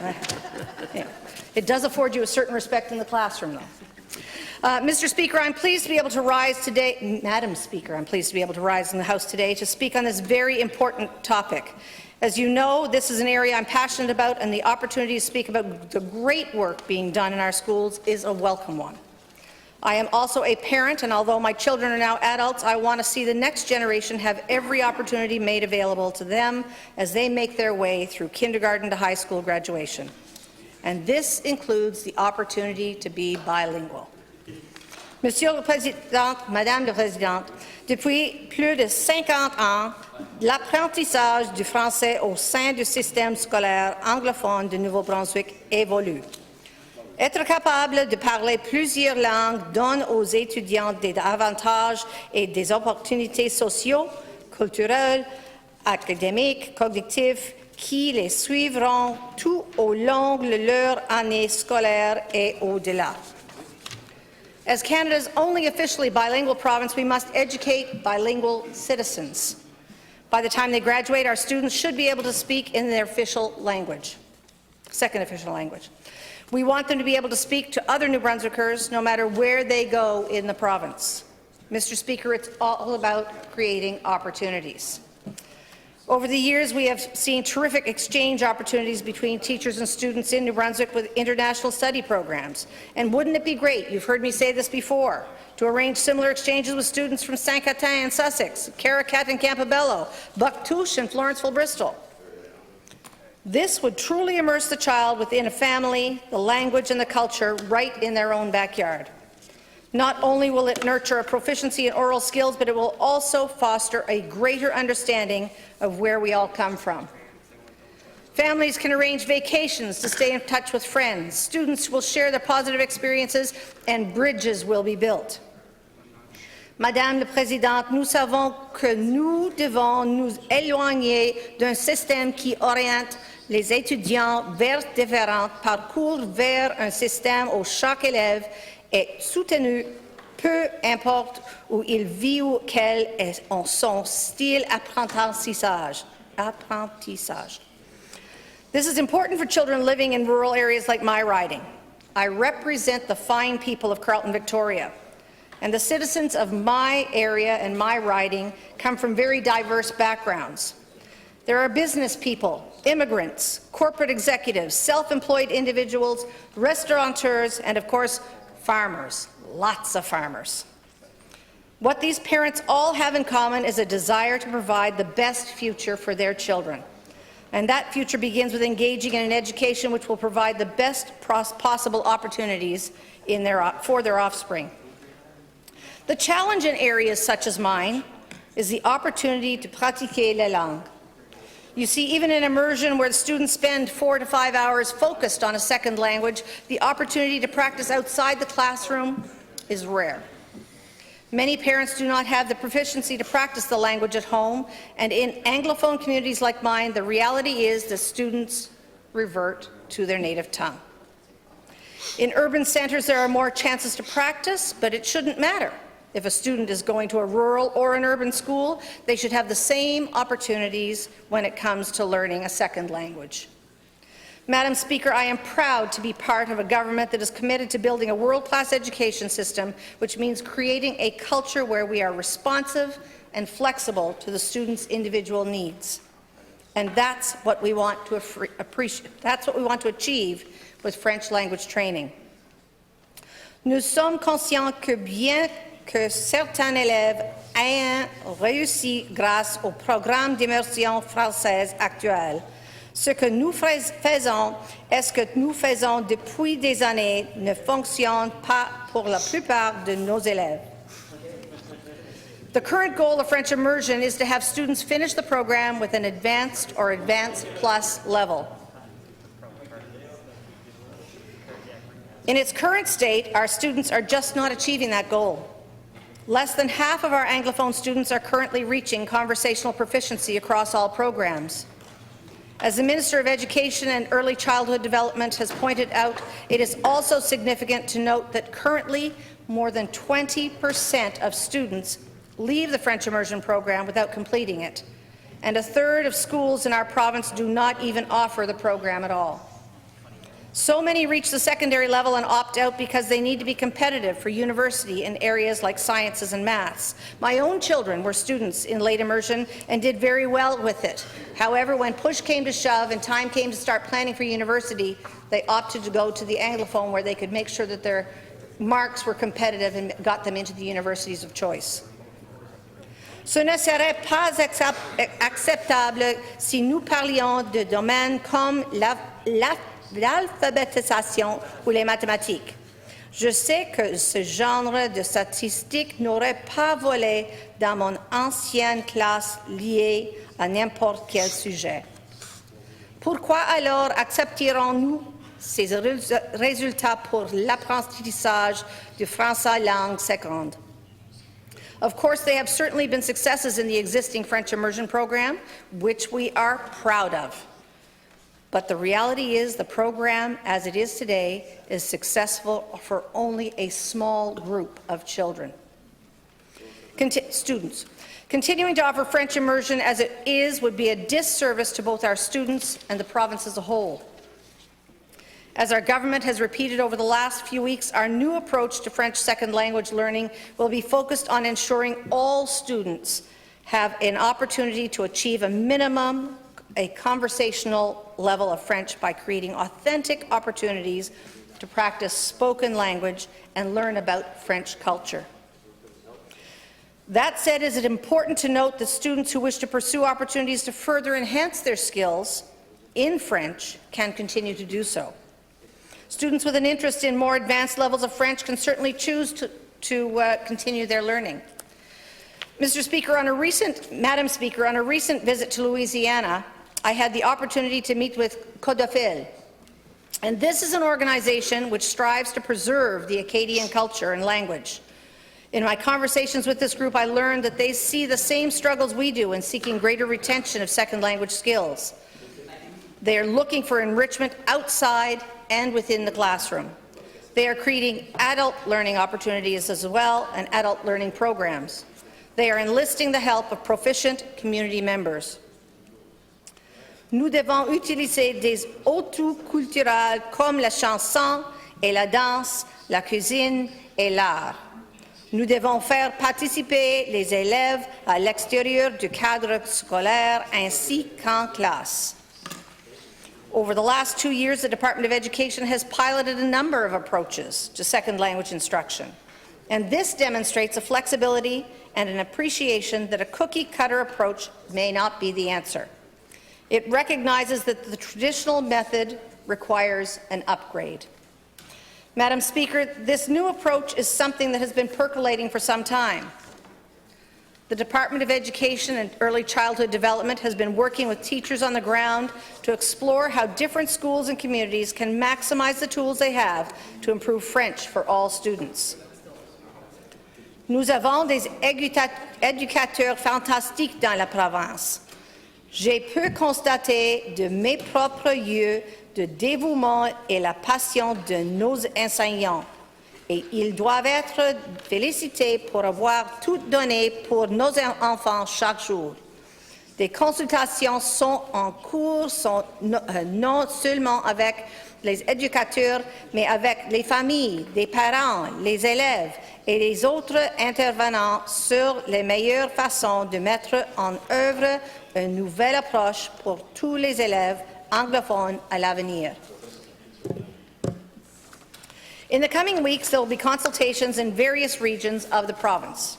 Anyway, it does afford you a certain respect in the classroom, though. Mr. Speaker, I'm pleased to be able to rise today, Madam Speaker, I'm pleased to be able to rise in the House today to speak on this very important topic. As you know, this is an area I'm passionate about, and the opportunity to speak about the great work being done in our schools is a welcome one. I am also a parent, and although my children are now adults, I want to see the next generation have every opportunity made available to them as they make their way through kindergarten to high school graduation. and this includes the opportunity to be bilingual. Monsieur le Président, Madame la Présidente, depuis plus de 50 ans, l'apprentissage du français au sein du système scolaire anglophone de Nouveau-Brunswick évolue. Être capable de parler plusieurs langues donne aux étudiants des avantages et des opportunités sociaux, culturelles, académiques, cognitifs qui les suivront tout au long de leur année scolaire et au-delà. As Canada's only officially bilingual province, we must educate bilingual citizens. By the time they graduate, our students should be able to speak in their official language, second official language. We want them to be able to speak to other New Brunswickers no matter where they go in the province. Mr. Speaker, it's all about creating opportunities. Over the years, we have seen terrific exchange opportunities between teachers and students in New Brunswick with international study programs. And wouldn't it be great, you've heard me say this before, to arrange similar exchanges with students from Saint-Quentin and Sussex, Caracat and Campobello, Bucktouche and Florenceville, Bristol. This would truly immerse the child within a family, the language and the culture right in their own backyard. Not only will it nurture a proficiency in oral skills, but it will also foster a greater understanding of where we all come from. Families can arrange vacations to stay in touch with friends. Students will share their positive experiences, and bridges will be built. Madame la Présidente, nous savons que nous devons nous éloigner d'un système qui oriente les étudiants vers différents parcours vers un système où chaque élève est soutenu, peu importe où il vit ou quel est son style d'apprentissage. This is important for children living in rural areas like my riding. I represent the fine people of Carleton, Victoria, and the citizens of my area and my riding come from very diverse backgrounds. There are business people, immigrants, corporate executives, self-employed individuals, restaurateurs, and of course, farmers, lots of farmers. What these parents all have in common is a desire to provide the best future for their children. And that future begins with engaging in an education which will provide the best possible opportunities for their offspring. The challenge in areas such as mine is the opportunity to pratiquer la langue. You see, even in immersion where the students spend 4 to 5 hours focused on a second language, the opportunity to practice outside the classroom is rare. Many parents do not have the proficiency to practice the language at home, and in Anglophone communities like mine, the reality is that students revert to their native tongue. In urban centres, there are more chances to practice, but it shouldn't matter. If a student is going to a rural or an urban school, they should have the same opportunities when it comes to learning a second language. Madam Speaker, I am proud to be part of a government that is committed to building a world-class education system, which means creating a culture where we are responsive and flexible to the students' individual needs. And that's what we want to achieve with French language training. Nous sommes conscients que bien que certains élèves aient réussi grâce au programme d'immersion française actuel, ce que nous faisons et ce que nous faisons depuis des années ne fonctionne pas pour la plupart de nos élèves. The current goal of French immersion is to have students finish the program with an advanced or advanced plus level. In its current state, our students are just not achieving that goal. Less than half of our Anglophone students are currently reaching conversational proficiency across all programs. As the Minister of Education and Early Childhood Development has pointed out, it is also significant to note that currently more than 20% of students leave the French immersion program without completing it, and a third of schools in our province do not even offer the program at all. So many reach the secondary level and opt out because they need to be competitive for university in areas like sciences and maths. My own children were students in late immersion and did very well with it. However, when push came to shove and time came to start planning for university, they opted to go to the Anglophone where they could make sure that their marks were competitive and got them into the universities of choice. Ce ne serait pas acceptable si nous parlions de domaines comme l'alphabétisation ou les mathématiques. Je sais que ce genre de statistiques n'aurait pas volé dans mon ancienne classe liée à n'importe quel sujet. Pourquoi alors accepterons-nous ces résultats pour l'apprentissage du français langue seconde? Of course, they have certainly been successes in the existing French immersion program, which we are proud of. But the reality is the program, as it is today, is successful for only a small group of children. Students. Continuing to offer French immersion as it is would be a disservice to both our students and the province as a whole. As our government has repeated over the last few weeks, our new approach to French second language learning will be focused on ensuring all students have an opportunity to achieve a conversational level of French by creating authentic opportunities to practice spoken language and learn about French culture. That said, it is important to note that students who wish to pursue opportunities to further enhance their skills in French can continue to do so. Students with an interest in more advanced levels of French can certainly choose to continue their learning. Madam Speaker, on a recent visit to Louisiana, I had the opportunity to meet with Codophile, and this is an organization which strives to preserve the Acadian culture and language. In my conversations with this group, I learned that they see the same struggles we do in seeking greater retention of second language skills. They are looking for enrichment outside and within the classroom. They are creating adult learning opportunities as well and adult learning programs. They are enlisting the help of proficient community members. Nous devons utiliser des atouts culturels comme la chanson et la danse, la cuisine et l'art. Nous devons faire participer les élèves à l'extérieur du cadre scolaire ainsi qu'en classe. Over the last 2 years, the Department of Education has piloted a number of approaches to second language instruction, and this demonstrates a flexibility and an appreciation that a cookie-cutter approach may not be the answer. It recognizes that the traditional method requires an upgrade. Madam Speaker, this new approach is something that has been percolating for some time. The Department of Education and Early Childhood Development has been working with teachers on the ground to explore how different schools and communities can maximize the tools they have to improve French for all students. Nous avons des éducateurs fantastiques dans la province. J'ai pu constater de mes propres yeux le dévouement et la passion de nos enseignants, et ils doivent être félicités pour avoir tout donné pour nos enfants chaque jour. Des consultations sont en cours, non seulement avec les éducateurs, mais avec les familles, les parents, les élèves et les autres intervenants sur les meilleures façons de mettre en œuvre une nouvelle approche pour tous les élèves anglophones à l'avenir. In the coming weeks, there will be consultations in various regions of the province.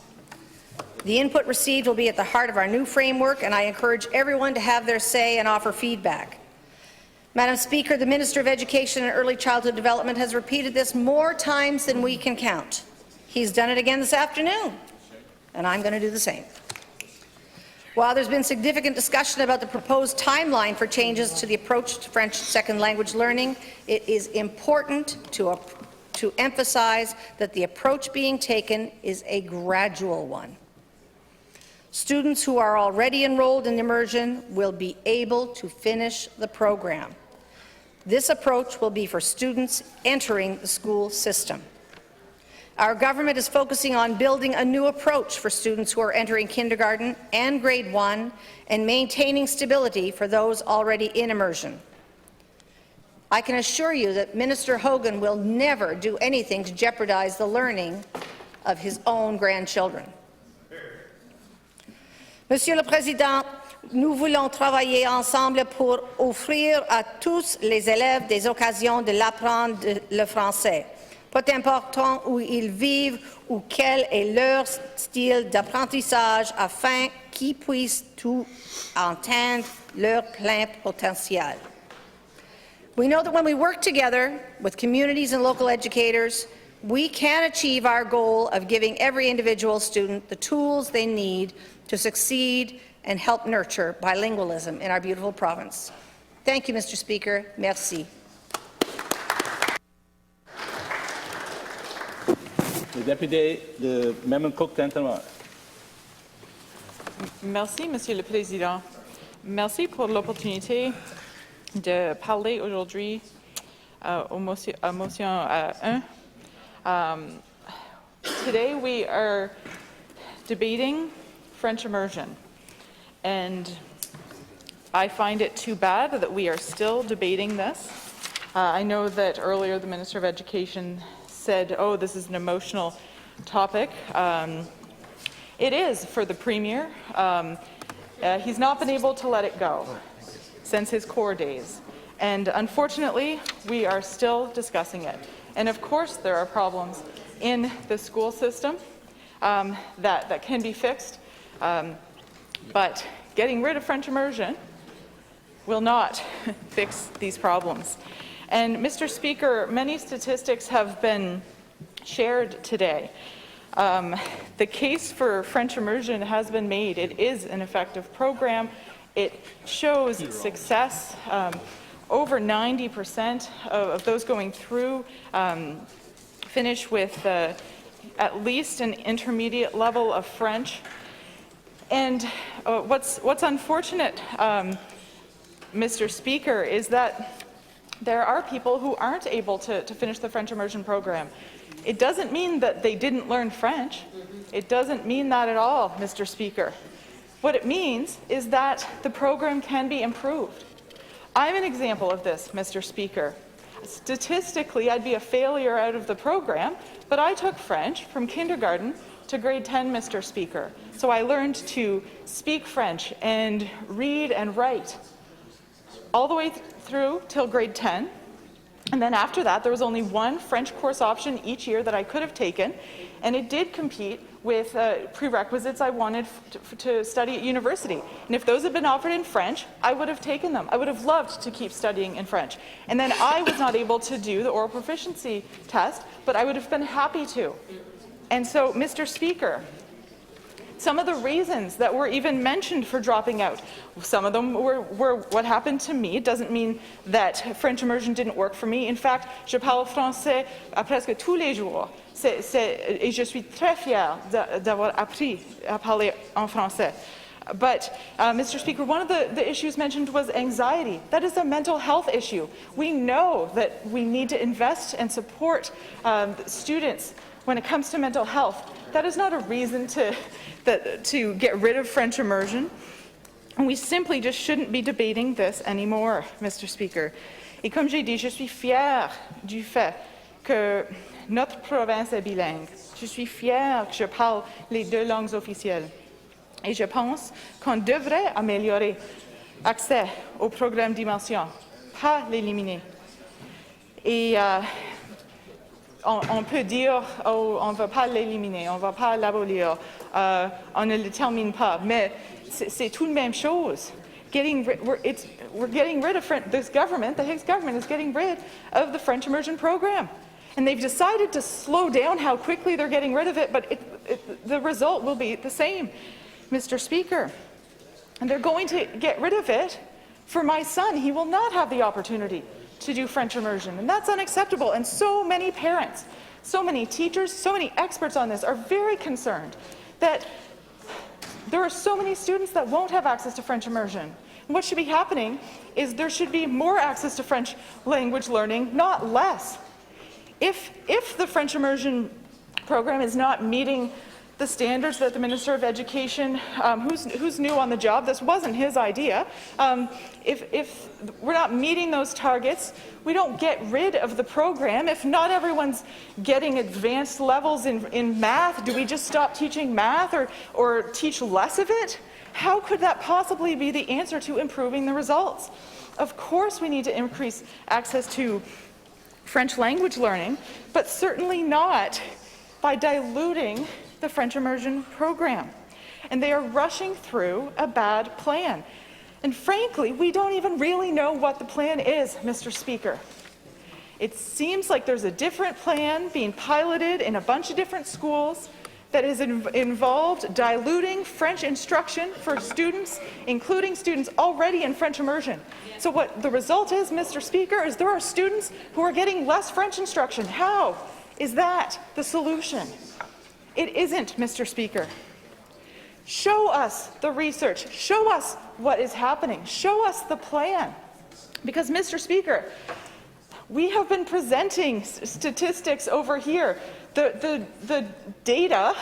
The input received will be at the heart of our new framework, and I encourage everyone to have their say and offer feedback. Madam Speaker, the Minister of Education and Early Childhood Development has repeated this more times than we can count. He's done it again this afternoon, and I'm going to do the same. While there's been significant discussion about the proposed timeline for changes to the approach to French second language learning, it is important to emphasize that the approach being taken is a gradual one. Students who are already enrolled in immersion will be able to finish the program. This approach will be for students entering the school system. Our government is focusing on building a new approach for students who are entering kindergarten and grade 1 and maintaining stability for those already in immersion. I can assure you that Minister Hogan will never do anything to jeopardize the learning of his own grandchildren. Monsieur le Président, nous voulons travailler ensemble pour offrir à tous les élèves des occasions de l'apprendre le français. Peu importe où ils vivent ou quel est leur style d'apprentissage, afin qu'ils puissent tout atteindre leur plein potentiel. We know that when we work together with communities and local educators, we can achieve our goal of giving every individual student the tools they need to succeed and help nurture bilingualism in our beautiful province. Thank you, Mr. Speaker. Merci. Le député de Memon-Cook-Tintamarre. Merci, Monsieur le Président. Merci pour l'opportunité de parler aujourd'hui à motion 1. Today we are debating French immersion, and I find it too bad that we are still debating this. I know that earlier the Minister of Education said, oh, this is an emotional topic. It is for the Premier. He's not been able to let it go since his core days. And unfortunately, we are still discussing it. And of course, there are problems in the school system that can be fixed. But getting rid of French immersion will not fix these problems. And Mr. Speaker, many statistics have been shared today. The case for French immersion has been made. It is an effective program. It shows success. Over 90% of those going through finish with at least an intermediate level of French. And what's unfortunate, Mr. Speaker, is that there are people who aren't able to finish the French immersion program. It doesn't mean that they didn't learn French. It doesn't mean that at all, Mr. Speaker. What it means is that the program can be improved. I'm an example of this, Mr. Speaker. Statistically, I'd be a failure out of the program, but I took French from kindergarten to grade 10, Mr. Speaker. So I learned to speak French and read and write all the way through till grade 10. And then after that, there was only one French course option each year that I could have taken, and it did compete with prerequisites I wanted to study at university. And if those had been offered in French, I would have taken them. I would have loved to keep studying in French. And then I was not able to do the oral proficiency test, but I would have been happy to. And so, Mr. Speaker, some of the reasons that were even mentioned for dropping out, some of them were what happened to me. It doesn't mean that French immersion didn't work for me. In fact, je parle français presque tous les jours. Et je suis très fière d'avoir appris à parler en français. But, Mr. Speaker, one of the issues mentioned was anxiety. That is a mental health issue. We know that we need to invest and support students when it comes to mental health. That is not a reason to get rid of French immersion. And we simply just shouldn't be debating this anymore, Mr. Speaker. Et comme j'ai dit, je suis fière du fait que notre province est bilingue. Je suis fière que je parle les deux langues officielles. Et je pense qu'on devrait améliorer l'accès au programme d'immersion, pas l'éliminer. Et on peut dire, oh, on ne va pas l'éliminer, on ne va pas l'abolir, on ne le termine pas, mais c'est tout la même chose. We're getting rid of this government, the Higgs government is getting rid of the French immersion program. And they've decided to slow down how quickly they're getting rid of it, but the result will be the same, Mr. Speaker. And they're going to get rid of it for my son. He will not have the opportunity to do French immersion, and that's unacceptable. And so many parents, so many teachers, so many experts on this are very concerned that there are so many students that won't have access to French immersion. And what should be happening is there should be more access to French language learning, not less. If the French immersion program is not meeting the standards that the Minister of Education, who's new on the job, this wasn't his idea, if we're not meeting those targets, we don't get rid of the program. If not everyone's getting advanced levels in math, do we just stop teaching math or teach less of it? How could that possibly be the answer to improving the results? Of course we need to increase access to French language learning, but certainly not by diluting the French immersion program. And they are rushing through a bad plan. And frankly, we don't even really know what the plan is, Mr. Speaker. It seems like there's a different plan being piloted in a bunch of different schools that has involved diluting French instruction for students, including students already in French immersion. So what the result is, Mr. Speaker, is there are students who are getting less French instruction. How is that the solution? It isn't, Mr. Speaker. Show us the research. Show us what is happening. Show us the plan. Because, Mr. Speaker, we have been presenting statistics over here. The data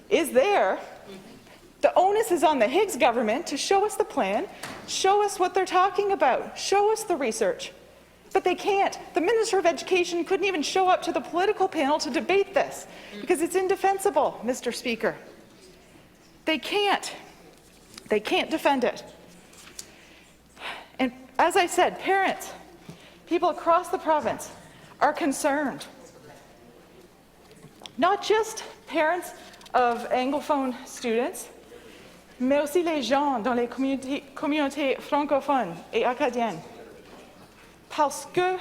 is there. The onus is on the Higgs government to show us the plan, show us what they're talking about, show us the research. But they can't. The Minister of Education couldn't even show up to the political panel to debate this because it's indefensible, Mr. Speaker. They can't. They can't defend it. And as I said, parents, people across the province are concerned. Not just parents of anglophone students, mais aussi les gens dans les communautés francophones et acadiennes. Parce que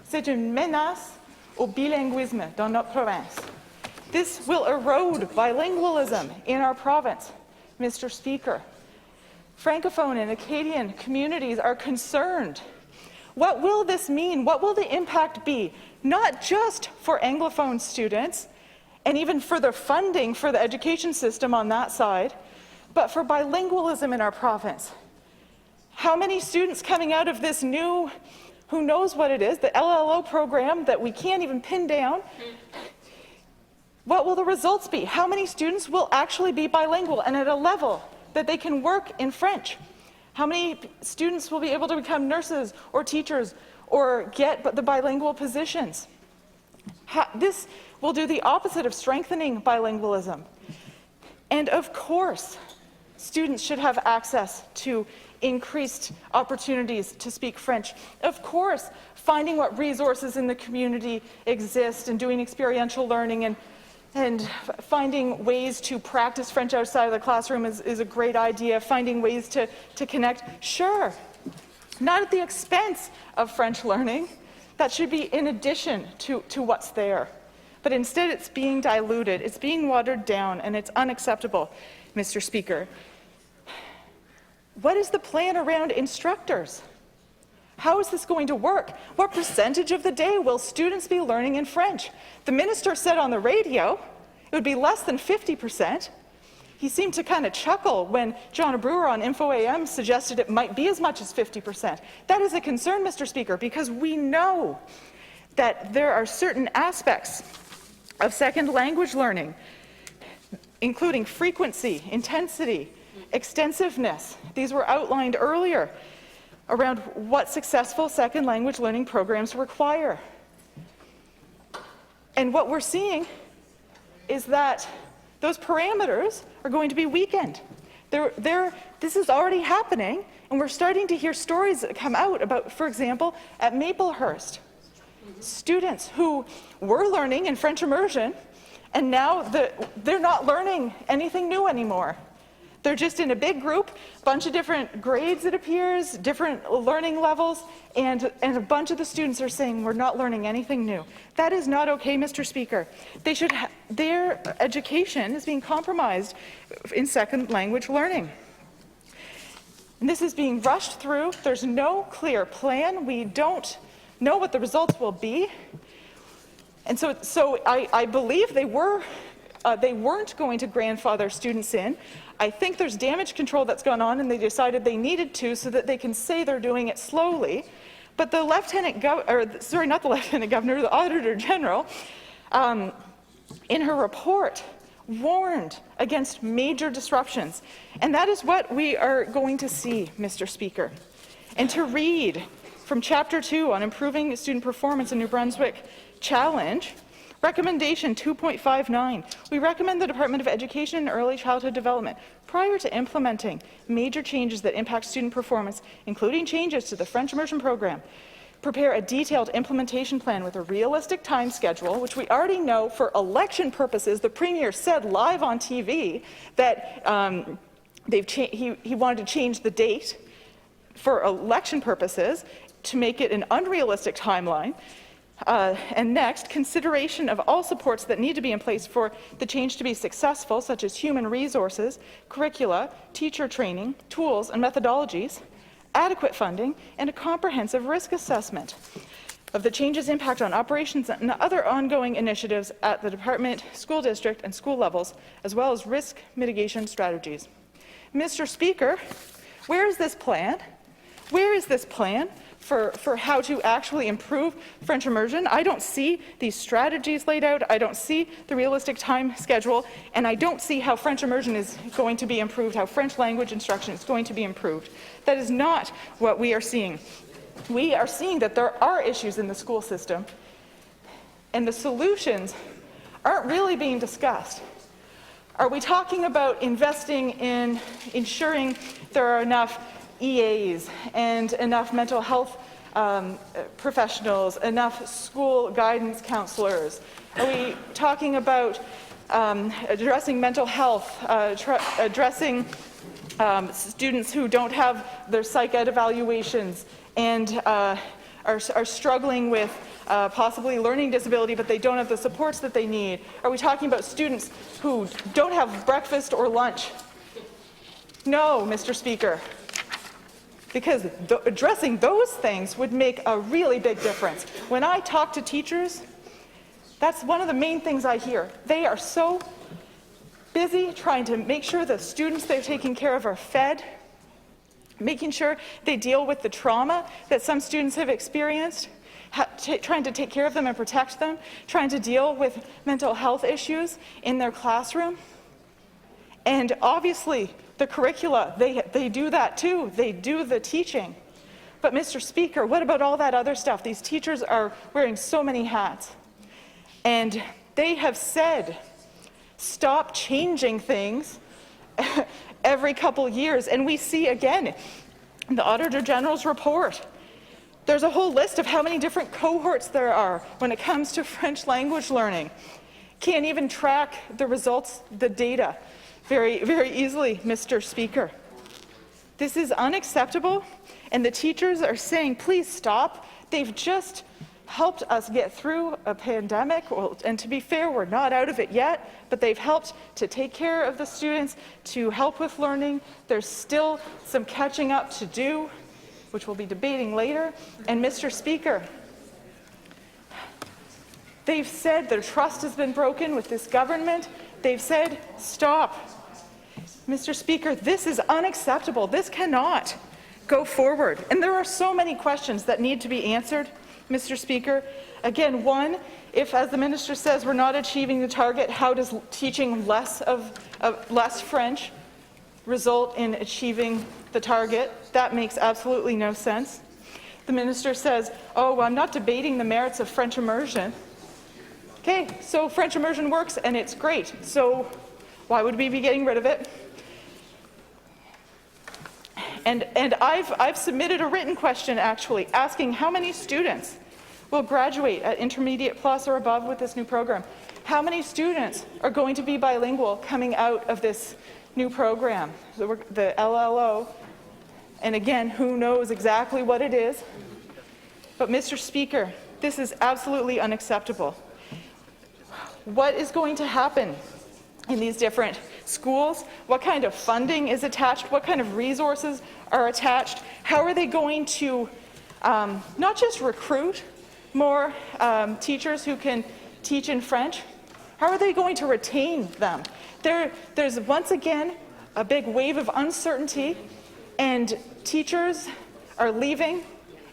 c'est une menace au bilinguisme dans notre province. This will erode bilingualism in our province, Mr. Speaker. Francophone and Acadian communities are concerned. What will this mean? What will the impact be? Not just for Anglophone students, and even for the funding for the education system on that side, but for bilingualism in our province. How many students coming out of this new, who knows what it is, the LLO program that we can't even pin down? What will the results be? How many students will actually be bilingual and at a level that they can work in French? How many students will be able to become nurses or teachers or get the bilingual positions? This will do the opposite of strengthening bilingualism. And of course, students should have access to increased opportunities to speak French. Of course, finding what resources in the community exist and doing experiential learning and finding ways to practice French outside of the classroom is a great idea. Finding ways to connect, sure. Not at the expense of French learning. That should be in addition to what's there. But instead it's being diluted, it's being watered down, and it's unacceptable, Mr. Speaker. What is the plan around instructors? How is this going to work? What percentage of the day will students be learning in French? The minister said on the radio it would be less than 50%. He seemed to kind of chuckle when John Brewer on Info AM suggested it might be as much as 50%. That is a concern, Mr. Speaker, because we know that there are certain aspects of second language learning, including frequency, intensity, extensiveness. These were outlined earlier around what successful second language learning programs require. And what we're seeing is that those parameters are going to be weakened. This is already happening, and we're starting to hear stories that come out about, for example, at Maplehurst, students who were learning in French immersion, and now they're not learning anything new anymore. They're just in a big group, bunch of different grades, it appears, different learning levels, and a bunch of the students are saying we're not learning anything new. That is not okay, Mr. Speaker. Their education is being compromised in second language learning. And this is being rushed through. There's no clear plan. We don't know what the results will be. And so I believe they weren't going to grandfather students in. I think there's damage control that's gone on, and they decided they needed to so that they can say they're doing it slowly. But the the Auditor General, in her report, warned against major disruptions. And that is what we are going to see, Mr. Speaker. And to read from Chapter 2 on improving student performance in New Brunswick Challenge, Recommendation 2.59, we recommend the Department of Education and Early Childhood Development, prior to implementing major changes that impact student performance, including changes to the French immersion program, prepare a detailed implementation plan with a realistic time schedule, which we already know for election purposes. The Premier said live on TV that he wanted to change the date for election purposes to make it an unrealistic timeline. And next, consideration of all supports that need to be in place for the change to be successful, such as human resources, curricula, teacher training, tools and methodologies, adequate funding, and a comprehensive risk assessment of the change's impact on operations and other ongoing initiatives at the department, school district, and school levels, as well as risk mitigation strategies. Mr. Speaker, where is this plan? Where is this plan for how to actually improve French immersion? I don't see these strategies laid out. I don't see the realistic time schedule, and I don't see how French immersion is going to be improved, how French language instruction is going to be improved. That is not what we are seeing. We are seeing that there are issues in the school system, and the solutions aren't really being discussed. Are we talking about investing in ensuring there are enough EAs and enough mental health professionals, enough school guidance counselors? Are we talking about addressing mental health, addressing students who don't have their psych ed evaluations and are struggling with possibly learning disability, but they don't have the supports that they need? Are we talking about students who don't have breakfast or lunch? No, Mr. Speaker, because addressing those things would make a really big difference. When I talk to teachers, that's one of the main things I hear. They are so busy trying to make sure the students they're taking care of are fed, making sure they deal with the trauma that some students have experienced, trying to take care of them and protect them, trying to deal with mental health issues in their classroom. And obviously, the curricula, they do that too. They do the teaching. But Mr. Speaker, what about all that other stuff? These teachers are wearing so many hats. And they have said, stop changing things every couple years. And we see again in the Auditor General's report, there's a whole list of how many different cohorts there are when it comes to French language learning. Can't even track the results, the data, very, very easily, Mr. Speaker. This is unacceptable, and the teachers are saying, please stop. They've just helped us get through a pandemic, and to be fair, we're not out of it yet, but they've helped to take care of the students, to help with learning. There's still some catching up to do, which we'll be debating later. And Mr. Speaker, they've said their trust has been broken with this government. They've said, stop. Mr. Speaker, this is unacceptable. This cannot go forward. And there are so many questions that need to be answered, Mr. Speaker. Again, one, if, as the minister says, we're not achieving the target, how does teaching less French result in achieving the target? That makes absolutely no sense. The minister says, oh, well, I'm not debating the merits of French immersion. Okay, so French immersion works and it's great. So why would we be getting rid of it? And I've submitted a written question, actually, asking how many students will graduate at intermediate plus or above with this new program. How many students are going to be bilingual coming out of this new program, the LLO? And again, who knows exactly what it is? But Mr. Speaker, this is absolutely unacceptable. What is going to happen in these different schools? What kind of funding is attached? What kind of resources are attached? How are they going to not just recruit more teachers who can teach in French? How are they going to retain them? There's once again a big wave of uncertainty, and teachers are leaving,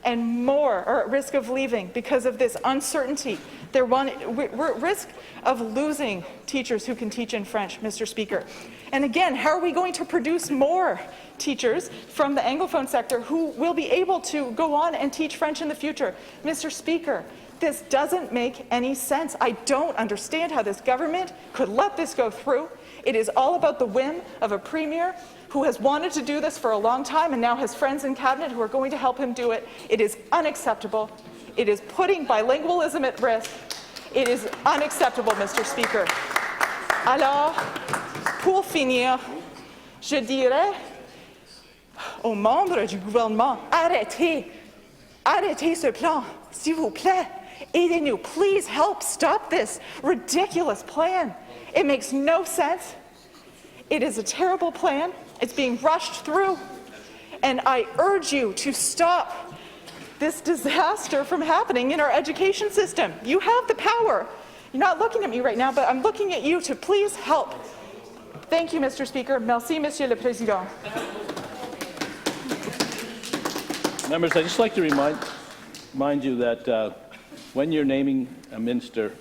and more are at risk of leaving because of this uncertainty. We're at risk of losing teachers who can teach in French, Mr. Speaker. And again, how are we going to produce more teachers from the Anglophone sector who will be able to go on and teach French in the future? Mr. Speaker, this doesn't make any sense. I don't understand how this government could let this go through. It is all about the whim of a premier who has wanted to do this for a long time and now has friends in cabinet who are going to help him do it. It is unacceptable. It is putting bilingualism at risk. It is unacceptable, Mr. Speaker. Alors, pour finir, Je dirais aux membres du gouvernement, arrêtez ce plan, s'il vous plaît. Aidez-nous. Please help stop this ridiculous plan. It makes no sense. It is a terrible plan. It's being rushed through. And I urge you to stop this disaster from happening in our education system. You have the power. You're not looking at me right now, but I'm looking at you to please help. Thank you, Mr. Speaker. Merci, Monsieur le Président. Members, I'd just like to remind you that when you're naming a minister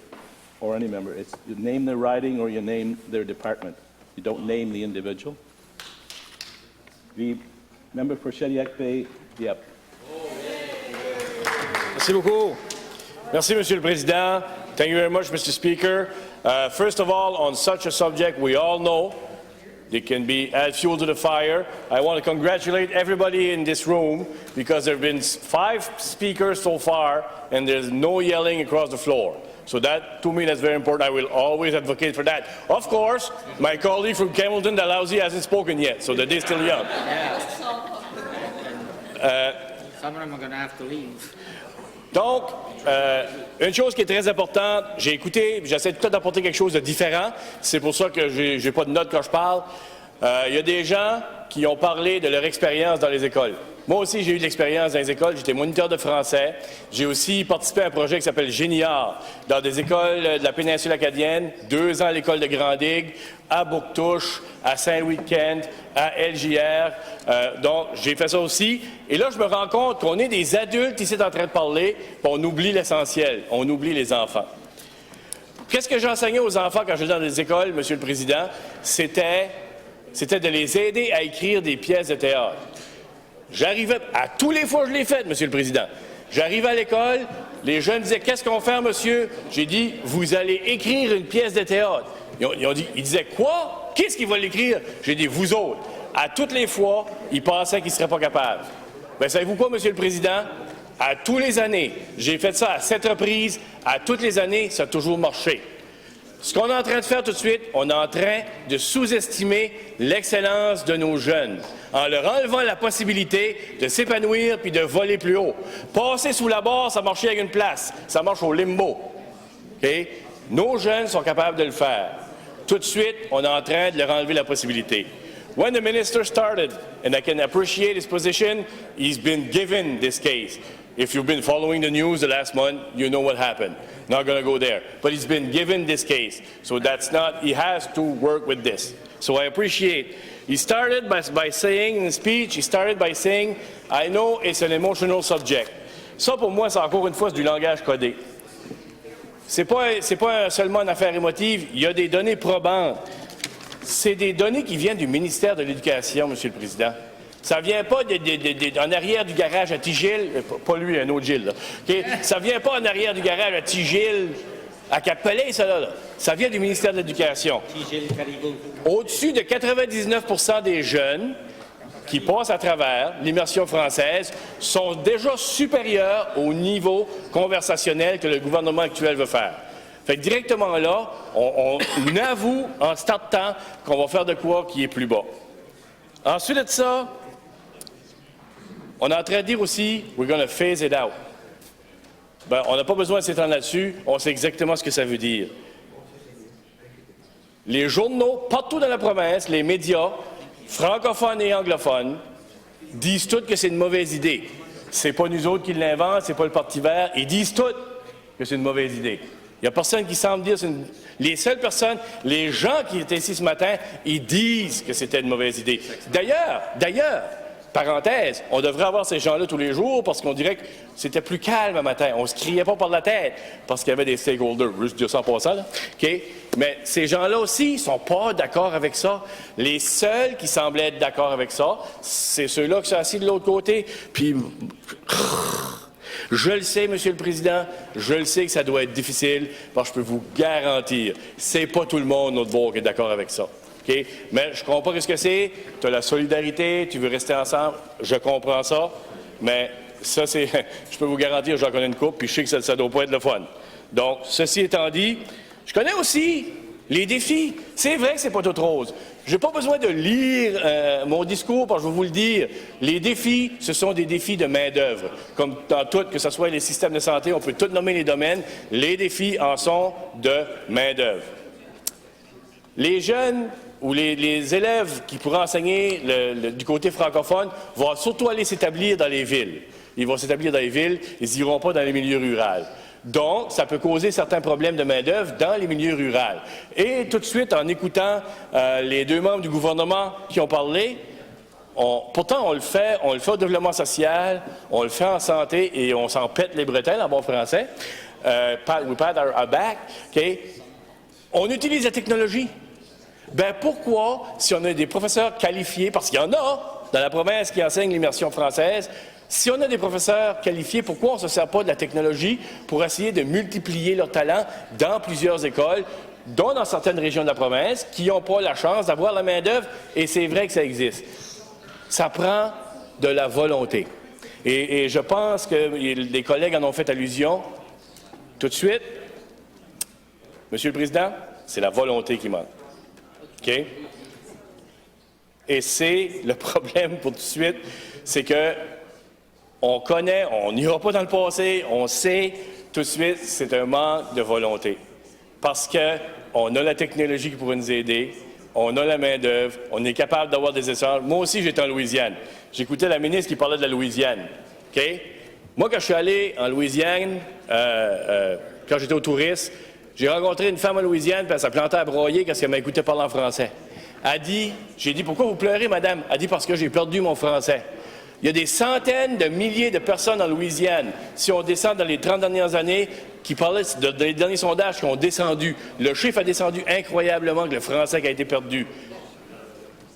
or any member, it's you name their riding or you name their department. You don't name the individual. The member for Shediac Bay, yep. Merci beaucoup. Merci, Monsieur le Président. Thank you very much, Mr. Speaker. First of all, on such a subject, we all know they can be add fuel to the fire. I want to congratulate everybody in this room because there have been 5 speakers so far and there's no yelling across the floor. So that, to me, that's very important. I will always advocate for that. Of course, my colleague from Campbellton, Dalhousie, hasn't spoken yet, so they're still young. Some of them are going to have to leave. Donc, une chose qui est très importante, j'ai écouté, j'essaie tout le temps d'apporter quelque chose de différent. C'est pour ça que je n'ai pas de notes quand je parle. Il y a des gens qui ont parlé de leur expérience dans les écoles. Moi aussi, j'ai eu de l'expérience dans les écoles. J'étais moniteur de français. J'ai aussi participé à un projet qui s'appelle Géniard dans des écoles de la péninsule acadienne, 2 ans à l'école de Grand-Digue, à Bouctouche, à Saint-Louis-de-Kent, à LJR. Donc, j'ai fait ça aussi. Et là, je me rends compte qu'on est des adultes ici en train de parler, puis on oublie l'essentiel. On oublie les enfants. Qu'est-ce que j'enseignais aux enfants quand j'étais dans les écoles, Monsieur le Président? C'était de les aider à écrire des pièces de théâtre. J'arrivais, à tous les fois je l'ai fait, Monsieur le Président. J'arrivais à l'école, les jeunes disaient « Qu'est-ce qu'on fait, monsieur? » J'ai dit « Vous allez écrire une pièce de théâtre. » Ils disaient « Quoi? Qu'est-ce qu'ils vont l'écrire? » J'ai dit « Vous autres. » À toutes les fois, ils pensaient qu'ils ne seraient pas capables. Bien, savez-vous quoi, Monsieur le Président? À tous les années, j'ai fait ça à 7 reprises. À toutes les années, ça a toujours marché. Ce qu'on est en train de faire tout de suite, on est en train de sous-estimer l'excellence de nos jeunes en leur enlevant la possibilité de s'épanouir puis de voler plus haut. Passer sous la barre, ça marche avec une place. Ça marche au limbo. Okay? Nos jeunes sont capables de le faire. Tout de suite, on est en train de leur enlever la possibilité. When the minister started, and I can appreciate his position, he's been given this case. If you've been following the news the last month, you know what happened. Not going to go there. But he's been given this case. So that's not, he has to work with this. So I appreciate. He started by saying in the speech, he started by saying, I know it's an emotional subject. Ça, pour moi, c'est encore une fois du langage codé. C'est pas seulement une affaire émotive, il y a des données probantes. C'est des données qui viennent du ministère de l'Éducation, Monsieur le Président. Ça ne vient pas en arrière du garage à Tigil, pas lui, un autre Gilles. Là. Okay? Ça ne vient pas en arrière du garage à Tigil, à Cap-Pelé, ça là. Ça vient du ministère de l'Éducation. Au-dessus de 99% des jeunes qui passent à travers l'immersion française sont déjà supérieurs au niveau conversationnel que le gouvernement actuel veut faire. Fait que directement là, on avoue en startant qu'on va faire de quoi qui est plus bas. Ensuite de ça, on est en train de dire aussi « we're going to phase it out ». Ben, on n'a pas besoin de s'étendre là-dessus, on sait exactement ce que ça veut dire. Les journaux, partout dans la province, les médias, francophones et anglophones, disent tous que c'est une mauvaise idée. C'est pas nous autres qui l'inventent, c'est pas le Parti vert, ils disent tous que c'est une mauvaise idée. Il n'y a personne qui semble dire... Les seules personnes, les gens qui étaient ici ce matin, ils disent que c'était une mauvaise idée. D'ailleurs, parenthèse, on devrait avoir ces gens-là tous les jours parce qu'on dirait que c'était plus calme un matin. On ne se criait pas par la tête parce qu'il y avait des stakeholders. Juste dire ça en passant, là. Okay? Mais ces gens-là aussi ne sont pas d'accord avec ça. Les seuls qui semblaient être d'accord avec ça, c'est ceux-là qui sont assis de l'autre côté. Puis... Je le sais, Monsieur le Président, je le sais que ça doit être difficile, parce que je peux vous garantir, c'est pas tout le monde, notre bord, qui est d'accord avec ça. Okay? Mais je comprends ce que c'est. Tu as la solidarité, tu veux rester ensemble, je comprends ça, mais ça, c'est, je peux vous garantir, j'en connais une couple, puis je sais que ça ne doit pas être le fun. Donc, ceci étant dit, je connais aussi Les défis, c'est vrai que c'est pas tout rose. Je n'ai pas besoin de lire mon discours parce que je vais vous le dire. Les défis, ce sont des défis de main-d'œuvre. Comme dans tout, que ce soit les systèmes de santé, on peut tout nommer les domaines. Les défis en sont de main-d'œuvre. Les jeunes ou les élèves qui pourraient enseigner du côté francophone vont surtout aller s'établir dans les villes. Ils vont s'établir dans les villes, ils n'iront pas dans les milieux ruraux. Donc, ça peut causer certains problèmes de main-d'œuvre dans les milieux ruraux. Et tout de suite, en écoutant les deux membres du gouvernement qui ont parlé, pourtant on le fait au développement social, on le fait en santé et on s'en pète les bretelles en bon français. We pat our back. Okay? On utilise la technologie. Ben pourquoi, si on a des professeurs qualifiés, parce qu'il y en a dans la province qui enseignent l'immersion française, si on a des professeurs qualifiés, pourquoi on ne se sert pas de la technologie pour essayer de multiplier leurs talents dans plusieurs écoles, dont dans certaines régions de la province, qui n'ont pas la chance d'avoir la main-d'œuvre, et c'est vrai que ça existe. Ça prend de la volonté. Et je pense que les collègues en ont fait allusion. Tout de suite, Monsieur le Président, c'est la volonté qui manque. OK? Et c'est le problème pour tout de suite, c'est que on connaît, on n'ira pas dans le passé, on sait tout de suite, c'est un manque de volonté. Parce qu'on a la technologie qui pourrait nous aider, on a la main-d'œuvre, on est capable d'avoir des échanges. Moi aussi, j'étais en Louisiane. J'écoutais la ministre qui parlait de la Louisiane. Okay? Moi, quand je suis allé en Louisiane, quand j'étais au tourisme, j'ai rencontré une femme en Louisiane, puis elle s'est plantée à broyer parce qu'elle m'écoutait parler en français. Elle dit, j'ai dit, pourquoi vous pleurez, madame? Elle dit, parce que j'ai perdu mon français. Il y a des centaines de milliers de personnes en Louisiane, si on descend dans les 30 dernières années, qui parlaient des derniers sondages qui ont descendu. Le chiffre a descendu incroyablement que le français qui a été perdu.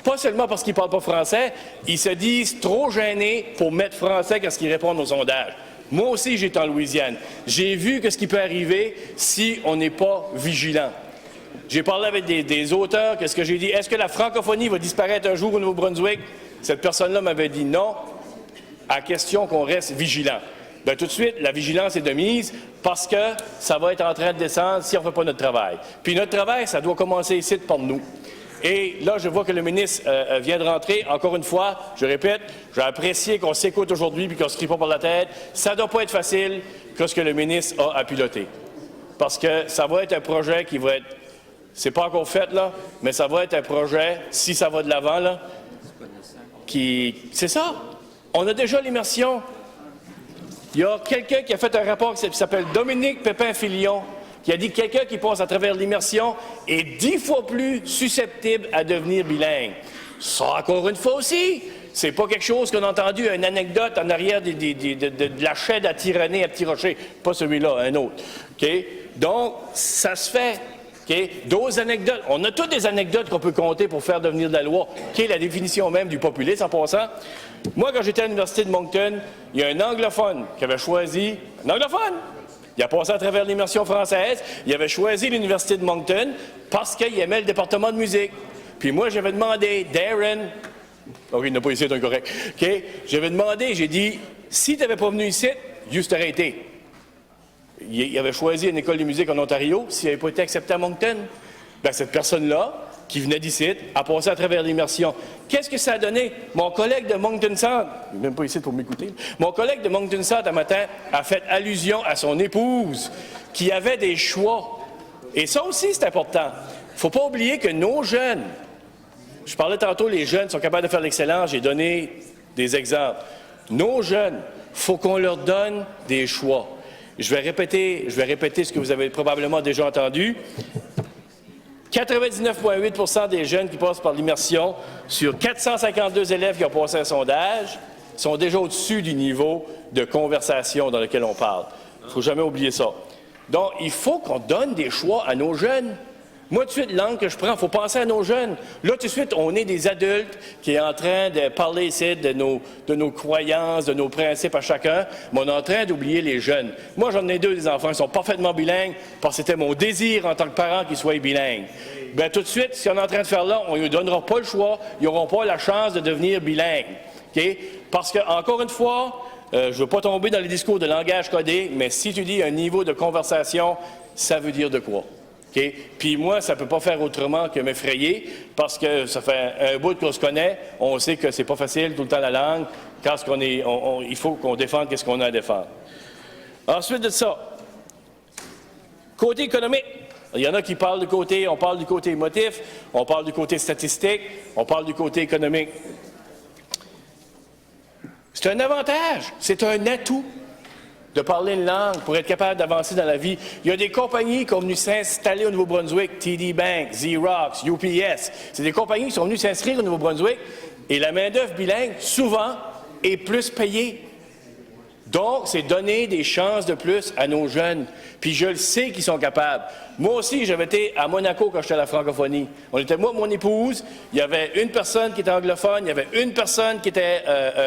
Pas seulement parce qu'ils ne parlent pas français, ils se disent trop gênés pour mettre français quand ils répondent aux sondages. Moi aussi, j'étais en Louisiane. J'ai vu ce qui peut arriver si on n'est pas vigilant. J'ai parlé avec des auteurs, qu'est-ce que j'ai dit? Est-ce que la francophonie va disparaître un jour au Nouveau-Brunswick? Cette personne-là m'avait dit non, à question qu'on reste vigilant. Bien, tout de suite, la vigilance est de mise parce que ça va être en train de descendre si on ne fait pas notre travail. Puis notre travail, ça doit commencer ici par nous. Et là, je vois que le ministre vient de rentrer. Encore une fois, je répète, j'ai apprécié qu'on s'écoute aujourd'hui et qu'on ne se crie pas par la tête. Ça ne doit pas être facile que ce que le ministre a à piloter. Parce que ça va être un projet qui va être... C'est pas encore fait, là, mais ça va être un projet, si ça va de l'avant, là, qui... C'est ça. On a déjà l'immersion. Il y a quelqu'un qui a fait un rapport qui s'appelle Dominique Pépin-Filion, qui a dit que quelqu'un qui passe à travers l'immersion est 10 fois plus susceptible à devenir bilingue. Ça, encore une fois aussi, c'est pas quelque chose qu'on a entendu, une anecdote en arrière de la chaîne à Tyrannie à Petit Rocher. Pas celui-là, un autre. Okay? Donc, ça se fait. Okay? D'autres anecdotes. On a toutes des anecdotes qu'on peut compter pour faire devenir de la loi, qui est la définition même du populisme en passant. Moi, quand j'étais à l'Université de Moncton, il y a un anglophone qui avait choisi... Un anglophone! Il a passé à travers l'immersion française. Il avait choisi l'Université de Moncton parce qu'il aimait le département de musique. Puis moi, j'avais demandé, Darren... OK, il n'a pas ici, c'est incorrect. OK? J'avais demandé, j'ai dit, si tu n'avais pas venu ici, juste aurait été. Il avait choisi une école de musique en Ontario. S'il n'avait pas été accepté à Moncton, bien, cette personne-là, qui venait d'ici, a passé à travers l'immersion. Qu'est-ce que ça a donné? Mon collègue de Moncton Centre, il n'est même pas ici pour m'écouter, mon collègue de Moncton Centre, un matin, a fait allusion à son épouse, qui avait des choix. Et ça aussi, c'est important. Il ne faut pas oublier que nos jeunes, je parlais tantôt, les jeunes sont capables de faire l'excellence, j'ai donné des exemples. Nos jeunes, il faut qu'on leur donne des choix. Je vais répéter ce que vous avez probablement déjà entendu. 99,8 % des jeunes qui passent par l'immersion, sur 452 élèves qui ont passé un sondage, sont déjà au-dessus du niveau de conversation dans lequel on parle. Il ne faut jamais oublier ça. Donc, il faut qu'on donne des choix à nos jeunes. Moi, tout de suite, l'angle que je prends, il faut penser à nos jeunes. Là, tout de suite, on est des adultes qui sont en train de parler ici de nos croyances, de nos principes à chacun, mais on est en train d'oublier les jeunes. Moi, j'en ai deux des enfants, ils sont parfaitement bilingues, parce que c'était mon désir en tant que parent qu'ils soient bilingues. Bien, tout de suite, ce qu'on est en train de faire là, on ne leur donnera pas le choix, ils n'auront pas la chance de devenir bilingues. Okay? Parce que, encore une fois, je ne veux pas tomber dans les discours de langage codé, mais si tu dis un niveau de conversation, ça veut dire de quoi? Okay? Puis moi, ça ne peut pas faire autrement que m'effrayer, parce que ça fait un bout qu'on se connaît, on sait que c'est pas facile tout le temps la langue, quand il faut qu'on défende ce qu'on a à défendre. Ensuite de ça, côté économique, il y en a qui parlent du côté, on parle du côté émotif, on parle du côté statistique, on parle du côté économique. C'est un avantage, c'est un atout de parler une langue pour être capable d'avancer dans la vie. Il y a des compagnies qui sont venues s'installer au Nouveau-Brunswick, TD Bank, Xerox, UPS. C'est des compagnies qui sont venues s'inscrire au Nouveau-Brunswick et la main-d'œuvre bilingue, souvent, est plus payée. Donc, c'est donner des chances de plus à nos jeunes. Puis je le sais qu'ils sont capables. Moi aussi, j'avais été à Monaco quand j'étais à la francophonie. On était, moi et mon épouse, il y avait une personne qui était anglophone, il y avait une personne qui était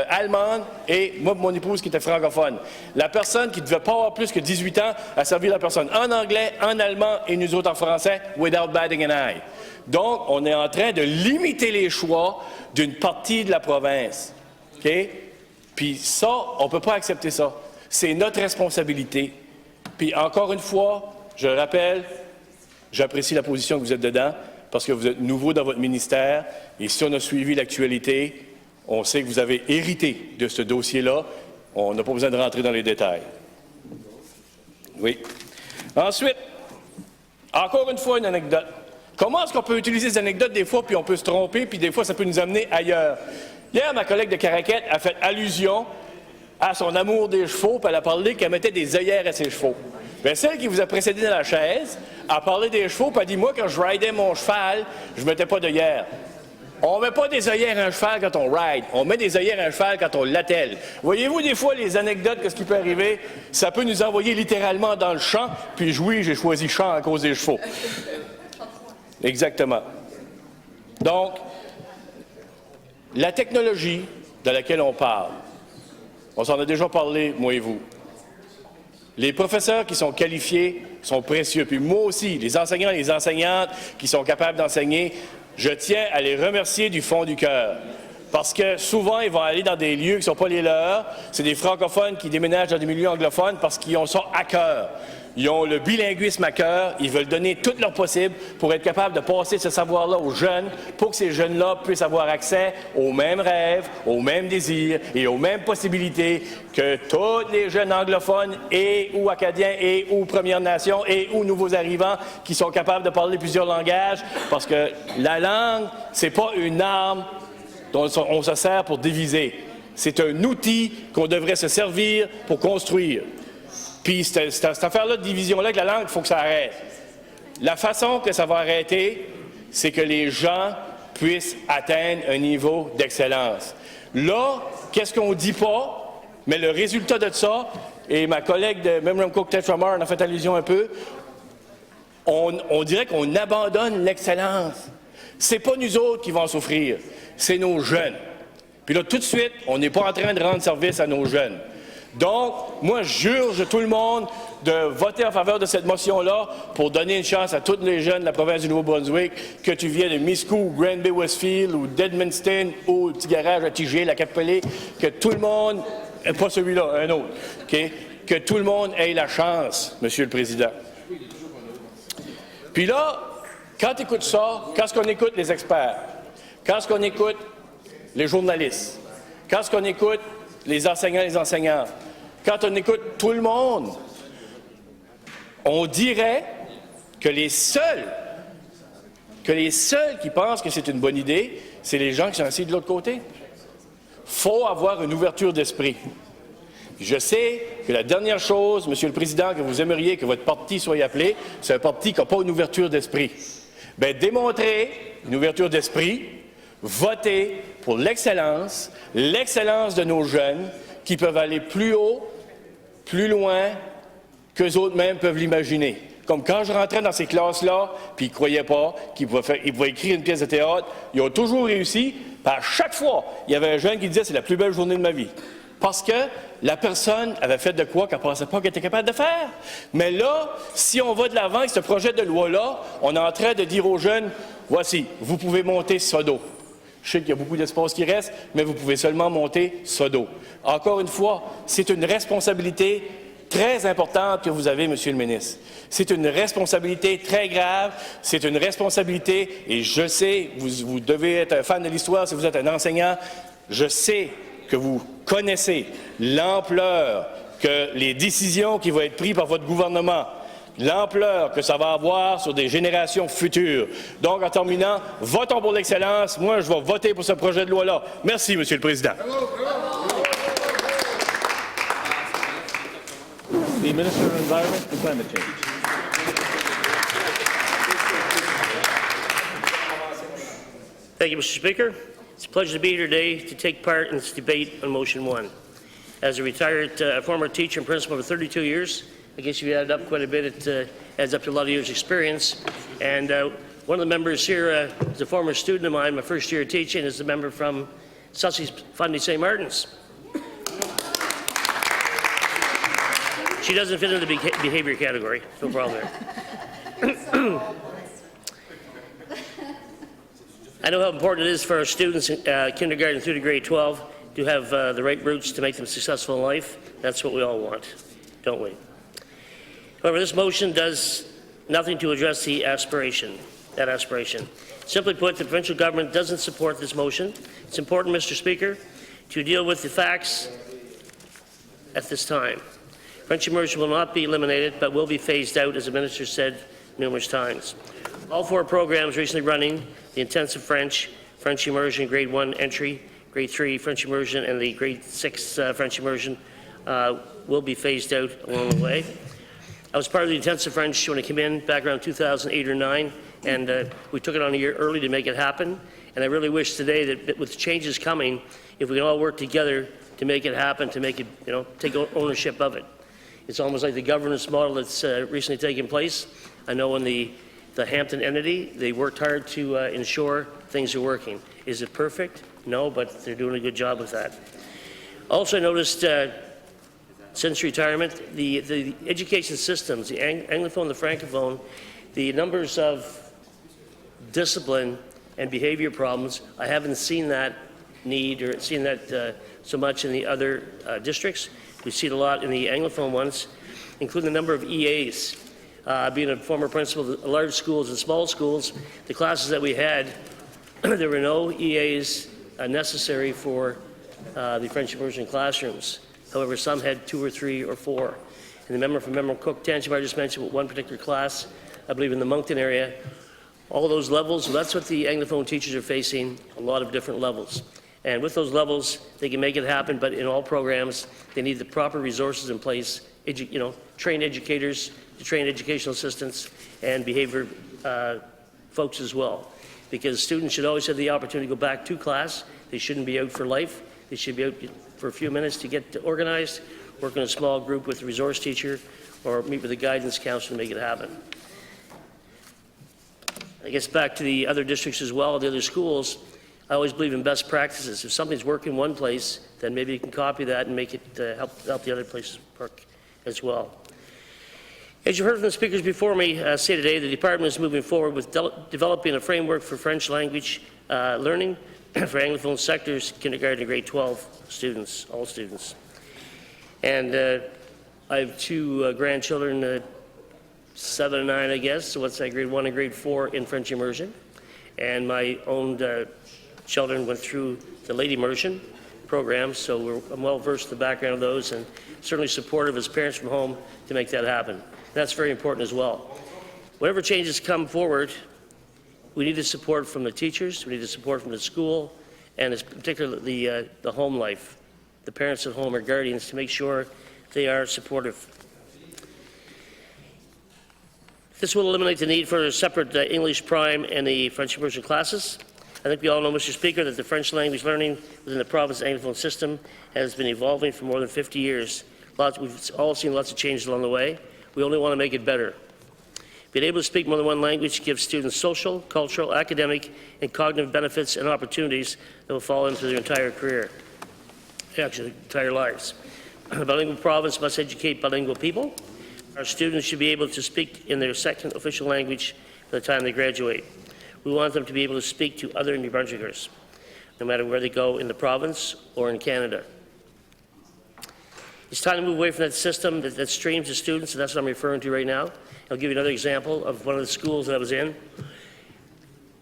allemande et moi et mon épouse qui était francophone. La personne qui ne devait pas avoir plus que 18 ans a servi la personne en anglais, en allemand et nous autres en français, without batting an eye. Donc, on est en train de limiter les choix d'une partie de la province. OK? Puis ça, on ne peut pas accepter ça. C'est notre responsabilité. Puis encore une fois, je le rappelle, j'apprécie la position que vous êtes dedans parce que vous êtes nouveau dans votre ministère et si on a suivi l'actualité, on sait que vous avez hérité de ce dossier-là. On n'a pas besoin de rentrer dans les détails. Oui. Ensuite, encore une fois, une anecdote. Comment est-ce qu'on peut utiliser ces anecdotes des fois, puis on peut se tromper, puis des fois, ça peut nous amener ailleurs? Hier, ma collègue de Caraquette a fait allusion à son amour des chevaux, puis elle a parlé qu'elle mettait des œillères à ses chevaux. Bien, celle qui vous a précédé dans la chaise a parlé des chevaux, puis a dit, moi, quand je ridais mon cheval, je ne mettais pas d'œillères. On ne met pas des œillères à un cheval quand on ride, on met des œillères à un cheval quand on l'attelle. Voyez-vous, des fois, les anecdotes, qu'est-ce qui peut arriver? Ça peut nous envoyer littéralement dans le champ, puis oui, j'ai choisi champ à cause des chevaux. Exactement. Donc, la technologie de laquelle on parle, on s'en a déjà parlé, moi et vous. Les professeurs qui sont qualifiés sont précieux. Puis moi aussi, les enseignants et les enseignantes qui sont capables d'enseigner, je tiens à les remercier du fond du cœur. Parce que souvent, ils vont aller dans des lieux qui ne sont pas les leurs. C'est des francophones qui déménagent dans des milieux anglophones parce qu'ils ont ça à cœur. Ils ont le bilinguisme à cœur. Ils veulent donner tout leur possible pour être capables de passer ce savoir-là aux jeunes, pour que ces jeunes-là puissent avoir accès aux mêmes rêves, aux mêmes désirs et aux mêmes possibilités que tous les jeunes anglophones et ou acadiens et ou Premières Nations et ou nouveaux arrivants qui sont capables de parler plusieurs langages. Parce que la langue, c'est pas une arme dont on se sert pour diviser. C'est un outil qu'on devrait se servir pour construire. Puis cette affaire-là de division-là avec la langue, il faut que ça arrête. La façon que ça va arrêter, c'est que les gens puissent atteindre un niveau d'excellence. Là, qu'est-ce qu'on ne dit pas, mais le résultat de ça, et ma collègue de Memram Cook Tetramar en a fait allusion un peu, on dirait qu'on abandonne l'excellence. C'est pas nous autres qui vont souffrir, c'est nos jeunes. Puis là, tout de suite, on n'est pas en train de rendre service à nos jeunes. Donc, moi, j'urge tout le monde de voter en faveur de cette motion-là pour donner une chance à tous les jeunes de la province du Nouveau-Brunswick, que tu viennes de Miscou, Granby, Westfield ou d'Edmundston ou petit garage à Tigé, la Capelée, que tout le monde, pas celui-là, un autre, okay, que tout le monde ait la chance, Monsieur le Président. Puis là, quand tu écoutes ça, quand on écoute les experts, quand on écoute les journalistes, quand on écoute les enseignants et les enseignantes, quand on écoute tout le monde, on dirait que les seuls qui pensent que c'est une bonne idée, c'est les gens qui sont assis de l'autre côté. Il faut avoir une ouverture d'esprit. Je sais que la dernière chose, Monsieur le Président, que vous aimeriez que votre parti soit appelé, c'est un parti qui n'a pas une ouverture d'esprit. Bien, démontrez une ouverture d'esprit, votez pour l'excellence de nos jeunes qui peuvent aller plus haut, plus loin qu'eux autres mêmes peuvent l'imaginer. Comme quand je rentrais dans ces classes-là, puis ils ne croyaient pas qu'ils pouvaient écrire une pièce de théâtre, ils ont toujours réussi. Puis à chaque fois, il y avait un jeune qui disait « c'est la plus belle journée de ma vie ». Parce que la personne avait fait de quoi qu'elle ne pensait pas qu'elle était capable de faire. Mais là, si on va de l'avant avec ce projet de loi-là, on est en train de dire aux jeunes « voici, vous pouvez monter Sodo ». Je sais qu'il y a beaucoup d'espace qui reste, mais vous pouvez seulement monter Sodo. Encore une fois, c'est une responsabilité très importante que vous avez, Monsieur le ministre. C'est une responsabilité très grave, c'est une responsabilité, et je sais, vous devez être un fan de l'histoire si vous êtes un enseignant, je sais que vous connaissez l'ampleur que les décisions qui vont être prises par votre gouvernement, l'ampleur que ça va avoir sur des générations futures. Donc, en terminant, votons pour l'excellence. Moi, je vais voter pour ce projet de loi-là. Merci, Monsieur le Président. The Minister of Environment and Climate Change. Thank you, Mr. Speaker. It's a pleasure to be here today to take part in this debate on Motion 1. As a retired former teacher and principal for 32 years, I guess if you add up quite a bit, it adds up to a lot of years' experience. And one of the members here is a former student of mine, my first year of teaching, is the member from Sussex Fundy St. Martin's. She doesn't fit into the behavior category. No problem there. I know how important it is for our students in kindergarten through to grade 12 to have the right roots to make them successful in life. That's what we all want, don't we? However, this motion does nothing to address that aspiration. Simply put, the provincial government doesn't support this motion. It's important, Mr. Speaker, to deal with the facts at this time. French immersion will not be eliminated, but will be phased out, as the Minister said numerous times. All 4 programs recently running, the intensive French, French immersion, grade 1 entry, grade 3 French immersion, and the grade 6 French immersion will be phased out along the way. I was part of the intensive French when it came in back around 2008 or 9, and we took it on a year early to make it happen. And I really wish today that with changes coming, if we can all work together to make it happen, to make it, take ownership of it. It's almost like the governance model that's recently taken place. I know in the Hampton entity, they worked hard to ensure things are working. Is it perfect? No, but they're doing a good job with that. Also, I noticed since retirement, the education systems, the Anglophone, the Francophone, the numbers of discipline and behavior problems, I haven't seen that need or seen that so much in the other districts. We see it a lot in the Anglophone ones, including the number of EAs. Being a former principal of large schools and small schools, the classes that we had, there were no EAs necessary for the French immersion classrooms. However, some had 2 or 3 or 4. And the member from Member Cook Township, I just mentioned one particular class, I believe in the Moncton area, all those levels, that's what the Anglophone teachers are facing, a lot of different levels. And with those levels, they can make it happen, but in all programs, they need the proper resources in place, trained educators, trained educational assistants, and behavior folks as well. Because students should always have the opportunity to go back to class. They shouldn't be out for life. They should be out for a few minutes to get organized, work in a small group with a resource teacher, or meet with a guidance counselor to make it happen. I guess back to the other districts as well, the other schools, I always believe in best practices. If something's working one place, then maybe you can copy that and make it help the other places work as well. As you heard from the speakers before me say today, the department is moving forward with developing a framework for French language learning for Anglophone sectors, kindergarten to grade 12 students, all students. And I have 2 grandchildren, 7 and 9, I guess, so what's that, grade 1 and grade 4 in French immersion. And my own children went through the late immersion program, so I'm well versed in the background of those and certainly supportive as parents from home to make that happen. That's very important as well. Whatever changes come forward, we need the support from the teachers, we need the support from the school, and particularly the home life, the parents at home or guardians, to make sure they are supportive. This will eliminate the need for a separate English prime and the French immersion classes. I think we all know, Mr. Speaker, that the French language learning within the province Anglophone system has been evolving for more than 50 years. We've all seen lots of changes along the way. We only want to make it better. Being able to speak more than one language gives students social, cultural, academic, and cognitive benefits and opportunities that will fall into their entire career, actually their entire lives. A bilingual province must educate bilingual people. Our students should be able to speak in their second official language by the time they graduate. We want them to be able to speak to other New Brunswickers, no matter where they go in the province or in Canada. It's time to move away from that system that streams the students, and that's what I'm referring to right now. I'll give you another example of one of the schools that I was in.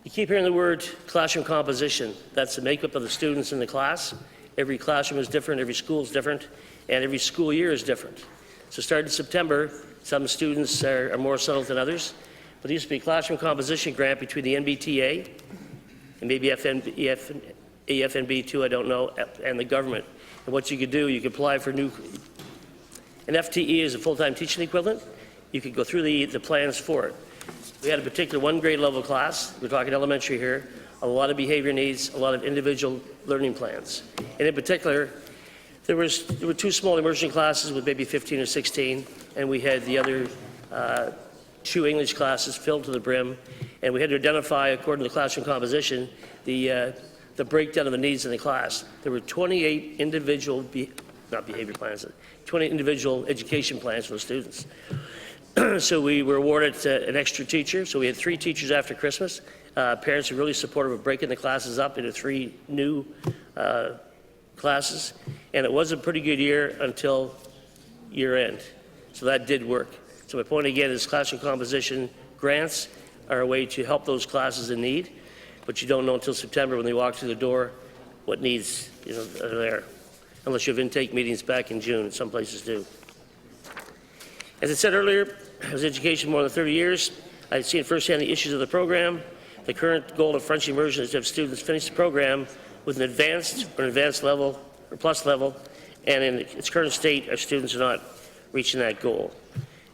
You keep hearing the word classroom composition. That's the makeup of the students in the class. Every classroom is different, every school is different, and every school year is different. So starting in September, some students are more settled than others, but there used to be a classroom composition grant between the NBTA and maybe AFNB too, I don't know, and the government. And what you could do, you could apply for an FTE is a full-time teaching equivalent. You could go through the plans for it. We had a particular one grade level class, we're talking elementary here, a lot of behavior needs, a lot of individual learning plans. And in particular, there were two small immersion classes with maybe 15 or 16, and we had the other two English classes filled to the brim, and we had to identify, according to classroom composition, the breakdown of the needs in the class. There were 28 individual, not behavior plans, 20 individual education plans for the students. So we were awarded an extra teacher, so we had 3 teachers after Christmas. Parents were really supportive of breaking the classes up into 3 new classes, and it was a pretty good year until year end. So that did work. So my point again is classroom composition grants are a way to help those classes in need, but you don't know until September when they walk through the door what needs are there, unless you have intake meetings back in June. Some places do. As I said earlier, I was in education more than 30 years. I've seen firsthand the issues of the program. The current goal of French immersion is to have students finish the program with an advanced level or plus level, and in its current state, our students are not reaching that goal.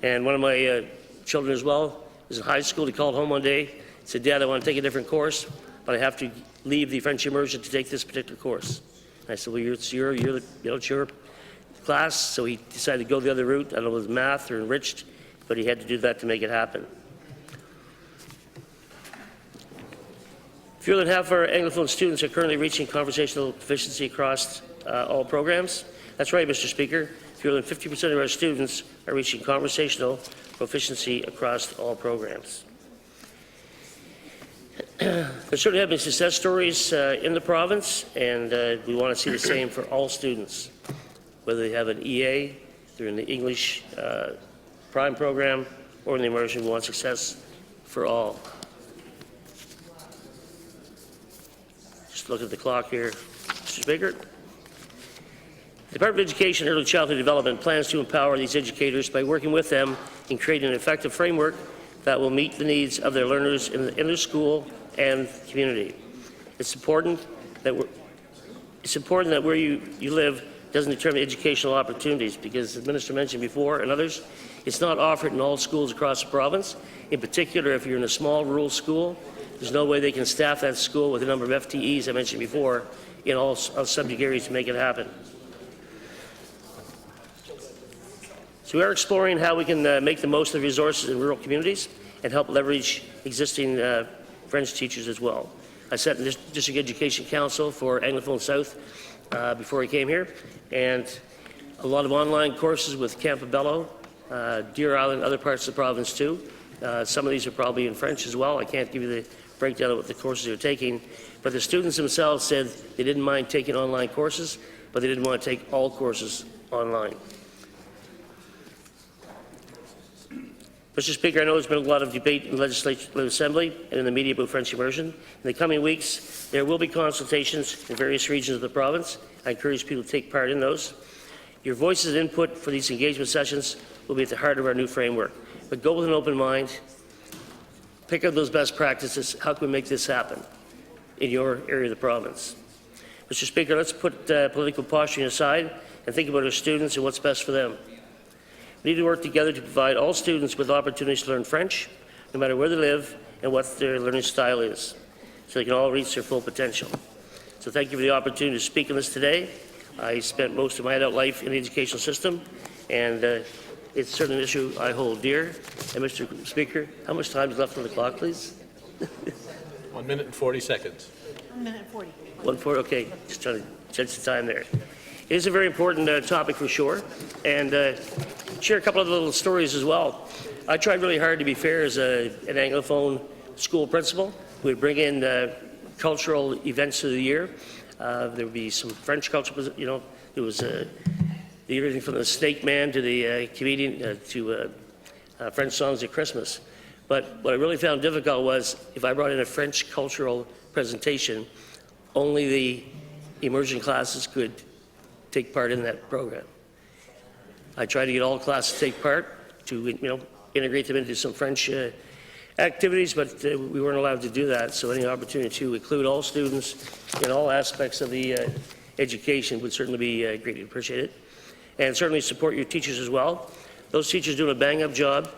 And one of my children as well was in high school. He called home one day, said, "Dad, I want to take a different course, but I have to leave the French immersion to take this particular course." And I said, "Well, it's your class," so he decided to go the other route. I don't know if it was math or enriched, but he had to do that to make it happen. Fewer than half of our Anglophone students are currently reaching conversational proficiency across all programs. That's right, Mr. Speaker. Fewer than 50% of our students are reaching conversational proficiency across all programs. There certainly have been success stories in the province, and we want to see the same for all students, whether they have an EA, they're in the English Prime program, or in the immersion. We want success for all. Just look at the clock here, Mr. Speaker. The Department of Education and Early Childhood Development plans to empower these educators by working with them in creating an effective framework that will meet the needs of their learners in their school and community. It's important that where you live doesn't determine educational opportunities, because as the Minister mentioned before and others, it's not offered in all schools across the province. In particular, if you're in a small rural school, there's no way they can staff that school with the number of FTEs I mentioned before in all subject areas to make it happen. So we are exploring how we can make the most of the resources in rural communities and help leverage existing French teachers as well. I sat in the District Education Council for Anglophone South before I came here, and a lot of online courses with Campobello, Deer Island, other parts of the province too. Some of these are probably in French as well. I can't give you the breakdown of what the courses they're taking, but the students themselves said they didn't mind taking online courses, but they didn't want to take all courses online. Mr. Speaker, I know there's been a lot of debate in the Legislative Assembly and in the media about French immersion. In the coming weeks, there will be consultations in various regions of the province. I encourage people to take part in those. Your voices and input for these engagement sessions will be at the heart of our new framework. But go with an open mind. Pick up those best practices. How can we make this happen in your area of the province? Mr. Speaker, let's put political posturing aside and think about our students and what's best for them. We need to work together to provide all students with opportunities to learn French, no matter where they live and what their learning style is, so they can all reach their full potential. So thank you for the opportunity to speak on this today. I spent most of my adult life in the educational system, and it's certainly an issue I hold dear. And Mr. Speaker, how much time is left on the clock, please? 1 minute and 40 seconds. 1 minute 40. 1:40, okay, just trying to judge the time there. It is a very important topic for sure, and share a couple of little stories as well. I tried really hard to be fair as an Anglophone school principal. We'd bring in cultural events of the year. There would be some French culture, there was everything from the Snake Man to the comedian to French songs at Christmas. But what I really found difficult was if I brought in a French cultural presentation, only the immersion classes could take part in that program. I tried to get all classes to take part to integrate them into some French activities, but we weren't allowed to do that. So any opportunity to include all students in all aspects of the education would certainly be greatly appreciated. And certainly support your teachers as well. Those teachers doing a bang-up job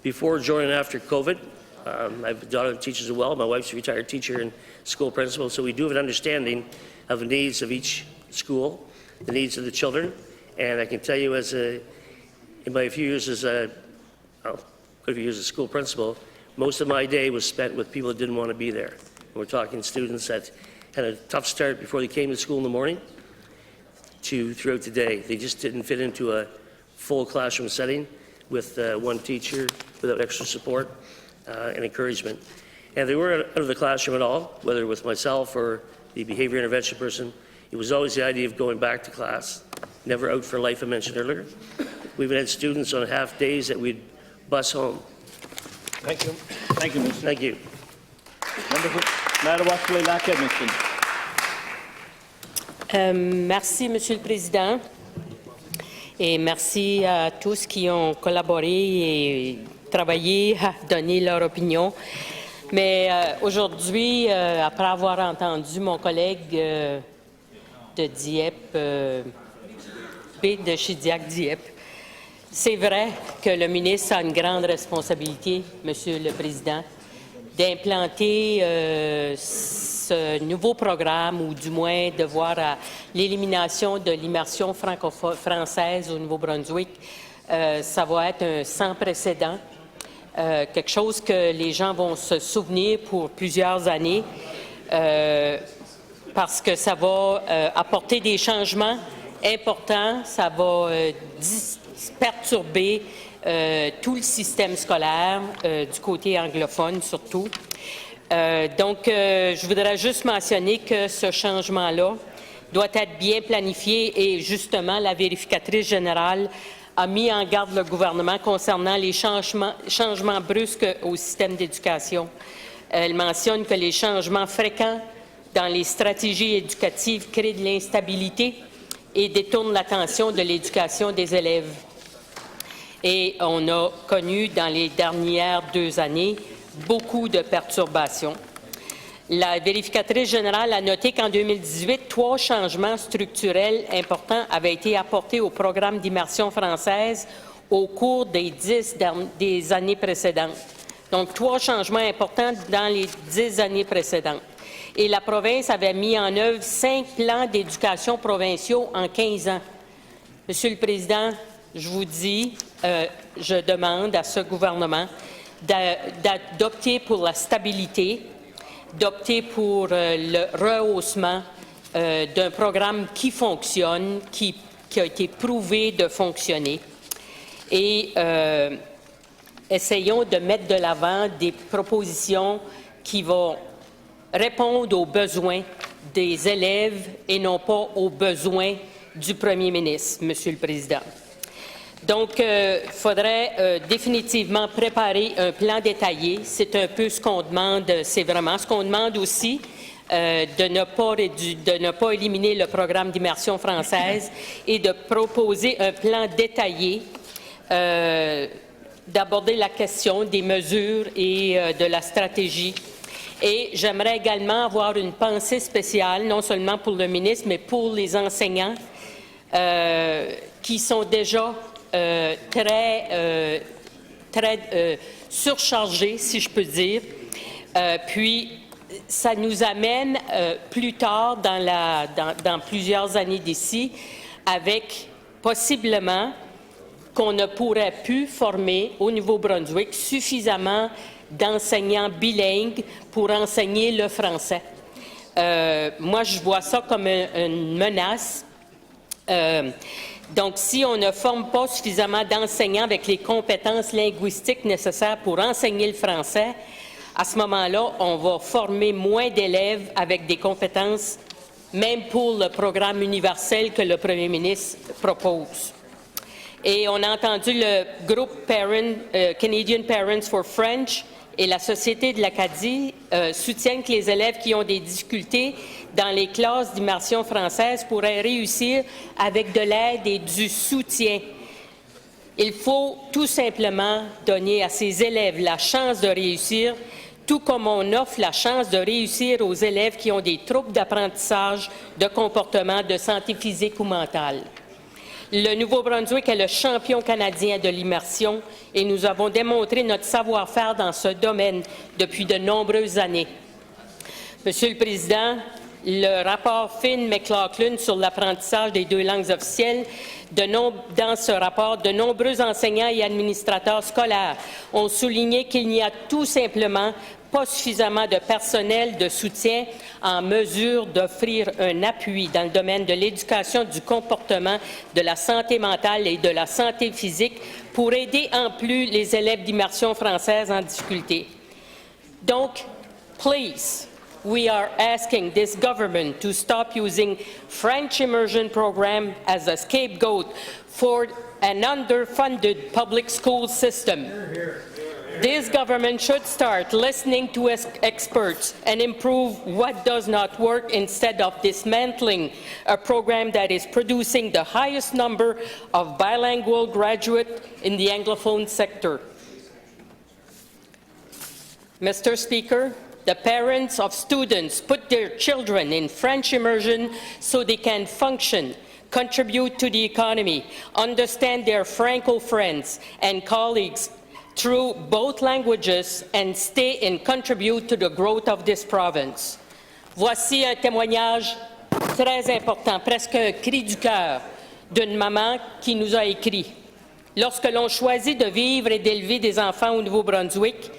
before, during, and after COVID. I have a daughter that teaches as well. My wife's a retired teacher and school principal, so we do have an understanding of the needs of each school, the needs of the children. And I can tell you, in my few years as quite a few years as school principal, most of my day was spent with people that didn't want to be there. And we're talking students that had a tough start before they came to school in the morning to throughout the day. They just didn't fit into a full classroom setting with one teacher without extra support and encouragement. And they weren't out of the classroom at all, whether with myself or the behavior intervention person. It was always the idea of going back to class, never out for life, I mentioned earlier. We've had students on half days that we'd bus home. Thank you. Thank you, Minister. Thank you. Merci, Monsieur le Président. Et merci à tous qui ont collaboré et travaillé à donner leur opinion. Mais aujourd'hui, après avoir entendu mon collègue de Dieppe, de Chidiac-Dieppe, c'est vrai que le ministre a une grande responsabilité, Monsieur le Président, d'implanter ce nouveau programme, ou du moins de voir l'élimination de l'immersion franco-française au Nouveau-Brunswick. Ça va être un sans précédent, quelque chose que les gens vont se souvenir pour plusieurs années, parce que ça va apporter des changements importants, ça va perturber tout le système scolaire, du côté anglophone surtout. Donc, je voudrais juste mentionner que ce changement-là doit être bien planifié et justement, la vérificatrice générale a mis en garde le gouvernement concernant les changements brusques au système d'éducation. Elle mentionne que les changements fréquents dans les stratégies éducatives créent de l'instabilité et détournent l'attention de l'éducation des élèves. Et on a connu dans les dernières 2 années beaucoup de perturbations. La vérificatrice générale a noté qu'en 2018, 3 changements structurels importants avaient été apportés au programme d'immersion française au cours des années précédentes. Donc, 3 changements importants dans les 10 années précédentes. Et la province avait mis en œuvre 5 plans d'éducation provinciaux en 15 ans. Monsieur le Président, je vous dis, je demande à ce gouvernement d'opter pour la stabilité, d'opter pour le rehaussement d'un programme qui fonctionne, qui a été prouvé de fonctionner. Et essayons de mettre de l'avant des propositions qui vont répondre aux besoins des élèves et non pas aux besoins du premier ministre, Monsieur le Président. Donc, il faudrait définitivement préparer un plan détaillé. C'est un peu ce qu'on demande, c'est vraiment ce qu'on demande aussi, de ne pas éliminer le programme d'immersion française et de proposer un plan détaillé, d'aborder la question des mesures et de la stratégie. Et j'aimerais également avoir une pensée spéciale, non seulement pour le ministre, mais pour les enseignants qui sont déjà très surchargés, si je peux dire. Puis, ça nous amène plus tard dans plusieurs années d'ici, avec possiblement qu'on ne pourrait plus former au Nouveau-Brunswick suffisamment d'enseignants bilingues pour enseigner le français. Moi, je vois ça comme une menace. Donc, si on ne forme pas suffisamment d'enseignants avec les compétences linguistiques nécessaires pour enseigner le français, à ce moment-là, on va former moins d'élèves avec des compétences même pour le programme universel que le premier ministre propose. Et on a entendu le groupe Canadian Parents for French et la Société de l'Acadie soutiennent que les élèves qui ont des difficultés dans les classes d'immersion française pourraient réussir avec de l'aide et du soutien. Il faut tout simplement donner à ces élèves la chance de réussir, tout comme on offre la chance de réussir aux élèves qui ont des troubles d'apprentissage, de comportement, de santé physique ou mentale. Le Nouveau-Brunswick est le champion canadien de l'immersion et nous avons démontré notre savoir-faire dans ce domaine depuis de nombreuses années. Monsieur le Président, le rapport Finn-McLaughlin sur l'apprentissage des 2 langues officielles, dans ce rapport, de nombreux enseignants et administrateurs scolaires ont souligné qu'il n'y a tout simplement pas suffisamment de personnel de soutien en mesure d'offrir un appui dans le domaine de l'éducation du comportement, de la santé mentale et de la santé physique pour aider en plus les élèves d'immersion française en difficulté. Donc, please, we are asking this government to stop using French immersion program as a scapegoat for an underfunded public school system. This government should start listening to experts and improve what does not work instead of dismantling a program that is producing the highest number of bilingual graduates in the Anglophone sector. Mr. Speaker, the parents of students put their children in French immersion so they can function, contribute to the economy, understand their Franco friends and colleagues through both languages and stay and contribute to the growth of this province. Voici un témoignage très important, presque un cri du cœur d'une maman qui nous a écrit. Lorsque l'on choisit de vivre et d'élever des enfants au Nouveau-Brunswick,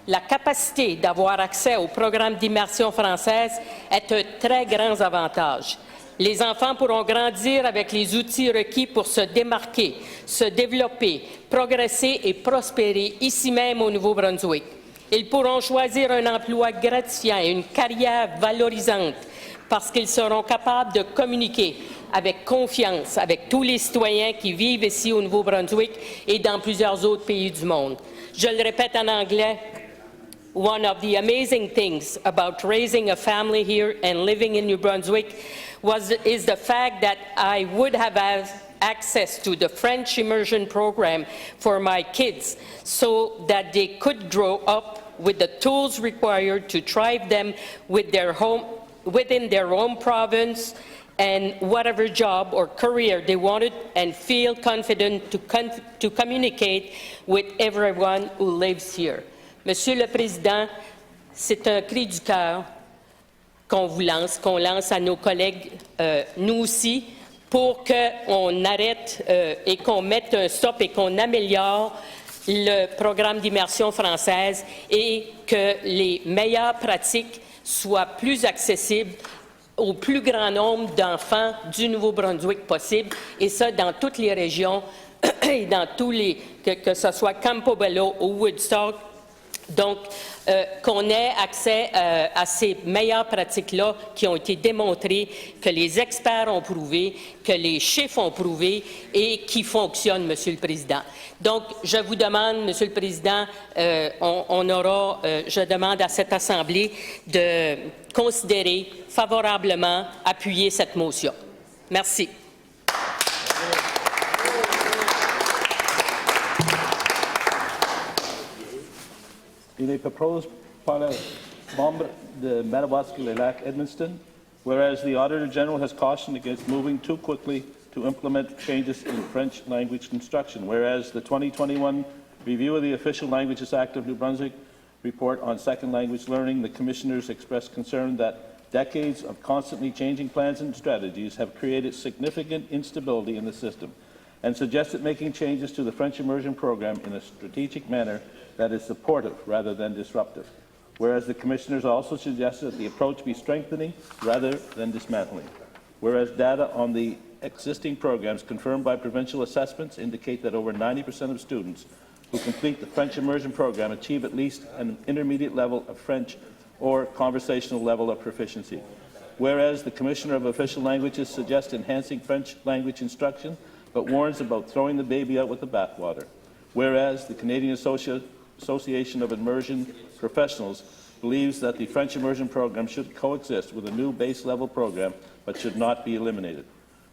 la capacité d'avoir accès au programme d'immersion française est un très grand avantage. Les enfants pourront grandir avec les outils requis pour se démarquer, se développer, progresser et prospérer ici même au Nouveau-Brunswick. Ils pourront choisir un emploi gratifiant et une carrière valorisante parce qu'ils seront capables de communiquer avec confiance avec tous les citoyens qui vivent ici au Nouveau-Brunswick et dans plusieurs autres pays du monde. Je le répète en anglais. One of the amazing things about raising a family here and living in New Brunswick is the fact that I would have access to the French immersion program for my kids so that they could grow up with the tools required to thrive them within their home province and whatever job or career they wanted and feel confident to communicate with everyone who lives here. Monsieur le Président, c'est un cri du cœur qu'on lance à nos collègues, nous aussi, pour qu'on arrête et qu'on mette un stop et qu'on améliore le programme d'immersion française et que les meilleures pratiques soient plus accessibles au plus grand nombre d'enfants du Nouveau-Brunswick possible, et ça dans toutes les régions et dans tous les, que ce soit Campobello ou Woodstock. Donc, qu'on ait accès à ces meilleures pratiques-là qui ont été démontrées, que les experts ont prouvé, que les chiffres ont prouvé et qui fonctionnent, Monsieur le Président. Donc, je vous demande, Monsieur le Président, je demande à cette Assemblée de considérer favorablement, appuyer cette motion. Merci. Il est proposed par le membre de Madawaska-les-Lacs-Edmundston, whereas the Auditor General has cautioned against moving too quickly to implement changes in French language instruction, whereas the 2021 review of the Official Languages Act of New Brunswick report on second language learning, the Commissioners expressed concern that decades of constantly changing plans and strategies have created significant instability in the system and suggested making changes to the French immersion program in a strategic manner that is supportive rather than disruptive, whereas the Commissioners also suggested that the approach be strengthening rather than dismantling, whereas data on the existing programs confirmed by provincial assessments indicate that over 90% of students who complete the French immersion program achieve at least an intermediate level of French or conversational level of proficiency. Whereas the Commissioner of Official Languages suggests enhancing French language instruction, but warns about throwing the baby out with the bathwater. Whereas the Canadian Association of Immersion Professionals believes that the French immersion program should coexist with a new base-level program, but should not be eliminated.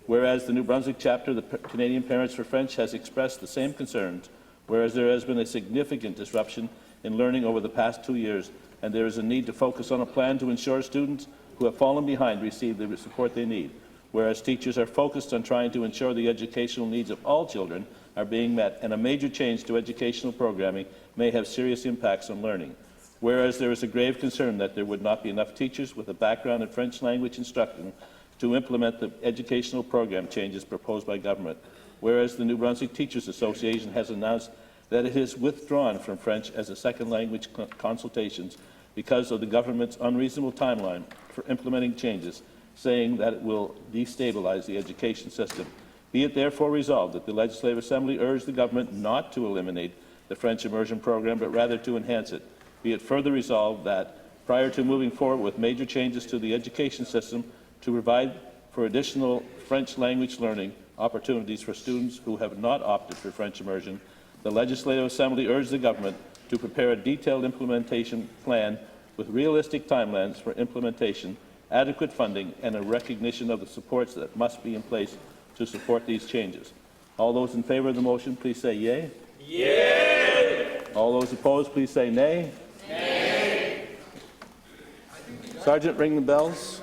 Whereas the New Brunswick chapter, the Canadian Parents for French, has expressed the same concerns, whereas there has been a significant disruption in learning over the past 2 years, and there is a need to focus on a plan to ensure students who have fallen behind receive the support they need. Whereas teachers are focused on trying to ensure the educational needs of all children are being met, and a major change to educational programming may have serious impacts on learning. Whereas there is a grave concern that there would not be enough teachers with a background in French language instruction to implement the educational program changes proposed by government. Whereas the New Brunswick Teachers Association has announced that it has withdrawn from French as a second language consultations because of the government's unreasonable timeline for implementing changes, saying that it will destabilize the education system. Be it therefore resolved that the Legislative Assembly urge the government not to eliminate the French immersion program, but rather to enhance it. Be it further resolved that, prior to moving forward with major changes to the education system, to provide for additional French language learning opportunities for students who have not opted for French immersion, the Legislative Assembly urged the government to prepare a detailed implementation plan with realistic timelines for implementation, adequate funding, and a recognition of the supports that must be in place to support these changes. All those in favour of the motion, please say yea. Yea! All those opposed, please say nay. Nay! Sergeant, ring the bells.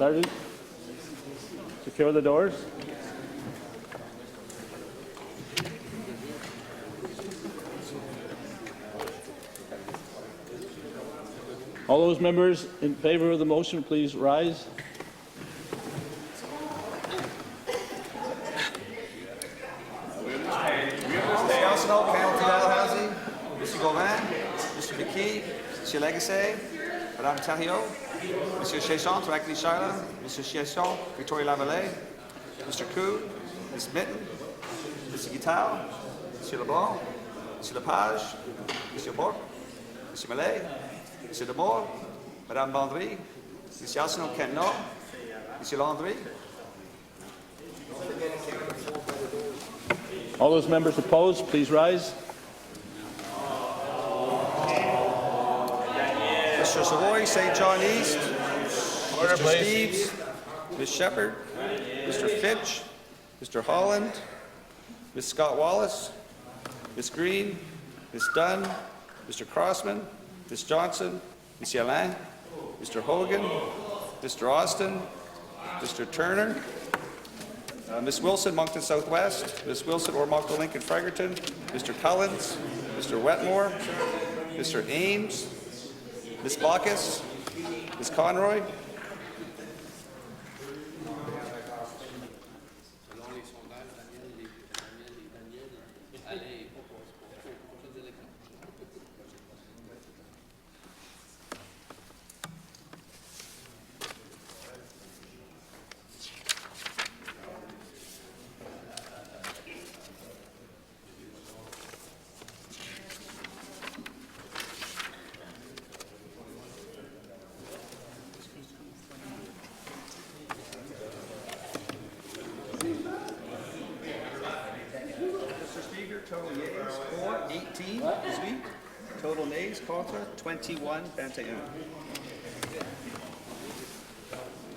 started. Secure the doors. All those members in favor of the motion, please rise. Séance, Penalty Dalhousie, Mr. Gauvin, Mr. McKee, Mr. Legacy, Madame Tahio, Mr. Chesson, Directly Charlotte, Mr. Chesson, Victoria Lavallee, Mr. Coo, Ms. Mitten, Mr. Guital, Mr. LeBlanc, Mr. Lepage, Mr. Bourque, Mr. Millet, Mr. Demore, Madame Bandry, Mr. Arsenault Kenno, Mr. Landry. All those members opposed, please rise. Mr. Savoy, St. John East, Mr. Steeves, Ms. Shepherd, Mr. Fitch, Mr. Holland, Ms. Scott Wallace, Ms. Green, Ms. Dunn, Mr. Crossman, Ms. Johnson, Ms. Yellen, Mr. Hogan, Mr. Austin, Mr. Turner, Ms. Wilson, Moncton Southwest, Ms. Wilson, Ormoncton, Lincoln, Fredericton, Mr. Cullens, Mr. Wetmore, Mr. Ames, Ms. Bacchus, Ms. Conroy, total yeas, 4, 18, 18. Total nays, contre, 21, 21.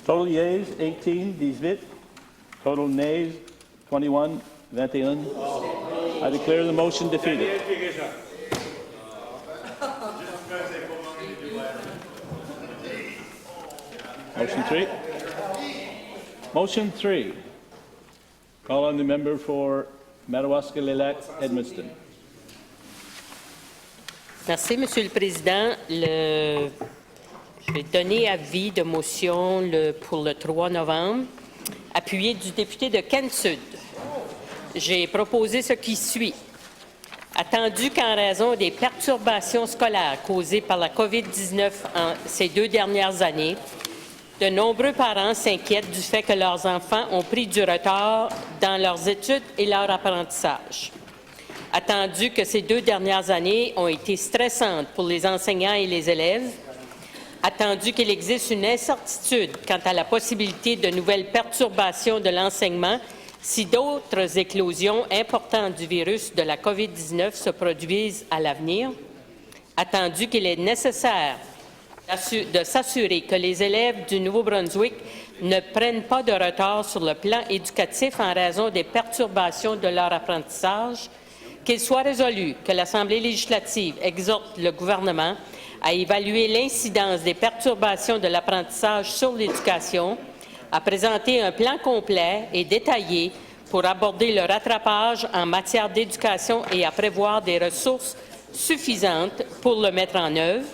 Total yeas, 18, 18. Total nays, 21, 21. I declare the motion defeated. Motion 3. Motion 3. Call on the member for Madawaska-Lilac, Edmundston. Merci, Monsieur le Président. Je vais donner avis de motion pour le 3 novembre, appuyé du député de Kent-Sud. J'ai proposé ce qui suit. Attendu qu'en raison des perturbations scolaires causées par la COVID-19 ces 2 dernières années, de nombreux parents s'inquiètent du fait que leurs enfants ont pris du retard dans leurs études et leur apprentissage. Attendu que ces 2 dernières années ont été stressantes pour les enseignants et les élèves, attendu qu'il existe une incertitude quant à la possibilité de nouvelles perturbations de l'enseignement si d'autres éclosions importantes du virus de la COVID-19 se produisent à l'avenir, attendu qu'il est nécessaire de s'assurer que les élèves du Nouveau-Brunswick ne prennent pas de retard sur le plan éducatif en raison des perturbations de leur apprentissage, qu'il soit résolu que l'Assemblée législative exhorte le gouvernement à évaluer l'incidence des perturbations de l'apprentissage sur l'éducation, à présenter un plan complet et détaillé pour aborder le rattrapage en matière d'éducation et à prévoir des ressources suffisantes pour le mettre en œuvre,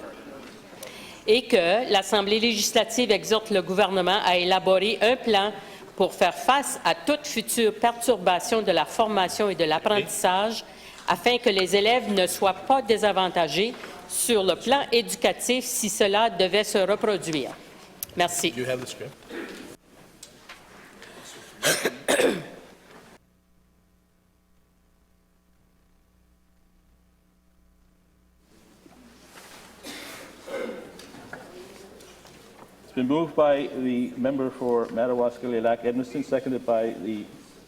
et que l'Assemblée législative exhorte le gouvernement à élaborer un plan pour faire face à toute future perturbation de la formation et de l'apprentissage afin que les élèves ne soient pas désavantagés sur le plan éducatif si cela devait se reproduire. Merci. Been moved by the member for Madawaska-Lilac, Edmundston, seconded by the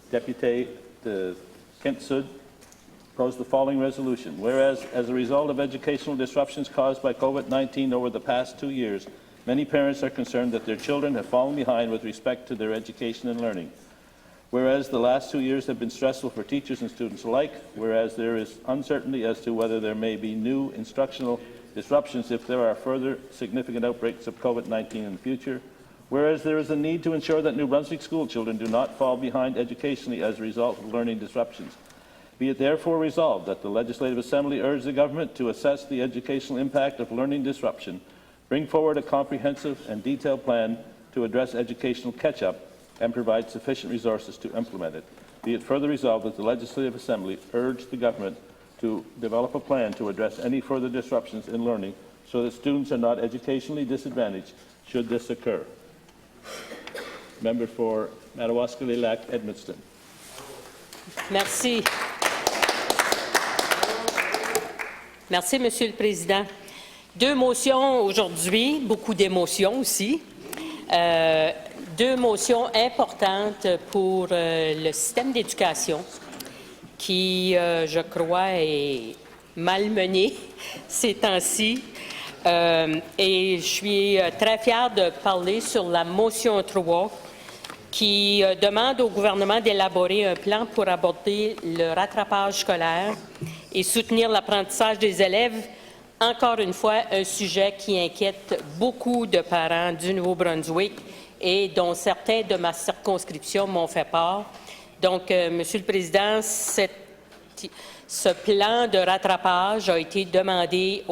deputy to Kent-Sud. Proposed the following resolution. Whereas, as a result of educational disruptions caused by COVID-19 over the past 2 years, many parents are concerned that their children have fallen behind with respect to their education and learning. Whereas the last 2 years have been stressful for teachers and students alike, whereas there is uncertainty as to whether there may be new instructional disruptions if there are further significant outbreaks of COVID-19 in the future, Whereas there is a need to ensure that New Brunswick school children do not fall behind educationally as a result of learning disruptions. Be it therefore resolved that the Legislative Assembly urge the government to assess the educational impact of learning disruption, bring forward a comprehensive and detailed plan to address educational catch-up, and provide sufficient resources to implement it. Be it further resolved that the Legislative Assembly urge the government to develop a plan to address any further disruptions in learning so that students are not educationally disadvantaged should this occur. Member for Madawaska-Lilac, Edmundston. Merci. Merci, Monsieur le Président. Deux motions aujourd'hui, beaucoup d'émotions aussi. Deux motions importantes pour le système d'éducation qui, je crois, est malmené ces temps-ci. Et je suis très fière de parler sur la motion 3 qui demande au gouvernement d'élaborer un plan pour aborder le rattrapage scolaire et soutenir l'apprentissage des élèves. Encore une fois, un sujet qui inquiète beaucoup de parents du Nouveau-Brunswick et dont certains de ma circonscription m'ont fait part. Donc, Monsieur le Président, ce plan de rattrapage a été demandé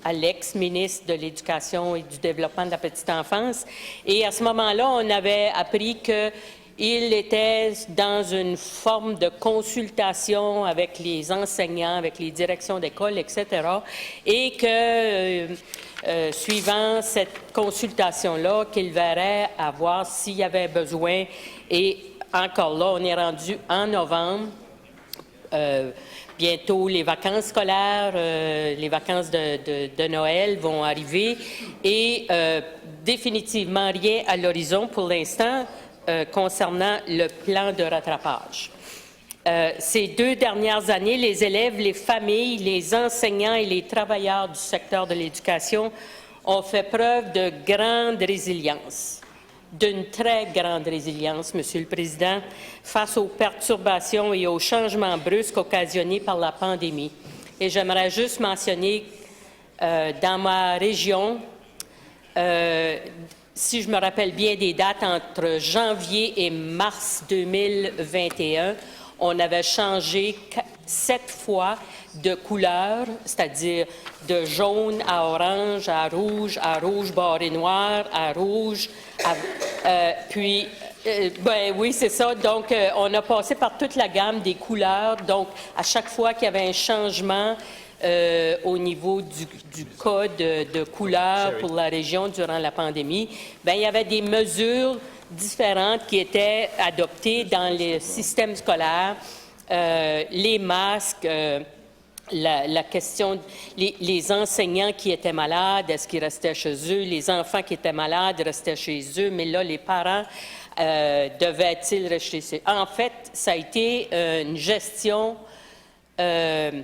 à l'ex-ministre de l'Éducation et du Développement de la petite enfance. Et à ce moment-là, on avait appris qu'il était dans une forme de consultation avec les enseignants, avec les directions d'école, etc. Et que, suivant cette consultation-là, qu'il verrait à voir s'il y avait besoin. Et encore là, on est rendu en novembre. Bientôt, les vacances scolaires, les vacances de Noël vont arriver et définitivement rien à l'horizon pour l'instant concernant le plan de rattrapage. Ces 2 dernières années, les élèves, les familles, les enseignants et les travailleurs du secteur de l'éducation ont fait preuve de grande résilience. D'une très grande résilience, Monsieur le Président, face aux perturbations et aux changements brusques occasionnés par la pandémie. Et j'aimerais juste mentionner, dans ma région, si je me rappelle bien des dates, entre janvier et mars 2021, on avait changé 7 fois de couleur, c'est-à-dire de jaune à orange, à rouge barré noir, à rouge, puis, oui, c'est ça. Donc, on a passé par toute la gamme des couleurs. Donc, à chaque fois qu'il y avait un changement au niveau du code de couleur pour la région durant la pandémie, bien, il y avait des mesures différentes qui étaient adoptées dans les systèmes scolaires, les masques, la question, les enseignants qui étaient malades, est-ce qu'ils restaient chez eux? Les enfants qui étaient malades restaient chez eux, mais là, les parents devaient-ils rester chez eux? En fait, ça a été une gestion, je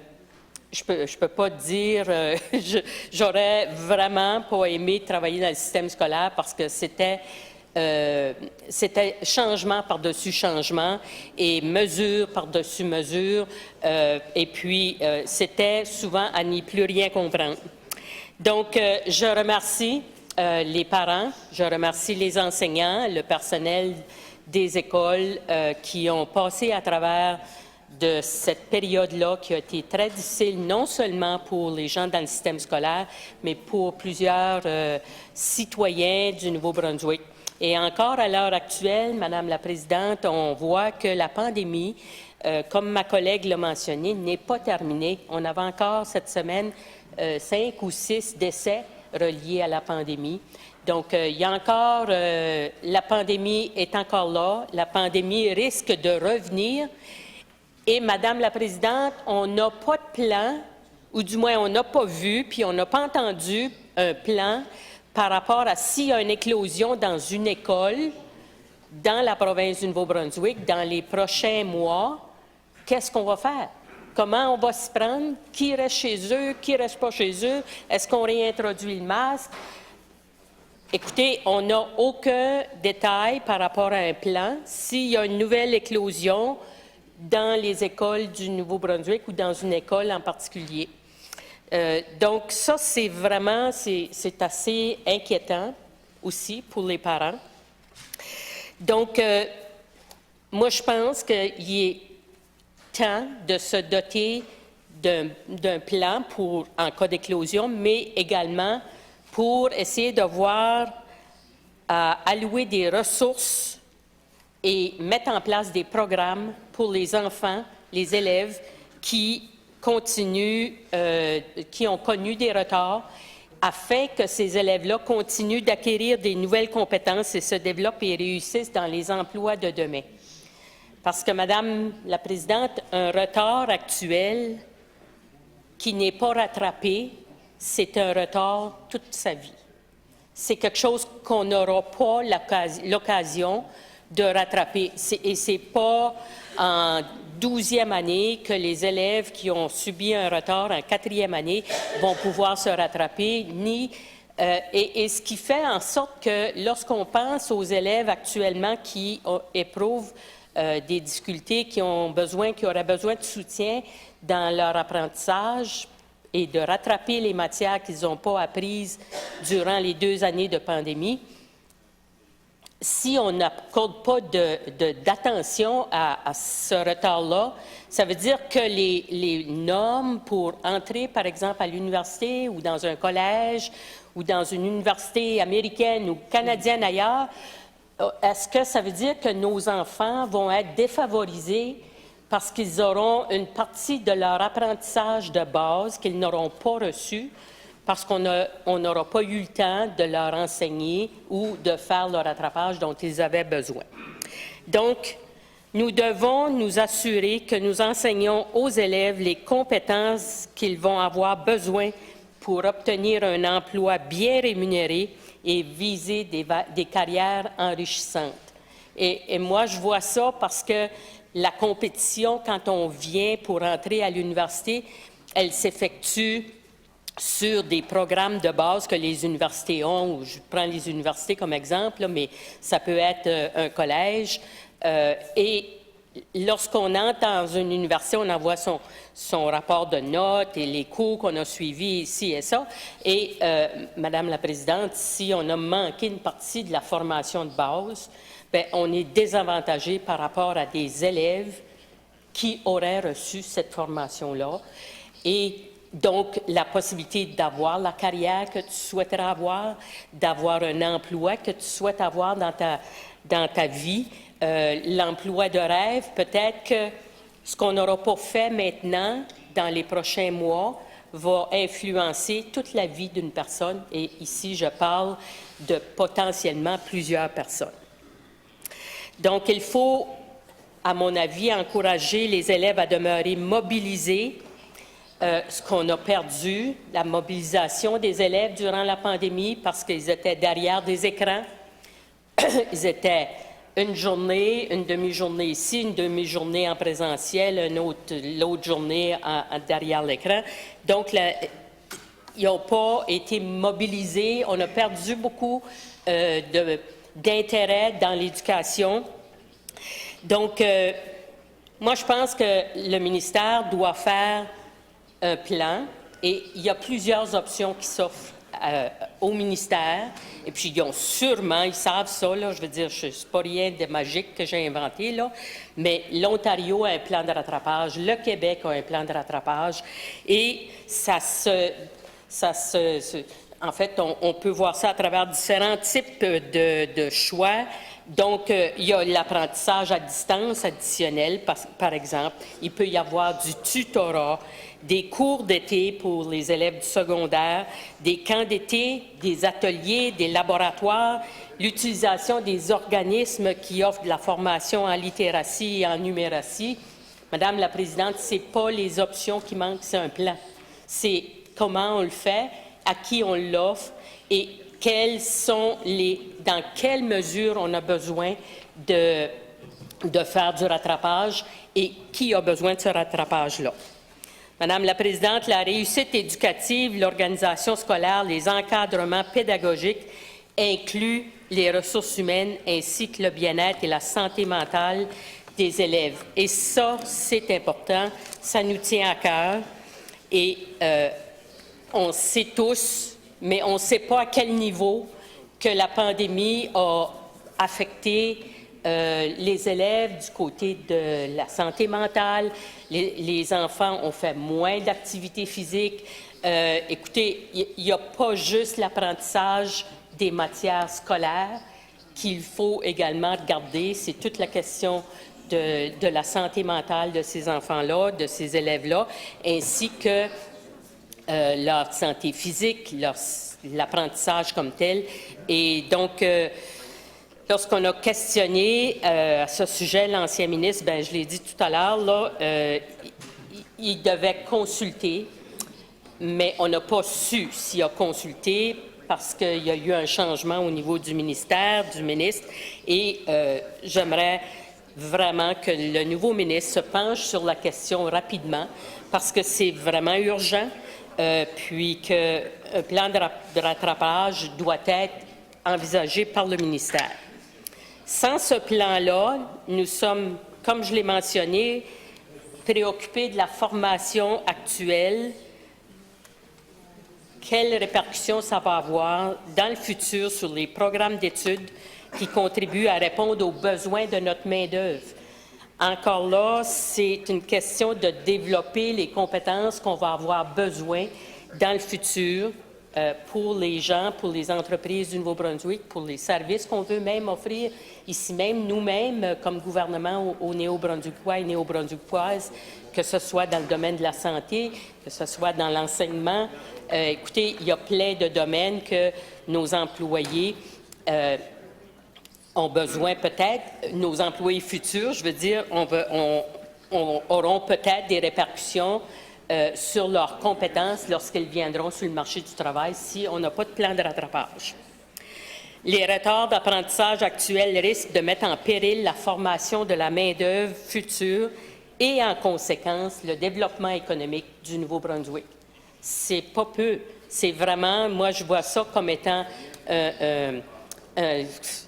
peux pas dire, j'aurais vraiment pas aimé travailler dans le système scolaire parce que c'était changement par-dessus changement et mesure par-dessus mesure. Et puis, c'était souvent à n'y plus rien comprendre. Donc, je remercie les parents, je remercie les enseignants, le personnel des écoles qui ont passé à travers de cette période-là qui a été très difficile, non seulement pour les gens dans le système scolaire, mais pour plusieurs citoyens du Nouveau-Brunswick. Et encore à l'heure actuelle, Madame la Présidente, on voit que la pandémie, comme ma collègue l'a mentionné, n'est pas terminée. On avait encore cette semaine 5 ou 6 décès reliés à la pandémie. Donc, il y a encore, la pandémie est encore là, la pandémie risque de revenir. Et Madame la Présidente, on n'a pas de plan, ou du moins on n'a pas vu, puis on n'a pas entendu un plan par rapport à s'il y a une éclosion dans une école dans la province du Nouveau-Brunswick dans les prochains mois, qu'est-ce qu'on va faire? Comment on va s'y prendre? Qui reste chez eux? Qui ne reste pas chez eux? Est-ce qu'on réintroduit le masque? Écoutez, on n'a aucun détail par rapport à un plan. S'il y a une nouvelle éclosion dans les écoles du Nouveau-Brunswick ou dans une école en particulier. Donc ça, c'est vraiment, c'est assez inquiétant. aussi pour les parents. Donc, moi, je pense qu'il est temps de se doter d'un plan en cas d'éclosion, mais également pour essayer de voir allouer des ressources et mettre en place des programmes pour les enfants, les élèves qui ont connu des retards, afin que ces élèves-là continuent d'acquérir des nouvelles compétences et se développent et réussissent dans les emplois de demain. Parce que, Madame la Présidente, un retard actuel qui n'est pas rattrapé, c'est un retard toute sa vie. C'est quelque chose qu'on n'aura pas l'occasion de rattraper. Et ce n'est pas en 12e année que les élèves qui ont subi un retard en 4e année vont pouvoir se rattraper, et ce qui fait en sorte que lorsqu'on pense aux élèves actuellement qui éprouvent des difficultés, qui auraient besoin de soutien dans leur apprentissage et de rattraper les matières qu'ils n'ont pas apprises durant les 2 années de pandémie, si on n'accorde pas d'attention à ce retard-là, ça veut dire que les normes pour entrer, par exemple, à l'université ou dans un collège ou dans une université américaine ou canadienne ailleurs, est-ce que ça veut dire que nos enfants vont être défavorisés parce qu'ils auront une partie de leur apprentissage de base qu'ils n'auront pas reçu parce qu'on n'aura pas eu le temps de leur enseigner ou de faire le rattrapage dont ils avaient besoin. Donc, nous devons nous assurer que nous enseignons aux élèves les compétences qu'ils vont avoir besoin pour obtenir un emploi bien rémunéré et viser des carrières enrichissantes. Et moi, je vois ça parce que la compétition, quand on vient pour entrer à l'université, elle s'effectue sur des programmes de base que les universités ont. Je prends les universités comme exemple, là, mais ça peut être un collège. Et lorsqu'on entre dans une université, on envoie son rapport de notes et les cours qu'on a suivis ici et ça. Et, Madame la Présidente, si on a manqué une partie de la formation de base, bien, on est désavantagé par rapport à des élèves qui auraient reçu cette formation-là. Et donc, la possibilité d'avoir la carrière que tu souhaiterais avoir, d'avoir un emploi que tu souhaites avoir dans ta vie, l'emploi de rêve, peut-être que ce qu'on n'aura pas fait maintenant, dans les prochains mois, va influencer toute la vie d'une personne. Et ici, je parle de potentiellement plusieurs personnes. Donc, il faut, à mon avis, encourager les élèves à demeurer mobilisés. Ce qu'on a perdu, la mobilisation des élèves durant la pandémie parce qu'ils étaient derrière des écrans. Ils étaient une journée, une demi-journée ici, une demi-journée en présentiel, l'autre journée derrière l'écran. Donc, ils n'ont pas été mobilisés. On a perdu beaucoup d'intérêt dans l'éducation. Donc, moi, je pense que le ministère doit faire un plan, et il y a plusieurs options qui s'offrent au ministère, et puis ils savent ça, là, je veux dire, ce n'est pas rien de magique que j'ai inventé, là, mais l'Ontario a un plan de rattrapage, le Québec a un plan de rattrapage, et en fait, on peut voir ça à travers différents types de choix. Donc, il y a l'apprentissage à distance additionnel, par exemple. Il peut y avoir du tutorat, des cours d'été pour les élèves du secondaire, des camps d'été, des ateliers, des laboratoires, l'utilisation des organismes qui offrent de la formation en littératie et en numératie. Madame la Présidente, ce n'est pas les options qui manquent, c'est un plan. C'est comment on le fait, à qui on l'offre et dans quelle mesure on a besoin de faire du rattrapage et qui a besoin de ce rattrapage-là. Madame la Présidente, la réussite éducative, l'organisation scolaire, les encadrements pédagogiques incluent les ressources humaines ainsi que le bien-être et la santé mentale des élèves. Et ça, c'est important, ça nous tient à cœur et on sait tous, mais on ne sait pas à quel niveau que la pandémie a affecté les élèves du côté de la santé mentale. Les enfants ont fait moins d'activités physiques. Écoutez, il n'y a pas juste l'apprentissage des matières scolaires qu'il faut également regarder. C'est toute la question de la santé mentale de ces enfants-là, de ces élèves-là, ainsi que leur santé physique, l'apprentissage comme tel. Et donc, lorsqu'on a questionné à ce sujet l'ancien ministre, bien, je l'ai dit tout à l'heure, là, il devait consulter, mais on n'a pas su s'il a consulté parce qu'il y a eu un changement au niveau du ministère, du ministre, et j'aimerais vraiment que le nouveau ministre se penche sur la question rapidement parce que c'est vraiment urgent, puis qu'un plan de rattrapage doit être envisagé par le ministère. Sans ce plan-là, nous sommes, comme je l'ai mentionné, préoccupés de la formation actuelle. Quelles répercussions ça va avoir dans le futur sur les programmes d'études qui contribuent à répondre aux besoins de notre main-d'œuvre? Encore là, c'est une question de développer les compétences qu'on va avoir besoin dans le futur pour les gens, pour les entreprises du Nouveau-Brunswick, pour les services qu'on veut même offrir ici même, nous-mêmes, comme gouvernement aux Néo-Brunswickois et Néo-Brunswickoises, que ce soit dans le domaine de la santé, que ce soit dans l'enseignement. Écoutez, il y a plein de domaines que nos employés ont besoin peut-être, nos employés futurs, je veux dire, auront peut-être des répercussions sur leurs compétences lorsqu'ils viendront sur le marché du travail si on n'a pas de plan de rattrapage. Les retards d'apprentissage actuels risquent de mettre en péril la formation de la main-d'œuvre future et, en conséquence, le développement économique du Nouveau-Brunswick. C'est pas peu. C'est vraiment, moi, je vois ça comme étant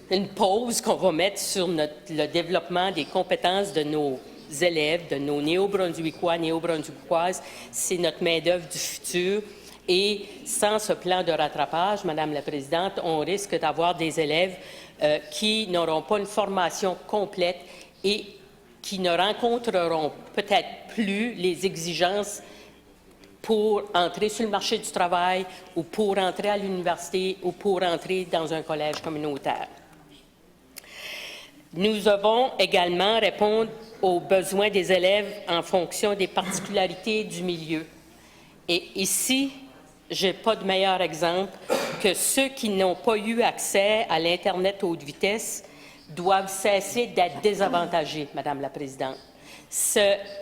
une pause qu'on va mettre sur le développement des compétences de nos élèves, de nos Néo-Brunswickois, Néo-Brunswickoises. C'est notre main-d'œuvre du futur. Et sans ce plan de rattrapage, Madame la Présidente, on risque d'avoir des élèves qui n'auront pas une formation complète et qui ne rencontreront peut-être plus les exigences pour entrer sur le marché du travail ou pour entrer à l'université ou pour entrer dans un collège communautaire. Nous devons également répondre aux besoins des élèves en fonction des particularités du milieu. Et ici, je n'ai pas de meilleur exemple que ceux qui n'ont pas eu accès à l'Internet haute vitesse doivent cesser d'être désavantagés, Madame la Présidente.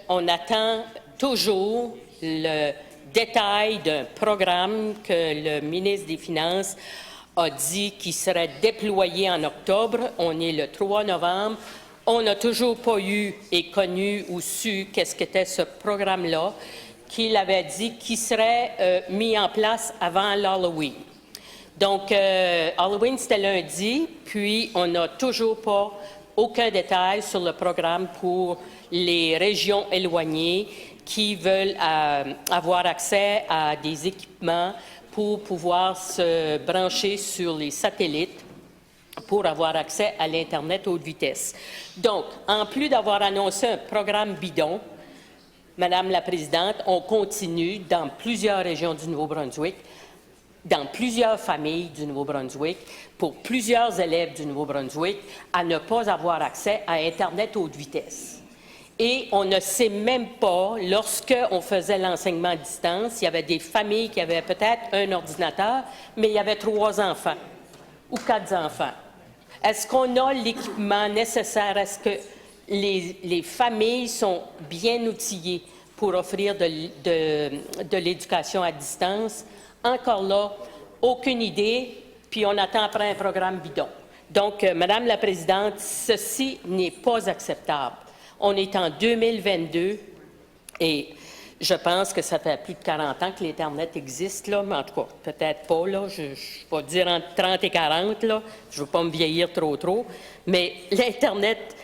On attend toujours le détail d'un programme que le ministre des Finances a dit qui serait déployé en octobre. On est le 3 novembre. On n'a toujours pas eu et connu ou su qu'est-ce qu'était ce programme-là, qu'il avait dit qui serait mis en place avant l'Halloween. Donc, Halloween, c'était lundi, puis on n'a toujours pas aucun détail sur le programme pour les régions éloignées qui veulent avoir accès à des équipements pour pouvoir se brancher sur les satellites pour avoir accès à l'Internet haute vitesse. Donc, en plus d'avoir annoncé un programme bidon, Madame la Présidente, on continue dans plusieurs régions du Nouveau-Brunswick, dans plusieurs familles du Nouveau-Brunswick, pour plusieurs élèves du Nouveau-Brunswick, à ne pas avoir accès à Internet haute vitesse. Et on ne sait même pas, lorsqu'on faisait l'enseignement à distance, il y avait des familles qui avaient peut-être un ordinateur, mais il y avait 3 enfants ou 4 enfants. Est-ce qu'on a l'équipement nécessaire? Est-ce que les familles sont bien outillées pour offrir de l'éducation à distance? Encore là, aucune idée, puis on attend après un programme bidon. Donc, Madame la Présidente, ceci n'est pas acceptable. On est en 2022 et je pense que ça fait plus de 40 ans que l'Internet existe, là, mais en tout cas, peut-être pas, là, je vais dire entre 30 et 40, là, je ne veux pas me vieillir trop, mais l'Internet,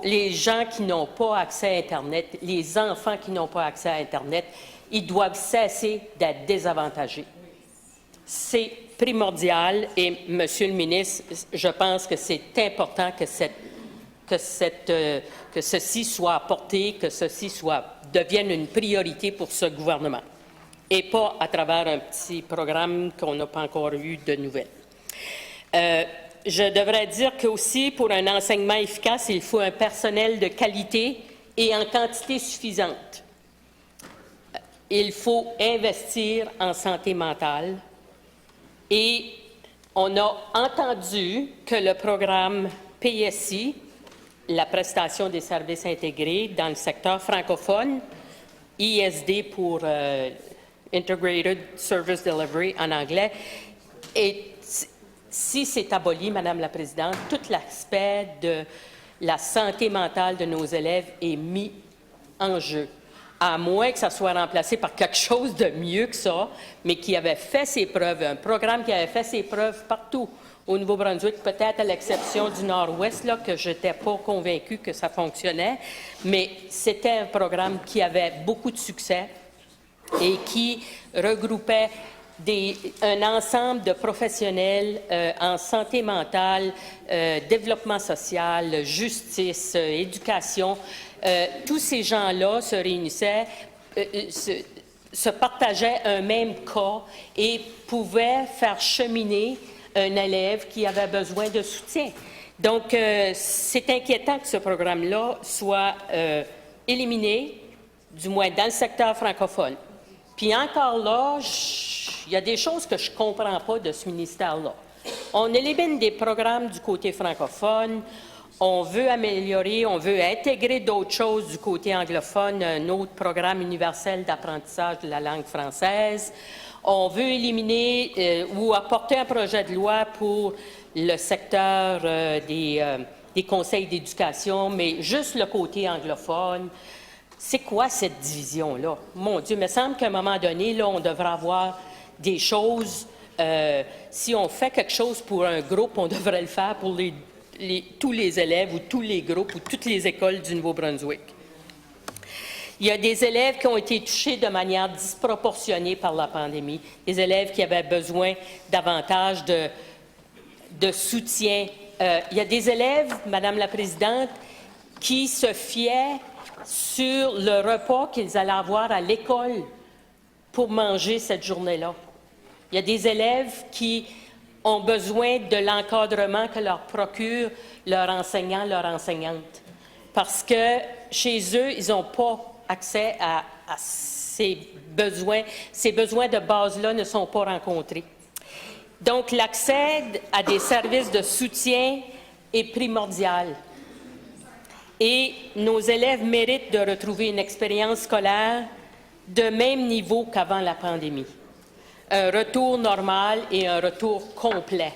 les gens qui n'ont pas accès à Internet, les enfants qui n'ont pas accès à Internet, ils doivent cesser d'être désavantagés. C'est primordial et, Monsieur le ministre, je pense que c'est important que ceci soit apporté, que ceci devienne une priorité pour ce gouvernement et pas à travers un petit programme qu'on n'a pas encore eu de nouvelles. Je devrais dire qu'aussi, pour un enseignement efficace, il faut un personnel de qualité et en quantité suffisante. Il faut investir en santé mentale et on a entendu que le programme PSI, la prestation des services intégrés dans le secteur francophone, ISD pour Integrated Service Delivery en anglais, et si c'est aboli, Madame la Présidente, tout l'aspect de la santé mentale de nos élèves est mis en jeu, à moins que ça soit remplacé par quelque chose de mieux que ça, mais qui avait fait ses preuves, un programme qui avait fait ses preuves partout au Nouveau-Brunswick, peut-être à l'exception du Nord-Ouest, là, que je n'étais pas convaincue que ça fonctionnait, mais c'était un programme qui avait beaucoup de succès et qui regroupait un ensemble de professionnels en santé mentale, développement social, justice, éducation. Tous ces gens-là se réunissaient, se partageaient un même cas et pouvaient faire cheminer un élève qui avait besoin de soutien. Donc, c'est inquiétant que ce programme-là soit éliminé, du moins dans le secteur francophone. Puis encore là, il y a des choses que je ne comprends pas de ce ministère-là. On élimine des programmes du côté francophone, on veut améliorer, on veut intégrer d'autres choses du côté anglophone, un autre programme universel d'apprentissage de la langue française. On veut éliminer ou apporter un projet de loi pour le secteur des conseils d'éducation, mais juste le côté anglophone. C'est quoi cette division-là? Mon Dieu, il me semble qu'à un moment donné, là, on devrait avoir des choses. Si on fait quelque chose pour un groupe, on devrait le faire pour tous les élèves ou tous les groupes ou toutes les écoles du Nouveau-Brunswick. Il y a des élèves qui ont été touchés de manière disproportionnée par la pandémie, des élèves qui avaient besoin davantage de soutien. Il y a des élèves, Madame la Présidente, qui se fiaient sur le repas qu'ils allaient avoir à l'école pour manger cette journée-là. Il y a des élèves qui ont besoin de l'encadrement que leur procure leur enseignant, leur enseignante, parce que chez eux, ils n'ont pas accès à ces besoins. Ces besoins de base-là ne sont pas rencontrés. Donc, l'accès à des services de soutien est primordial. Et nos élèves méritent de retrouver une expérience scolaire de même niveau qu'avant la pandémie. Un retour normal et un retour complet.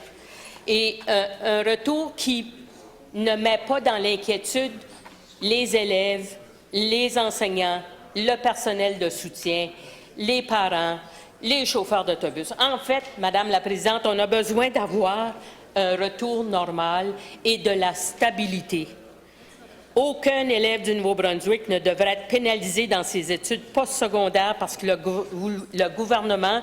Et un retour qui ne met pas dans l'inquiétude les élèves, les enseignants, le personnel de soutien, les parents, les chauffeurs d'autobus. En fait, Madame la Présidente, on a besoin d'avoir un retour normal et de la stabilité. Aucun élève du Nouveau-Brunswick ne devrait être pénalisé dans ses études postsecondaires parce que le gouvernement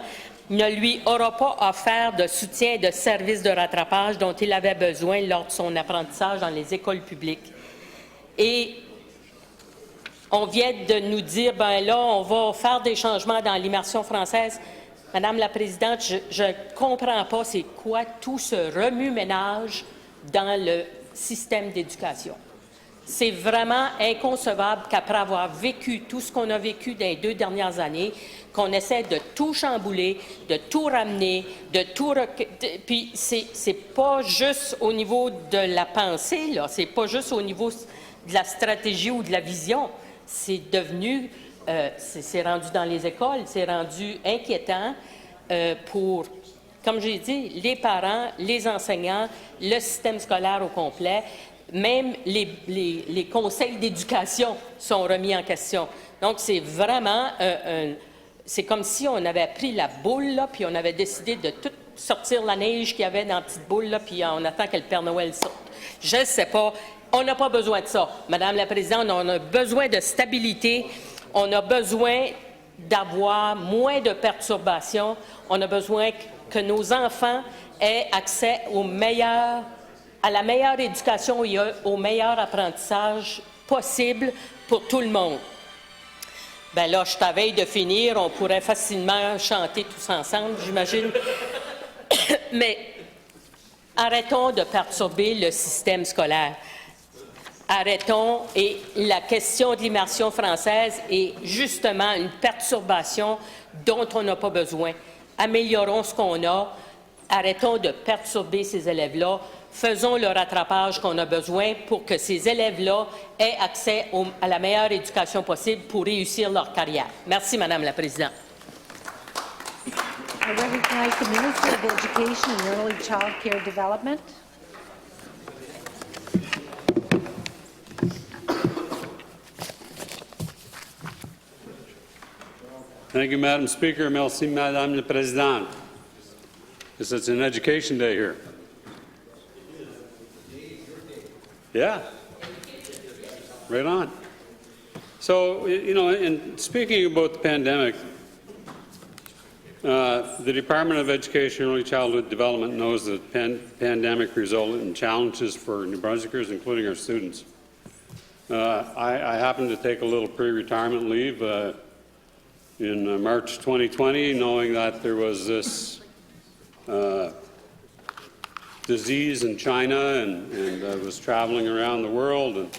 ne lui aura pas offert de soutien et de services de rattrapage dont il avait besoin lors de son apprentissage dans les écoles publiques. Et on vient de nous dire, ben là, on va faire des changements dans l'immersion française. Madame la Présidente, je ne comprends pas c'est quoi tout ce remue-ménage dans le système d'éducation. C'est vraiment inconcevable qu'après avoir vécu tout ce qu'on a vécu dans les 2 dernières années, qu'on essaie de tout chambouler, de tout ramener, de tout... Puis c'est pas juste au niveau de la pensée, là, c'est pas juste au niveau de la stratégie ou de la vision. C'est devenu... c'est rendu dans les écoles, c'est rendu inquiétant pour, comme j'ai dit, les parents, les enseignants, le système scolaire au complet. Même les conseils d'éducation sont remis en question. Donc, c'est vraiment c'est comme si on avait pris la boule, là, puis on avait décidé de tout sortir la neige qu'il y avait dans la petite boule, là, puis on attend que le Père Noël sorte. Je ne sais pas. On n'a pas besoin de ça. Madame la Présidente, on a besoin de stabilité. On a besoin d'avoir moins de perturbations. On a besoin que nos enfants aient accès à la meilleure éducation et au meilleur apprentissage possible pour tout le monde. Bien là, je suis à veille de finir, on pourrait facilement chanter tous ensemble, j'imagine. Mais arrêtons de perturber le système scolaire. Arrêtons, et la question de l'immersion française est justement une perturbation dont on n'a pas besoin. Améliorons ce qu'on a, arrêtons de perturber ces élèves-là, faisons le rattrapage qu'on a besoin pour que ces élèves-là aient accès à la meilleure éducation possible pour réussir leur carrière. Merci, Madame la Présidente. I recognize the Minister of Education and Early Child Care Development. Thank you, Madam Speaker. Merci, Madame la Présidente. Because it's an education day here. Yeah. Right on. So, you know, in speaking about the pandemic, the Department of Education and Early Childhood Development knows that the pandemic resulted in challenges for New Brunswickers, including our students. I happened to take a little pre-retirement leave in March 2020, knowing that there was this disease in China, and I was traveling around the world,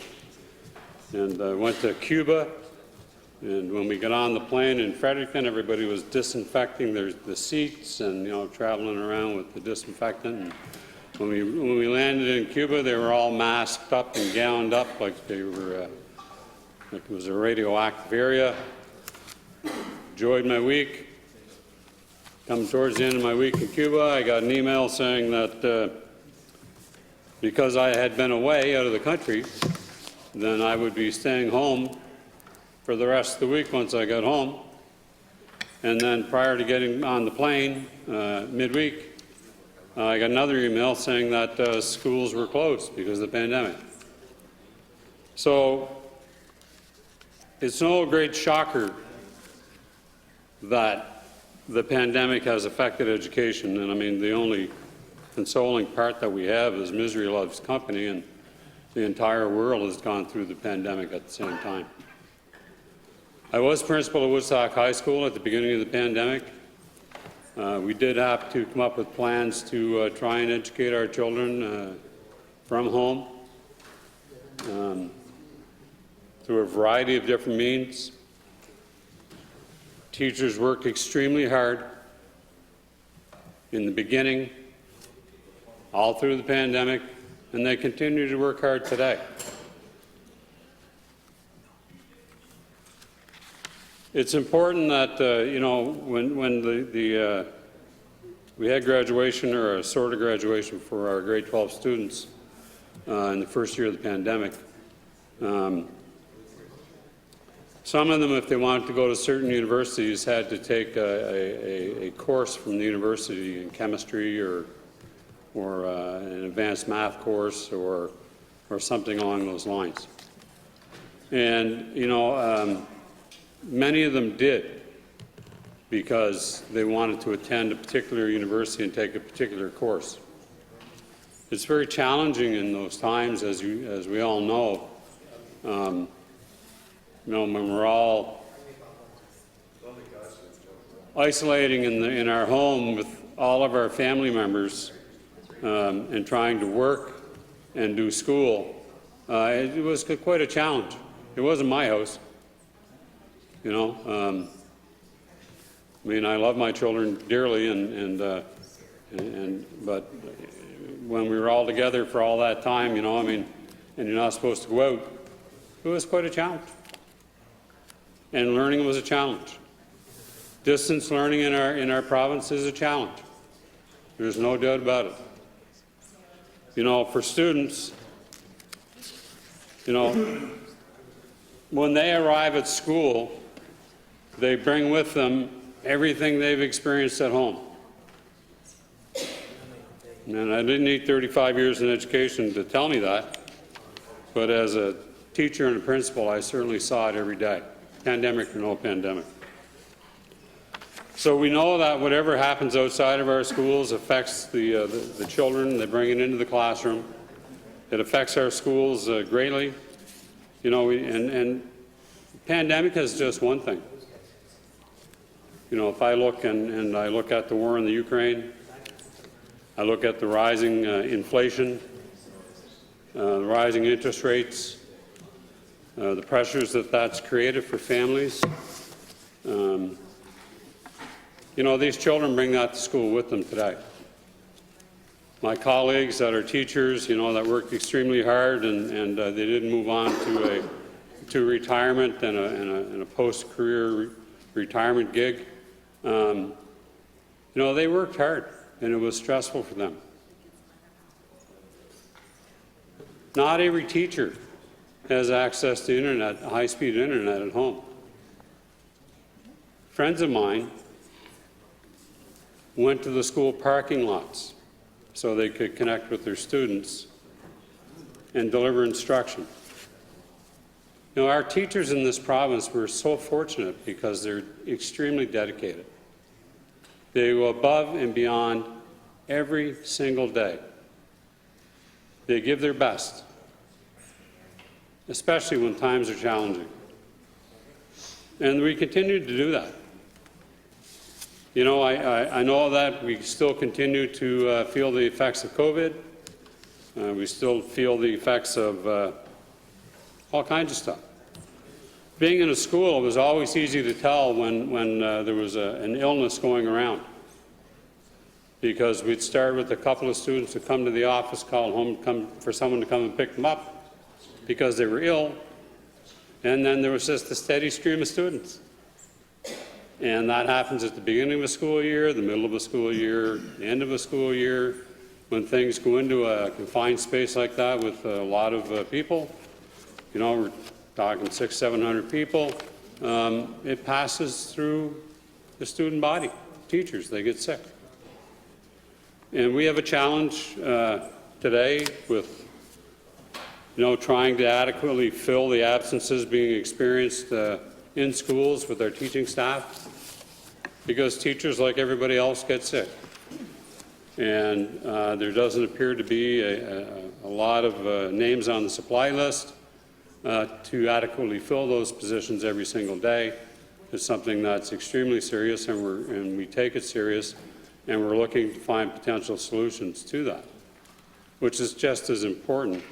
and went to Cuba. And when we got on the plane in Fredericton, everybody was disinfecting the seats and, you know, traveling around with the disinfectant. And when we landed in Cuba, they were all masked up and gowned up like they were, like it was a radioactive area. Enjoyed my week. Come towards the end of my week in Cuba, I got an email saying that because I had been away out of the country, then I would be staying home for the rest of the week once I got home. And then prior to getting on the plane, midweek, I got another email saying that schools were closed because of the pandemic. So it's no great shocker that the pandemic has affected education. And I mean, the only consoling part that we have is misery loves company, and the entire world has gone through the pandemic at the same time. I was principal of Woodstock High School at the beginning of the pandemic. We did have to come up with plans to try and educate our children from home through a variety of different means. Teachers worked extremely hard in the beginning, all through the pandemic, and they continue to work hard today. It's important that, you know, when we had graduation, or a sort of graduation for our grade 12 students in the first year of the pandemic, some of them, if they wanted to go to certain universities, had to take a course from the university in chemistry or an advanced math course or something along those lines. And, you know, many of them did because they wanted to attend a particular university and take a particular course. It's very challenging in those times, as we all know. You know, when we're all isolating in our home with all of our family members and trying to work and do school, it was quite a challenge. It wasn't my house, you know. I mean, I love my children dearly, but when we were all together for all that time, you know, I mean, and you're not supposed to go out, it was quite a challenge. And learning was a challenge. Distance learning in our province is a challenge. There's no doubt about it. You know, for students, you know, when they arrive at school, they bring with them everything they've experienced at home. And I didn't need 35 years in education to tell me that, but as a teacher and a principal, I certainly saw it every day, pandemic or no pandemic. So we know that whatever happens outside of our schools affects the children. They bring it into the classroom. It affects our schools greatly. You know, and pandemic is just one thing. You know, if I look and I look at the war in the Ukraine, I look at the rising inflation, the rising interest rates, the pressures that's created for families. You know, these children bring that to school with them today. My colleagues that are teachers, you know, that worked extremely hard and they didn't move on to retirement and a post-career retirement gig. You know, they worked hard and it was stressful for them. Not every teacher has access to internet, high-speed internet at home. Friends of mine went to the school parking lots so they could connect with their students and deliver instruction. You know, our teachers in this province were so fortunate because they're extremely dedicated. They go above and beyond every single day. They give their best, especially when times are challenging. And we continue to do that. You know, I know that we still continue to feel the effects of COVID. We still feel the effects of all kinds of stuff. Being in a school, it was always easy to tell when there was an illness going around, because we'd start with a couple of students who come to the office, call home, for someone to come and pick them up because they were ill, and then there was just a steady stream of students. And that happens at the beginning of a school year, the middle of a school year, the end of a school year. When things go into a confined space like that with a lot of people, you know, we're talking 600-700 people, it passes through the student body. Teachers, they get sick. And we have a challenge today with, you know, trying to adequately fill the absences being experienced in schools with our teaching staff, because teachers, like everybody else, get sick. And there doesn't appear to be a lot of names on the supply list to adequately fill those positions every single day. It's something that's extremely serious, and we take it serious, and we're looking to find potential solutions to that, which is just as important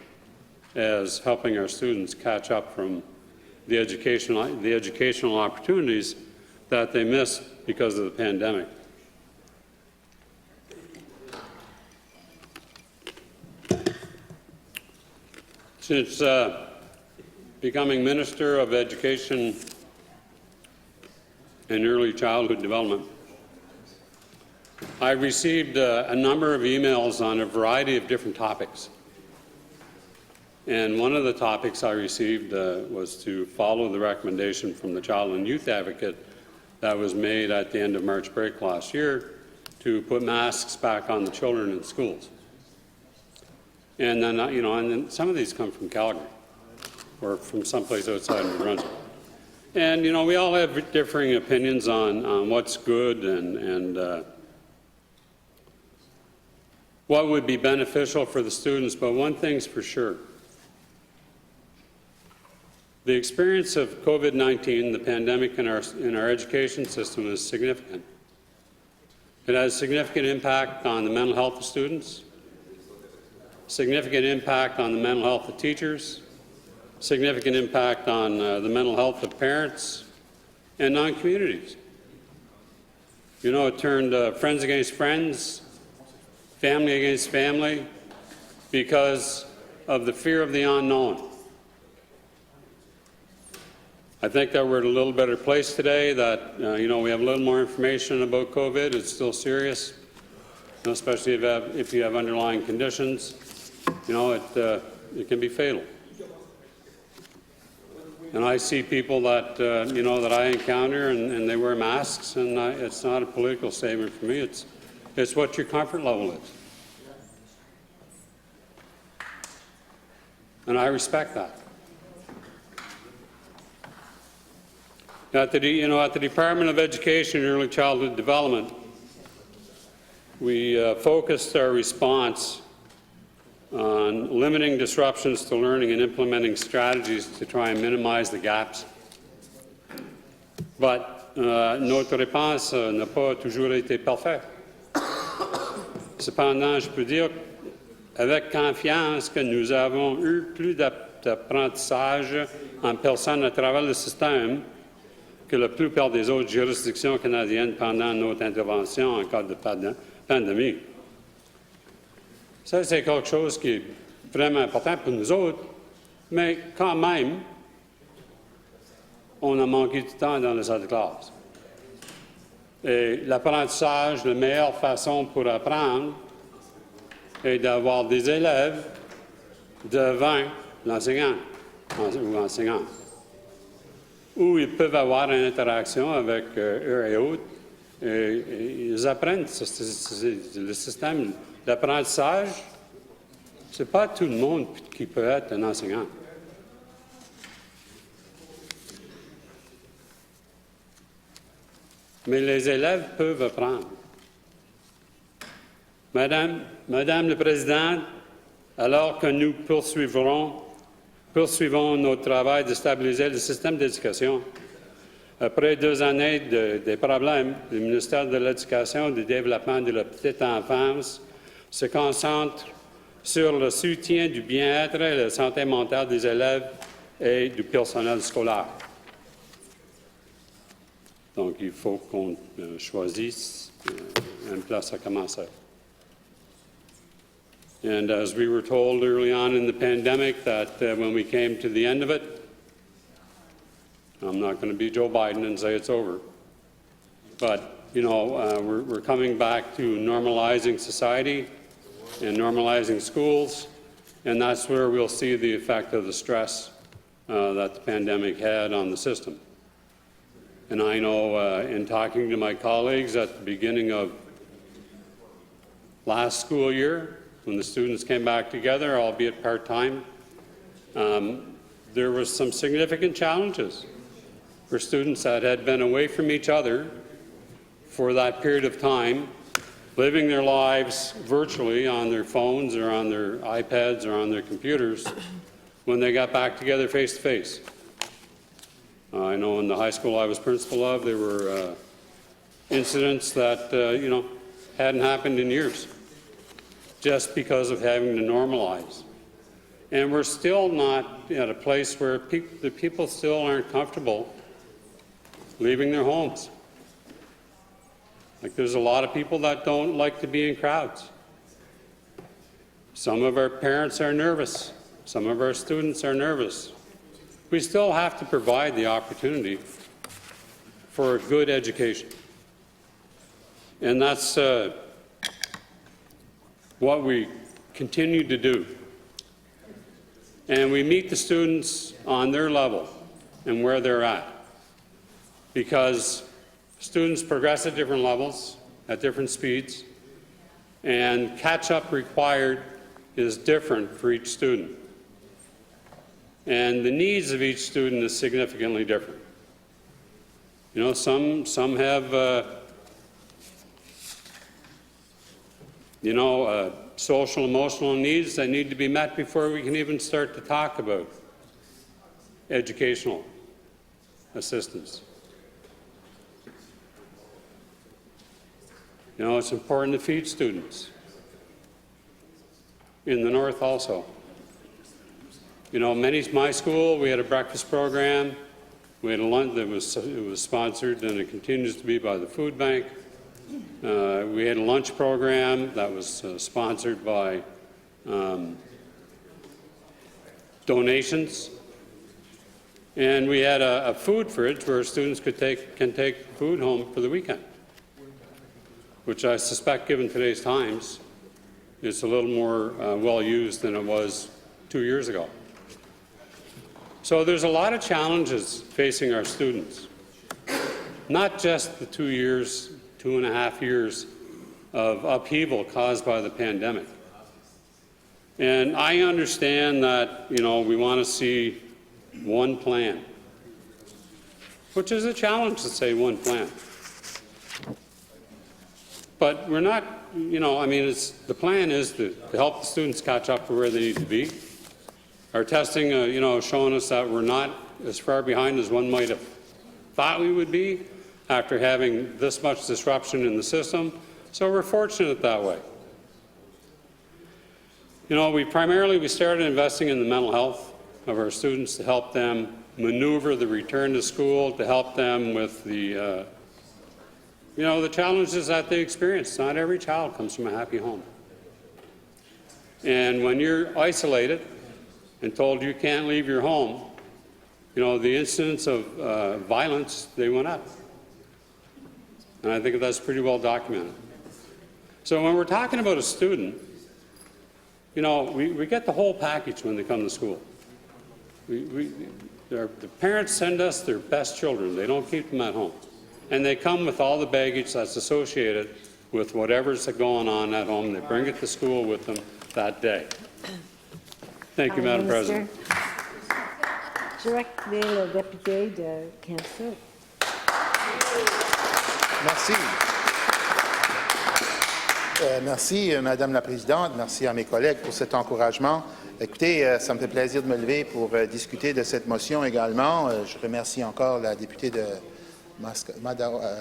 as helping our students catch up from the educational opportunities that they missed because of the pandemic. Since becoming Minister of Education and Early Childhood Development, I received a number of emails on a variety of different topics. And one of the topics I received was to follow the recommendation from the Child and Youth Advocate that was made at the end of March break last year to put masks back on the children in schools. And then, you know, and then some of these come from Calgary or from someplace outside of New Brunswick. And, you know, we all have differing opinions on what's good and what would be beneficial for the students, but one thing's for sure. The experience of COVID-19, the pandemic in our education system, is significant. It has significant impact on the mental health of students, significant impact on the mental health of teachers, significant impact on the mental health of parents and on communities. You know, it turned friends against friends, family against family, because of the fear of the unknown. I think that we're in a little better place today, that you know, we have a little more information about COVID. It's still serious, especially if you have underlying conditions. You know, it can be fatal. And I see people that you know, that I encounter, and they wear masks, and it's not a political statement for me. It's what your comfort level is, and I respect that. At the Department of Education and Early Childhood Development, we focused our response on limiting disruptions to learning and implementing strategies to try and minimize the gaps. But notre réponse n'a pas toujours été parfaite. Cependant, je peux dire avec confiance que nous avons eu plus d'apprentissage en personne à travers le système que la plupart des autres juridictions canadiennes pendant notre intervention en cas de pandémie. Ça, c'est quelque chose qui est vraiment important pour nous autres, mais quand même, on a manqué de temps dans les salles de classe. Et l'apprentissage, la meilleure façon pour apprendre est d'avoir des élèves devant l'enseignant ou enseignant, où ils peuvent avoir une interaction avec eux et autres. Et ils apprennent. Le système d'apprentissage, ce n'est pas tout le monde qui peut être un enseignant. Mais les élèves peuvent apprendre. Madame la Présidente, alors que nous poursuivons notre travail de stabiliser le système d'éducation, après 2 années de problèmes, le ministère de l'Éducation et du Développement de la petite enfance se concentre sur le soutien du bien-être et de la santé mentale des élèves et du personnel scolaire. Donc, il faut qu'on choisisse une place à commencer. And as we were told early on in the pandemic that when we came to the end of it, I'm not going to be Joe Biden and say it's over, but, we're coming back to normalizing society and normalizing schools, and that's where we'll see the effect of the stress that the pandemic had on the system. And I know in talking to my colleagues at the beginning of last school year, when the students came back together, albeit part-time, there was some significant challenges for students that had been away from each other for that period of time, living their lives virtually on their phones or on their iPads or on their computers when they got back together face-to-face. I know in the high school I was principal of, there were incidents that, hadn't happened in years, just because of having to normalize. And we're still not at a place where the people still aren't comfortable leaving their homes. Like, there's a lot of people that don't like to be in crowds. Some of our parents are nervous. Some of our students are nervous. We still have to provide the opportunity for a good education. And that's what we continue to do. And we meet the students on their level and where they're at, because students progress at different levels, at different speeds, and catch-up required is different for each student. And the needs of each student is significantly different. Some have, social, emotional needs that need to be met before we can even start to talk about educational assistance. It's important to feed students. In the North also. My school, we had a breakfast program. We had a lunch that was sponsored, and it continues to be by the food bank. We had a lunch program that was sponsored by donations. And we had a food fridge where students can take food home for the weekend, which I suspect, given today's times, is a little more well used than it was 2 years ago. So there's a lot of challenges facing our students, not just the 2.5 years of upheaval caused by the pandemic. And I understand that, we want to see one plan. which is a challenge to say one plan. But we're not, I mean, the plan is to help the students catch up to where they need to be. Our testing, showing us that we're not as far behind as one might have thought we would be after having this much disruption in the system. So we're fortunate that way. We started investing in the mental health of our students to help them maneuver the return to school, to help them with the challenges that they experience. Not every child comes from a happy home. And when you're isolated and told you can't leave your home, the incidents of violence, they went up. And I think that's pretty well documented. So when we're talking about a student, we get the whole package when they come to school. The parents send us their best children. They don't keep them at home. And they come with all the baggage that's associated with whatever's going on at home. They bring it to school with them that day. Thank you, Madam President. Je reconnais le député de Kansas. Merci. Merci, Madame la Présidente. Merci à mes collègues pour cet encouragement. Écoutez, ça me fait plaisir de me lever pour discuter de cette motion également. Je remercie encore la députée de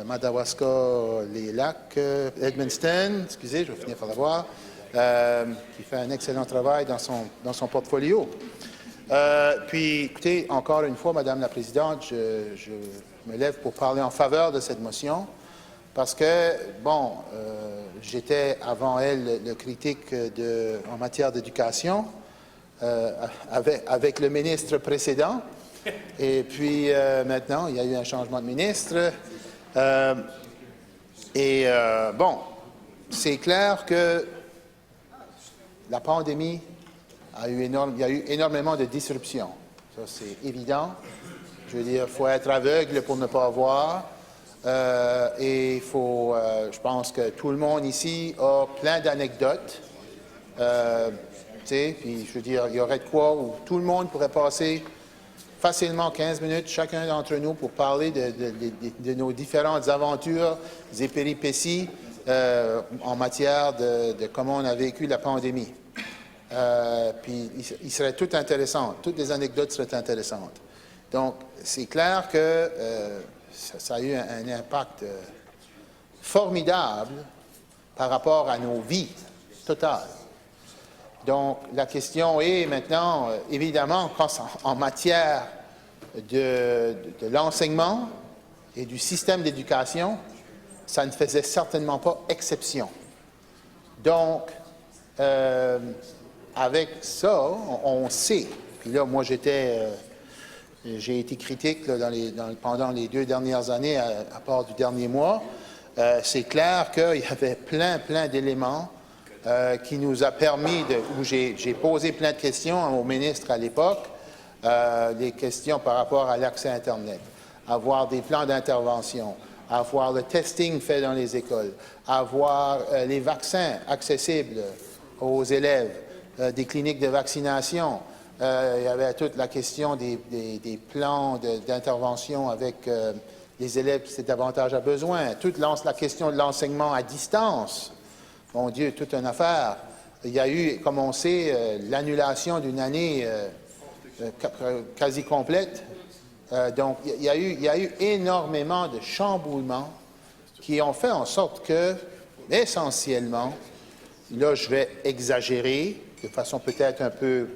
Madawaska-les-Lacs, Edmundston, excusez, je vais finir par la voir, qui fait un excellent travail dans son portfolio. Puis, écoutez, encore une fois, Madame la Présidente, je me lève pour parler en faveur de cette motion parce que, j'étais avant elle le critique en matière d'éducation avec le ministre précédent. Et puis, maintenant, il y a eu un changement de ministre. C'est clair que la pandémie il y a eu énormément de disruptions. Ça, c'est évident. Je veux dire, il faut être aveugle pour ne pas voir. Et il faut, je pense que tout le monde ici a plein d'anecdotes. Puis, je veux dire, il y aurait de quoi où tout le monde pourrait passer facilement 15 minutes, chacun d'entre nous, pour parler de nos différentes aventures et péripéties en matière de comment on a vécu la pandémie. Puis, il serait tout intéressant. Toutes les anecdotes seraient intéressantes. Donc, c'est clair que ça a eu un impact formidable par rapport à nos vies totales. Donc, la question est maintenant, évidemment, en matière de l'enseignement et du système d'éducation, ça ne faisait certainement pas exception. Donc, avec ça, on sait, puis là, moi, j'ai été critique là, pendant les 2 dernières années, à part du dernier mois. C'est clair qu'il y avait plein d'éléments qui nous a permis où j'ai posé plein de questions au ministre à l'époque, des questions par rapport à l'accès Internet, avoir des plans d'intervention, avoir le testing fait dans les écoles, avoir les vaccins accessibles aux élèves, des cliniques de vaccination. Il y avait toute la question des plans d'intervention avec les élèves qui étaient davantage à besoin, toute la question de l'enseignement à distance. Mon Dieu, toute une affaire. Il y a eu, comme on sait, l'annulation d'une année quasi complète. Donc, il y a eu énormément de chamboulements qui ont fait en sorte que, essentiellement, là, je vais exagérer de façon peut-être un peu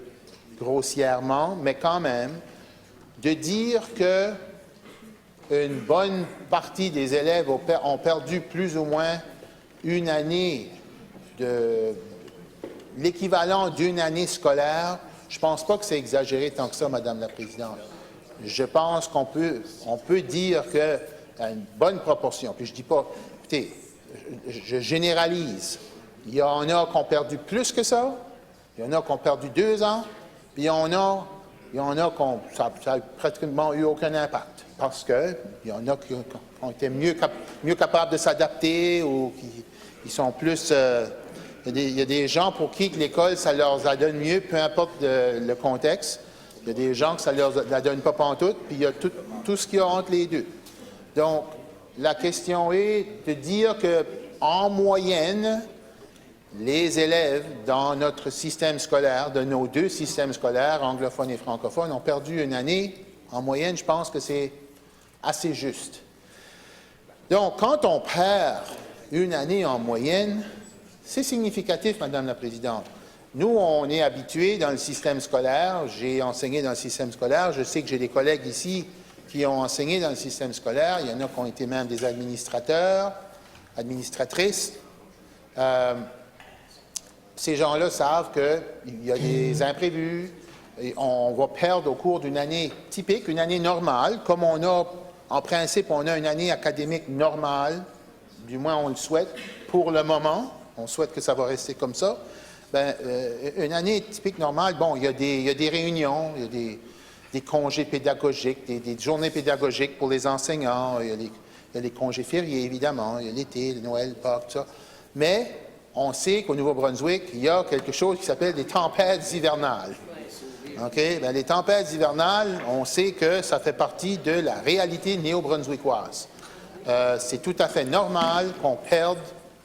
grossièrement, mais quand même, de dire que une bonne partie des élèves ont perdu plus ou moins une année l'équivalent d'une année scolaire, je ne pense pas que c'est exagéré tant que ça, Madame la Présidente. Je pense qu'on peut dire qu'à une bonne proportion, puis je ne dis pas, écoutez, je généralise, il y en a qui ont perdu plus que ça, il y en a qui ont perdu 2 ans, puis il y en a qui ça n'a pratiquement eu aucun impact, parce qu'il y en a qui ont été mieux capables de s'adapter ou qui sont plus... il y a des gens pour qui l'école, ça leur donne mieux, peu importe le contexte. Il y a des gens que ça ne leur donne pas pantoute, puis il y a tout ce qu'il y a entre les deux. Donc, la question est de dire qu'en moyenne, les élèves dans notre système scolaire, de nos deux systèmes scolaires, anglophones et francophones, ont perdu une année. En moyenne, je pense que c'est assez juste. Donc, quand on perd une année en moyenne, c'est significatif, Madame la Présidente. Nous, on est habitués dans le système scolaire. J'ai enseigné dans le système scolaire. Je sais que j'ai des collègues ici qui ont enseigné dans le système scolaire. Il y en a qui ont été même des administrateurs, administratrices. Ces gens-là savent qu'il y a des imprévus. Et on va perdre au cours d'une année typique, une année normale, comme on a, en principe, on a une année académique normale, du moins on le souhaite, pour le moment. On souhaite que ça va rester comme ça. Bien, une année typique normale, bon, il y a des réunions, il y a des congés pédagogiques, des journées pédagogiques pour les enseignants, il y a les congés fériés, évidemment, il y a l'été, le Noël, Pâques, tout ça. Mais on sait qu'au Nouveau-Brunswick, il y a quelque chose qui s'appelle des tempêtes hivernales. Okay? Bien, les tempêtes hivernales, on sait que ça fait partie de la réalité néo-brunswickoise. C'est tout à fait normal qu'on perde,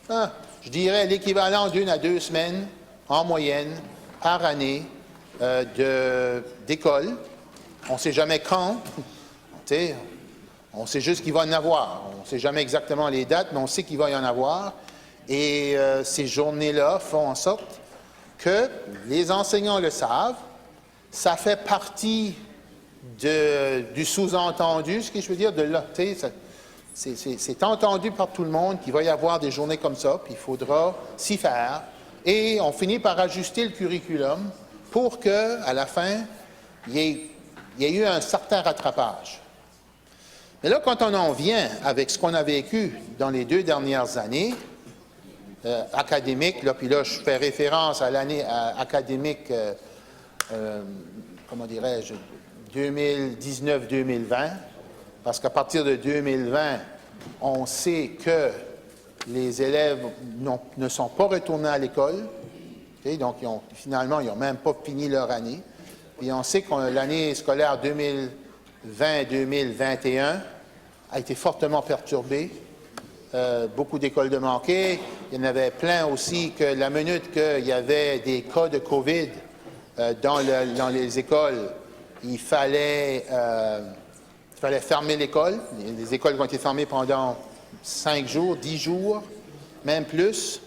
je dirais, l'équivalent d'1 à 2 semaines en moyenne par année d'école. On ne sait jamais quand. On sait juste qu'il va y en avoir. On ne sait jamais exactement les dates, mais on sait qu'il va y en avoir. Et ces journées-là font en sorte que les enseignants le savent. Ça fait partie du sous-entendu, ce que je veux dire, c'est entendu par tout le monde qu'il va y avoir des journées comme ça, puis il faudra s'y faire. Et on finit par ajuster le curriculum pour qu'à la fin, il y ait eu un certain rattrapage. Mais là, quand on en vient avec ce qu'on a vécu dans les 2 dernières années académiques, puis là, je fais référence à l'année académique, comment dirais-je, 2019-2020, parce qu'à partir de 2020, on sait que les élèves ne sont pas retournés à l'école, donc finalement, ils n'ont même pas fini leur année. Puis on sait que l'année scolaire 2020-2021 a été fortement perturbée. Beaucoup d'écoles de manquer. Il y en avait plein aussi que la minute qu'il y avait des cas de COVID dans les écoles, il fallait fermer l'école. Les écoles ont été fermées pendant 5 jours, 10 jours, même plus,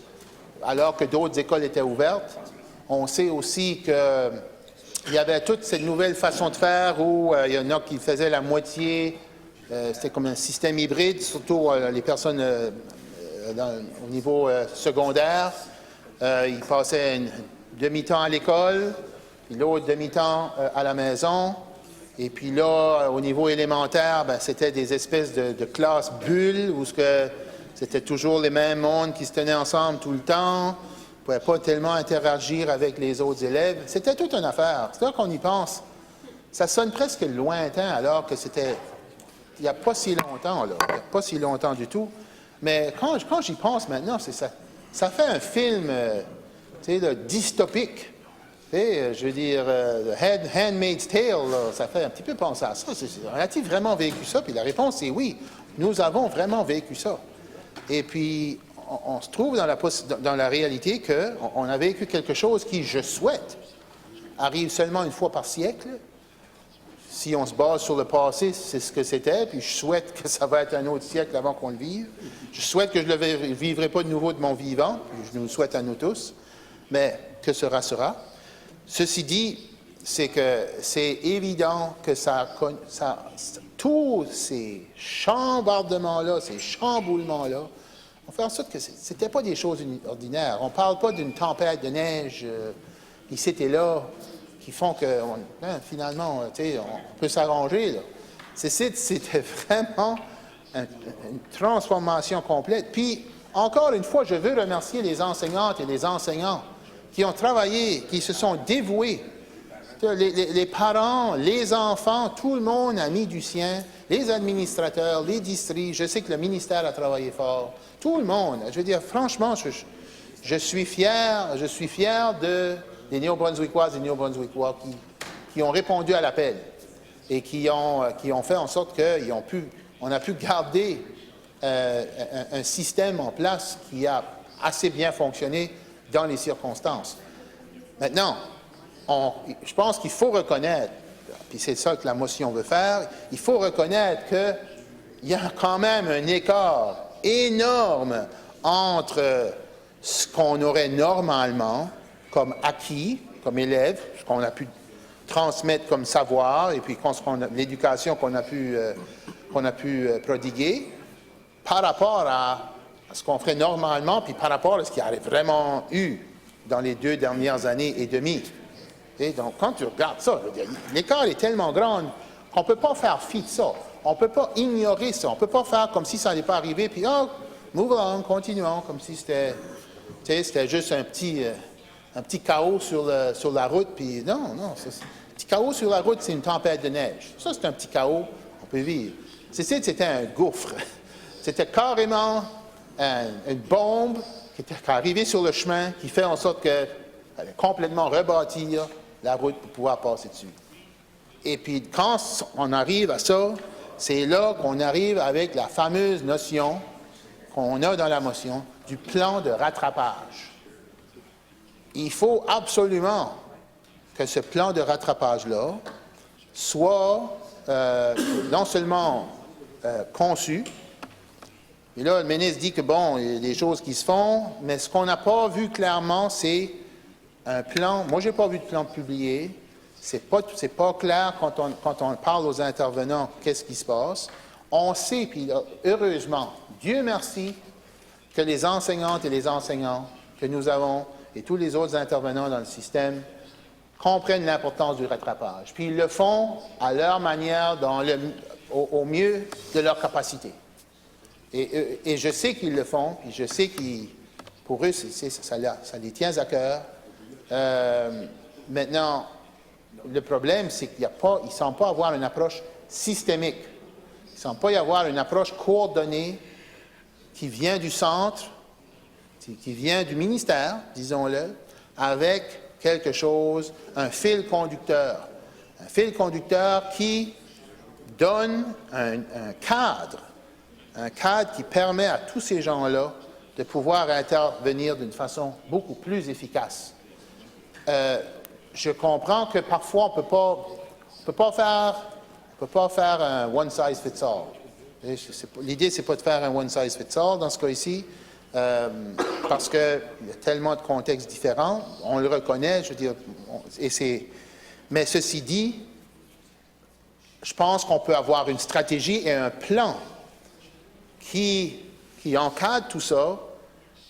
alors que d'autres écoles étaient ouvertes. On sait aussi qu'il y avait toute cette nouvelle façon de faire où il y en a qui faisaient la moitié. C'était comme un système hybride, surtout les personnes au niveau secondaire. Ils passaient une demi-temps à l'école, puis l'autre demi-temps à la maison. Et puis là, au niveau élémentaire, c'était des espèces de classes bulles où c'était toujours les mêmes mondes qui se tenaient ensemble tout le temps. On ne pouvait pas tellement interagir avec les autres élèves. C'était toute une affaire. C'est là qu'on y pense. Ça sonne presque lointain alors que c'était il n'y a pas si longtemps, là. Il n'y a pas si longtemps du tout. Mais quand j'y pense maintenant, ça fait un film dystopique. Je veux dire, Handmaid's Tale, là, ça fait un petit peu penser à ça. A-t-il vraiment vécu ça? Puis la réponse est oui. Nous avons vraiment vécu ça. Et puis, on se trouve dans la réalité qu'on a vécu quelque chose qui, je souhaite, arrive seulement une fois par siècle. Si on se base sur le passé, c'est ce que c'était, puis je souhaite que ça va être un autre siècle avant qu'on le vive. Je souhaite que je ne le vivrai pas de nouveau de mon vivant, puis je nous le souhaite à nous tous, mais que sera, sera. Ceci dit, c'est que c'est évident que tous ces chambardements-là, ces chamboulements-là, on fait en sorte que ce n'était pas des choses ordinaires. On ne parle pas d'une tempête de neige ici et là, qui font que, finalement, on peut s'arranger. C'était vraiment une transformation complète. Puis, encore une fois, je veux remercier les enseignantes et les enseignants qui ont travaillé, qui se sont dévoués. Les parents, les enfants, tout le monde a mis du sien, les administrateurs, les districts. Je sais que le ministère a travaillé fort. Tout le monde. Je veux dire, franchement, je suis fier des Néo-Brunswickoises et Néo-Brunswickois qui qui ont répondu à l'appel et qui ont fait en sorte qu'on a pu garder un système en place qui a assez bien fonctionné dans les circonstances. Maintenant, je pense qu'il faut reconnaître, puis c'est ça que la motion veut faire, il faut reconnaître qu'il y a quand même un écart énorme entre ce qu'on aurait normalement comme acquis, comme élève, ce qu'on a pu transmettre comme savoir, et puis l'éducation qu'on a pu prodiguer, par rapport à ce qu'on ferait normalement, puis par rapport à ce qu'il y aurait vraiment eu dans les 2 dernières années et demie. Et donc, quand tu regardes ça, l'écart est tellement grand qu'on ne peut pas faire fi de ça. On ne peut pas ignorer ça. On ne peut pas faire comme si ça n'allait pas arriver, puis move on, continuons, comme si c'était juste un petit chaos sur la route, puis non, un petit chaos sur la route, c'est une tempête de neige. Ça, c'est un petit chaos, on peut vivre. C'était un gouffre. C'était carrément une bombe qui est arrivée sur le chemin, qui fait en sorte qu'elle allait complètement rebâtir la route pour pouvoir passer dessus. Et puis, quand on arrive à ça, c'est là qu'on arrive avec la fameuse notion qu'on a dans la motion du plan de rattrapage. Il faut absolument que ce plan de rattrapage-là soit non seulement conçu, et là, le ministre dit que, bon, il y a des choses qui se font, mais ce qu'on n'a pas vu clairement, c'est un plan. Moi, je n'ai pas vu de plan publié. C'est pas clair quand on parle aux intervenants qu'est-ce qui se passe. On sait, puis heureusement, Dieu merci, que les enseignantes et les enseignants que nous avons et tous les autres intervenants dans le système comprennent l'importance du rattrapage. Puis ils le font à leur manière, au mieux de leur capacité. Et je sais qu'ils le font, puis je sais qu'ils, pour eux, ça les tient à cœur. Maintenant, le problème, c'est qu'il ne semble pas avoir une approche systémique. Il ne semble pas y avoir une approche coordonnée qui vient du centre, qui vient du ministère, disons-le, avec quelque chose, un fil conducteur. Un fil conducteur qui donne un cadre qui permet à tous ces gens-là de pouvoir intervenir d'une façon beaucoup plus efficace. Je comprends que parfois, on ne peut pas faire un one-size-fits-all. L'idée, ce n'est pas de faire un one-size-fits-all dans ce cas ici, parce qu'il y a tellement de contextes différents. On le reconnaît, je veux dire, mais ceci dit, je pense qu'on peut avoir une stratégie et un plan qui encadre tout ça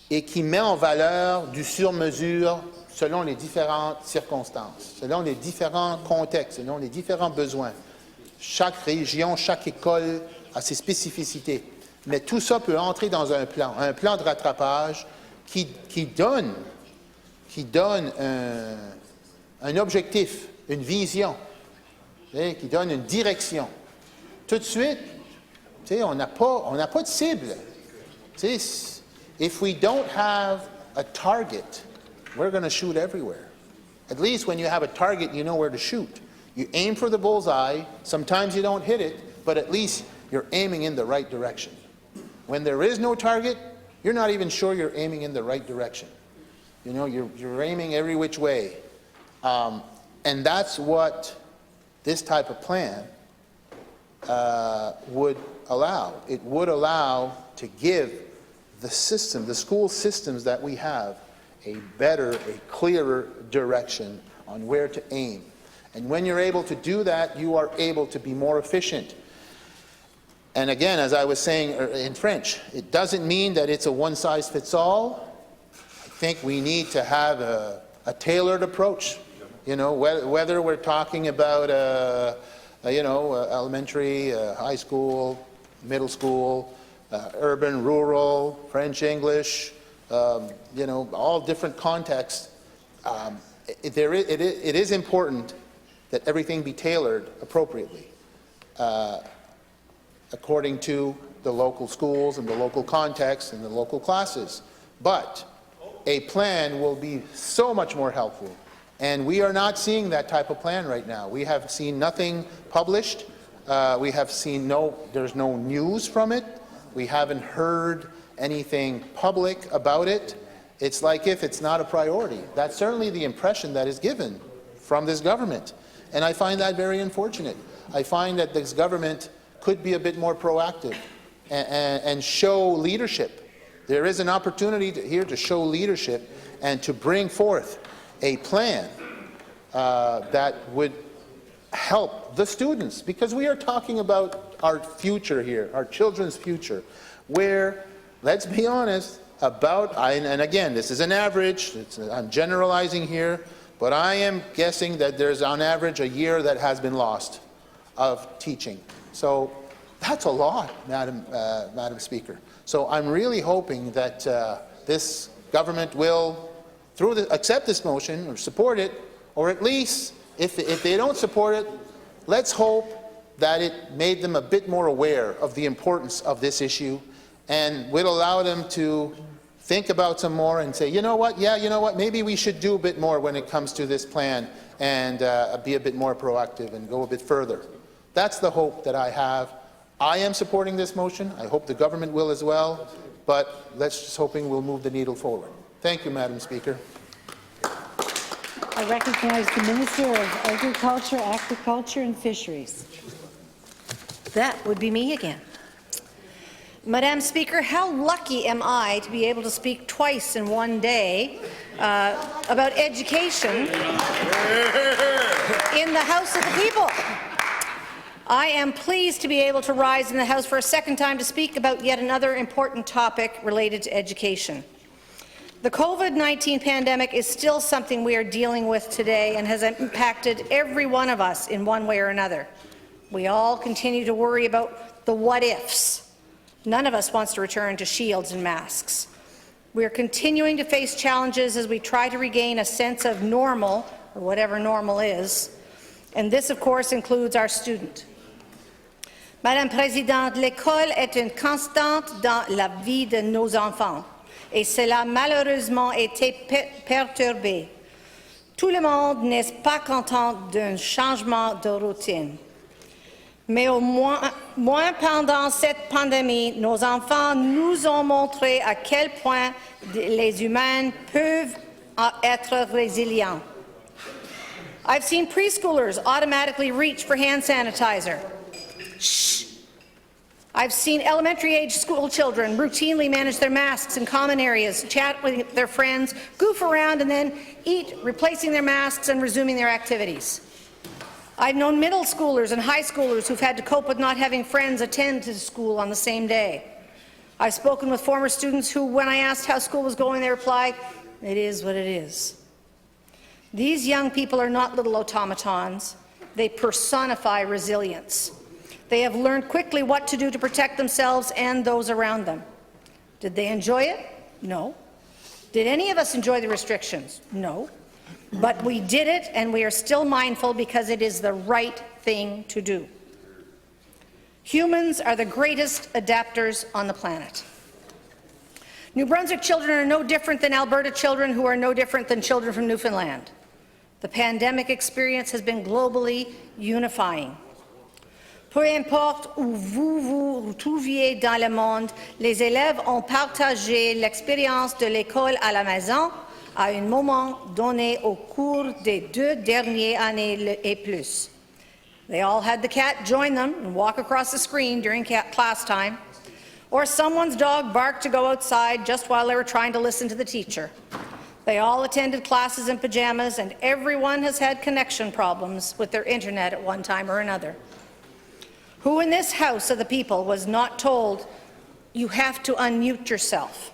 et qui met en valeur du sur-mesure selon les différentes circonstances, selon les différents contextes, selon les différents besoins. Chaque région, chaque école a ses spécificités. Mais tout ça peut entrer dans un plan de rattrapage qui donne un objectif, une vision, qui donne une direction. Tout de suite, on n'a pas de cible. If we don't have a target, we're going to shoot everywhere. At least when you have a target, you know where to shoot. You aim for the bullseye. Sometimes you don't hit it, but at least you're aiming in the right direction. When there is no target, you're not even sure you're aiming in the right direction. You know, you're aiming every which way. And that's what this type of plan would allow. It would allow to give the system, the school systems that we have, a better, a clearer direction on where to aim. And when you're able to do that, you are able to be more efficient. And again, as I was saying in French, it doesn't mean that it's a one-size-fits-all. I think we need to have a tailored approach. You know, whether we're talking about, elementary, high school, middle school, urban, rural, French, English, all different contexts. It is important that everything be tailored appropriately according to the local schools and the local context and the local classes. But a plan will be so much more helpful And we are not seeing that type of plan right now. We have seen nothing published. We have seen there's no news from it. We haven't heard anything public about it. It's like if it's not a priority. That's certainly the impression that is given from this government. And I find that very unfortunate. I find that this government could be a bit more proactive and show leadership. There is an opportunity here to show leadership and to bring forth a plan that would help the students, because we are talking about our future here, our children's future, where, let's be honest, and again, this is an average, I'm generalizing here, but I am guessing that there's on average a year that has been lost of teaching. So that's a lot, Madam Speaker. So I'm really hoping that this government will accept this motion or support it, or at least, if they don't support it, let's hope that it made them a bit more aware of the importance of this issue and will allow them to think about some more and say, you know what, maybe we should do a bit more when it comes to this plan and be a bit more proactive and go a bit further. That's the hope that I have. I am supporting this motion. I hope the government will as well, but let's just hoping we'll move the needle forward. Thank you, Madam Speaker. I recognize the Minister of Agriculture, Aquaculture and Fisheries. That would be me again. Madam Speaker, how lucky am I to be able to speak twice in one day about education in the House of the People? I am pleased to be able to rise in the House for a second time to speak about yet another important topic related to education. The COVID-19 pandemic is still something we are dealing with today and has impacted every one of us in one way or another. We all continue to worry about the what-ifs. None of us wants to return to shields and masks. We are continuing to face challenges as we try to regain a sense of normal, or whatever normal is, and this, of course, includes our student. Madame Présidente, l'école est une constante dans la vie de nos enfants. Et cela a malheureusement été perturbé. Tout le monde n'est pas content d'un changement de routine. Mais au moins pendant cette pandémie, nos enfants nous ont montré à quel point les humains peuvent être résilients. I've seen preschoolers automatically reach for hand sanitizer. Shh. I've seen elementary-age school children routinely manage their masks in common areas, chat with their friends, goof around, and then eat, replacing their masks and resuming their activities. I've known middle schoolers and high schoolers who've had to cope with not having friends attend to school on the same day. I've spoken with former students who, when I asked how school was going, they replied, "It is what it is." These young people are not little automatons. They personify resilience. They have learned quickly what to do to protect themselves and those around them. Did they enjoy it? No. Did any of us enjoy the restrictions? No. But we did it, and we are still mindful because it is the right thing to do. Humans are the greatest adapters on the planet. New Brunswick children are no different than Alberta children, who are no different than children from Newfoundland. The pandemic experience has been globally unifying. Peu importe où vous vous trouviez dans le monde, les élèves ont partagé l'expérience de l'école à la maison à un moment donné au cours des 2 dernières années et plus. They all had the cat join them and walk across the screen during class time, or someone's dog barked to go outside just while they were trying to listen to the teacher. They all attended classes in pajamas, and everyone has had connection problems with their internet at one time or another. Who in this House of the People was not told, you have to unmute yourself?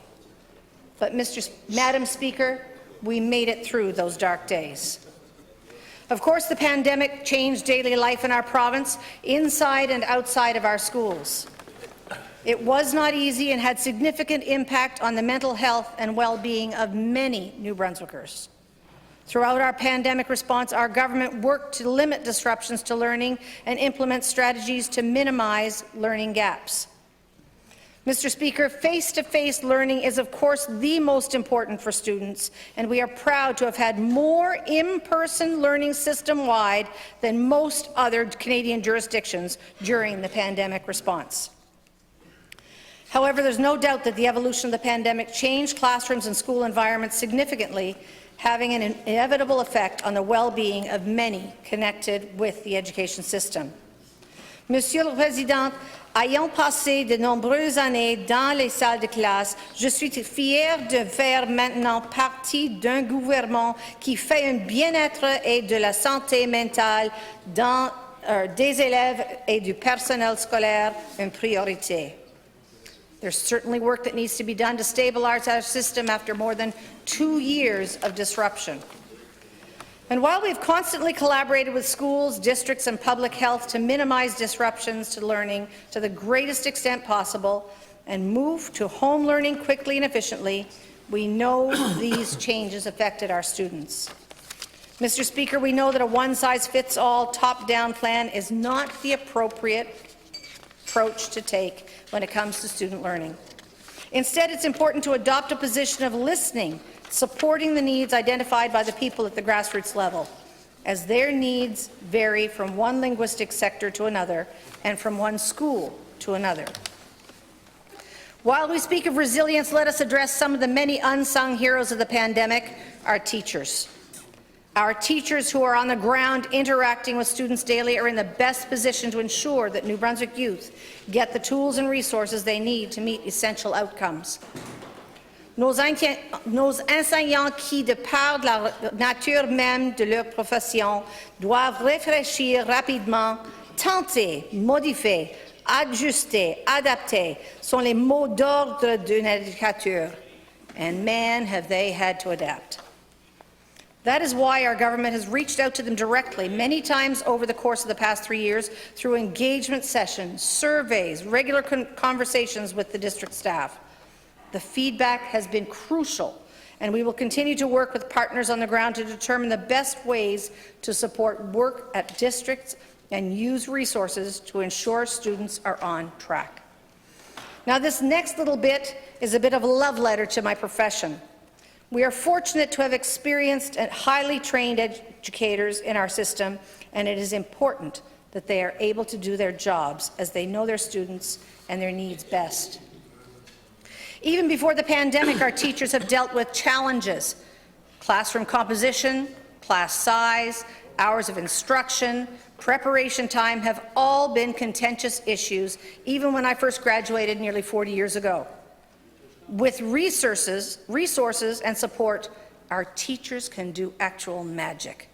But Madam Speaker, we made it through those dark days. Of course, the pandemic changed daily life in our province, inside and outside of our schools. It was not easy and had significant impact on the mental health and well-being of many New Brunswickers. Throughout our pandemic response, our government worked to limit disruptions to learning and implement strategies to minimize learning gaps. Mr. Speaker, face-to-face learning is, of course, the most important for students, and we are proud to have had more in-person learning system-wide than most other Canadian jurisdictions during the pandemic response. However, there's no doubt that the evolution of the pandemic changed classrooms and school environments significantly, having an inevitable effect on the well-being of many connected with the education system. Monsieur le Président, ayant passé de nombreuses années dans les salles de classe, je suis fière de faire maintenant partie d'un gouvernement qui fait un bien-être et de la santé mentale des élèves et du personnel scolaire une priorité. There's certainly work that needs to be done to stabilize our system after more than 2 years of disruption. And while we've constantly collaborated with schools, districts, and public health to minimize disruptions to learning to the greatest extent possible and move to home learning quickly and efficiently, we know these changes affected our students. Mr. Speaker, we know that a one-size-fits-all, top-down plan is not the appropriate approach to take when it comes to student learning. Instead, it's important to adopt a position of listening, supporting the needs identified by the people at the grassroots level, as their needs vary from one linguistic sector to another and from one school to another. While we speak of resilience, let us address some of the many unsung heroes of the pandemic, our teachers. Our teachers who are on the ground interacting with students daily are in the best position to ensure that New Brunswick youth get the tools and resources they need to meet essential outcomes. Nos enseignants qui, de par la nature même de leur profession, doivent réfléchir rapidement, tenter, modifier, ajuster, adapter, sont les mots d'ordre d'une éducateur. And man, have they had to adapt. That is why our government has reached out to them directly many times over the course of the past 3 years through engagement sessions, surveys, regular conversations with the district staff. The feedback has been crucial, and we will continue to work with partners on the ground to determine the best ways to support work at districts and use resources to ensure students are on track. Now, this next little bit is a bit of a love letter to my profession. We are fortunate to have experienced and highly trained educators in our system, and it is important that they are able to do their jobs as they know their students and their needs best. Even before the pandemic, our teachers have dealt with challenges: classroom composition, class size, hours of instruction, preparation time have all been contentious issues, even when I first graduated nearly 40 years ago. With resources and support, our teachers can do actual magic.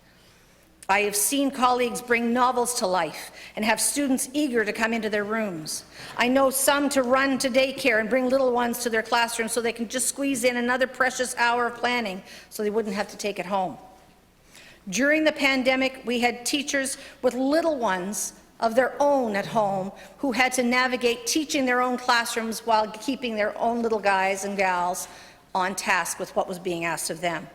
I have seen colleagues bring novels to life and have students eager to come into their rooms. I know some to run to daycare and bring little ones to their classrooms so they can just squeeze in another precious hour of planning so they wouldn't have to take it home. During the pandemic, we had teachers with little ones of their own at home who had to navigate teaching their own classrooms while keeping their own little guys and gals on task with what was being asked of them.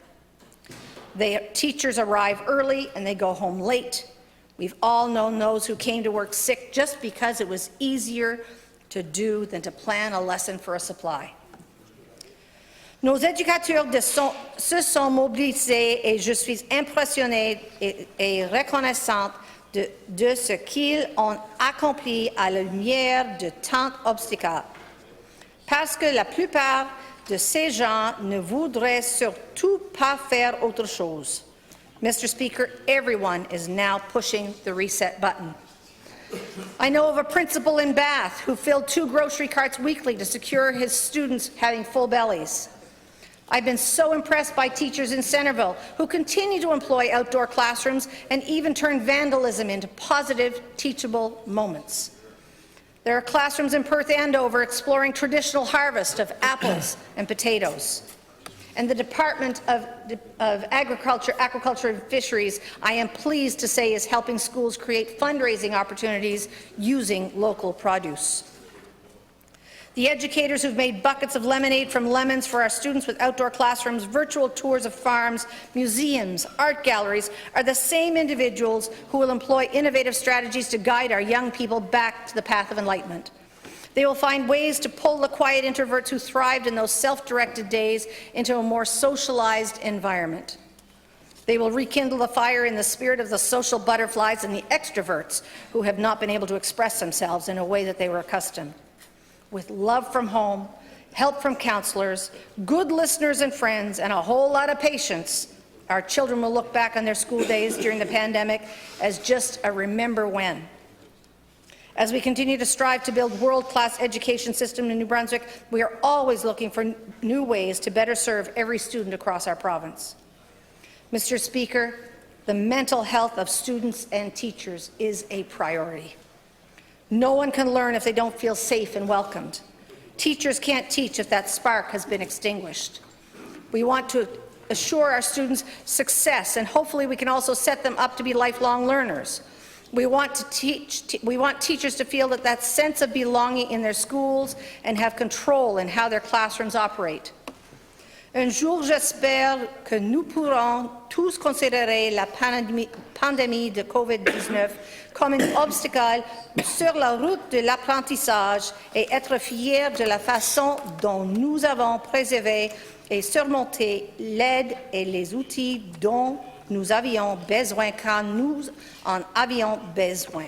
Teachers arrive early and they go home late. We've all known those who came to work sick just because it was easier to do than to plan a lesson for a supply. Nos éducateurs se sont mobilisés et je suis impressionnée et reconnaissante de ce qu'ils ont accompli à la lumière de tant d'obstacles. Parce que la plupart de ces gens ne voudraient surtout pas faire autre chose. Mr. Speaker, everyone is now pushing the reset button. I know of a principal in Bath who filled 2 grocery carts weekly to secure his students having full bellies. I've been so impressed by teachers in Centerville who continue to employ outdoor classrooms and even turn vandalism into positive, teachable moments. There are classrooms in Perth Andover exploring traditional harvest of apples and potatoes. And the Department of Agriculture and Fisheries, I am pleased to say, is helping schools create fundraising opportunities using local produce. The educators who've made buckets of lemonade from lemons for our students with outdoor classrooms, virtual tours of farms, museums, art galleries are the same individuals who will employ innovative strategies to guide our young people back to the path of enlightenment. They will find ways to pull the quiet introverts who thrived in those self-directed days into a more socialized environment. They will rekindle the fire in the spirit of the social butterflies and the extroverts who have not been able to express themselves in a way that they were accustomed. With love from home, help from counselors, good listeners and friends, and a whole lot of patience, our children will look back on their school days during the pandemic as just a remember when. As we continue to strive to build world-class education system in New Brunswick, we are always looking for new ways to better serve every student across our province. Mr. Speaker, the mental health of students and teachers is a priority. No one can learn if they don't feel safe and welcomed. Teachers can't teach if that spark has been extinguished. We want to assure our students success, and hopefully we can also set them up to be lifelong learners. We want teachers to feel that sense of belonging in their schools and have control in how their classrooms operate. Un jour, j'espère que nous pourrons tous considérer la pandémie de COVID-19 comme un obstacle sur la route de l'apprentissage et être fiers de la façon dont nous avons préservé et surmonté l'aide et les outils dont nous avions besoin quand nous en avions besoin.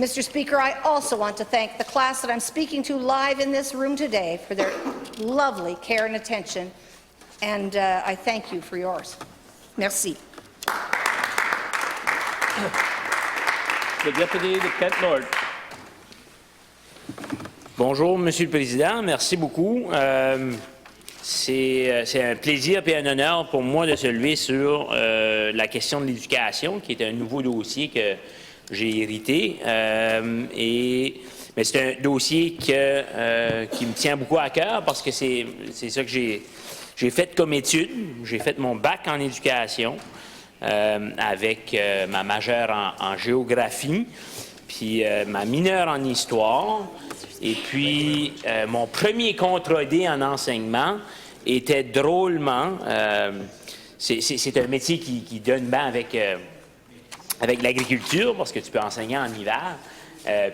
Mr. Speaker, I also want to thank the class that I'm speaking to live in this room today for their lovely care and attention, and I thank you for yours. Merci. The Deputy to Kent North. Bonjour, Monsieur le Président. Merci beaucoup. C'est un plaisir et un honneur pour moi de se lever sur la question de l'éducation, qui est un nouveau dossier que j'ai hérité. Mais c'est un dossier qui me tient beaucoup à cœur parce que c'est ça que j'ai fait comme étude. J'ai fait mon bac en éducation avec ma majeure en géographie, puis ma mineure en histoire. Et puis, mon premier contrat D en enseignement était drôlement... c'est un métier qui donne bien avec l'agriculture, parce que tu peux enseigner en hiver.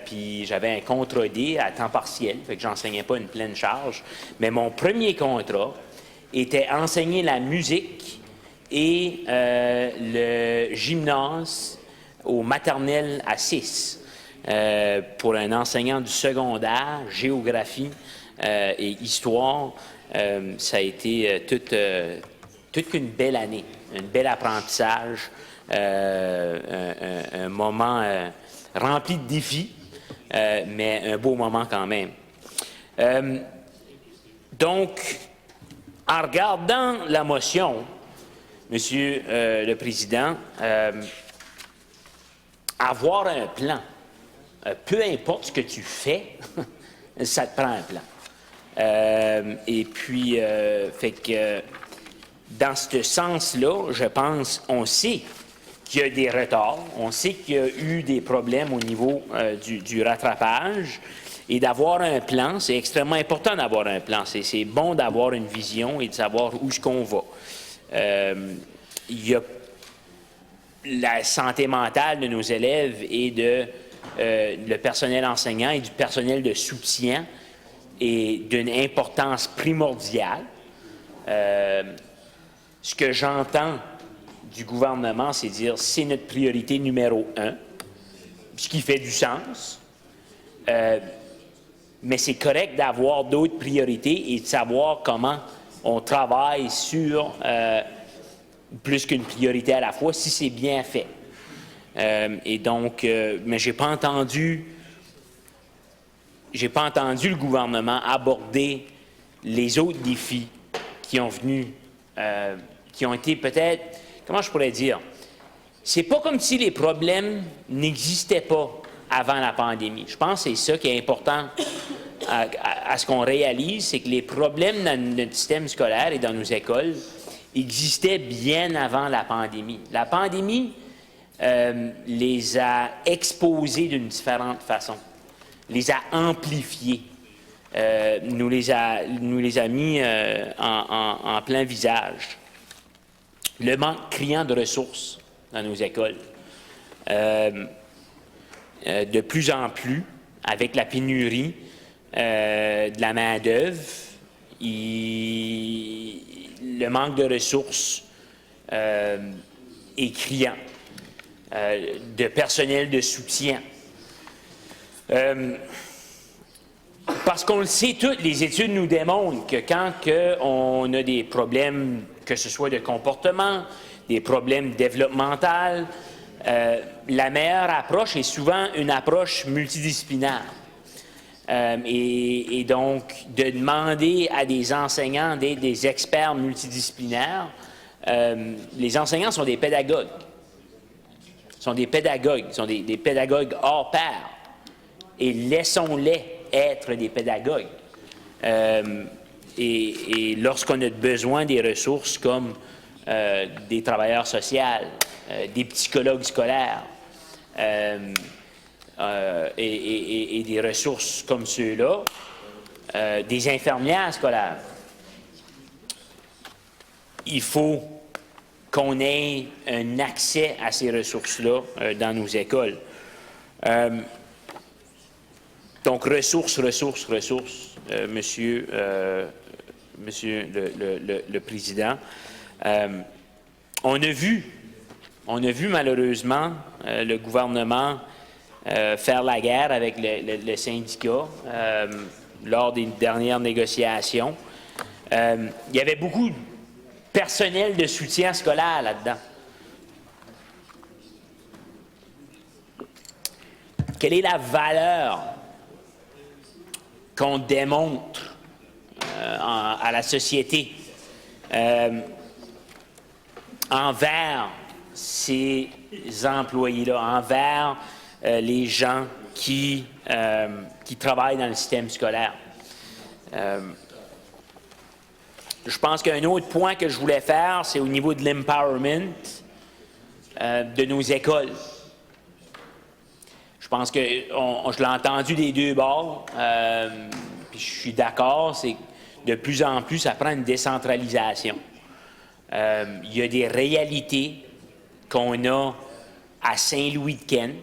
Puis, j'avais un contrat D à temps partiel, fait que j'enseignais pas une pleine charge. Mais mon premier contrat était enseigner la musique et le gymnase au maternel à 6. Pour un enseignant du secondaire, géographie et histoire, ça a été toute une belle année, un bel apprentissage, un moment rempli de défis, mais un beau moment quand même. Donc, en regardant la motion, Monsieur le Président, avoir un plan, peu importe ce que tu fais, ça te prend un plan. Et puis, fait que dans ce sens-là, je pense, on sait qu'il y a des retards, on sait qu'il y a eu des problèmes au niveau du rattrapage, et d'avoir un plan, c'est extrêmement important d'avoir un plan. C'est bon d'avoir une vision et de savoir où est-ce qu'on va. Il y a la santé mentale de nos élèves et le personnel enseignant et du personnel de soutien est d'une importance primordiale. Ce que j'entends du gouvernement, c'est dire c'est notre priorité numéro 1, ce qui fait du sens. Mais c'est correct d'avoir d'autres priorités et de savoir comment on travaille sur plus qu'une priorité à la fois, si c'est bien fait. Et donc, mais j'ai pas entendu le gouvernement aborder les autres défis qui ont été peut-être, comment je pourrais dire, c'est pas comme si les problèmes n'existaient pas avant la pandémie. Je pense que c'est ça qui est important à ce qu'on réalise, c'est que les problèmes dans notre système scolaire et dans nos écoles existaient bien avant la pandémie. La pandémie les a exposés d'une différente façon, les a amplifiés, nous les a mis en plein visage. Le manque criant de ressources dans nos écoles. De plus en plus, avec la pénurie, de la main-d'œuvre, le manque de ressources est criant, de personnel de soutien. Parce qu'on le sait tous, les études nous démontrent que quand on a des problèmes, que ce soit de comportement, des problèmes développementaux, la meilleure approche est souvent une approche multidisciplinaire. Et donc, de demander à des enseignants d'être des experts multidisciplinaires, les enseignants sont des pédagogues. Sont des pédagogues, sont des pédagogues hors pair. Et laissons-les être des pédagogues. Et lorsqu'on a besoin des ressources comme des travailleurs sociaux, des psychologues scolaires et des ressources comme ceux-là, des infirmières scolaires, il faut qu'on ait un accès à ces ressources-là dans nos écoles. Donc, ressources, Monsieur le Président. On a vu malheureusement le gouvernement faire la guerre avec le syndicat lors des dernières négociations. Il y avait beaucoup de personnel de soutien scolaire là-dedans. Quelle est la valeur qu'on démontre à la société envers ces employés-là, envers les gens qui travaillent dans le système scolaire? Je pense qu'un autre point que je voulais faire, c'est au niveau de l'empowerment de nos écoles. Je pense que je l'ai entendu des deux bords, puis je suis d'accord, c'est que de plus en plus, ça prend une décentralisation. Il y a des réalités qu'on a à Saint-Louis-de-Kent,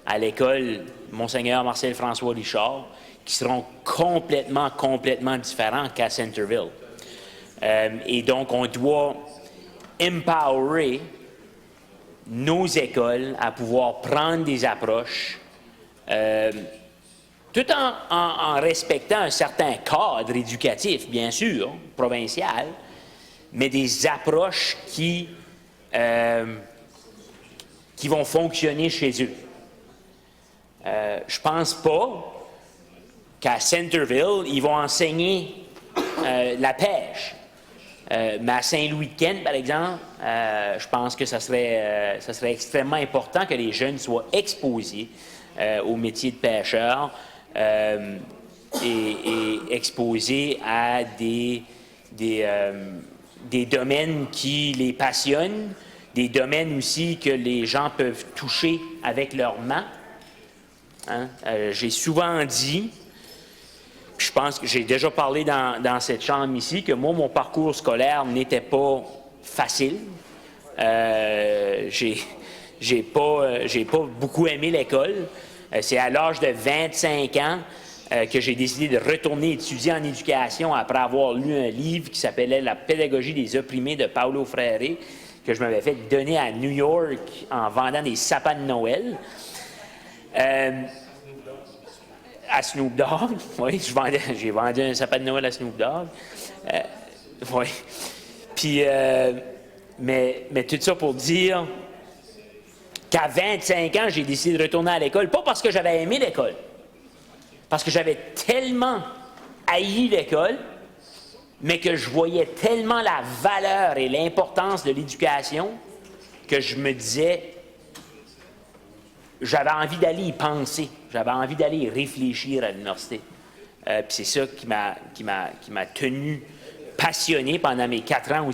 à l'école Monseigneur Marcel-François Richard, qui seront complètement différents qu'à Centerville. Et donc, on doit empowerer nos écoles à pouvoir prendre des approches tout en respectant un certain cadre éducatif, bien sûr, provincial, mais des approches qui vont fonctionner chez eux. Je ne pense pas qu'à Centerville, ils vont enseigner la pêche. Mais à Saint-Louis-de-Kent, par exemple, je pense que ça serait extrêmement important que les jeunes soient exposés au métier de pêcheur et exposés à des domaines qui les passionnent, des domaines aussi que les gens peuvent toucher avec leurs mains. Hein? J'ai souvent dit, je pense que j'ai déjà parlé dans cette chambre ici, que moi, mon parcours scolaire n'était pas facile. J'ai pas beaucoup aimé l'école. C'est à l'âge de 25 ans que j'ai décidé de retourner étudier en éducation après avoir lu un livre qui s'appelait « La pédagogie des opprimés » de Paulo Freire, que je m'avais fait donner à New York en vendant des sapins de Noël. À Snoop Dogg, oui, j'ai vendu un sapin de Noël à Snoop Dogg. Oui. Puis, mais tout ça pour dire qu'à 25 ans, j'ai décidé de retourner à l'école, pas parce que j'avais aimé l'école, parce que j'avais tellement haï l'école, mais que je voyais tellement la valeur et l'importance de l'éducation que je me disais, j'avais envie d'aller y penser, j'avais envie d'aller y réfléchir à l'université. Puis c'est ça qui m'a tenu passionné pendant mes 4 ans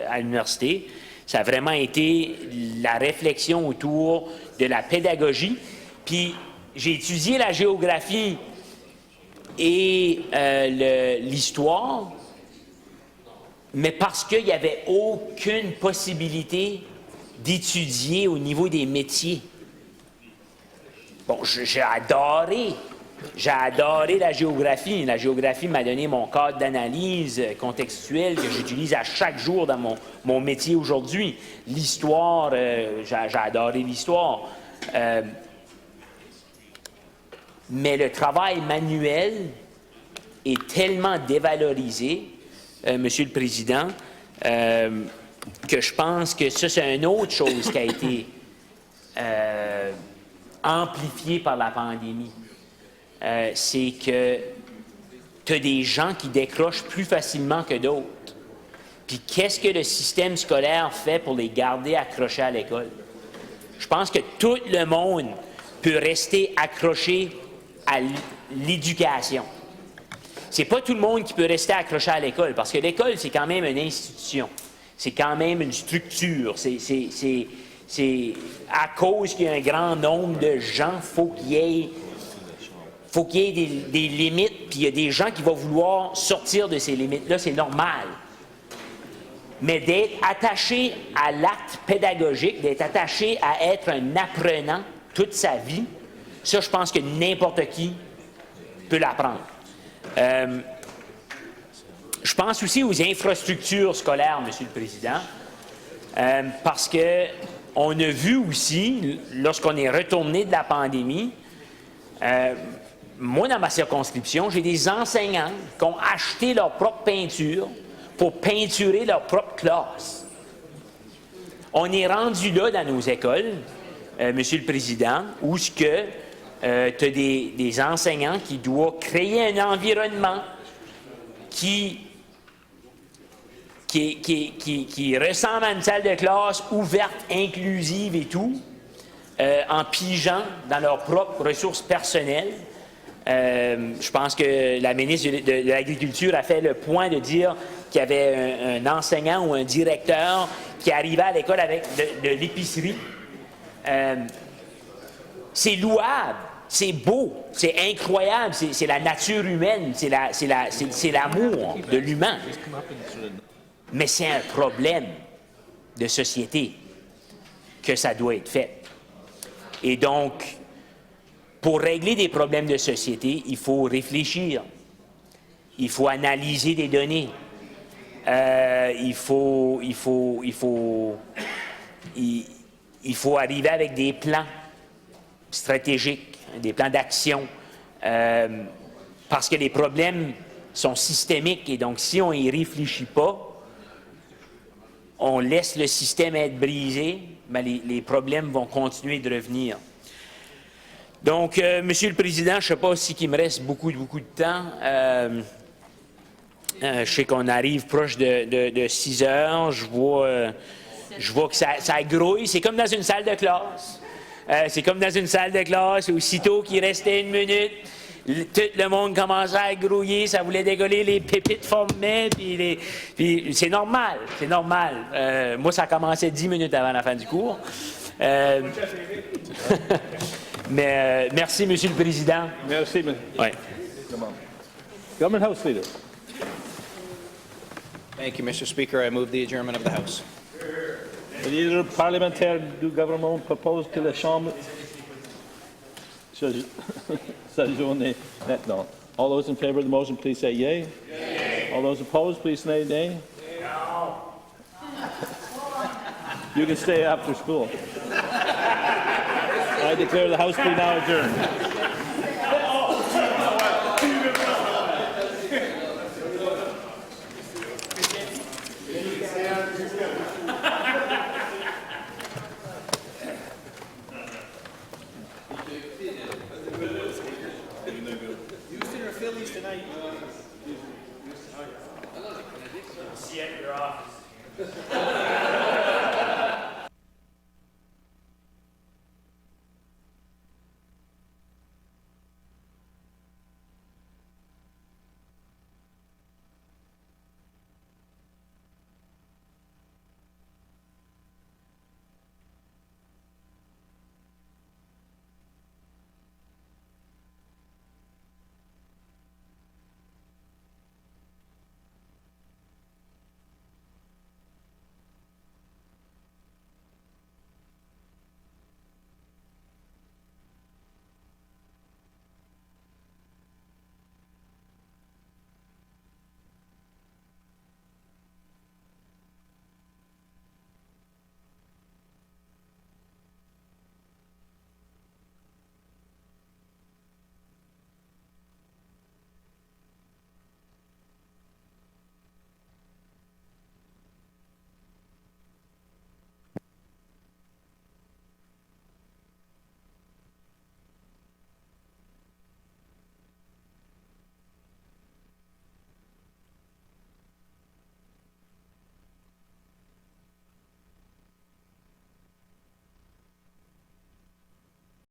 à l'université. Ça a vraiment été la réflexion autour de la pédagogie. Puis j'ai étudié la géographie et l'histoire, mais parce qu'il n'y avait aucune possibilité d'étudier au niveau des métiers. Bon, j'ai adoré J'ai adoré la géographie. La géographie m'a donné mon cadre d'analyse contextuel que j'utilise à chaque jour dans mon métier aujourd'hui. L'histoire, j'ai adoré l'histoire. Mais le travail manuel est tellement dévalorisé, Monsieur le Président, que je pense que ça, c'est une autre chose qui a été amplifiée par la pandémie. C'est que tu as des gens qui décrochent plus facilement que d'autres. Puis qu'est-ce que le système scolaire fait pour les garder accrochés à l'école? Je pense que tout le monde peut rester accroché à l'éducation. C'est pas tout le monde qui peut rester accroché à l'école, parce que l'école, c'est quand même une institution. C'est quand même une structure. C'est à cause qu'il y a un grand nombre de gens, faut qu'il y ait des limites, puis il y a des gens qui vont vouloir sortir de ces limites-là, c'est normal. Mais d'être attaché à l'acte pédagogique, d'être attaché à être un apprenant toute sa vie, ça, je pense que n'importe qui peut l'apprendre. Je pense aussi aux infrastructures scolaires, Monsieur le Président, parce qu'on a vu aussi, lorsqu'on est retourné de la pandémie, moi, dans ma circonscription, j'ai des enseignants qui ont acheté leur propre peinture pour peinturer leur propre classe. On est rendu là dans nos écoles, Monsieur le Président, où tu as des enseignants qui doivent créer un environnement qui ressemble à une salle de classe ouverte, inclusive et tout, en pigeant dans leurs propres ressources personnelles. Je pense que la ministre de l'Agriculture a fait le point de dire qu'il y avait un enseignant ou un directeur qui arrivait à l'école avec de l'épicerie. C'est louable, c'est beau, c'est incroyable, c'est la nature humaine, c'est l'amour de l'humain. Mais c'est un problème de société que ça doit être fait. Et donc, pour régler des problèmes de société, il faut réfléchir, il faut analyser des données, il faut arriver avec des plans stratégiques, des plans d'action, parce que les problèmes sont systémiques et donc si on n'y réfléchit pas, on laisse le système être brisé, ben les problèmes vont continuer de revenir. Donc, Monsieur le Président, je ne sais pas si il me reste beaucoup de temps. Je sais qu'on arrive proche de 6 heures. Je vois que ça grouille. C'est comme dans une salle de classe. Aussitôt qu'il restait 1 minute, tout le monde commençait à grouiller. Ça voulait décoller, les pépites formaient. Puis c'est normal. Moi, ça commençait 10 minutes avant la fin du cours. Mais merci, Monsieur le Président. Merci. Ouais. Government House Leader. Thank you, Mr. Speaker. I move the adjournment of the House. Le leader parlementaire du gouvernement propose que la Chambre s'ajourne maintenant. All those in favor of the motion, please say yea. All those opposed, please say nay. You can stay after school. I declare the House be now adjourned. Houston or Phillies tonight? See you at your office.